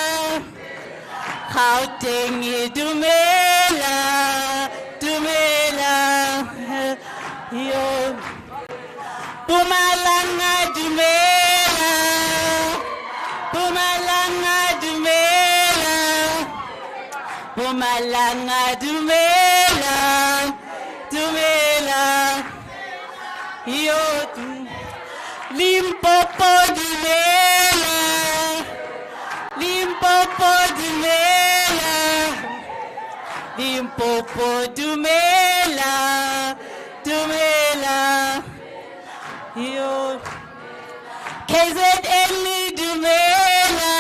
Gauteng Dumela. Dumela. Mpumalanga Dumela. Mpumalanga Dumela. Mpumalanga Dumela. Dumela. Limpopo Dumela. Limpopo Dumela. Limpopo Dumela. Dumela. KZN Dumela.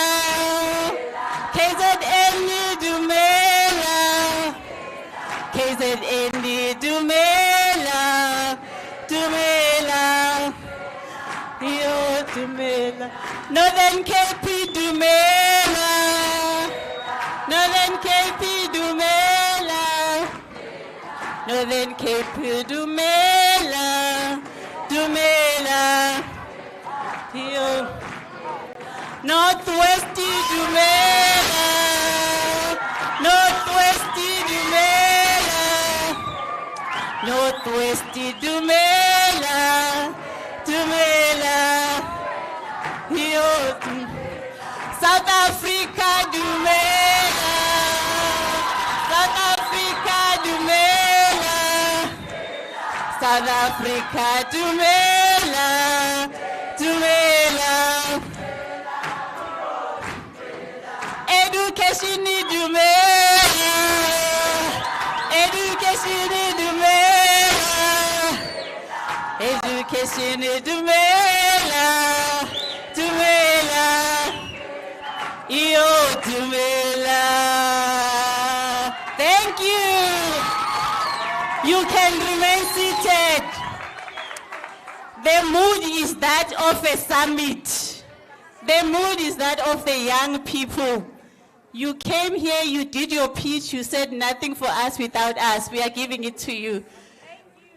KZN Dumela. KZN Dumela. Dumela. Dumela. Northern Cape Dumela. Northern Cape Dumela. Northern Cape Dumela. Dumela. Northwest Dumela. Northwest Dumela. Northwest Dumela. Dumela. South Africa Dumela. South Africa Dumela. South Africa Dumela. Dumela. Education Dumela. Education Dumela. Education Dumela. Dumela. Dumela. Thank you. You can remain seated. The mood is that of a summit. The mood is that of the young people. You came here, you did your pitch, you said nothing for us without us. We are giving it to you.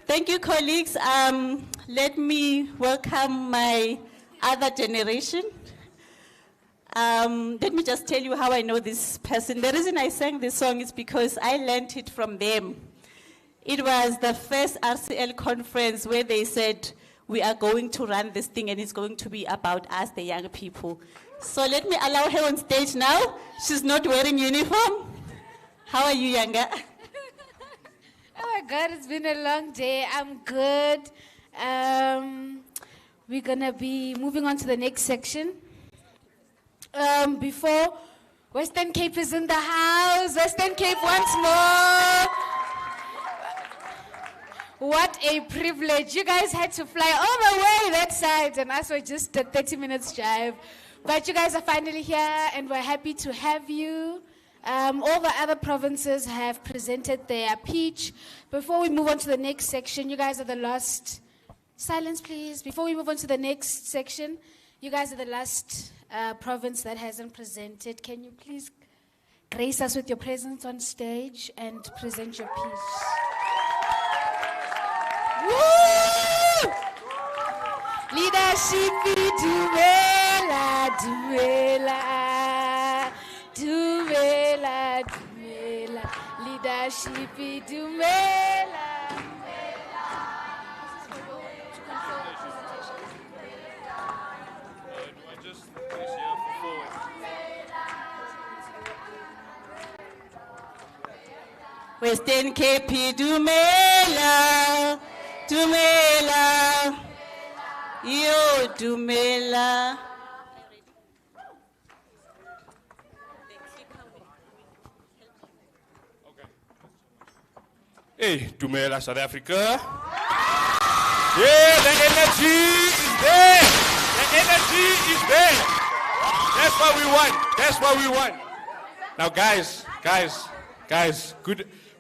Thank you, colleagues. Let me welcome my other generation. Let me just tell you how I know this person. The reason I sang this song is because I learned it from them. It was the first RCL conference where they said, we are going to run this thing and it's going to be about us, the young people. So let me allow her on stage now. She's not wearing uniform. How are you, Yanga? Oh my God, it's been a long day. I'm good. We're gonna be moving on to the next section. Before, Western Cape is in the house. Western Cape once more. What a privilege. You guys had to fly all the way that side and us were just a 30 minutes drive. But you guys are finally here, and we're happy to have you. All the other provinces have presented their pitch. Before we move on to the next section, you guys are the last. Silence, please. Before we move on to the next section, you guys are the last province that hasn't presented. Can you please grace us with your presence on stage and present your pitch? Woo! Leadership, duela, duela, duela, duela. Leadership, duela. Western Cape, Dumela, Dumela, yo Dumela. Hey, Dumela, South Africa. Yeah, the energy is there. The energy is there. That's what we want. That's what we want. Now, guys,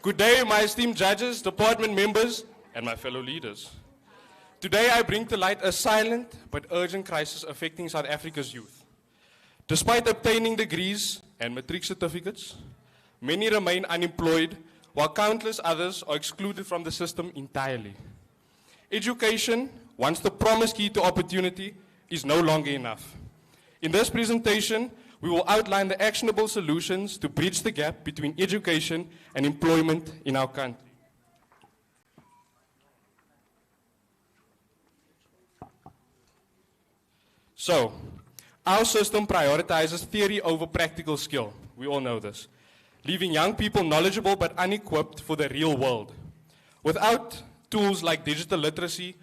good day, my esteemed judges, department members, and my fellow leaders. Today, I bring to light a silent but urgent crisis affecting South Africa's youth. Despite obtaining degrees and matric certificates, many remain unemployed, while countless others are excluded from the system entirely. Education, once the promised key to opportunity, is no longer enough. In this presentation, we will outline the actionable solutions to bridge the gap between education and employment in our country. So, our system prioritizes theory over practical skill. We all know this, leaving young people knowledgeable but unequipped for the real world. Without tools like digital literacy,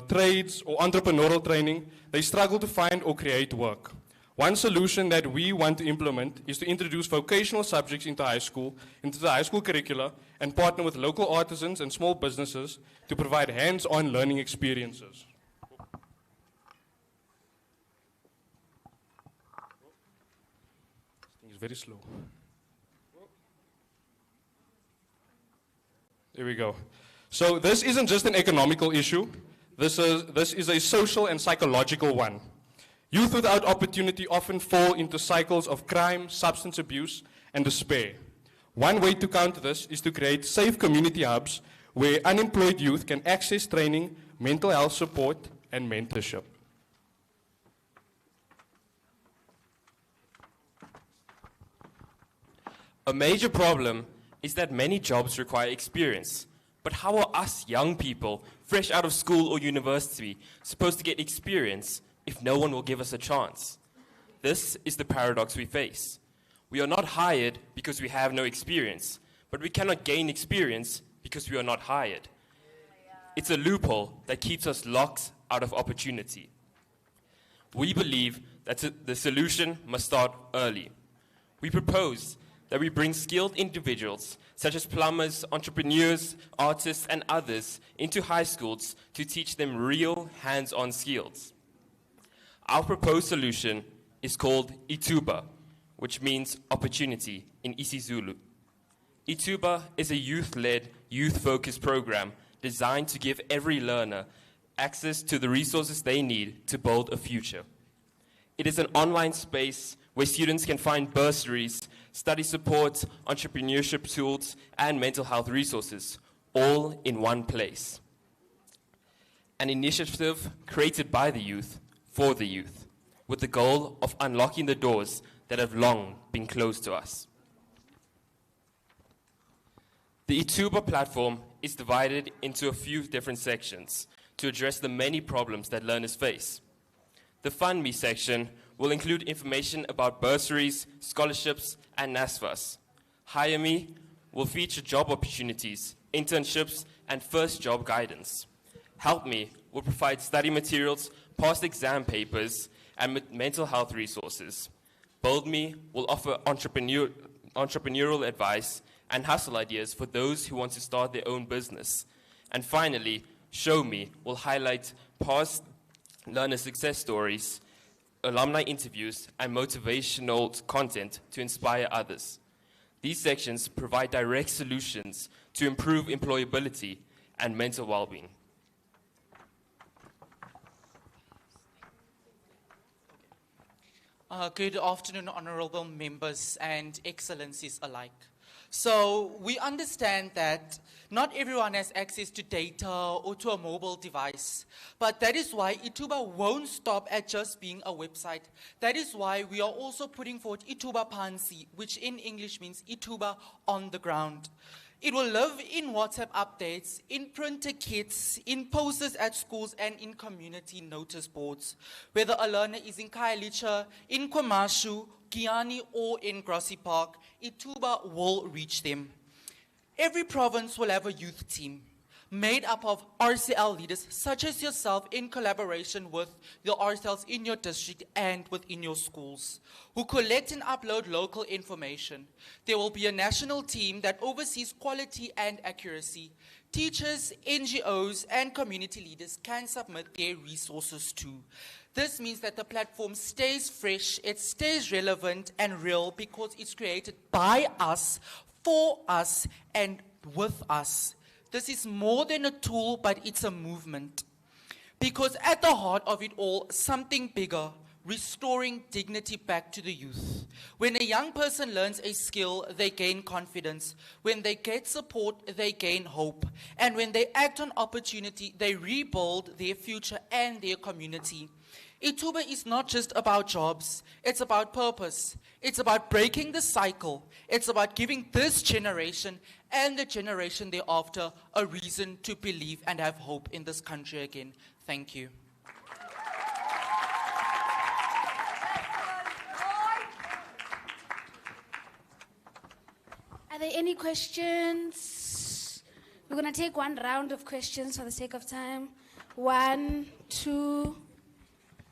trades, or entrepreneurial training, they struggle to find or create work. One solution that we want to implement is to introduce vocational subjects into the high school curricula, and partner with local artisans and small businesses to provide hands-on learning experiences. This thing is very slow. There we go. So this isn't just an economical issue. This is a social and psychological one. Youth without opportunity often fall into cycles of crime, substance abuse, and despair. One way to counter this is to create safe community hubs where unemployed youth can access training, mental health support, and mentorship. A major problem is that many jobs require experience. But how are us young people, fresh out of school or university, supposed to get experience if no one will give us a chance? This is the paradox we face. We are not hired because we have no experience, but we cannot gain experience because we are not hired. It's a loophole that keeps us locked out of opportunity. We believe that the solution must start early. We propose that we bring skilled individuals, such as plumbers, entrepreneurs, artists, and others, into high schools to teach them real hands-on skills. Our proposed solution is called Ituba, which means opportunity in isiZulu. Ituba is a youth-led, youth-focused program designed to give every learner access to the resources they need to build a future. It is an online space where students can find bursaries, study support, entrepreneurship tools, and mental health resources, all in one place. An initiative created by the youth, for the youth, with the goal of unlocking the doors that have long been closed to us. The Ituba platform is divided into a few different sections to address the many problems that learners face. The Fund Me section will include information about bursaries, scholarships, and NSFAS. Hire Me will feature job opportunities, internships, and first job guidance. Help Me will provide study materials, past exam papers, and mental health resources. Build Me will offer entrepreneurial advice and hustle ideas for those who want to start their own business. And finally, Show Me will highlight past learner success stories alumni interviews, and motivational content to inspire others. These sections provide direct solutions to improve employability and mental well-being. Good afternoon, honorable members and excellencies alike. So we understand that not everyone has access to data or to a mobile device, but that is why Ituba won't stop at just being a website. That is why we are also putting forward Ituba Pansi, which in English means Ituba on the ground. It will live in WhatsApp updates, in printer kits, in posters at schools, and in community notice boards. Whether a learner is in Khayelitsha, in Kwamashu, Giyani, or in Grassy Park, Ituba will reach them. Every province will have a youth team made up of RCL leaders such as yourself in collaboration with the RCLs in your district and within your schools, who collect and upload local information. There will be a national team that oversees quality and accuracy. Teachers, NGOs, and community leaders can submit their resources too. This means that the platform stays fresh, it stays relevant and real because it's created by us, for us, and with us. This is more than a tool, but it's a movement. Because at the heart of it all, something bigger, restoring dignity back to the youth. When a young person learns a skill, they gain confidence. When they get support, they gain hope. And when they act on opportunity, they rebuild their future and their community. Ituba is not just about jobs, it's about purpose. It's about breaking the cycle. It's about giving this generation and the generation thereafter a reason to believe and have hope in this country again. Thank you. Are there any questions? We're going to take one round of questions for the sake of time. 1, 2.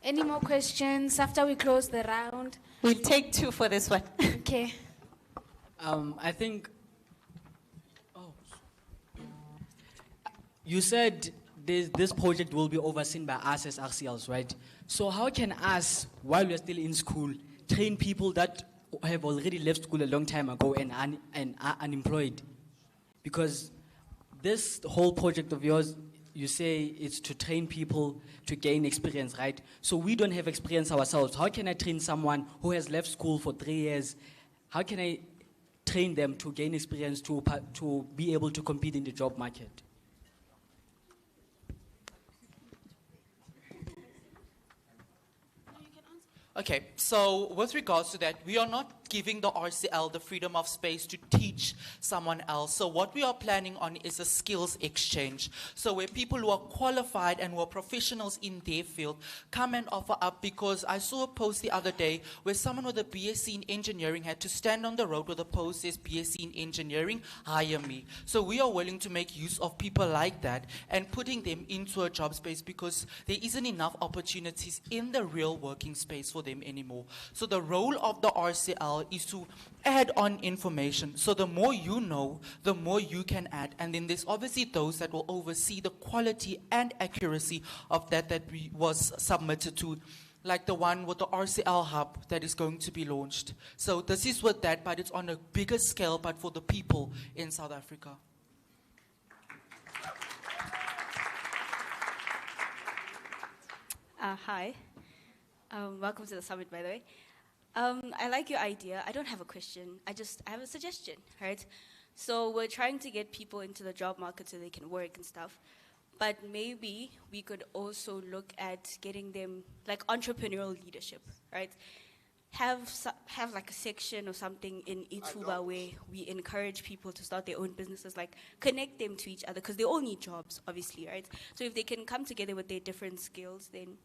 Any more questions after we close the round? We'll take 2 for this one. Okay. I think, you said this project will be overseen by us as RCLs, right? So how can us, while we're still in school, train people that have already left school a long time ago and are unemployed? Because this whole project of yours, you say it's to train people to gain experience, right? So we don't have experience ourselves. How can I train someone who has left school for 3 years? How can I train them to gain experience to be able to compete in the job market? Okay, so with regards to that, we are not giving the RCL the freedom of space to teach someone else. So what we are planning on is a skills exchange. So where people who are qualified and who are professionals in their field come and offer up, because I saw a post the other day where someone with a BSc in engineering had to stand on the road with a post that says BSc in engineering, hire me. So we are willing to make use of people like that and putting them into a job space because there isn't enough opportunities in the real working space for them anymore. So the role of the RCL is to add on information. So the more you know, the more you can add. And then there's obviously those that will oversee the quality and accuracy of that was submitted to, like the one with the RCL hub that is going to be launched. So this is with that, but it's on a bigger scale, but for the people in South Africa. Hi. Welcome to the summit, by the way. I like your idea. I don't have a question. I have a suggestion, right? So we're trying to get people into the job market so they can work and stuff. But maybe we could also look at getting them like entrepreneurial leadership, right? Have like a section or something in Ituba where we encourage people to start their own businesses, like connect them to each other, because they all need jobs, obviously, right? So if they can come together with their different skills, then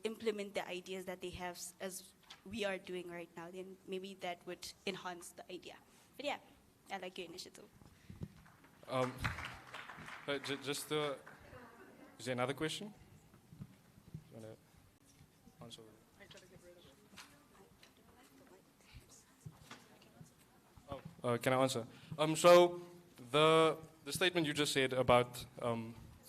implement the ideas that they have as we are doing right now, then maybe that would enhance the idea. But yeah, I like your initiative. Is there another question? You want to answer? Can I answer? So the statement you just said about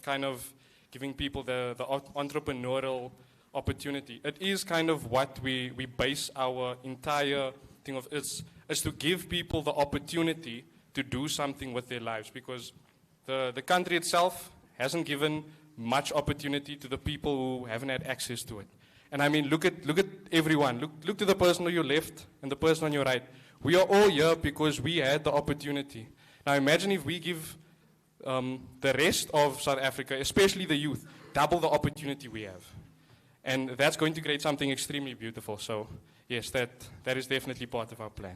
kind of giving people the entrepreneurial opportunity. It is kind of what we base our entire thing of, is to give people the opportunity to do something with their lives, because the country itself hasn't given much opportunity to the people who haven't had access to it. And I mean, look at everyone. Look to the person on your left and the person on your right. We are all here because we had the opportunity. Now imagine if we give the rest of South Africa, especially the youth, double the opportunity we have. And that's going to create something extremely beautiful. So yes, that is definitely part of our plan.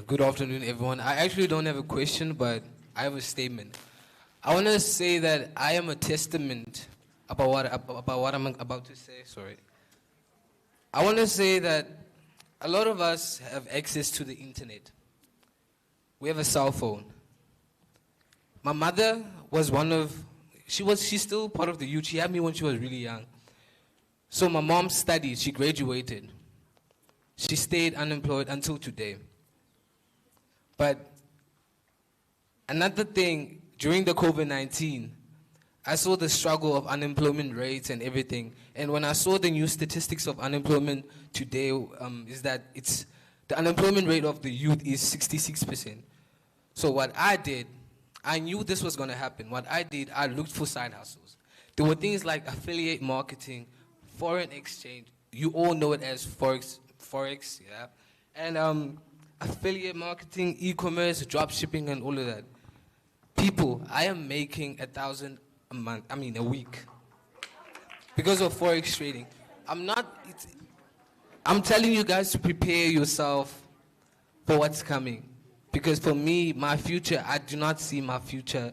Good afternoon, everyone. I actually don't have a question, but I have a statement. I want to say that I am a testament about what I'm about to say. Sorry. I want to say that a lot of us have access to the internet. We have a cell phone. My mother was she's still part of the youth. She had me when she was really young. So my mom studied, she graduated. She stayed unemployed until today. But another thing, during the COVID-19, I saw the struggle of unemployment rates and everything. And when I saw the new statistics of unemployment today, is that the unemployment rate of the youth is 66%. So what I did, I knew this was going to happen. What I did, I looked for side hustles. There were things like affiliate marketing, foreign exchange. You all know it as Forex, yeah. And affiliate marketing, e-commerce, drop shipping, and all of that. People, I am making 1,000 a week because of Forex trading. I'm telling you guys to prepare yourself for what's coming. Because for me, my future, I do not see my future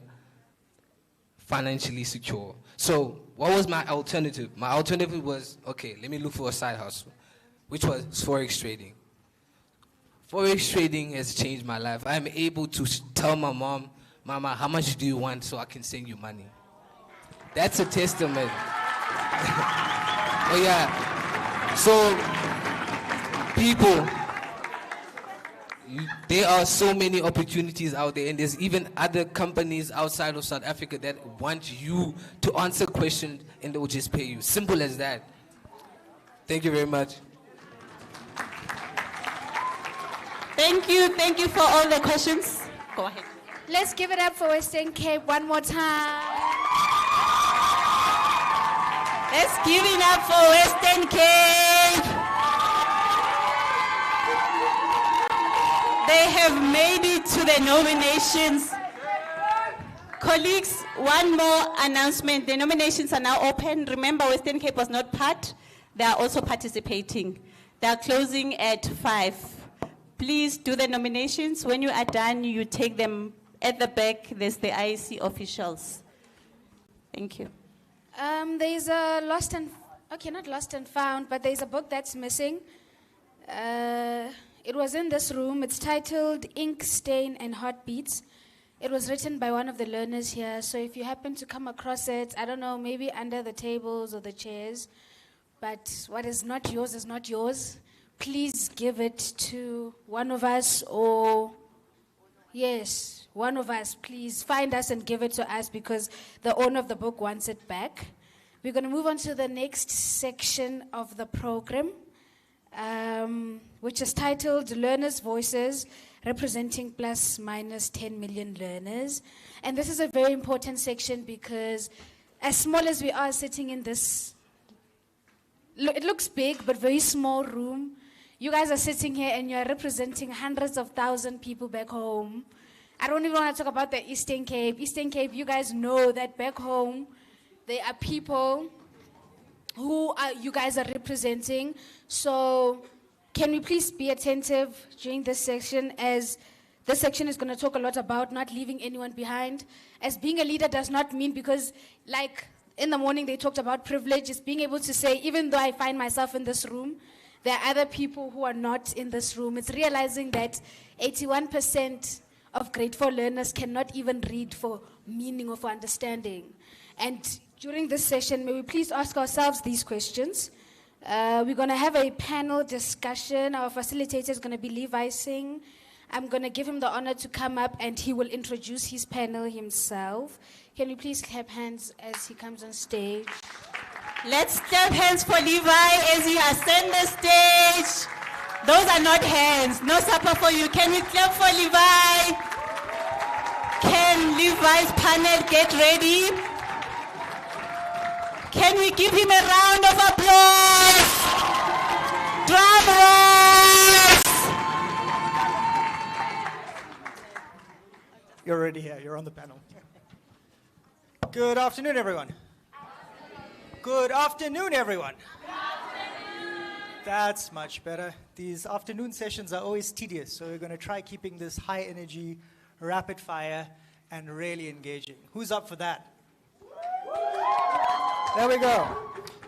financially secure. So what was my alternative? My alternative was, okay, let me look for a side hustle, which was Forex trading. Forex trading has changed my life. I'm able to tell my mom, Mama, how much do you want so I can send you money? That's a testament. Oh yeah. So, people, there are so many opportunities out there, and there's even other companies outside of South Africa that want you to answer questions and they will just pay you. Simple as that. Thank you very much. Thank you for all the questions. Go ahead. Let's give it up for Western Cape one more time. Let's give it up for Western Cape. They have made it to the nominations. Colleagues, one more announcement. The nominations are now open. Remember, Western Cape was not part. They are also participating. They are closing at 5. Please do the nominations. When you are done, you take them at the back. There's the IEC officials. Thank you. There's a not lost and found, but there's a book that's missing. It was in this room. It's titled Ink, Stain, and Heartbeats. It was written by one of the learners here. So if you happen to come across it, I don't know, maybe under the tables or the chairs, but what is not yours is not yours. Please give it to one of us, or yes, one of us. Please find us and give it to us because the owner of the book wants it back. We're going to move on to the next section of the program, which is titled Learners' Voices, representing plus minus 10 million learners. And this is a very important section because as small as we are sitting in this, it looks big but very small room, you guys are sitting here and you're representing hundreds of thousands of people back home. I don't even want to talk about the Eastern Cape. Eastern Cape, you guys know that back home, there are people who you guys are representing. So can we please be attentive during this section, as this section is going to talk a lot about not leaving anyone behind. As being a leader does not mean, because like in the morning they talked about privilege, is being able to say, even though I find myself in this room, there are other people who are not in this room. It's realizing that 81% of grade 4 learners cannot even read for meaning or for understanding. And during this session, may we please ask ourselves these questions. We're going to have a panel discussion. Our facilitator is going to be Levi Singh. I'm going to give him the honor to come up and he will introduce his panel himself. Can you please clap hands as he comes on stage? Let's clap hands for Levi as he ascends the stage. Those are not hands. No supper for you. Can we clap for Levi? Can Levi's panel get ready? Can we give him a round of applause? Drum rolls! You're already here. You're on the panel. Good afternoon, everyone. Good afternoon, everyone. That's much better. These afternoon sessions are always tedious, so we're going to try keeping this high energy, rapid fire, and really engaging. Who's up for that? There we go.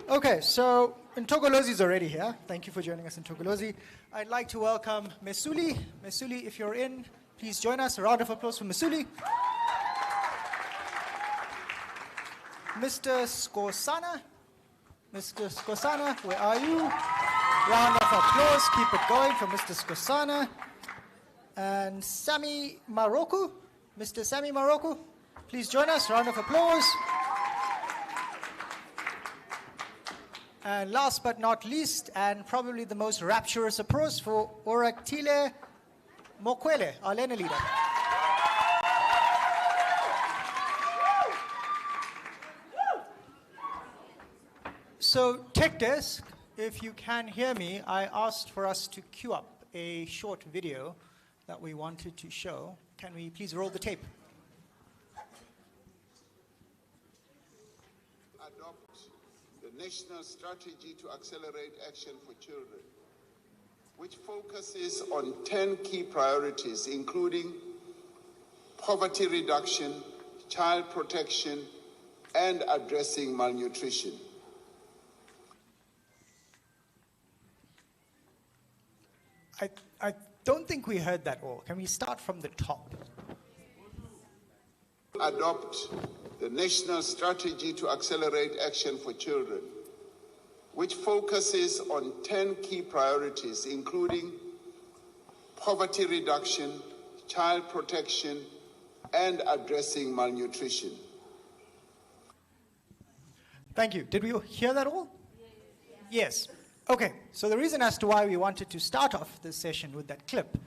Okay, so Ntogolozi's already here. Thank you for joining us, Ntogolozi. I'd like to welcome Mesuli. Mesuli, if you're in, please join us. A round of applause for Mesuli. Mr. Skosana. Mr. Skosana, where are you? Round of applause. Keep it going for Mr. Skosana. And Sami Maroku. Mr. Sami Maroku, please join us. Round of applause. And last but not least, and probably the most rapturous applause for Oraktile Mokwele, our Lena leader. So, Tech Desk, if you can hear me, I asked for us to queue up a short video that we wanted to show. Can we please roll the tape? Adopt the National Strategy to Accelerate Action for Children, which focuses on 10 key priorities, including poverty reduction, child protection, and addressing malnutrition. I don't think we heard that all. Can we start from the top? Adopt the National Strategy to Accelerate Action for Children, which focuses on 10 key priorities, including poverty reduction, child protection, and addressing malnutrition. Thank you. Did we hear that all? Yes. Okay, so the reason as to why we wanted to start off this session with that clip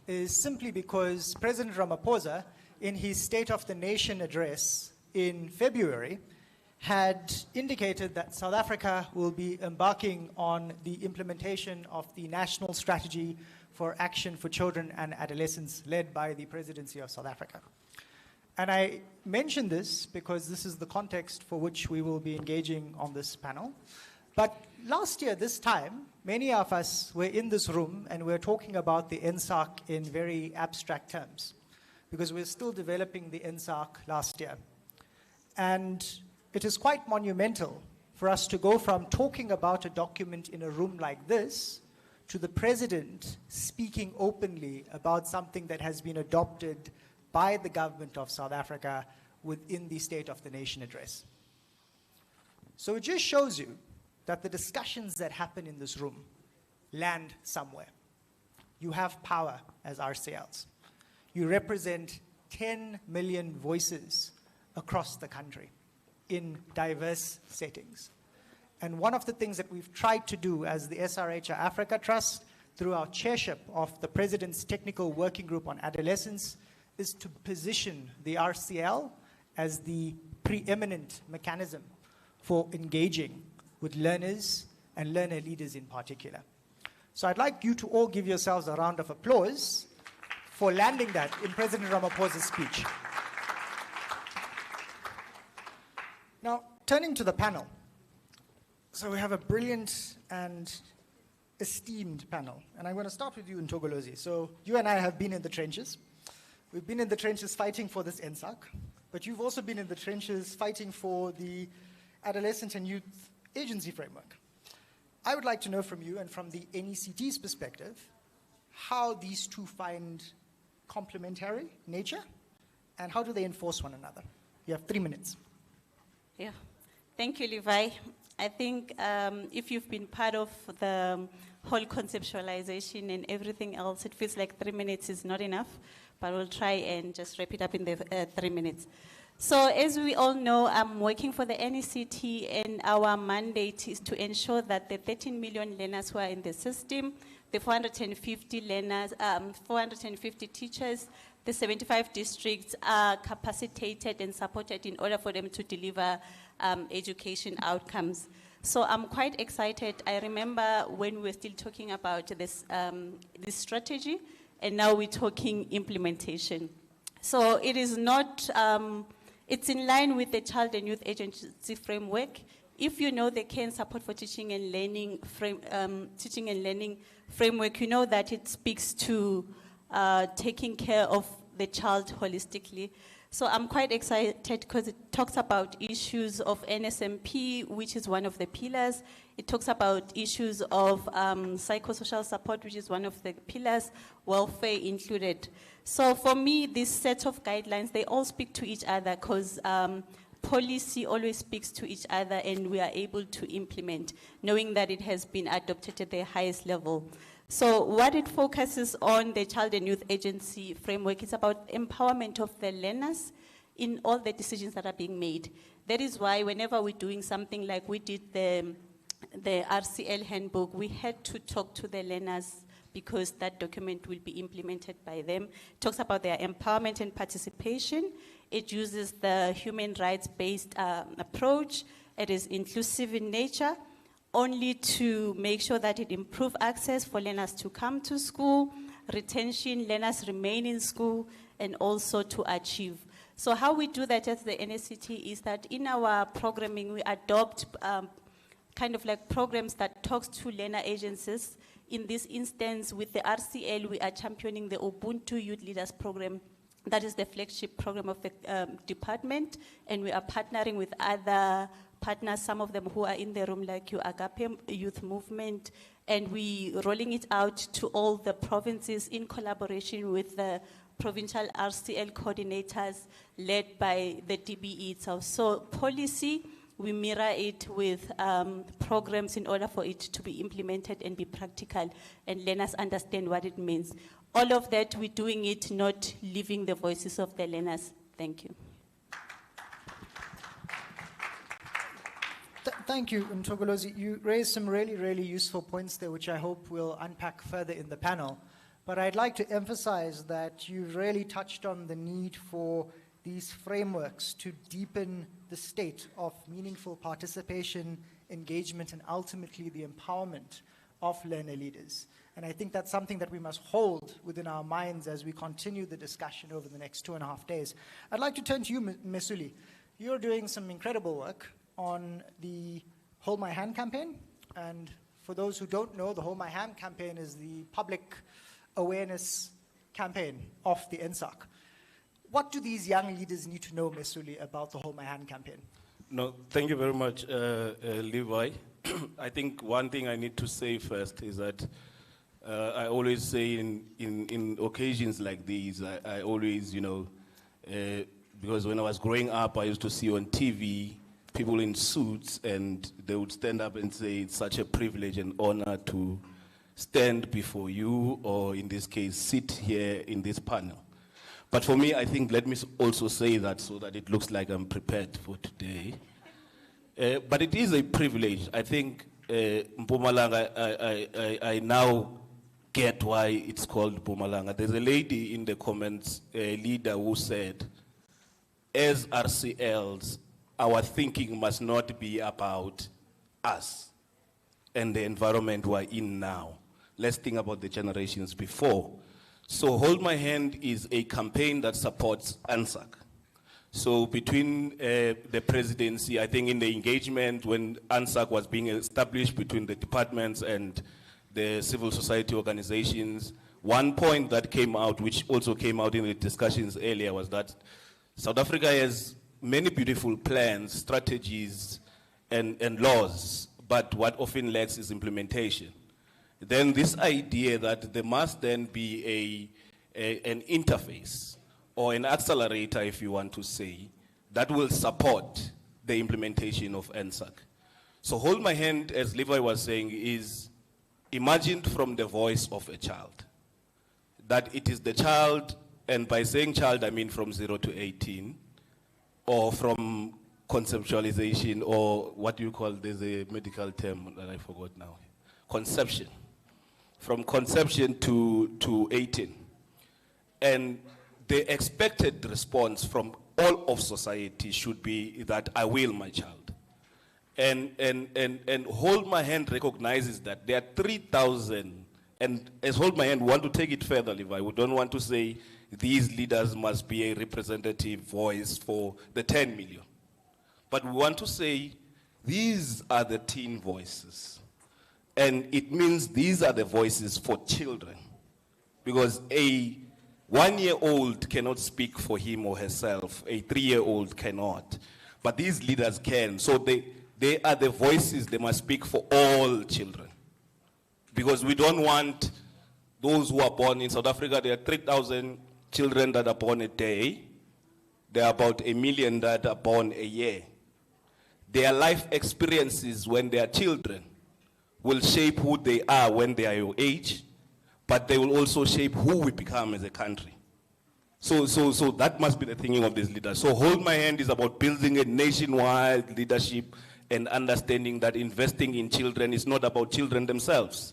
is simply because President Ramaphosa, in his State of the Nation address in February, had indicated that South Africa will be embarking on the implementation of the National Strategy for Action for Children and Adolescents led by the Presidency of South Africa. And I mention this because this is the context for which we will be engaging on this panel. But last year, this time, many of us were in this room and we're talking about the NSARC in very abstract terms because we're still developing the NSARC last year. And it is quite monumental for us to go from talking about a document in a room like this to the president speaking openly about something that has been adopted by the government of South Africa within the State of the Nation address. So it just shows you that the discussions that happen in this room land somewhere. You have power as RCLs. You represent 10 million voices across the country in diverse settings. And one of the things that we've tried to do as the SRH Africa Trust, through our chairship of the President's Technical Working Group on Adolescence, is to position the RCL as the preeminent mechanism for engaging with learners and learner leaders in particular. So I'd like you to all give yourselves a round of applause for landing that in President Ramaphosa's speech. Now, turning to the panel. So we have a brilliant and esteemed panel. And I'm going to start with you, Ntogolozi. So you and I have been in the trenches. We've been in the trenches fighting for this NSAC, but you've also been in the trenches fighting for the Adolescent and Youth Agency Framework. I would like to know from you and from the NECT's perspective how these two find complementary nature and how do they enforce one another. You have 3 minutes. Yeah. Thank you, Levi. I think if you've been part of the whole conceptualization and everything else, it feels like 3 minutes is not enough, but we'll try and just wrap it up in the 3 minutes. So as we all know, I'm working for the NECT, and our mandate is to ensure that the 13 million learners who are in the system, the 450 learners, 450 teachers, the 75 districts are capacitated and supported in order for them to deliver education outcomes. So I'm quite excited. I remember when we were still talking about this, this strategy, and now we're talking implementation. So it is not, it's in line with the Child and Youth Agency framework. If you know the care and support for teaching and learning framework, you know that it speaks to taking care of the child holistically. So I'm quite excited because it talks about issues of NSMP, which is one of the pillars. It talks about issues of psychosocial support, which is one of the pillars, welfare included. So for me, this set of guidelines, they all speak to each other because policy always speaks to each other, and we are able to implement, knowing that it has been adopted at the highest level. So what it focuses on, the Child and Youth Agency framework, is about empowerment of the learners in all the decisions that are being made. That is why whenever we're doing something like we did the RCL handbook, we had to talk to the learners because that document will be implemented by them. It talks about their empowerment and participation. It uses the human rights-based approach. It is inclusive in nature, only to make sure that it improves access for learners to come to school, retention, learners remain in school, and also to achieve. So how we do that at the NSCT is that in our programming, we adopt kind of like programs that talks to learner agencies. In this instance, with the RCL, we are championing the Ubuntu Youth Leaders Program. That is the flagship program of the department, and we are partnering with other partners, some of them who are in the room, like you, Agape Youth Movement, and we rolling it out to all the provinces in collaboration with the provincial RCL coordinators led by the DBE itself. So policy, we mirror it with programs in order for it to be implemented and be practical and learners understand what it means. All of that, we're doing it, not leaving the voices of the learners. Thank you. Thank you, Mtogolozi. You raised some really, really useful points there, which I hope we'll unpack further in the panel. But I'd like to emphasize that you've really touched on the need for these frameworks to deepen the state of meaningful participation, engagement, and ultimately the empowerment of learner leaders. And I think that's something that we must hold within our minds as we continue the discussion over the next 2.5 days. I'd like to turn to you, Mesuli. You're doing some incredible work on the Hold My Hand campaign. And for those who don't know, the Hold My Hand campaign is the public awareness campaign of the NSAC. What do these young leaders need to know, Mesuli, about the Hold My Hand campaign? No, thank you very much, Levi. I think one thing I need to say first is that I always say in occasions like these, I always, you know, because when I was growing up, I used to see on TV people in suits, and they would stand up and say, it's such a privilege and honor to stand before you, or in this case, sit here in this panel. But for me, I think, let me also say that so that it looks like I'm prepared for today. But it is a privilege. I think Mpumalanga, I now get why it's called Mpumalanga. There's a lady in the comments, a leader, who said, as RCLs, our thinking must not be about us and the environment we're in now. Let's think about the generations before. So Hold My Hand is a campaign that supports ANSAC. So between the presidency, I think in the engagement when ANSAC was being established between the departments and the civil society organizations, one point that came out, which also came out in the discussions earlier, was that South Africa has many beautiful plans, strategies, and laws, but what often lacks is implementation. Then this idea that there must then be an interface or an accelerator, if you want to say, that will support the implementation of NSAC. So hold my hand, as Levi was saying, is imagined from the voice of a child. That it is the child, and by saying child, I mean from 0 to 18, or from conceptualization, or what do you call, there's a medical term that I forgot now. Conception. From conception to 18. And the expected response from all of society should be that I will, my child. And Hold My Hand recognizes that there are 3,000, and as Hold My Hand, we want to take it further, Levi. We don't want to say these leaders must be a representative voice for the 10 million. But we want to say these are the teen voices. And it means these are the voices for children. Because a 1-year-old cannot speak for him or herself. A 3-year-old cannot. But these leaders can. So they are the voices, they must speak for all children. Because we don't want those who are born in South Africa, there are 3,000 children that are born a day. There are about 1 million that are born a year. Their life experiences when they are children will shape who they are when they are your age, but they will also shape who we become as a country. So that must be the thinking of these leaders. So Hold My Hand is about building a nationwide leadership and understanding that investing in children is not about children themselves,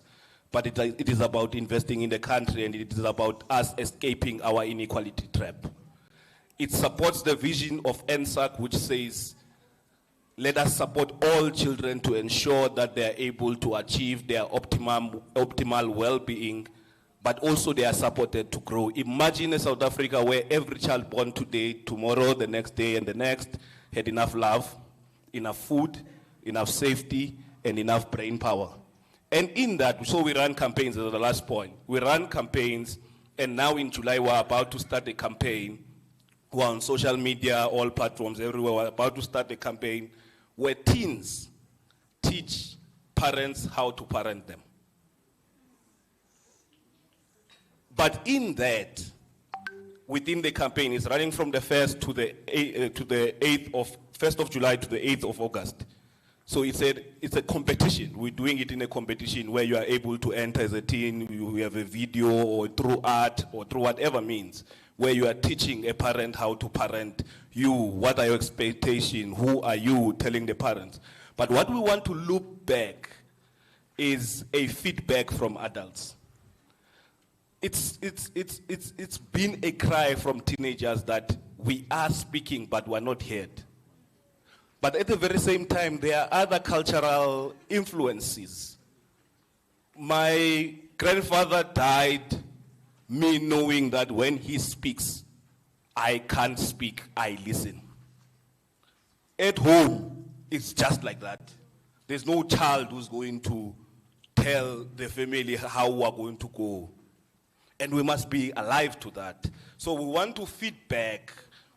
but it is about investing in the country, and it is about us escaping our inequality trap. It supports the vision of NSAC, which says, let us support all children to ensure that they are able to achieve their optimal well-being, but also they are supported to grow. Imagine a South Africa where every child born today, tomorrow, the next day, and the next had enough love, enough food, enough safety, and enough brain power. And in that, so we run campaigns, as the last point. We run campaigns, and now in July we're about to start a campaign. We're on social media, all platforms, everywhere. We're about to start a campaign where teens teach parents how to parent them. But in that, within the campaign, it's running from the 1st to the 8th of 1st of July to the 8th of August. So it's a competition. We're doing it in a competition where you are able to enter as a teen. You have a video or through art or through whatever means, where you are teaching a parent how to parent you. What are your expectations? Who are you telling the parents? But what we want to loop back is a feedback from adults. It's been a cry from teenagers that we are speaking, but we're not heard. But at the very same time, there are other cultural influences. My grandfather died, me knowing that when he speaks, I can't speak, I listen. At home, it's just like that. There's no child who's going to tell the family how we're going to go. And we must be alive to that. So we want to feedback.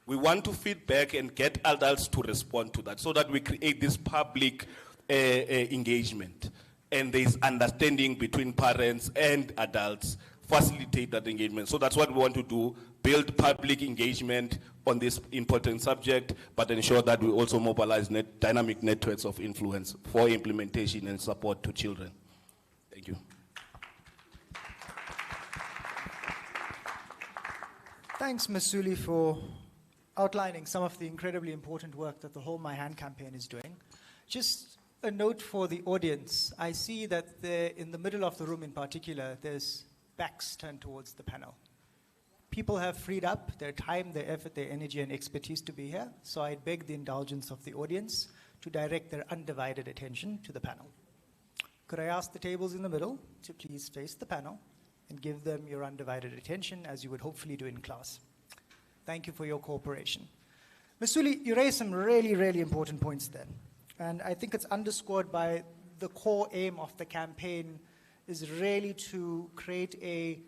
We want to feedback and get adults to respond to that so that we create this public engagement. And there's understanding between parents and adults, facilitate that engagement. So that's what we want to do, build public engagement on this important subject, but ensure that we also mobilize dynamic networks of influence for implementation and support to children. Thank you. Thanks, Masuli, for outlining some of the incredibly important work that the Hold My Hand campaign is doing. Just a note for the audience. I see that there, in the middle of the room in particular, there's backs turned towards the panel. People have freed up their time, their effort, their energy, and expertise to be here, so I beg the indulgence of the audience to direct their undivided attention to the panel. Could I ask the tables in the middle to please face the panel and give them your undivided attention, as you would hopefully do in class. Thank you for your cooperation. Masuli, you raised some really, really important points then. And I think it's underscored by the core aim of the campaign is really to create a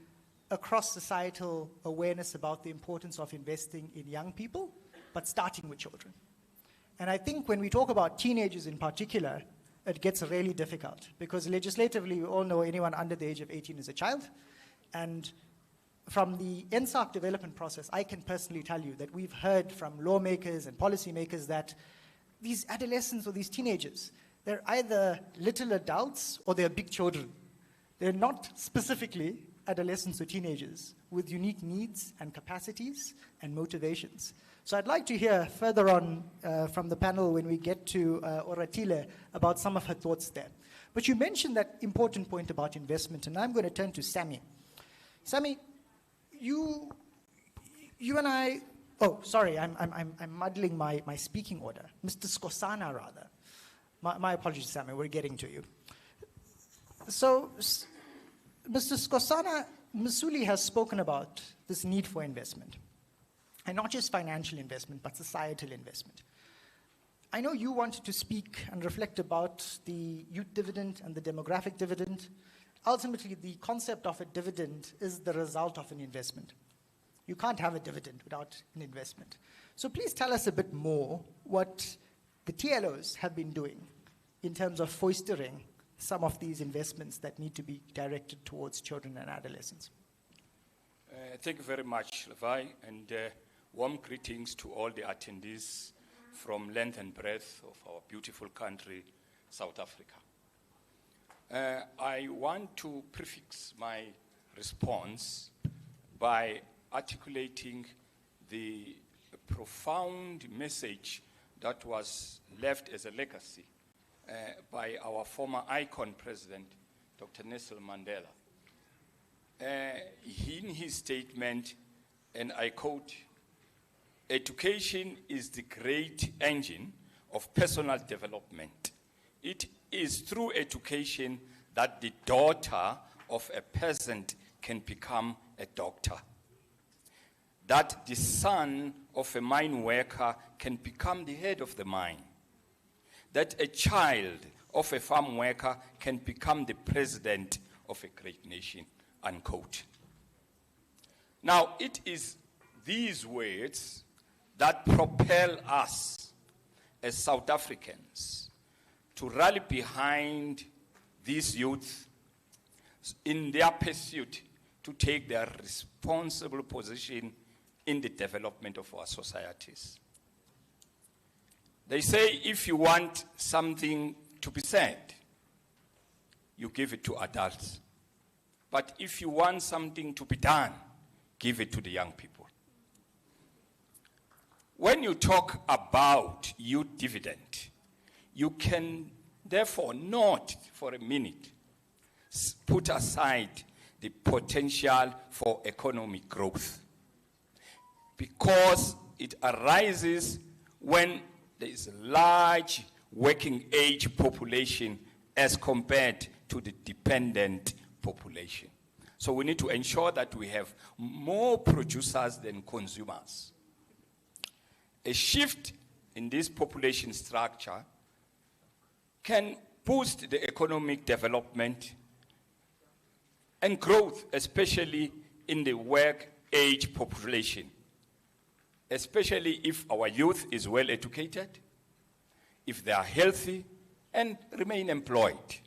cross-societal awareness about the importance of investing in young people, but starting with children. And I think when we talk about teenagers in particular, it gets really difficult because legislatively we all know anyone under the age of 18 is a child. And from the NSAC development process, I can personally tell you that we've heard from lawmakers and policymakers that these adolescents or these teenagers, They're either little adults or they're big children. They're not specifically adolescents or teenagers with unique needs and capacities and motivations. So I'd like to hear further on from the panel when we get to Oratile about some of her thoughts there. But you mentioned that important point about investment, and I'm going to turn to Sammy. Sammy, you and I, oh, sorry, I'm muddling my speaking order. Mr. Skosana, rather. My apologies, Sammy, we're getting to you. So, Mr. Skosana, Masuli has spoken about this need for investment. And not just financial investment, but societal investment. I know you wanted to speak and reflect about the youth dividend and the demographic dividend. Ultimately, the concept of a dividend is the result of an investment. You can't have a dividend without an investment. So please tell us a bit more what the TLOs have been doing in terms of fostering some of these investments that need to be directed towards children and adolescents. Thank you very much, Levi, and warm greetings to all the attendees from length and breadth of our beautiful country, South Africa. I want to prefix my response by articulating the profound message that was left as a legacy by our former icon president, Dr. Nelson Mandela. In his statement, and I quote, "Education is the great engine of personal development. It is through education that the daughter of a peasant can become a doctor, that the son of a mine worker can become the head of the mine, that a child of a farm worker can become the president of a great nation," unquote. Now, it is these words that propel us as South Africans to rally behind these youth in their pursuit to take their responsible position in the development of our societies. They say if you want something to be said, you give it to adults. But if you want something to be done, give it to the young people. When you talk about youth dividend, you can therefore not for a minute put aside the potential for economic growth, because it arises when there is a large working age population as compared to the dependent population. So we need to ensure that we have more producers than consumers. A shift in this population structure can boost the economic development and growth, especially in the work age population, especially if our youth is well educated, if they are healthy and remain employed.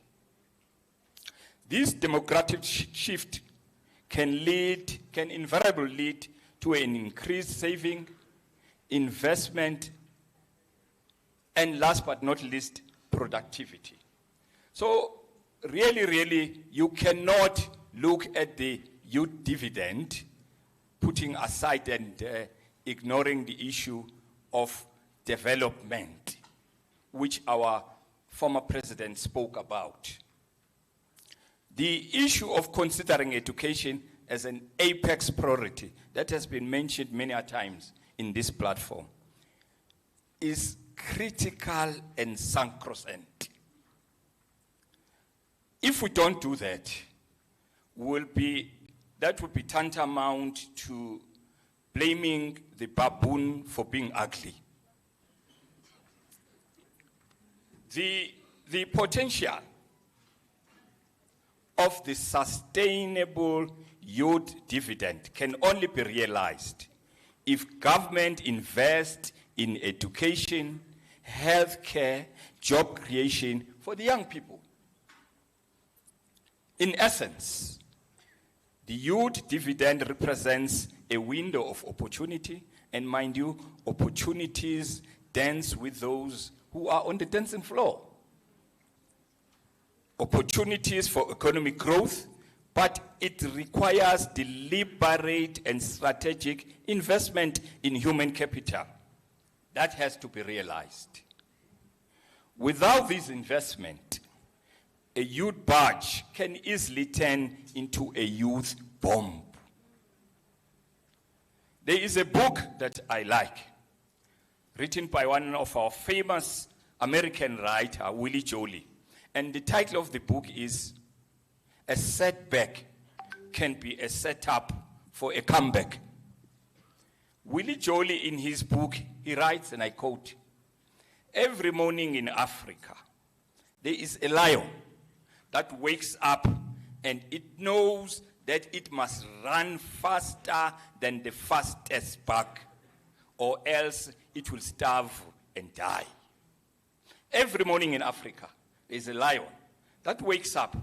This demographic shift can invariably lead to an increased saving, investment, and last but not least, productivity. So really, you cannot look at the youth dividend, putting aside and ignoring the issue of development, which our former president spoke about. The issue of considering education as an apex priority, that has been mentioned many times in this platform, is critical and sacrosanct. If we don't do that, that would be tantamount to blaming the baboon for being ugly. The potential of the sustainable youth dividend can only be realized if government invests in education, healthcare, job creation for the young people. In essence, the youth dividend represents a window of opportunity, and mind you, opportunities dance with those who are on the dancing floor. opportunities for economic growth, but it requires deliberate and strategic investment in human capital. That has to be realized. Without this investment, a youth barge can easily turn into a youth bomb. There is a book that I like, written by one of our famous American writer, Willie Jolie. And the title of the book is A Setback Can Be a Setup for a Comeback. Willie Jolie, in his book, he writes, and I quote, "Every morning in Africa, there is a lion that wakes up and it knows that it must run faster than the fastest buck, or else it will starve and die." Every morning in Africa, there is a lion that wakes up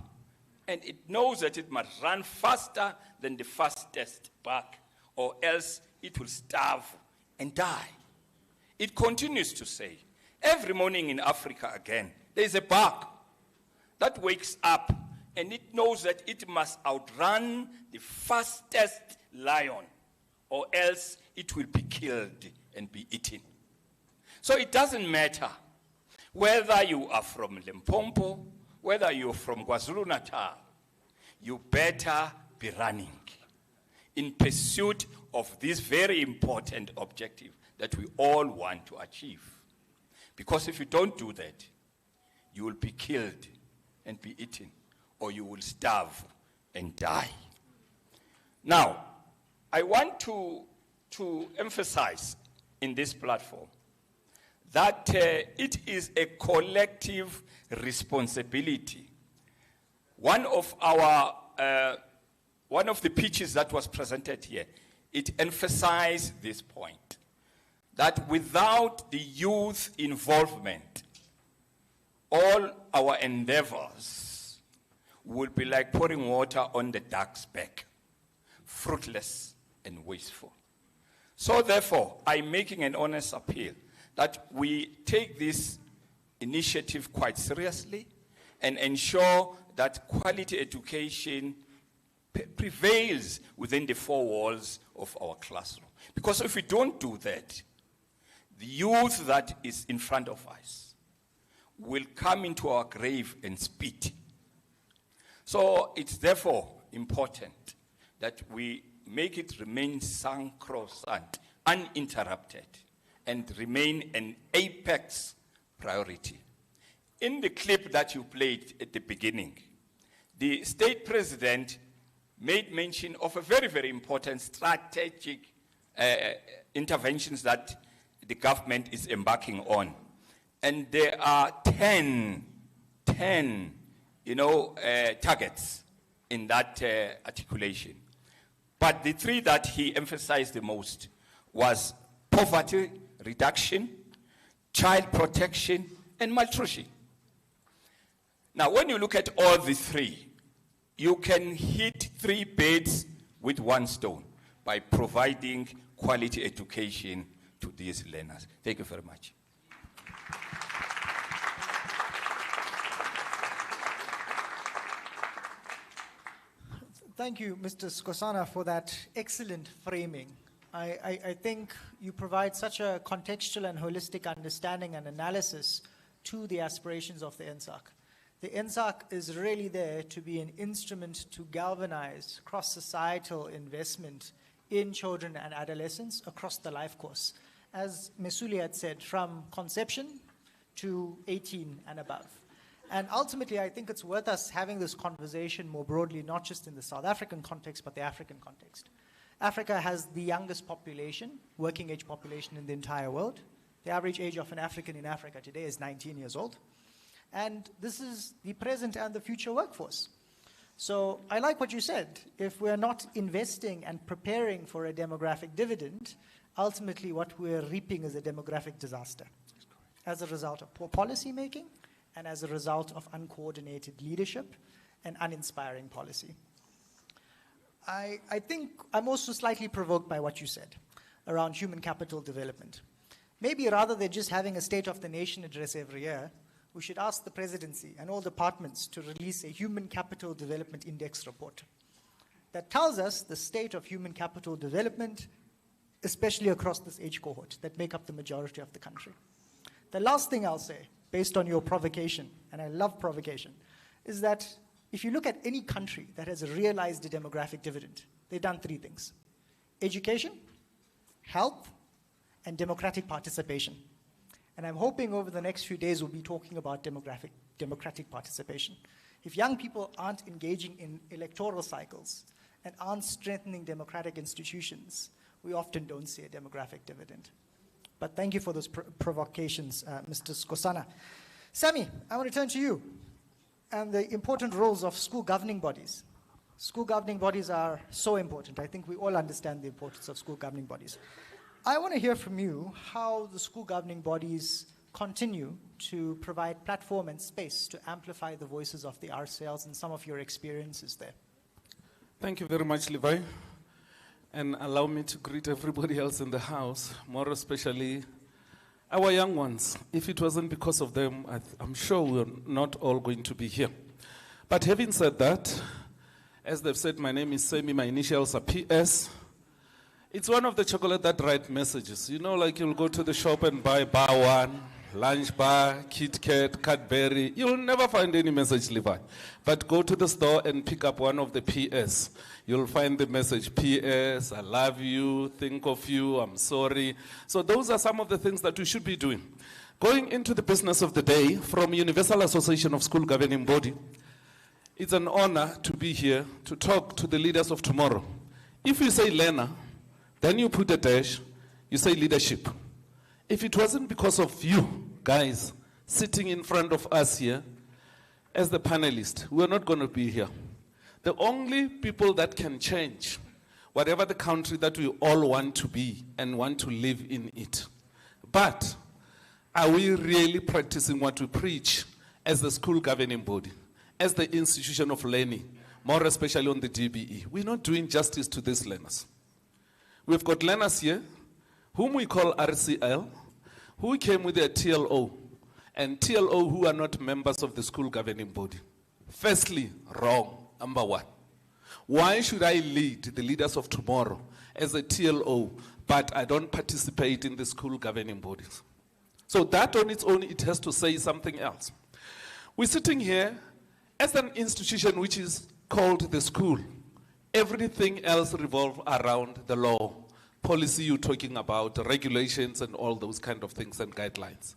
and it knows that it must run faster than the fastest buck, or else it will starve and die. It continues to say, every morning in Africa again, there is a buck that wakes up and it knows that it must outrun the fastest lion, or else it will be killed and be eaten. So it doesn't matter whether you are from Limpopo, whether you're from KwaZulu-Natal, you better be running in pursuit of this very important objective that we all want to achieve. Because if you don't do that, you will be killed and be eaten, or you will starve and die. Now, I want to emphasize in this platform that it is a collective responsibility. One of the pitches that was presented here, it emphasized this point, that without the youth involvement, all our endeavors will be like pouring water on the duck's back, fruitless and wasteful. So therefore, I'm making an honest appeal that we take this initiative quite seriously and ensure that quality education prevails within the four walls of our classroom. Because if we don't do that, the youth that is in front of us will come into our grave and spit. So it's therefore important that we make it remain sacrosanct, uninterrupted, and remain an apex priority. In the clip that you played at the beginning, the state president made mention of a very, very important strategic interventions that the government is embarking on. And there are 10 targets in that articulation. But the three that he emphasized the most was poverty reduction, child protection, and malnutrition. Now, when you look at all the three, you can hit 3 birds with 1 stone by providing quality education to these learners. Thank you very much. Thank you, Mr. Skosana, for that excellent framing. I think you provide such a contextual and holistic understanding and analysis to the aspirations of the NSAC. The NSAC is really there to be an instrument to galvanize cross-societal investment in children and adolescents across the life course. As Mesuli had said, from conception to 18 and above. And ultimately, I think it's worth us having this conversation more broadly, not just in the South African context, but the African context. Africa has the youngest population, working age population in the entire world. The average age of an African in Africa today is 19 years old. And this is the present and the future workforce. So I like what you said. If we're not investing and preparing for a demographic dividend, ultimately what we're reaping is a demographic disaster as a result of poor policy making and as a result of uncoordinated leadership and uninspiring policy. I think I'm also slightly provoked by what you said around human capital development. Maybe rather than just having a State of the Nation address every year, we should ask the presidency and all departments to release a Human Capital Development Index report that tells us the state of human capital development, especially across this age cohort that make up the majority of the country. The last thing I'll say, based on your provocation, and I love provocation, is that if you look at any country that has realized a demographic dividend, they've done three things: education, health, and democratic participation. And I'm hoping over the next few days we'll be talking about democratic participation. If young people aren't engaging in electoral cycles and aren't strengthening democratic institutions, we often don't see a demographic dividend. But thank you for those provocations, Mr. Skosana. Sammy, I want to turn to you and the important roles of school governing bodies. School governing bodies are so important. I think we all understand the importance of school governing bodies. I want to hear from you how the school governing bodies continue to provide platform and space to amplify the voices of the RCLs and some of your experiences there. Thank you very much, Levi. And allow me to greet everybody else in the house, more especially our young ones. If it wasn't because of them, I'm sure we're not all going to be here. But having said that, as they've said, my name is Semi, my initials are PS. It's one of the chocolate that write messages. You know, like you'll go to the shop and buy bar one, lunch bar, Kit Kat, Cadbury. You'll never find any message, Levi. But go to the store and pick up one of the PS. You'll find the message, PS, I love you, think of you, I'm sorry. So those are some of the things that we should be doing. Going into the business of the day, from Universal Association of School Governing Body, it's an honor to be here to talk to the leaders of tomorrow. If you say learner, then you put a dash, you say leadership. If it wasn't because of you guys sitting in front of us here as the panelists, we're not going to be here. The only people that can change whatever the country that we all want to be and want to live in it. But are we really practicing what we preach as the school governing body, as the institution of learning, more especially on the DBE? We're not doing justice to these learners. We've got learners here, whom we call RCL, who came with their TLO, and TLO who are not members of the school governing body. Firstly, wrong, number one. Why should I lead the leaders of tomorrow as a TLO, but I don't participate in the school governing bodies? So that on its own, it has to say something else. We're sitting here as an institution which is called the school. Everything else revolves around the law, policy you're talking about, regulations and all those kind of things and guidelines.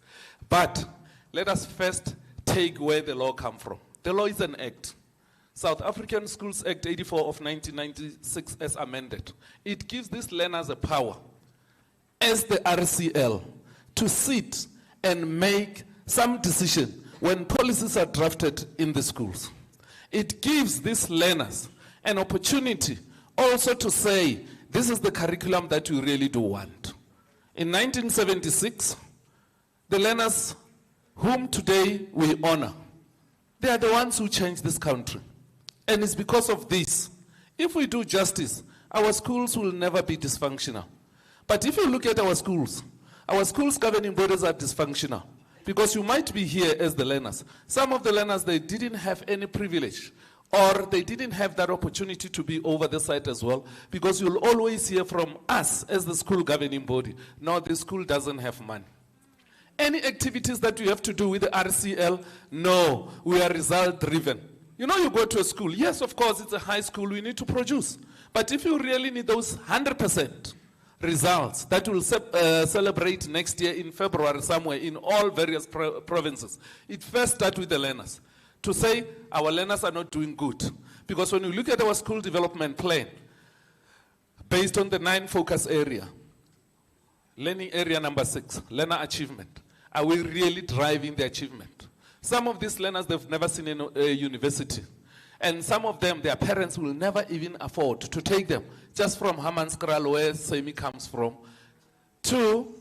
But let us first take where the law comes from. The law is an act. South African Schools Act 84 of 1996 as amended. It gives these learners a power as the RCL to sit and make some decision when policies are drafted in the schools. It gives these learners an opportunity also to say, this is the curriculum that we really do want. In 1976, the learners whom today we honor, they are the ones who changed this country. And it's because of this. If we do justice, our schools will never be dysfunctional. But if you look at our schools governing bodies are dysfunctional. Because you might be here as the learners. Some of the learners, they didn't have any privilege, or they didn't have that opportunity to be over the site as well, because you'll always hear from us as the school governing body, no, the school doesn't have money. Any activities that you have to do with the RCL, no, we are result driven. You know, you go to a school, yes, of course, it's a high school, we need to produce. But if you really need those 100% results that we'll celebrate next year in February somewhere in all various provinces, it first starts with the learners. To say our learners are not doing good. Because when we look at our school development plan, based on the 9 focus area, learning area number 6, learner achievement, are we really driving the achievement? Some of these learners, they've never seen a university. And some of them, their parents will never even afford to take them, just from Hammanskraal, where Semi comes from, to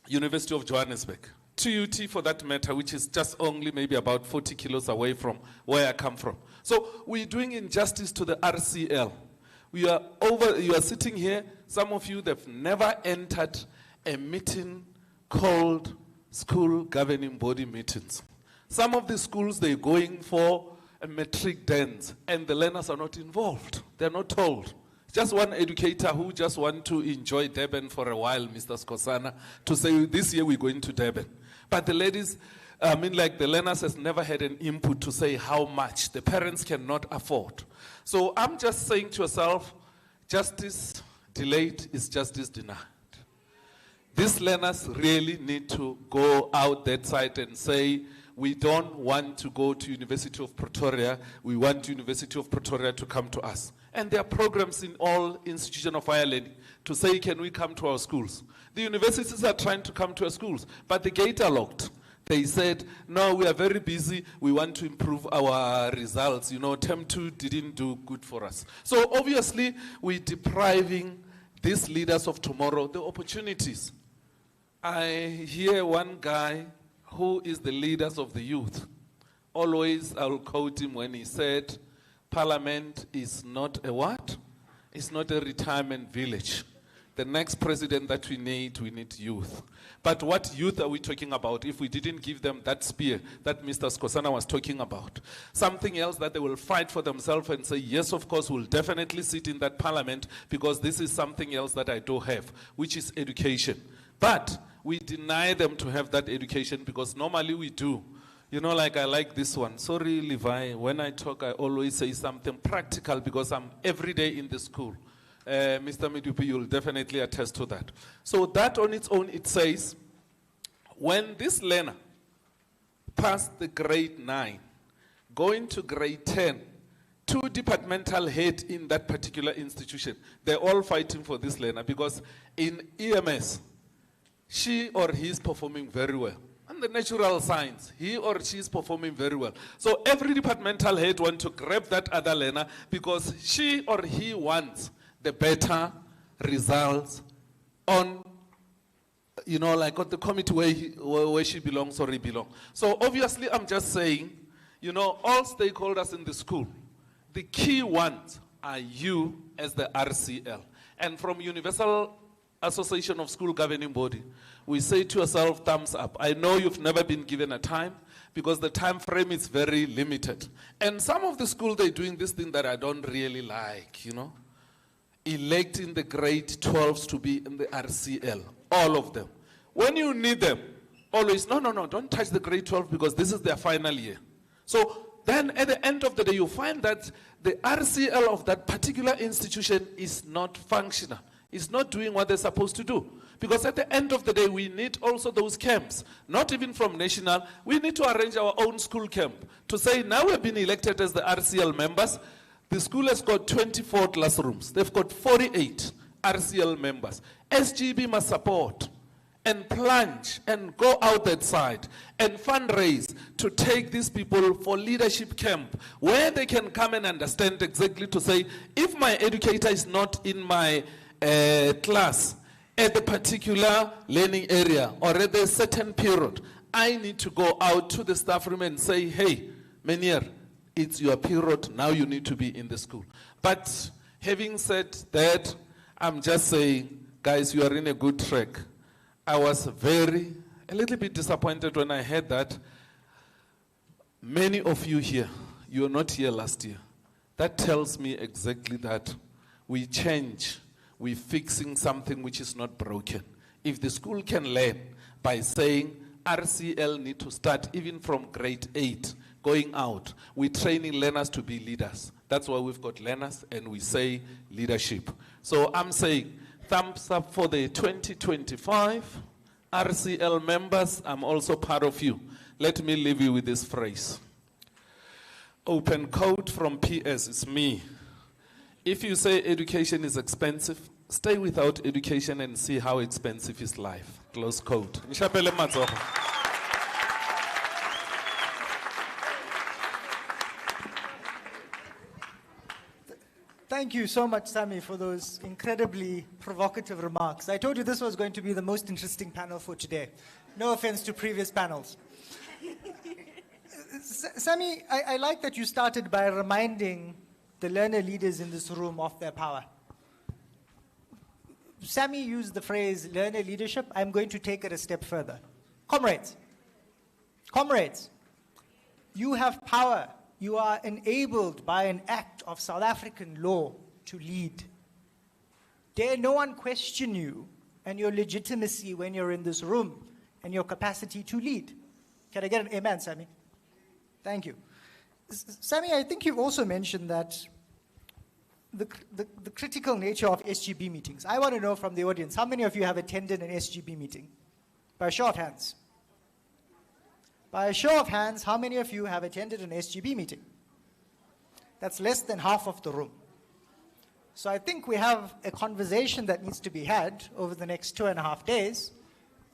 University of Johannesburg. To UT for that matter, which is just only maybe about 40 kilos away from where I come from. So we're doing injustice to the RCL. You are sitting here, some of you, they've never entered a meeting called school governing body meetings. Some of the schools, they're going for a metric dance, and the learners are not involved. They're not told. Just one educator who just want to enjoy Durban for a while, Mr. Skosana, to say, this year we're going to Durban. But the ladies, the learners has never had an input to say how much the parents cannot afford. So I'm just saying to yourself, justice delayed is justice denied. These learners really need to go out that side and say, we don't want to go to University of Pretoria, we want University of Pretoria to come to us. And there are programs in all institutions of higher learning to say, can we come to our schools? The universities are trying to come to our schools, but the gates are locked. They said, no, we are very busy, we want to improve our results. You know, Term 2 didn't do good for us. So obviously, we're depriving these leaders of tomorrow the opportunities. I hear one guy who is the leaders of the youth. Always I'll quote him when he said, Parliament is not a what? It's not a retirement village. The next president that we need youth. But what youth are we talking about if we didn't give them that spear that Mr. Skosana was talking about? Something else that they will fight for themselves and say, yes, of course, we'll definitely sit in that parliament because this is something else that I do have, which is education. But we deny them to have that education because normally we do. You know, like I like this one. Sorry, Levi, when I talk, I always say something practical because I'm every day in the school. Mr. Midupi, you'll definitely attest to that. So that on its own, it says, when this learner passed the grade 9, going to grade 10, 2 departmental heads in that particular institution, they're all fighting for this learner because in EMS, she or he is performing very well. And the natural science, he or she is performing very well. So every departmental head wants to grab that other learner because she or he wants the better results on, you know, like on the committee where she belongs or he belongs. So obviously I'm just saying, you know, all stakeholders in the school, the key ones are you as the RCL. And from Universal Association of School Governing Body, we say to yourself, thumbs up. I know you've never been given a time because the time frame is very limited. And some of the schools, they're doing this thing that I don't really like, you know. Electing the grade 12s to be in the RCL, all of them. When you need them, always, no, don't touch the grade 12 because this is their final year. So then at the end of the day, you find that the RCL of that particular institution is not functional. It's not doing what they're supposed to do. Because at the end of the day, we need also those camps, not even from national. We need to arrange our own school camp to say, now we've been elected as the RCL members. The school has got 24 classrooms. They've got 48 RCL members. SGB must support and plunge and go out that side and fundraise to take these people for leadership camp where they can come and understand exactly to say, if my educator is not in my class at the particular learning area or at a certain period, I need to go out to the staff room and say, hey, Menier, it's your period, now you need to be in the school. But having said that, I'm just saying, guys, you are in a good track. I was a little bit disappointed when I heard that many of you here, you were not here last year. That tells me exactly that we change, we're fixing something which is not broken. If the school can learn by saying RCL need to start even from grade 8, going out, we're training learners to be leaders. That's why we've got learners and we say leadership. So I'm saying thumbs up for the 2025 RCL members. I'm also part of you. Let me leave you with this phrase. Open quote from PS, it's me. If you say education is expensive, stay without education and see how expensive is life. Close quote. Thank you so much, Sami, for those incredibly provocative remarks. I told you this was going to be the most interesting panel for today. No offense to previous panels. Sami, I like that you started by reminding the learner leaders in this room of their power. Sami used the phrase learner leadership. I'm going to take it a step further. Comrades, You have power. You are enabled by an act of South African law to lead. Dare no one question you and your legitimacy when you're in this room and your capacity to lead. Can I get an amen, Sammy? Thank you. Sammy, I think you've also mentioned that the critical nature of SGB meetings. I want to know from the audience, how many of you have attended an SGB meeting? By a show of hands. By a show of hands, how many of you have attended an SGB meeting? That's less than half of the room. So I think we have a conversation that needs to be had over the next 2.5 days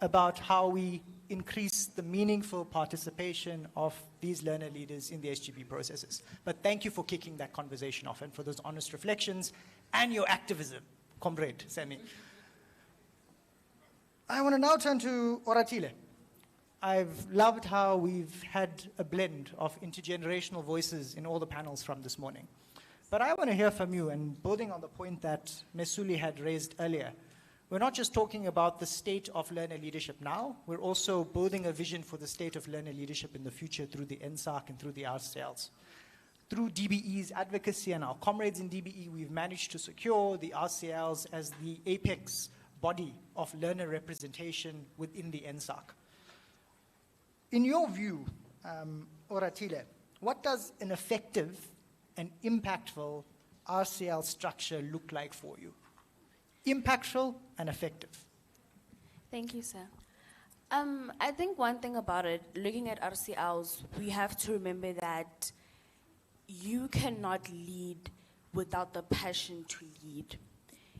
about how we increase the meaningful participation of these learner leaders in the SGB processes. But thank you for kicking that conversation off and for those honest reflections and your activism, comrade Sammy. I want to now turn to Oratile. I've loved how we've had a blend of intergenerational voices in all the panels from this morning. But I want to hear from you, and building on the point that Mesuli had raised earlier, we're not just talking about the state of learner leadership now, we're also building a vision for the state of learner leadership in the future through the NSARC and through the RCLs. Through DBE's advocacy and our comrades in DBE, we've managed to secure the RCLs as the apex body of learner representation within the NSARC. In your view, Oratile, what does an effective and impactful RCL structure look like for you? Impactful and effective. Thank you, sir. I think one thing about it, looking at RCLs, we have to remember that you cannot lead without the passion to lead.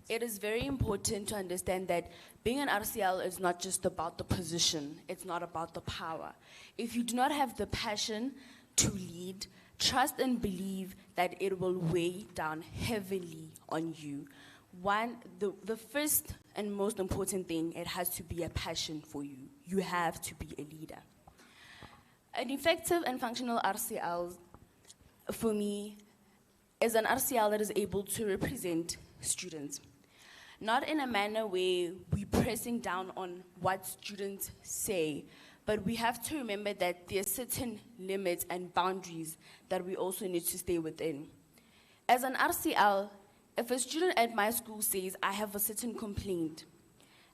It is very important to understand that being an RCL is not just about the position, it's not about the power. If you do not have the passion to lead, trust and believe that it will weigh down heavily on you. The first and most important thing, it has to be a passion for you. You have to be a leader. An effective and functional RCL, for me, is an RCL that is able to represent students. Not in a manner where we're pressing down on what students say, but we have to remember that there are certain limits and boundaries that we also need to stay within. As an RCL, if a student at my school says, I have a certain complaint,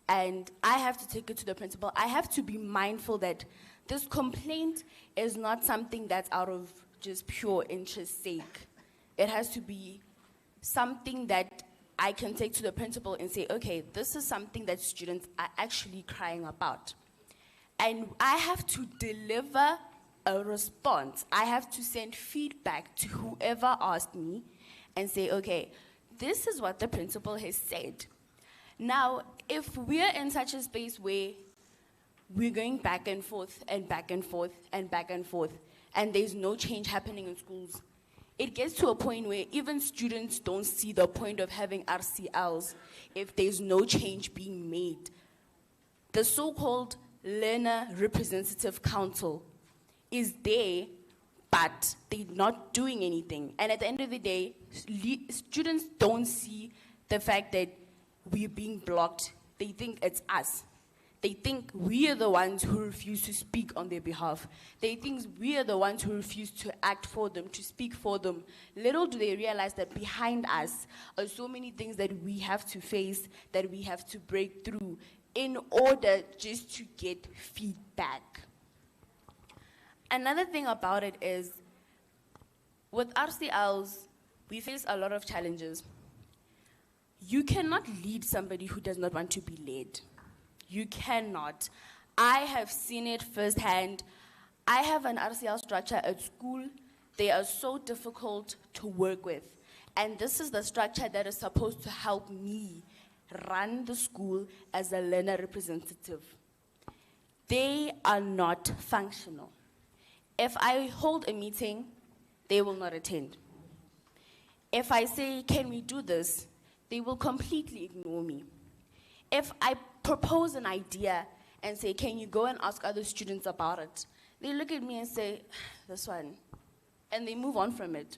and I have to take it to the principal, I have to be mindful that this complaint is not something that's out of just pure interest sake. It has to be something that I can take to the principal and say, okay, this is something that students are actually crying about. And I have to deliver a response. I have to send feedback to whoever asked me and say, okay, this is what the principal has said. Now, if we're in such a space where we're going back and forth and back and forth and back and forth, and there's no change happening in schools, it gets to a point where even students don't see the point of having RCLs if there's no change being made. The so-called Learner Representative Council is there, but they're not doing anything. And at the end of the day, students don't see the fact that we're being blocked. They think it's us. They think we are the ones who refuse to speak on their behalf. They think we are the ones who refuse to act for them, to speak for them. Little do they realize that behind us are so many things that we have to face, that we have to break through in order just to get feedback. Another thing about it is, with RCLs, we face a lot of challenges. You cannot lead somebody who does not want to be led. You cannot. I have seen it firsthand. I have an RCL structure at school. They are so difficult to work with. And this is the structure that is supposed to help me run the school as a learner representative. They are not functional. If I hold a meeting, they will not attend. If I say, can we do this? They will completely ignore me. If I propose an idea and say, can you go and ask other students about it? They look at me and say, this one, and they move on from it.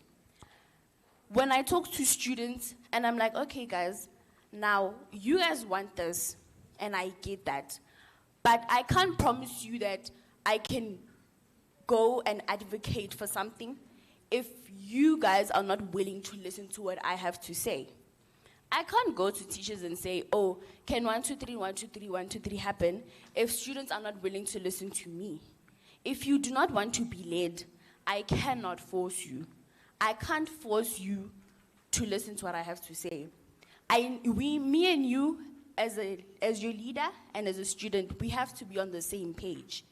When I talk to students and I'm like, okay guys, now you guys want this, and I get that, but I can't promise you that I can go and advocate for something if you guys are not willing to listen to what I have to say? I can't go to teachers and say, oh, can 1, 2, 3, 1, 2, 3, 1, 2, 3 happen if students are not willing to listen to me. If you do not want to be led, I cannot force you. I can't force you to listen to what I have to say. Me and you, as your leader and as a student, we have to be on the same page.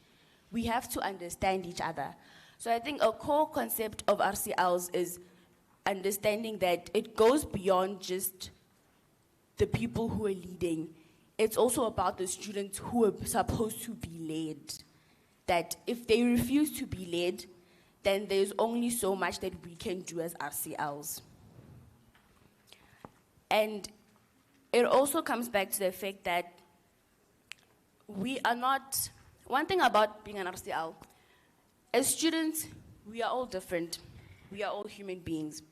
We have to understand each other. So I think a core concept of RCLs is understanding that it goes beyond just the people who are leading. It's also about the students who are supposed to be led. That if they refuse to be led, then there's only so much that we can do as RCLs. And it also comes back to the fact that we are not, one thing about being an RCL, as students, we are all different. We are all human beings.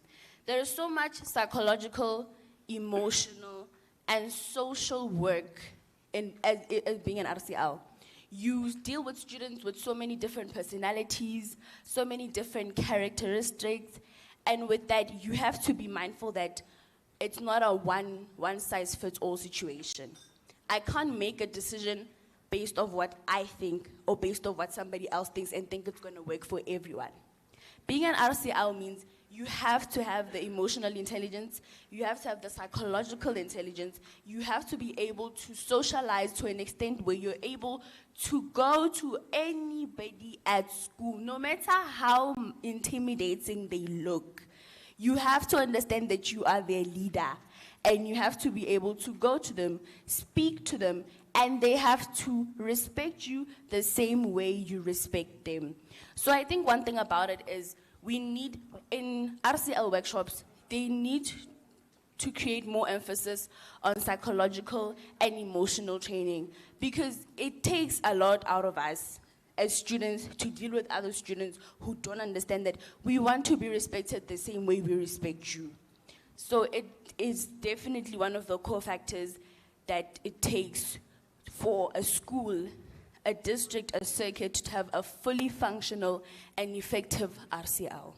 There is so much psychological, emotional, and social work as being an RCL. You deal with students with so many different personalities, so many different characteristics, and with that, you have to be mindful that it's not a one-size-fits-all situation. I can't make a decision based on what I think or based on what somebody else thinks and think it's going to work for everyone. Being an RCL means you have to have the emotional intelligence, you have to have the psychological intelligence, you have to be able to socialize to an extent where you're able to go to anybody at school, no matter how intimidating they look. You have to understand that you are their leader, and you have to be able to go to them, speak to them, and they have to respect you the same way you respect them. So I think one thing about it is we need, in RCL workshops, they need to create more emphasis on psychological and emotional training, because it takes a lot out of us as students to deal with other students who don't understand that we want to be respected the same way we respect you. So it is definitely one of the core factors that it takes for a school, a district, a circuit to have a fully functional and effective RCL.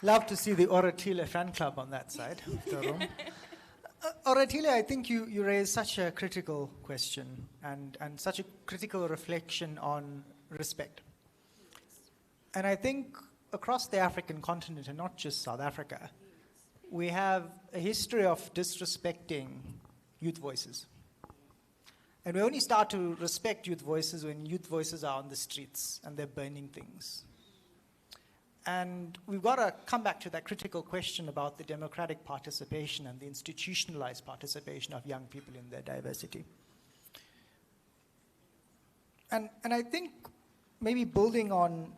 Love to see the Oratile fan club on that side of the room. Oratile, I think you raise such a critical question and such a critical reflection on respect. And I think across the African continent, and not just South Africa, we have a history of disrespecting youth voices. And we only start to respect youth voices when youth voices are on the streets and they're burning things. And we've got to come back to that critical question about the democratic participation and the institutionalized participation of young people in their diversity. And I think maybe building on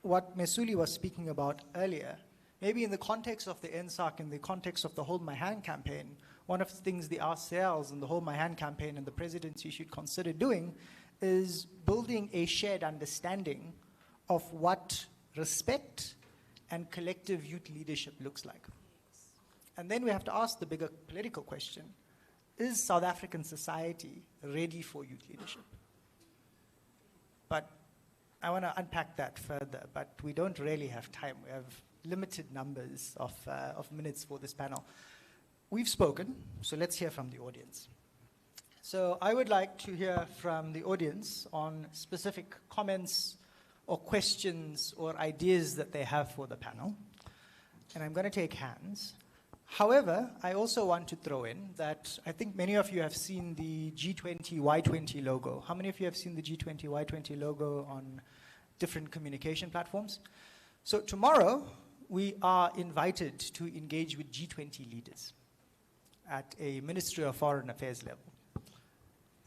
what Mesuli was speaking about earlier, maybe in the context of the NSAC, in the context of the Hold My Hand campaign, one of the things the RCLs and the Hold My Hand campaign and the presidency should consider doing is building a shared understanding of what respect and collective youth leadership looks like. And then we have to ask the bigger political question, is South African society ready for youth leadership? But I want to unpack that further, but we don't really have time. We have limited numbers of minutes for this panel. We've spoken, so let's hear from the audience. So I would like to hear from the audience on specific comments or questions or ideas that they have for the panel. And I'm going to take hands. However, I also want to throw in that I think many of you have seen the G20 Y20 logo. How many of you have seen the G20 Y20 logo on different communication platforms? So tomorrow, we are invited to engage with G20 leaders at a Ministry of Foreign Affairs level.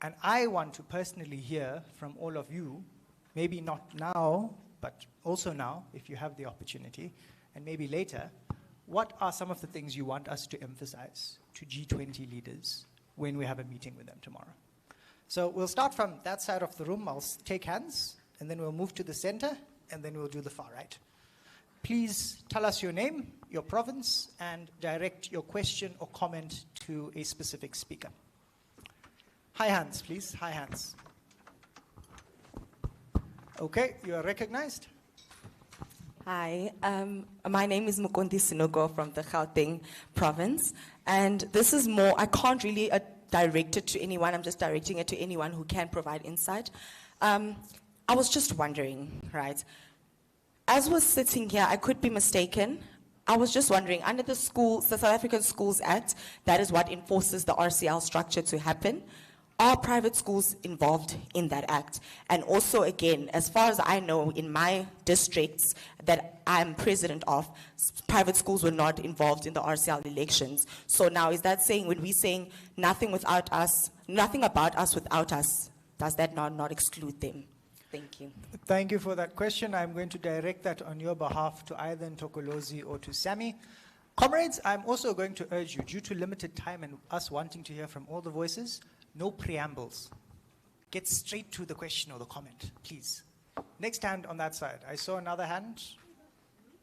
And I want to personally hear from all of you, maybe not now, but also now, if you have the opportunity, and maybe later, what are some of the things you want us to emphasize to G20 leaders when we have a meeting with them tomorrow? So we'll start from that side of the room. I'll take hands, and then we'll move to the center, and then we'll do the far right. Please tell us your name your province, and direct your question or comment to a specific speaker. High hands, please. High hands. Okay, you are recognized. Hi, my name is Mukondi Sinogo from the Gauteng province, and this is more, I can't really direct it to anyone, I'm just directing it to anyone who can provide insight. I was just wondering, right, as we're sitting here, I could be mistaken, I was just wondering, under the South African Schools Act, that is what enforces the RCL structure to happen. Are private schools involved in that act? And also, again, as far as I know, in my districts that I'm president of, private schools were not involved in the RCL elections. So now, is that saying, when we're saying nothing without us, nothing about us without us, does that not exclude them? Thank you. Thank you for that question. I'm going to direct that on your behalf to either Ntokolozi or to Sammy. Comrades, I'm also going to urge you, due to limited time and us wanting to hear from all the voices, no preambles. Get straight to the question or the comment, please. Next hand on that side. I saw another hand.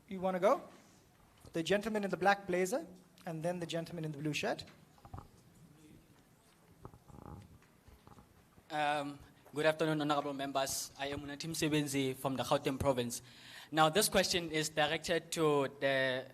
You want to go? The gentleman in the black blazer, and then the gentleman in the blue shirt. Good afternoon, honorable members. I am Unatim Sebenzi from the Gauteng province. Now, this question is directed to the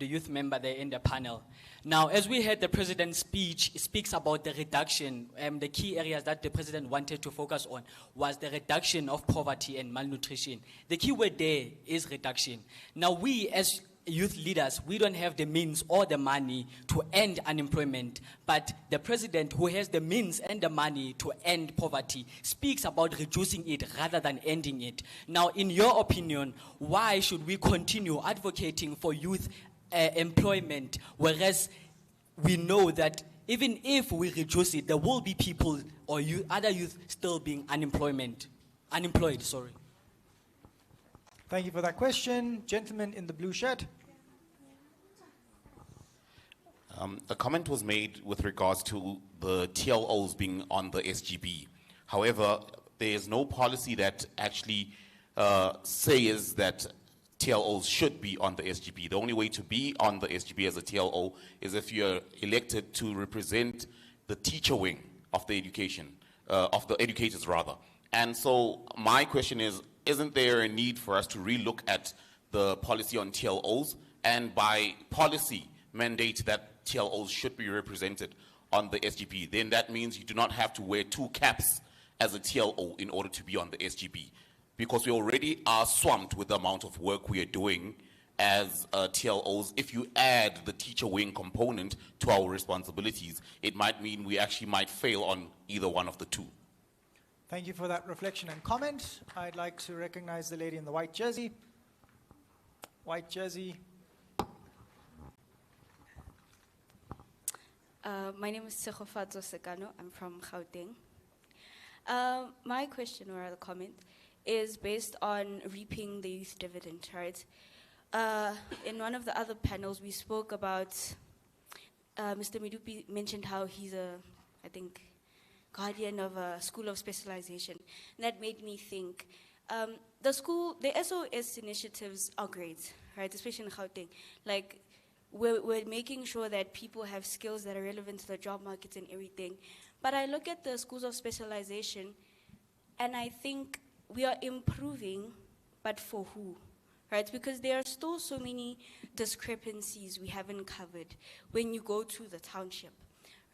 youth member there in the panel. Now, as we heard the president's speech, it speaks about the reduction. The key areas that the president wanted to focus on was the reduction of poverty and malnutrition. The key word there is reduction. Now, we as youth leaders, we don't have the means or the money to end unemployment, but the president, who has the means and the money to end poverty, speaks about reducing it rather than ending it. Now, in your opinion, why should we continue advocating for youth employment, whereas we know that even if we reduce it, there will be people or other youth still being unemployed? Thank you for that question. Gentleman in the blue shirt. A comment was made with regards to the TLOs being on the SGB. However, there is no policy that actually says that TLOs should be on the SGB. The only way to be on the SGB as a TLO is if you're elected to represent the teacher wing of the education, of the educators rather. And so my question is, isn't there a need for us to relook at the policy on TLOs and by policy mandate that TLOs should be represented on the SGB? Then that means you do not have to wear two caps as a TLO in order to be on the SGB, because we already are swamped with the amount of work we are doing as TLOs. If you add the teacher wing component to our responsibilities, it might mean we actually might fail on either one of the two. Thank you for that reflection and comment. I'd like to recognize the lady in the white jersey. White jersey. My name is Tsegofatso Sekano. I'm from Gauteng. My question or other comment is based on reaping the youth dividend, right? In one of the other panels, we spoke about, Mr. Midupi mentioned how he's I think, guardian of a school of specialization. And that made me think, the SOS initiatives are great, right? Especially in Gauteng. Like, we're making sure that people have skills that are relevant to the job markets and everything. But I look at the schools of specialization, and I think we are improving, but for who? Right? Because there are still so many discrepancies we haven't covered when you go to the township.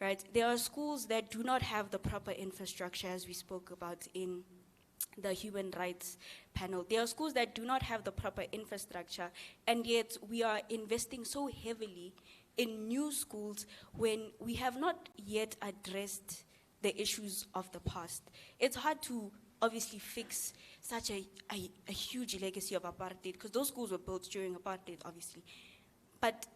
Right? There are schools that do not have the proper infrastructure, as we spoke about in the human rights panel. There are schools that do not have the proper infrastructure, and yet we are investing so heavily in new schools when we have not yet addressed the issues of the past. It's hard to obviously fix such a huge legacy of apartheid, because those schools were built during apartheid, obviously. But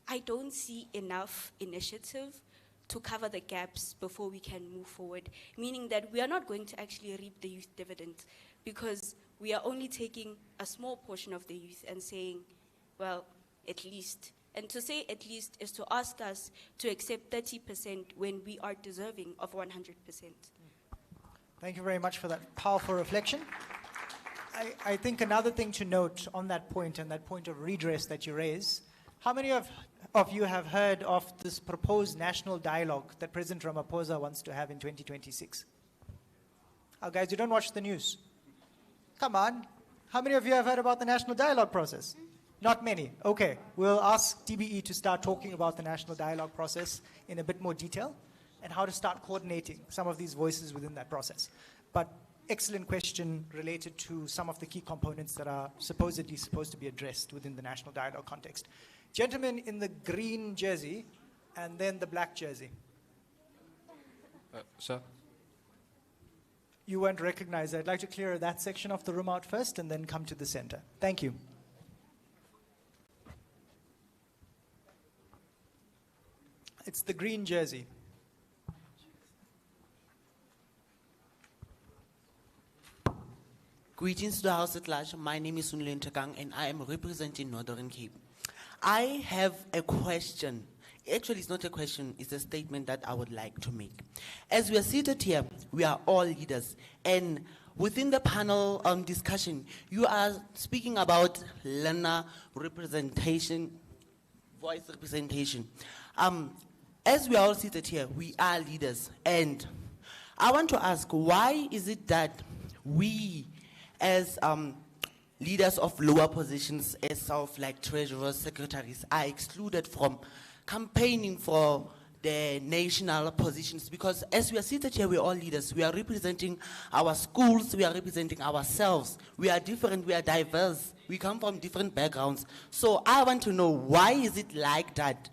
I don't see enough initiative to cover the gaps before we can move forward, meaning that we are not going to actually reap the youth dividend, because we are only taking a small portion of the youth and saying, well, at least. And to say at least is to ask us to accept 30% when we are deserving of 100%. Thank you very much for that powerful reflection. I think another thing to note on that point and that point of redress that you raise, How many of you have heard of this proposed national dialogue that President Ramaphosa wants to have in 2026? Oh, guys, you don't watch the news. Come on. How many of you have heard about the national dialogue process? Not many. Okay, we'll ask DBE to start talking about the national dialogue process in a bit more detail and how to start coordinating some of these voices within that process. But excellent question related to some of the key components that are supposedly supposed to be addressed within the national dialogue context. Gentleman in the green jersey and then the black jersey. Sir? You weren't recognized. I'd like to clear that section of the room out first and then come to the center. Thank you. It's the green jersey. Greetings to the House at large. My name is Sunlen Takang and I am representing Northern Cape. I have a question. Actually, it's not a question, it's a statement that I would like to make. As we are seated here, we are all leaders. And within the panel discussion, you are speaking about learner representation, voice representation. As we are all seated here, we are leaders. And I want to ask, why is it that we, as leaders of lower positions, as of like treasurers, secretaries, are excluded from campaigning for the national positions? Because as we are seated here, we're all leaders. We are representing our schools, we are representing ourselves. We are different, we are diverse. We come from different backgrounds. So I want to know, why is it like that?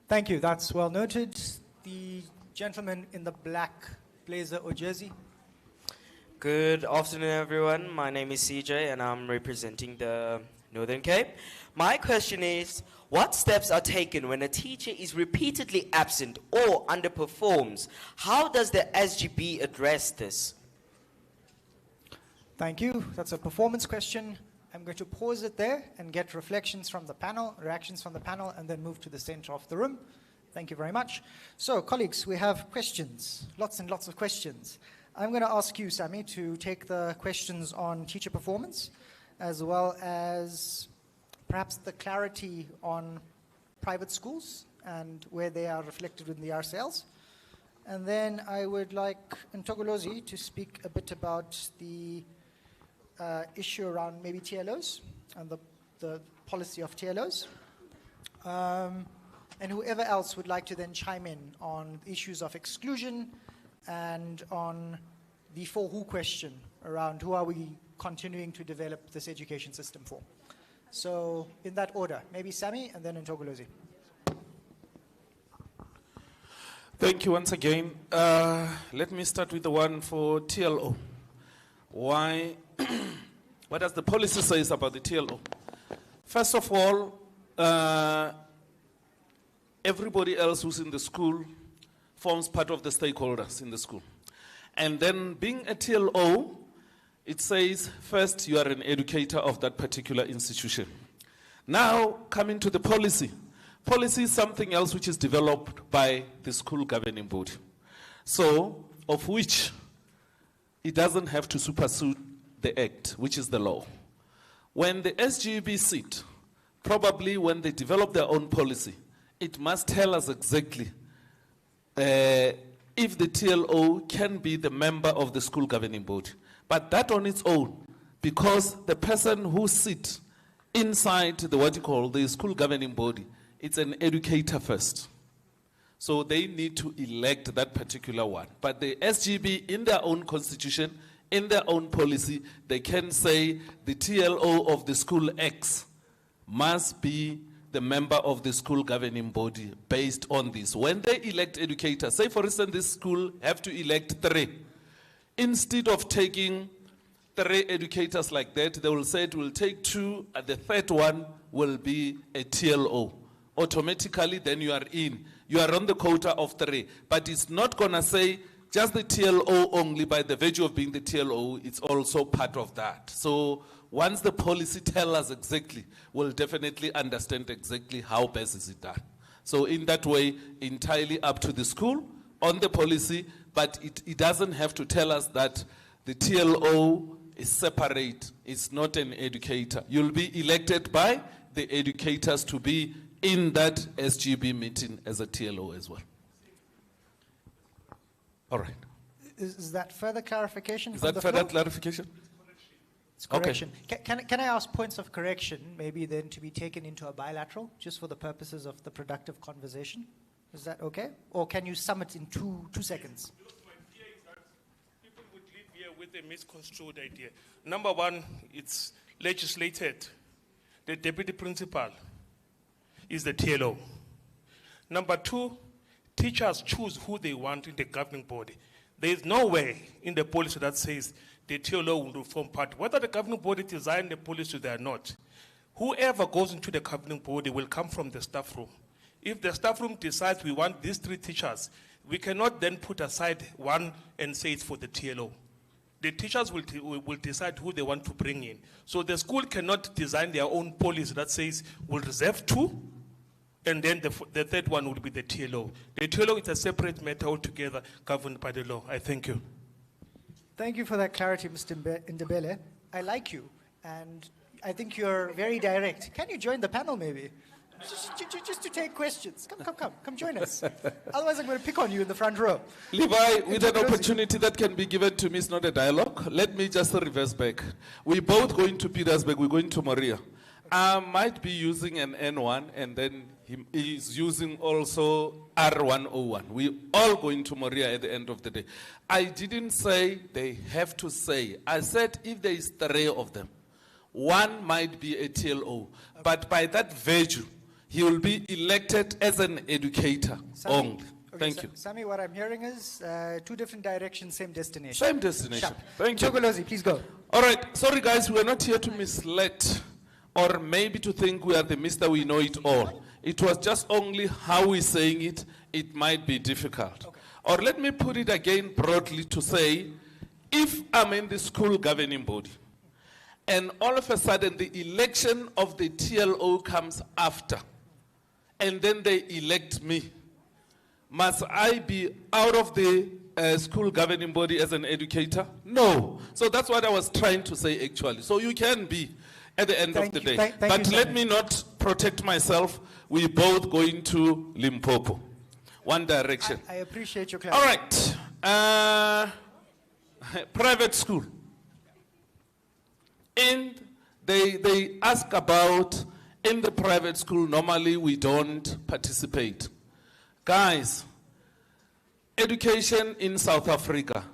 Thank you, that's well noted. The gentleman in the black blazer or jersey. Good afternoon, everyone. My name is CJ, and I'm representing the Northern Cape. My question is, what steps are taken when a teacher is repeatedly absent or underperforms? How does the SGB address this? Thank you. That's a performance question. I'm going to pause it there and get reflections from the panel, reactions from the panel, and then move to the center of the room. Thank you very much. So, colleagues, we have questions, lots and lots of questions. I'm going to ask you, Sammy, to take the questions on teacher performance, as well as perhaps the clarity on private schools and where they are reflected within the RCLs. And then I would like Ntogolozi to speak a bit about the issue around maybe TLOs and the policy of TLOs. And whoever else would like to then chime in on issues of exclusion and on the for who question around who are we continuing to develop this education system for. So in that order, maybe Sammy and then Ntogolozi. Thank you once again. Let me start with the one for TLO. Why? What does the policy say about the TLO? First of all, everybody else who's in the school forms part of the stakeholders in the school. And then being a TLO, it says first you are an educator of that particular institution. Now coming to the policy. Policy is something else which is developed by the school governing body. So, of which it doesn't have to supersede the act, which is the law. When the SGB sit, probably when they develop their own policy, it must tell us exactly if the TLO can be the member of the school governing body. But that on its own, because the person who sits inside the what you call the school governing body, it's an educator first. So they need to elect that particular one. But the SGB, in their own constitution, in their own policy, they can say the TLO of the school X must be the member of the school governing body based on this. When they elect educators, say for instance this school have to elect 3. Instead of taking 3 educators like that, they will say it will take 2 and the third one will be a TLO. Automatically then you are in. You are on the quota of 3. But it's not going to say just the TLO only. By the virtue of being the TLO, it's also part of that. So once the policy tells us exactly, we'll definitely understand exactly how best is it done. So in that way, entirely up to the school on the policy, but it doesn't have to tell us that the TLO is separate. It's not an educator. You'll be elected by the educators to be in that SGB meeting as a TLO as well. All right. Is that further clarification? Is from that the further floor? clarification? It's correction. Can I ask points of correction, maybe then to be taken into a bilateral, just for the purposes of the productive conversation? Is that okay? Or can you sum it in two seconds? People would live here with a misconstrued idea. Number one, it's legislated. The deputy principal is the TLO. Number two, teachers choose who they want in the governing body. There is no way in the policy that says the TLO will form part. Whether the governing body design the policy or not, whoever goes into the governing body will come from the staff room. If the staff room decides we want these 3 teachers, we cannot then put aside one and say it's for the TLO. The teachers will decide who they want to bring in. So the school cannot design their own policy that says we'll reserve 2, and then the third one will be the TLO. The TLO is a separate matter altogether governed by the law. I thank you. Thank you for that clarity, Mr. Ndebele. I like you, and I think you're very direct. Can you join the panel, maybe? Just to take questions. Come join us. Otherwise, I'm going to pick on you in the front row. Levi, with an opportunity that can be given to me, it's not a dialogue. Let me just reverse back. We're both going to Petersburg. We're going to Moria. I might be using an N1, and then he's using also R101. We're all going to Moria at the end of the day. I didn't say they have to say. I said if there is 3 of them, one might be a TLO. But by that virtue, he will be elected as an educator only. Thank you. Sami, what I'm hearing is 2 different directions, same destination. Same destination. Sharp. Thank you. Jogolozi, please go. All right. Sorry, guys. We're not here to mislead or maybe to think we are the Mr. We know it all. It was just only how we're saying it. It might be difficult. Okay. Or let me put it again broadly to say, if I'm in the school governing body, and all of a sudden the election of the TLO comes after, and then they elect me, must I be out of the school governing body as an educator? No. So that's what I was trying to say actually. So you can be at the end of the day. But let me not protect myself. We're both going to Limpopo. One direction. I appreciate your clarity. All right. Private school. And they ask about, in the private school, normally we don't participate. Guys, education in South Africa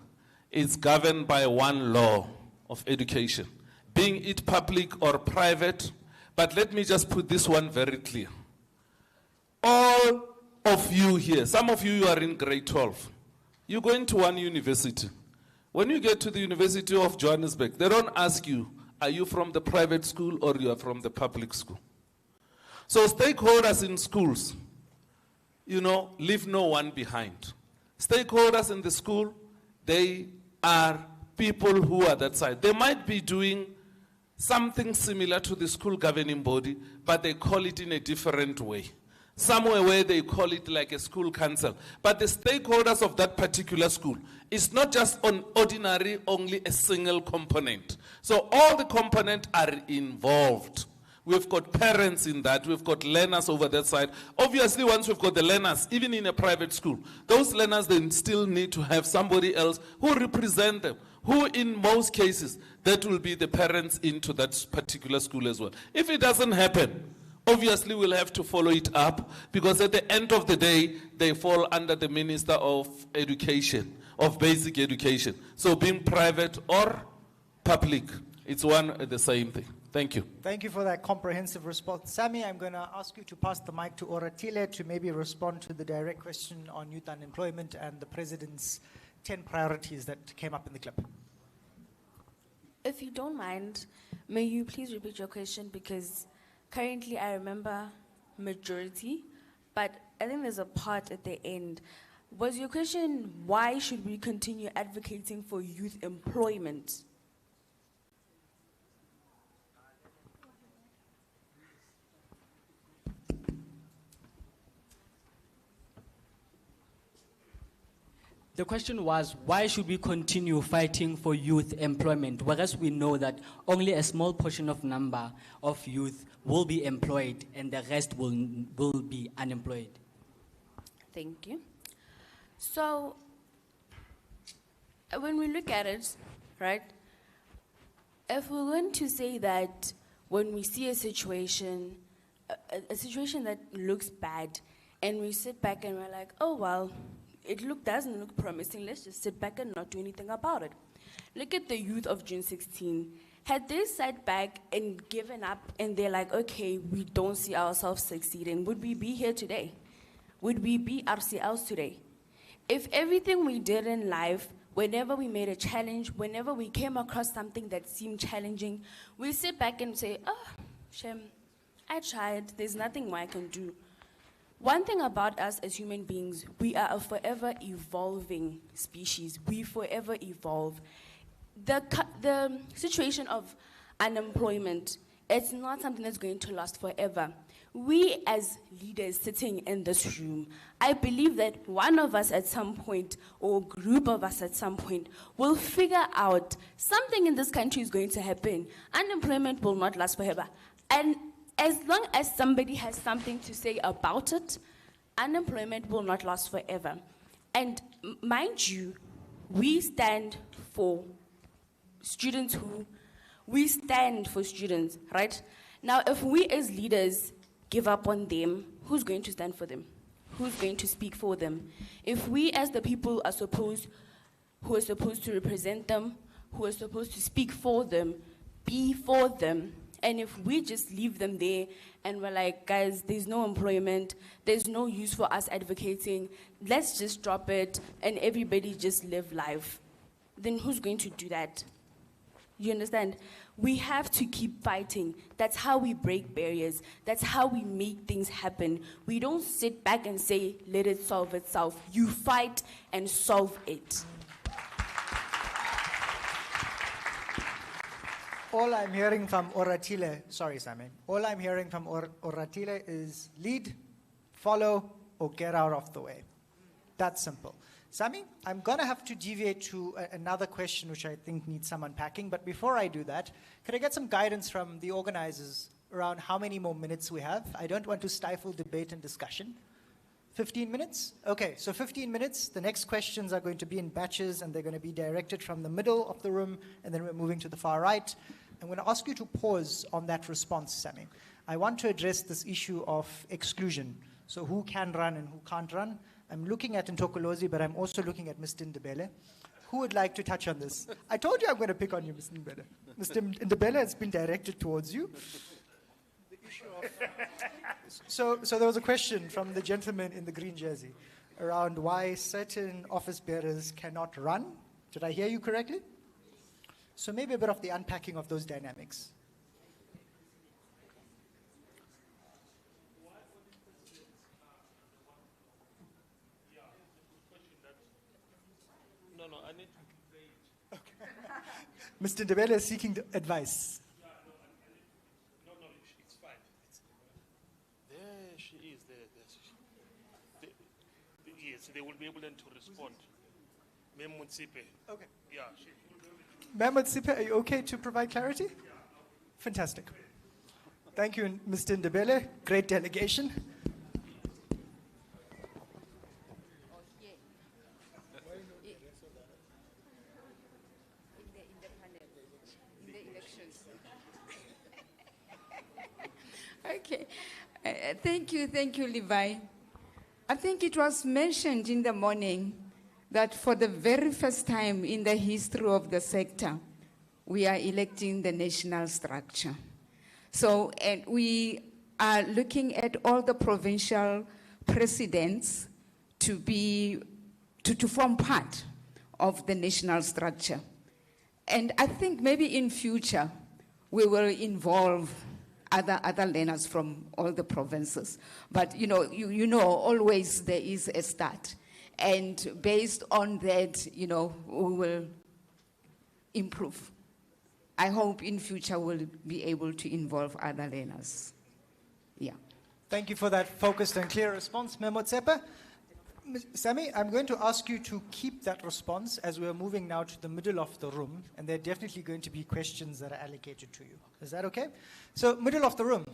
is governed by one law of education, being it public or private. But let me just put this one very clear. All of you here, some of you are in grade 12. You're going to one university. When you get to the University of Johannesburg, they don't ask you, are you from the private school or you are from the public school? So stakeholders in schools, leave no one behind. Stakeholders in the school, they are people who are that side. They might be doing something similar to the school governing body, but they call it in a different way. Somewhere where they call it like a school council. But the stakeholders of that particular school, it's not just on ordinary, only a single component. So all the components are involved. We've got parents in that. We've got learners over that side. Obviously, once we've got the learners, even in a private school, those learners then still need to have somebody else who represent them, who in most cases, that will be the parents into that particular school as well. If it doesn't happen, obviously we'll have to follow it up, because at the end of the day, they fall under the Minister of Education, of Basic Education. So being private or public, it's one and the same thing. Thank you. Thank you for that comprehensive response. Sami, I'm going to ask you to pass the mic to Oratile to maybe respond to the direct question on youth unemployment and the President's 10 priorities that came up in the clip. If you don't mind, may you please repeat your question, because currently I remember majority, but I think there's a part at the end. Was your question, why should we continue advocating for youth employment? The question was, why should we continue fighting for youth employment, whereas we know that only a small portion of number of youth will be employed and the rest will be unemployed? Thank you. So, when we look at it, right, if we're going to say that when we see a situation that looks bad, and we sit back and we're like, oh, well, doesn't look promising, let's just sit back and not do anything about it. Look at the youth of June 16. Had they sat back and given up and they're like, okay, we don't see ourselves succeeding, would we be here today? Would we be RCLs today? If everything we did in life, whenever we made a challenge, whenever we came across something that seemed challenging, we sit back and say, oh, Shem, I tried, there's nothing more I can do. One thing about us as human beings, we are a forever evolving species. We forever evolve. The situation of unemployment, it's not something that's going to last forever. We as leaders sitting in this room, I believe that one of us at some point, or a group of us at some point, will figure out something in this country is going to happen. Unemployment will not last forever. And as long as somebody has something to say about it, unemployment will not last forever. And mind you, we stand for students, right? Now, if we as leaders give up on them, who's going to stand for them? Who's going to speak for them? If we as the people who are supposed to represent them, who are supposed to speak for them, be for them, and if we just leave them there and we're like, guys, there's no employment, there's no use for us advocating, let's just drop it and everybody just live life, then who's going to do that? You understand? We have to keep fighting. That's how we break barriers. That's how we make things happen. We don't sit back and say, let it solve itself. You fight and solve it. All I'm hearing from Oratile, sorry, Sammy. All I'm hearing from Oratile is lead, follow, or get out of the way. That's simple. Sammy, I'm going to have to deviate to another question which I think needs some unpacking. But before I do that, could I get some guidance from the organizers around how many more minutes we have? I don't want to stifle debate and discussion. 15 minutes? Okay, so 15 minutes. The next questions are going to be in batches, and they're going to be directed from the middle of the room, and then we're moving to the far right. I'm going to ask you to pause on that response, Sammy. I want to address this issue of exclusion. So who can run and who can't run? I'm looking at Ntokolozi, but I'm also looking at Mr. Ndebele. Who would like to touch on this? I told you I'm going to pick on you, Mr. Ndebele. Mr. Ndebele has been directed towards you. The issue of so there was a question from the gentleman in the green jersey around why certain office bearers cannot run. Did I hear you correctly? So maybe a bit of the unpacking of those dynamics. No, I need to. Okay. Mr. Ndebele is seeking advice. No, it's fine. There she is. Yes, they will be able to respond. Mem Mutsipe. Okay. Yeah. Ma'am Mutsipe, are you okay to provide clarity? Fantastic. Thank you, Mr. Ndebele. Great delegation. Okay. Thank you, Levi. I think it was mentioned in the morning that for the very first time in the history of the sector, we are electing the national structure. So, and we are looking at all the provincial presidents to form part of the national structure. And I think maybe in future, we will involve other learners from all the provinces. But you know, always there is a start. And based on that, we will improve. I hope in future we'll be able to involve other learners. Yeah. Thank you for that focused and clear response, Memo Tsepa. Sammy, I'm going to ask you to keep that response as we're moving now to the middle of the room, and there are definitely going to be questions that are allocated to you. Is that okay? So, middle of the room.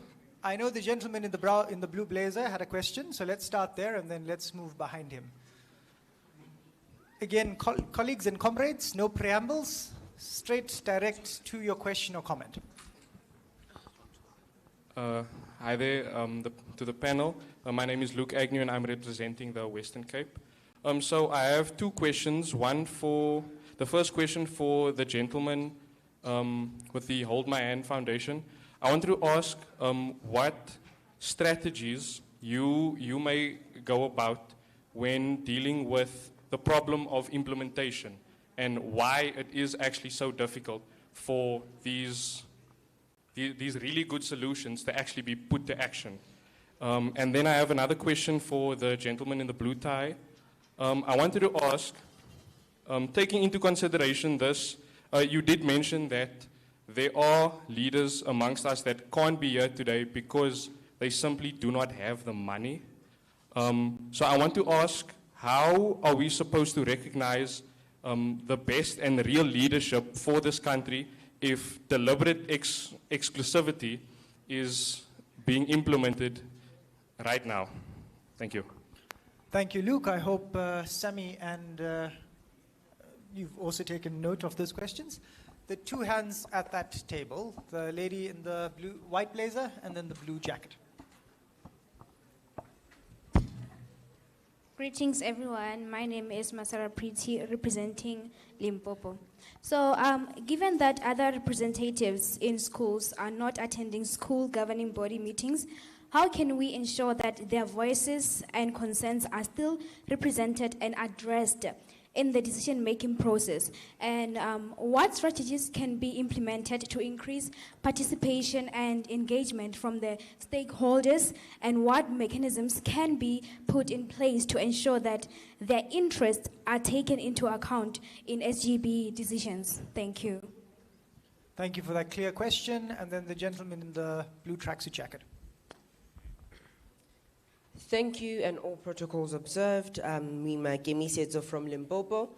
I know the gentleman in the blue blazer had a question, so let's start there and then let's move behind him. Again, colleagues and comrades, no preambles, straight, direct to your question or comment. Hi there, to the panel. My name is Luke Anew and I'm representing the Western Cape. So I have two questions. The first question for the gentleman with the Hold My Hand Foundation. I want to ask what strategies you may go about when dealing with the problem of implementation and why it is actually so difficult for these really good solutions to actually be put to action. And then I have another question for the gentleman in the blue tie. I wanted to ask, taking into consideration this, you did mention that there are leaders amongst us that can't be here today because they simply do not have the money. So I want to ask, how are we supposed to recognize the best and real leadership for this country if deliberate exclusivity is being implemented right now? Thank you. Thank you, Luke. I hope Sammy and you've also taken note of those questions. The two hands at that table, the lady in the white blazer and then the blue jacket. Greetings, everyone. My name is Masara Priti, representing Limpopo. So, given that other representatives in schools are not attending school governing body meetings, how can we ensure that their voices and concerns are still represented and addressed in the decision-making process? And what strategies can be implemented to increase participation and engagement from the stakeholders, and what mechanisms can be put in place to ensure that their interests are taken into account in SGB decisions? Thank you. Thank you for that clear question. And then the gentleman in the blue tracksuit jacket. Thank you, and all protocols observed. Mima Gemisedzo from Limpopo.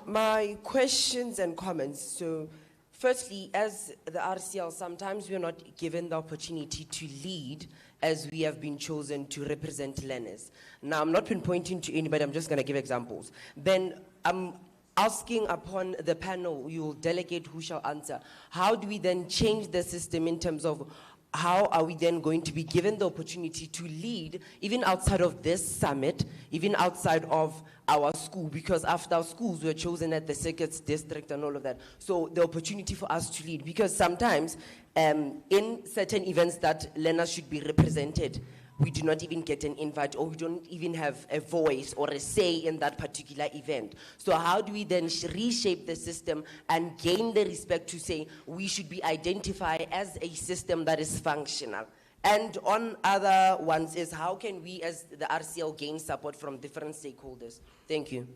My questions and comments. So, firstly, as the RCL, sometimes we are not given the opportunity to lead as we have been chosen to represent learners. Now, I'm not pinpointing to anybody, I'm just going to give examples. Then, I'm asking upon the panel, you will delegate who shall answer. How do we then change the system in terms of how are we then going to be given the opportunity to lead, even outside of this summit, even outside of our school? Because after our schools, we were chosen at the circuits district and all of that. So the opportunity for us to lead, because sometimes in certain events that learners should be represented, we do not even get an invite, or we don't even have a voice or a say in that particular event. So how do we then reshape the system and gain the respect to say we should be identified as a system that is functional? And on other ones is, how can we as the RCL gain support from different stakeholders? Thank you.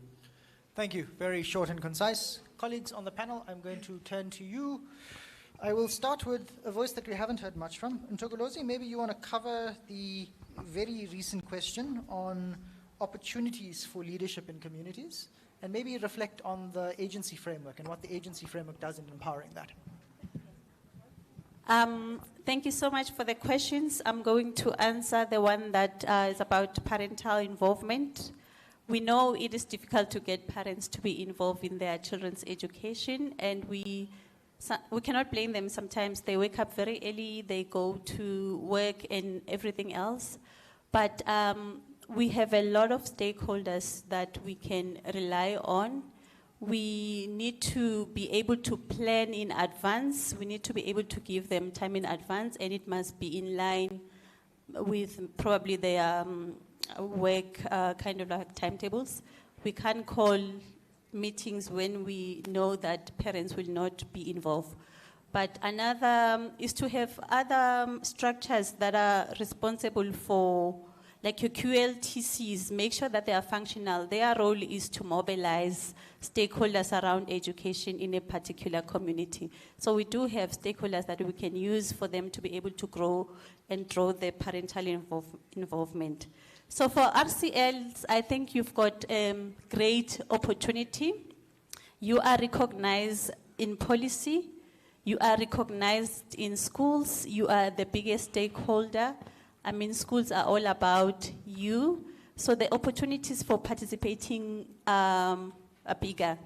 Thank you. Very short and concise. Colleagues on the panel, I'm going to turn to you. I will start with a voice that we haven't heard much from. Ntogolozi, maybe you want to cover the very recent question on opportunities for leadership in communities, and maybe reflect on the agency framework and what the agency framework does in empowering that. Thank you so much for the questions. I'm going to answer the one that is about parental involvement. We know it is difficult to get parents to be involved in their children's education, and we cannot blame them. Sometimes they wake up very early, they go to work and everything else. But we have a lot of stakeholders that we can rely on. We need to be able to plan in advance. We need to be able to give them time in advance, and it must be in line with probably their work kind of like timetables. We can't call meetings when we know that parents will not be involved. But another is to have other structures that are responsible for, like your QLTCs, make sure that they are functional. Their role is to mobilize stakeholders around education in a particular community. So we do have stakeholders that we can use for them to be able to grow and draw their parental involvement. So for RCLs, I think you've got great opportunity. You are recognized in policy. You are recognized in schools. You are the biggest stakeholder. I mean, schools are all about you. So the opportunities for participating are bigger.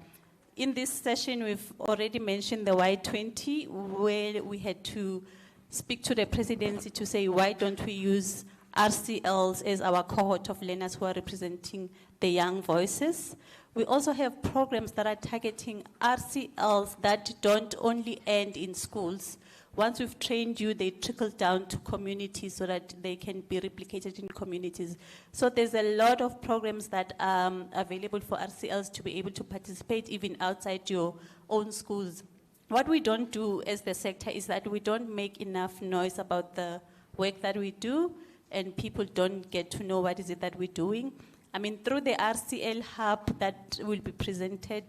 In this session, we've already mentioned the Y20, where we had to speak to the presidency to say, why don't we use RCLs as our cohort of learners who are representing the young voices. We also have programs that are targeting RCLs that don't only end in schools. Once we've trained you, they trickle down to communities so that they can be replicated in communities. So there's a lot of programs that are available for RCLs to be able to participate even outside your own schools. What we don't do as the sector is that we don't make enough noise about the work that we do, and people don't get to know what is it that we're doing. I mean, through the RCL hub that will be presented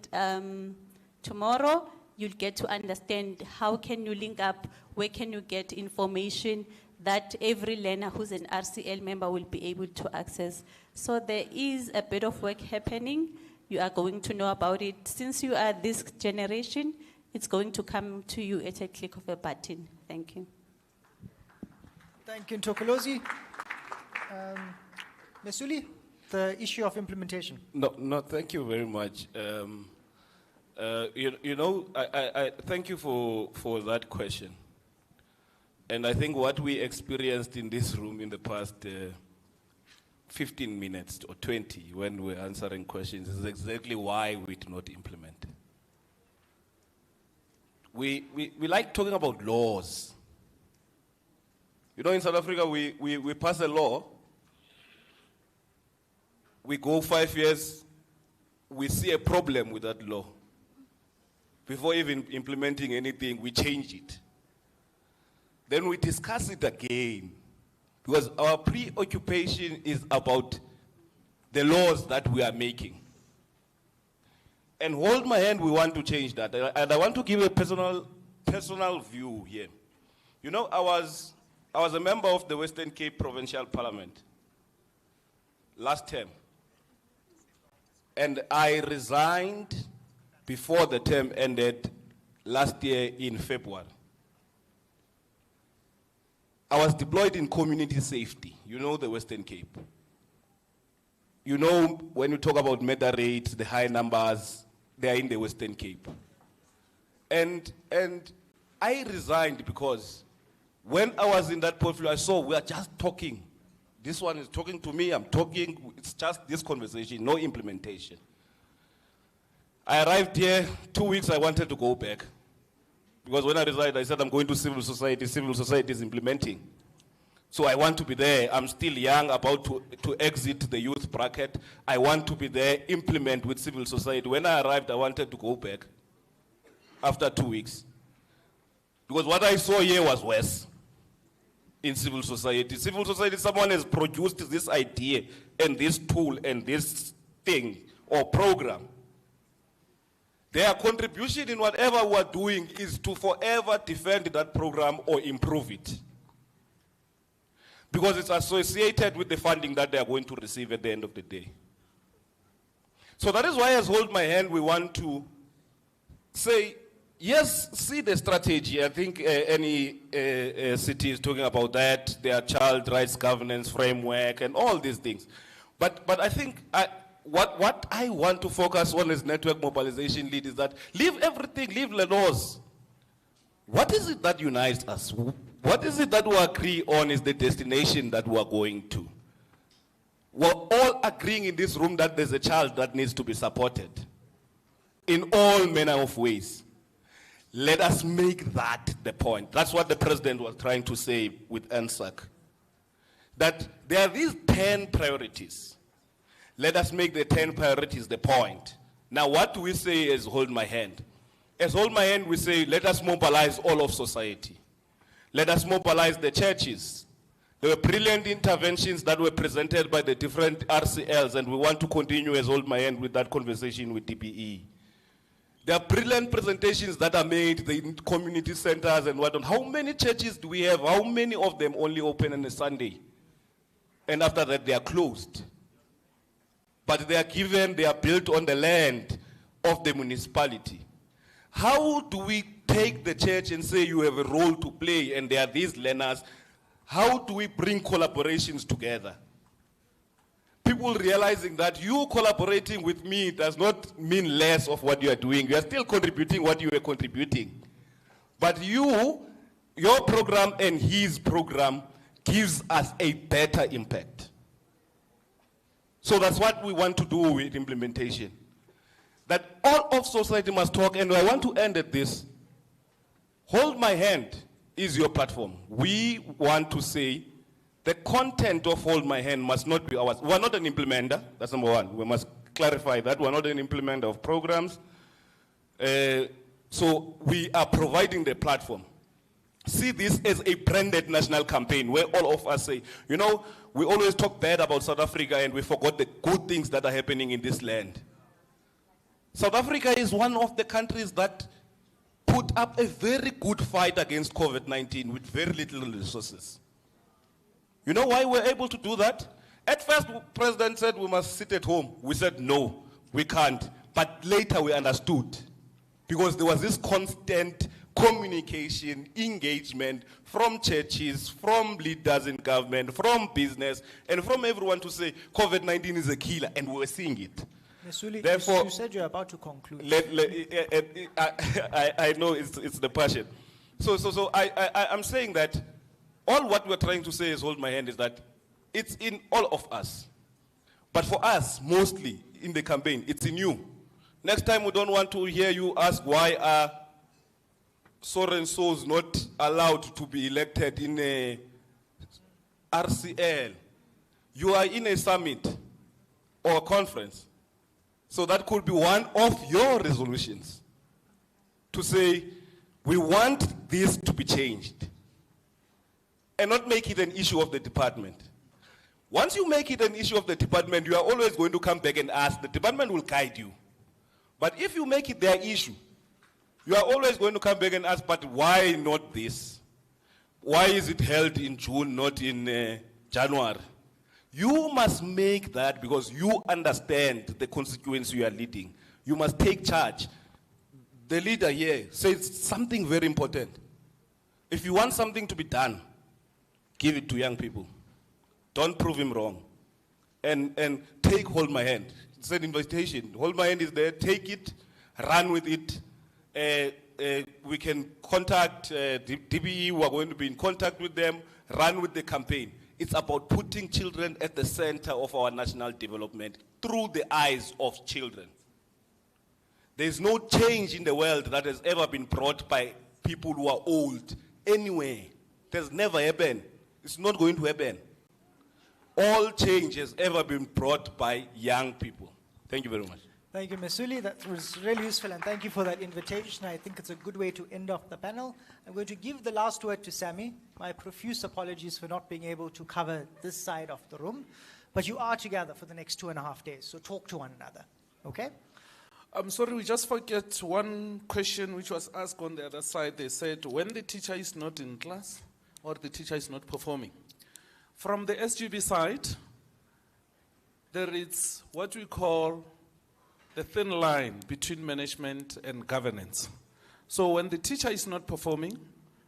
tomorrow, you'll get to understand how can you link up, where can you get information that every learner who's an RCL member will be able to access. So there is a bit of work happening. You are going to know about it. Since you are this generation, it's going to come to you at a click of a button. Thank you. Thank you, Ntokolozi. Mesuli, the issue of implementation. No, thank you very much. I thank you for that question. And I think what we experienced in this room in the past 15 minutes or 20 when we're answering questions is exactly why we do not implement. We like talking about laws. You know, in South Africa, we pass a law, we go 5 years, we see a problem with that law. Before even implementing anything, we change it. Then we discuss it again, because our preoccupation is about the laws that we are making. And hold my hand, we want to change that. And I want to give a personal view here. You know, I was a member of the Western Cape Provincial Parliament last term. And I resigned before the term ended last year in February. I was deployed in community safety. You know the Western Cape. You know when you talk about murder rates, the high numbers, they are in the Western Cape. And I resigned because when I was in that portfolio, I saw we are just talking. This one is talking to me, I'm talking, it's just this conversation, no implementation. I arrived here, 2 weeks I wanted to go back. Because when I resigned, I said I'm going to civil society is implementing. So I want to be there, I'm still young, about to exit the youth bracket. I want to be there, implement with civil society. When I arrived, I wanted to go back after 2 weeks. Because what I saw here was worse in civil society. Civil society, someone has produced this idea and this tool and this thing or program. Their contribution in whatever we're doing is to forever defend that program or improve it. Because it's associated with the funding that they are going to receive at the end of the day. So that is why, as Hold My Hand, we want to say, yes, see the strategy. I think any city is talking about that, their child rights governance framework and all these things. But I think what I want to focus on as network mobilization lead is that leave everything, leave the laws. What is it that unites us? What is it that we agree on is the destination that we are going to? We're all agreeing in this room that there's a child that needs to be supported in all manner of ways. Let us make that the point. That's what the president was trying to say with NSAC. That there are these 10 priorities. Let us make the 10 priorities the point. Now, what do we say as Hold My Hand? As Hold My Hand, we say, let us mobilize all of society. Let us mobilize the churches. There were brilliant interventions that were presented by the different RCLs, and we want to continue as Hold My Hand with that conversation with DPE. There are brilliant presentations that are made in community centers and whatnot. How many churches do we have? How many of them only open on a Sunday? and after that they are closed. But they are built on the land of the municipality. How do we take the church and say you have a role to play and there are these learners? How do we bring collaborations together? People realizing that you collaborating with me does not mean less of what you are doing. You are still contributing what you were contributing. But your program and his program gives us a better impact. So that's what we want to do with implementation. That all of society must talk, and I want to end at this. Hold My Hand is your platform. We want to say the content of Hold My Hand must not be ours. We're not an implementer, that's number one. We must clarify that. We're not an implementer of programs. So we are providing the platform. See this as a branded national campaign where all of us say, you know, we always talk bad about South Africa and we forgot the good things that are happening in this land. South Africa is one of the countries that put up a very good fight against COVID-19 with very little resources. You know why we're able to do that? At first, the president said we must sit at home. We said, no, we can't. But later we understood because there was this constant communication, engagement from churches, from leaders in government, from business, and from everyone to say COVID-19 is a killer, and we're seeing it. Mesuli, Therefore, you said you're about to conclude. I know it's the passion. So I'm saying that all what we're trying to say is Hold My Hand is that it's in all of us. But for us, mostly in the campaign, it's in you. Next time we don't want to hear you ask why are so-and-so's not allowed to be elected in a RCL. You are in a summit or a conference. So that could be one of your resolutions to say, we want this to be changed and not make it an issue of the department. Once you make it an issue of the department, you are always going to come back and ask. The department will guide you. But if you make it their issue, you are always going to come back and ask, but why not this? Why is it held in June, not in January? You must make that because you understand the constituency you are leading. You must take charge. The leader here says something very important. If you want something to be done, give it to young people. Don't prove him wrong. And take Hold My Hand. It's an invitation. Hold My Hand is there. Take it, run with it. We can contact DBE. We are going to be in contact with them. Run with the campaign. It's about putting children at the center of our national development through the eyes of children. There's no change in the world that has ever been brought by people who are old anywhere. It has never happened. It's not going to happen. All change has ever been brought by young people. Thank you very much. Thank you, Mesuli. That was really useful, and thank you for that invitation. I think it's a good way to end off the panel. I'm going to give the last word to Sammy. My profuse apologies for not being able to cover this side of the room, but you are together for the next 2.5 days, so talk to one another, okay? I'm sorry, we just forget one question which was asked on the other side. They said, when the teacher is not in class or the teacher is not performing. From the SGB side, there is what we call the thin line between management and governance. So when the teacher is not performing,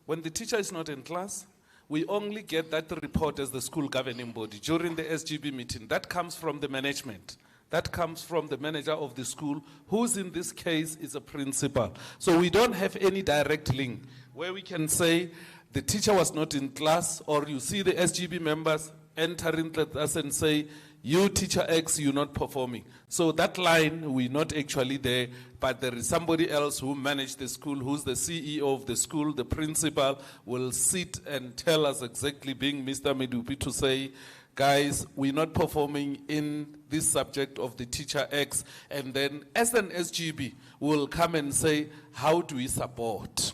when the teacher is not in class, we only get that report as the school governing body during the SGB meeting. That comes from the management. That comes from the manager of the school, who's in this case is a principal. So we don't have any direct link where we can say the teacher was not in class, or you see the SGB members entering us and say, you teacher X, you're not performing. So that line, we're not actually there, but there is somebody else who managed the school, who's the CEO of the school, the principal, will sit and tell us exactly, being Mr. Medupi, to say, guys, we're not performing in this subject of the teacher X. And then as an SGB, we'll come and say, how do we support?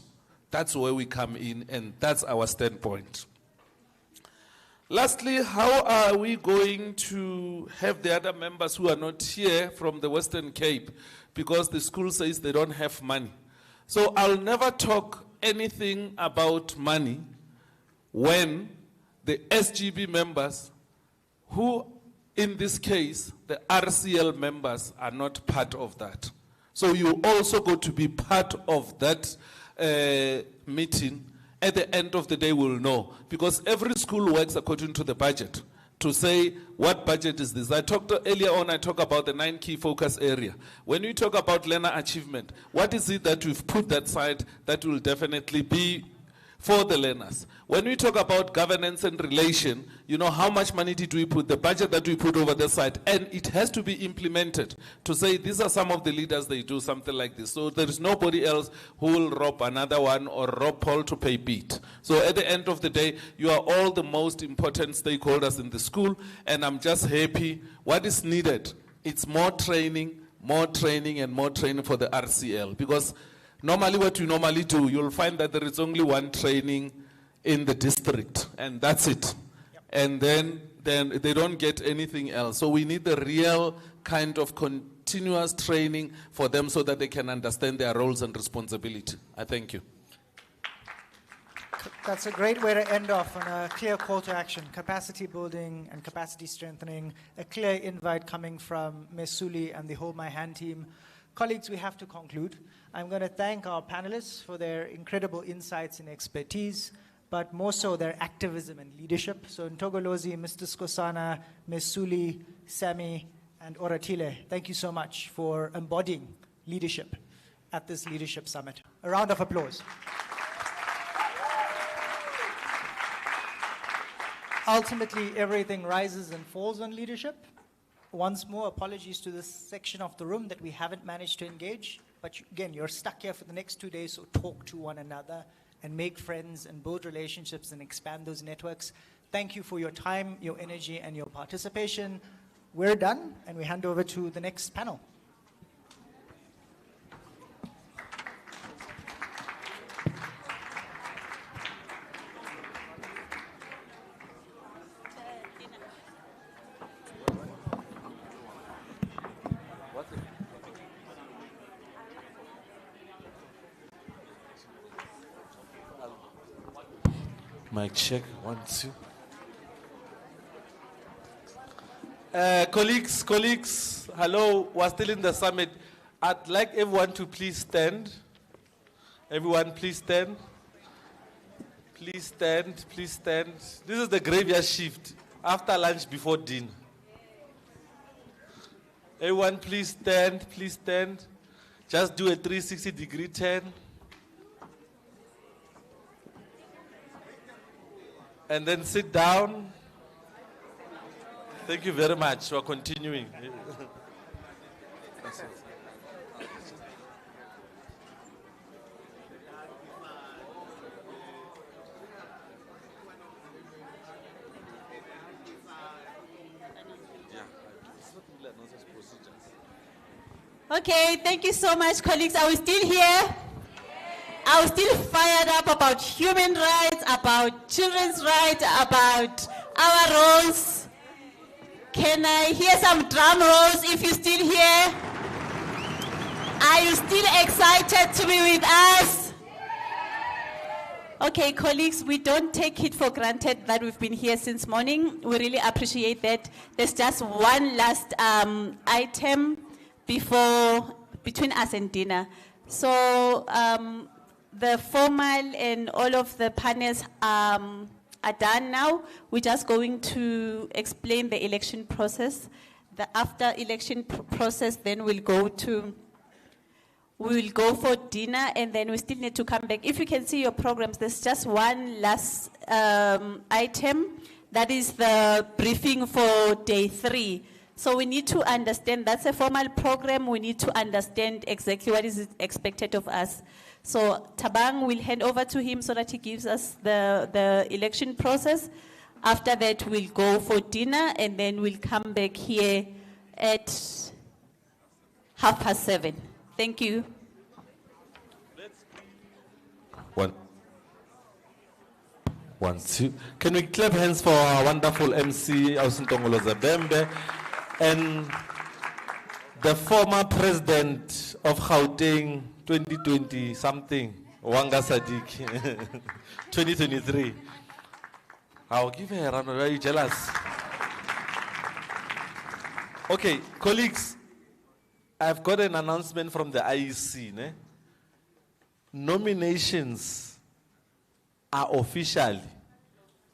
That's where we come in, and that's our standpoint. Lastly, how are we going to have the other members who are not here from the Western Cape, because the school says they don't have money? So I'll never talk anything about money when the SGB members who, in this case, the RCL members are not part of that. So you also got to be part of that meeting. At the end of the day, we'll know. Because every school works according to the budget. To say, what budget is this? Earlier on, I talked about the 9 key focus area. When we talk about learner achievement, what is it that we've put that side that will definitely be for the learners? When we talk about governance and relation, you know, how much money did we put, the budget that we put over the side, and it has to be implemented to say these are some of the leaders, they do something like this. So there is nobody else who will rob another one or rob Paul to pay beat. So at the end of the day, you are all the most important stakeholders in the school, and I'm just happy. What is needed? It's more training, and more training for the RCL, because normally what you normally do, you'll find that there is only one training in the district, and that's it. Yep. And then they don't get anything else. So we need the real kind of continuous training for them so that they can understand their roles and responsibility. I thank you. That's a great way to end off on a clear call to action. Capacity building and capacity strengthening. A clear invite coming from Mesuli and the Hold My Hand team. Colleagues, we have to conclude. I'm going to thank our panelists for their incredible insights and expertise, but more so their activism and leadership. So Ntogolozi, Mr. Skosana, Mesuli, Sami, and Oratile, thank you so much for embodying leadership at this Leadership Summit. A round of applause. Ultimately, everything rises and falls on leadership. Once more, apologies to this section of the room that we haven't managed to engage. But again, you're stuck here for the next 2 days, so talk to one another and make friends and build relationships and expand those networks. Thank you for your time, your energy, and your participation. We're done, and we hand over to the next panel. Mic check, 1, 2. Colleagues, hello, we're still in the summit. I'd like everyone to please stand. Everyone, please stand. Please stand, please stand. This is the graveyard shift, after lunch, before dinner. Everyone, please stand, please stand. Just do a 360-degree turn. And then sit down. Thank you very much for continuing. Okay, thank you so much, colleagues. Are we still here? I was still fired up about human rights, about children's rights, about our roles. Can I hear some drum rolls if you're still here? Are you still excited to be with us? Okay, colleagues, we don't take it for granted that we've been here since morning. We really appreciate that. There's just one last item between us and dinner. So, the formal and all of the panels are done now. We're just going to explain the election process. The after election process, then we'll go for dinner, and then we still need to come back. If you can see your programs, there's just one last item. That is the briefing for day 3. So we need to understand, that's a formal program. We need to understand exactly what is expected of us. So Tabang will hand over to him so that he gives us the election process. After that, we'll go for dinner, and then we'll come back here at 7:30. Thank you. 1, 2. Can we clap hands for our wonderful MC, Ausintongolo Zabembe, and the former president of Gauteng 2020 something, Wanga Sadiq, 2023. I'll give her a round. Are you jealous? Okay, colleagues, I've got an announcement from the IEC. Ne? Nominations are officially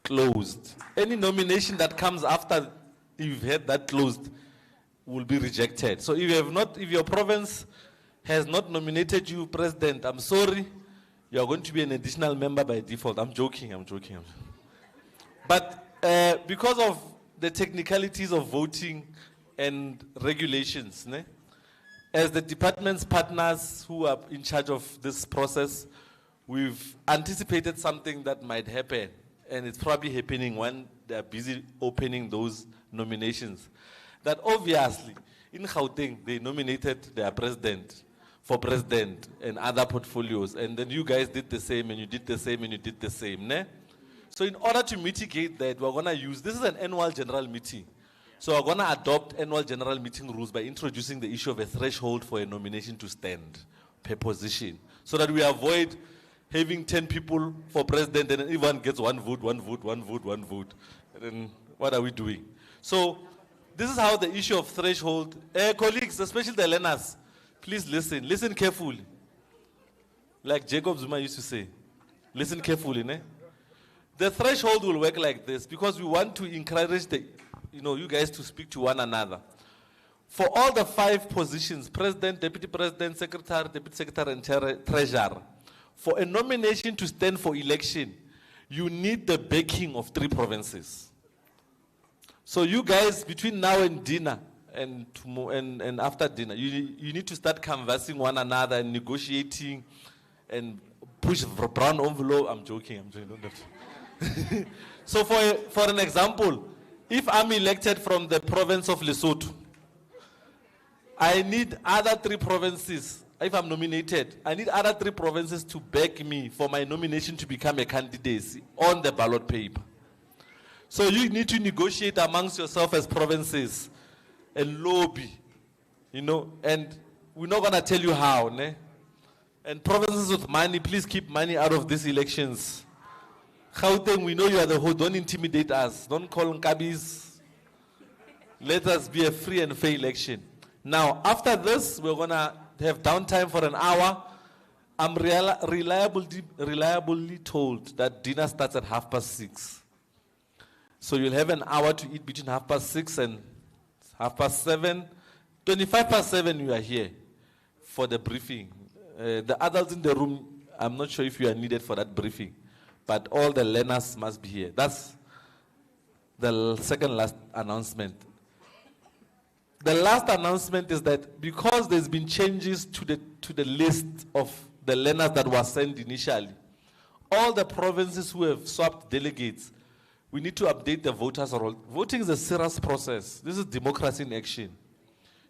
closed. Any nomination that comes after you've had that closed will be rejected. So if your province has not nominated you president, I'm sorry, you're going to be an additional member by default. I'm joking. But because of the technicalities of voting and regulations, ne, as the department's partners who are in charge of this process, we've anticipated something that might happen, and it's probably happening when they're busy opening those nominations. That obviously, in Gauteng, they nominated their president for president and other portfolios, and then you guys did the same, and you did the same, and you did the same. Ne? So in order to mitigate that, we're going to use, this is an annual general meeting. So we're going to adopt annual general meeting rules by introducing the issue of a threshold for a nomination to stand per position, so that we avoid having 10 people for president and everyone gets one vote. And then what are we doing? So this is how the issue of threshold, colleagues, especially the learners, please listen carefully. Like Jacob Zuma used to say, listen carefully. Ne? The threshold will work like this because we want to encourage you guys to speak to one another. For all the 5 positions, president, deputy president, secretary, deputy secretary, and treasurer, for a nomination to stand for election, you need the backing of 3 provinces. So you guys, between now and dinner and after dinner, you need to start canvassing one another and negotiating and push for brown envelope. I'm joking. Don't have to. So for an example, if I'm elected from the province of Lesotho, I need other 3 provinces. If I'm nominated, I need other 3 provinces to back me for my nomination to become a candidate on the ballot paper. So you need to negotiate amongst yourself as provinces and lobby, and we're not going to tell you how. Ne? And provinces with money, please keep money out of these elections. Gauteng, we know you are the whole, don't intimidate us. Don't call Nkabis. Let us be a free and fair election. Now, after this, we're going to have downtime for an hour. I'm reliably told that dinner starts at 6:30. So you'll have an hour to eat between 6:30 and 7:30. 7:25, you are here for the briefing. The adults in the room, I'm not sure if you are needed for that briefing, but all the learners must be here. That's the second last announcement. The last announcement is that because there's been changes to the list of the learners that were sent initially, all the provinces who have swapped delegates, we need to update the voters' roll. Voting is a serious process. This is democracy in action.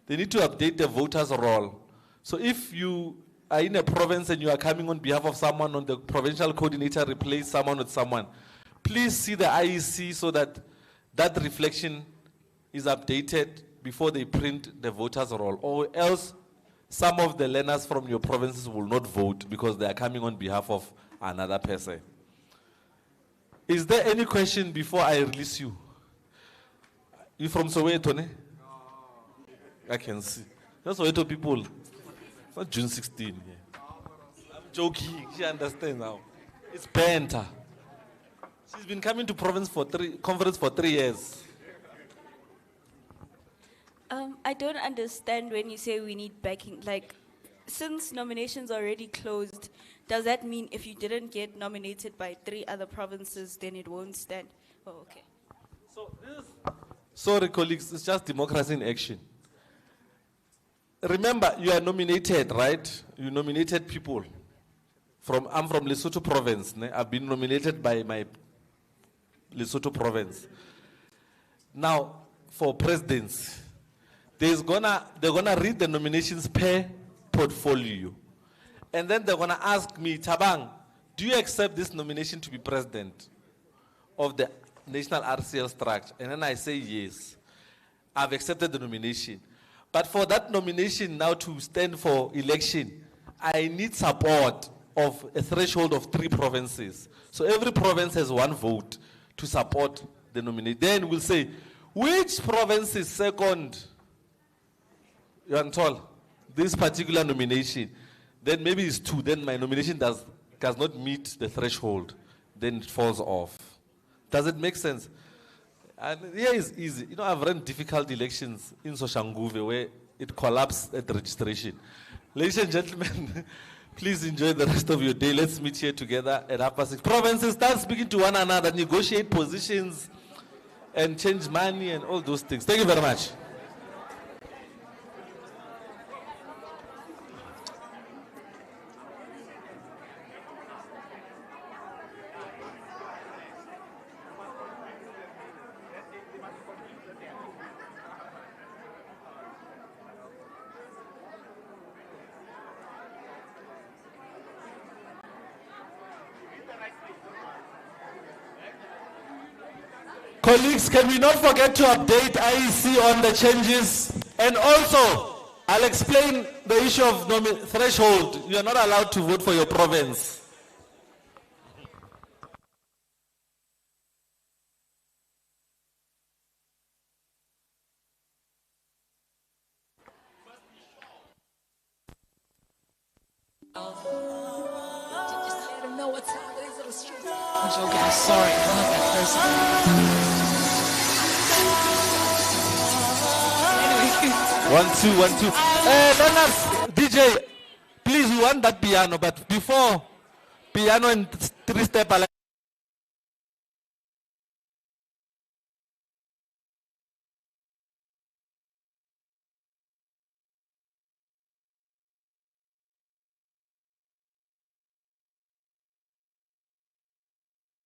They need to update the voters' roll. So if you are in a province and you are coming on behalf of someone on the provincial coordinator, replace someone with someone, please see the IEC so that that reflection is updated before they print the voters' roll, or else some of the learners from your provinces will not vote because they are coming on behalf of another person. Is there any question before I release you? You from Soweto, ne? I can see. That's Soweto people. It's not June 16. Yeah. I'm joking. She understands now. It's Penta. She's been coming to conference for 3 years. I don't understand when you say we need backing. Like, since nominations are already closed, does that mean if you didn't get nominated by 3 other provinces, then it won't stand? Oh, okay. Sorry, colleagues, it's just democracy in action. Remember, you are nominated, right? You nominated people. I'm from Lesotho province. Ne? I've been nominated by my Lesotho province. Now, for presidents, they're gonna read the nominations per portfolio. And then they're gonna ask me, Tabang, do you accept this nomination to be president of the national RCL structure? And then I say yes. I've accepted the nomination. But for that nomination now to stand for election, I need support of a threshold of 3 provinces. So every province has 1 vote to support the nomination. Then we'll say, which province is second You are tall. This particular nomination, then maybe it's 2, then my nomination does not meet the threshold, then it falls off. Does it make sense? And here is easy. You know, I've run difficult elections in Soshanguve where it collapsed at the registration. Ladies and gentlemen, please enjoy the rest of your day. Let's meet here together at 6:30. Provinces start speaking to one another, negotiate positions, and change money and all those things. Thank you very much. Colleagues, can we not forget to update IEC on the changes? And also, I'll explain the issue of threshold. You are not allowed to vote for your province. Sorry, I'm not that One, person. two, 1, 2. Leonard, DJ, please, we want that piano, but before piano and 3-step.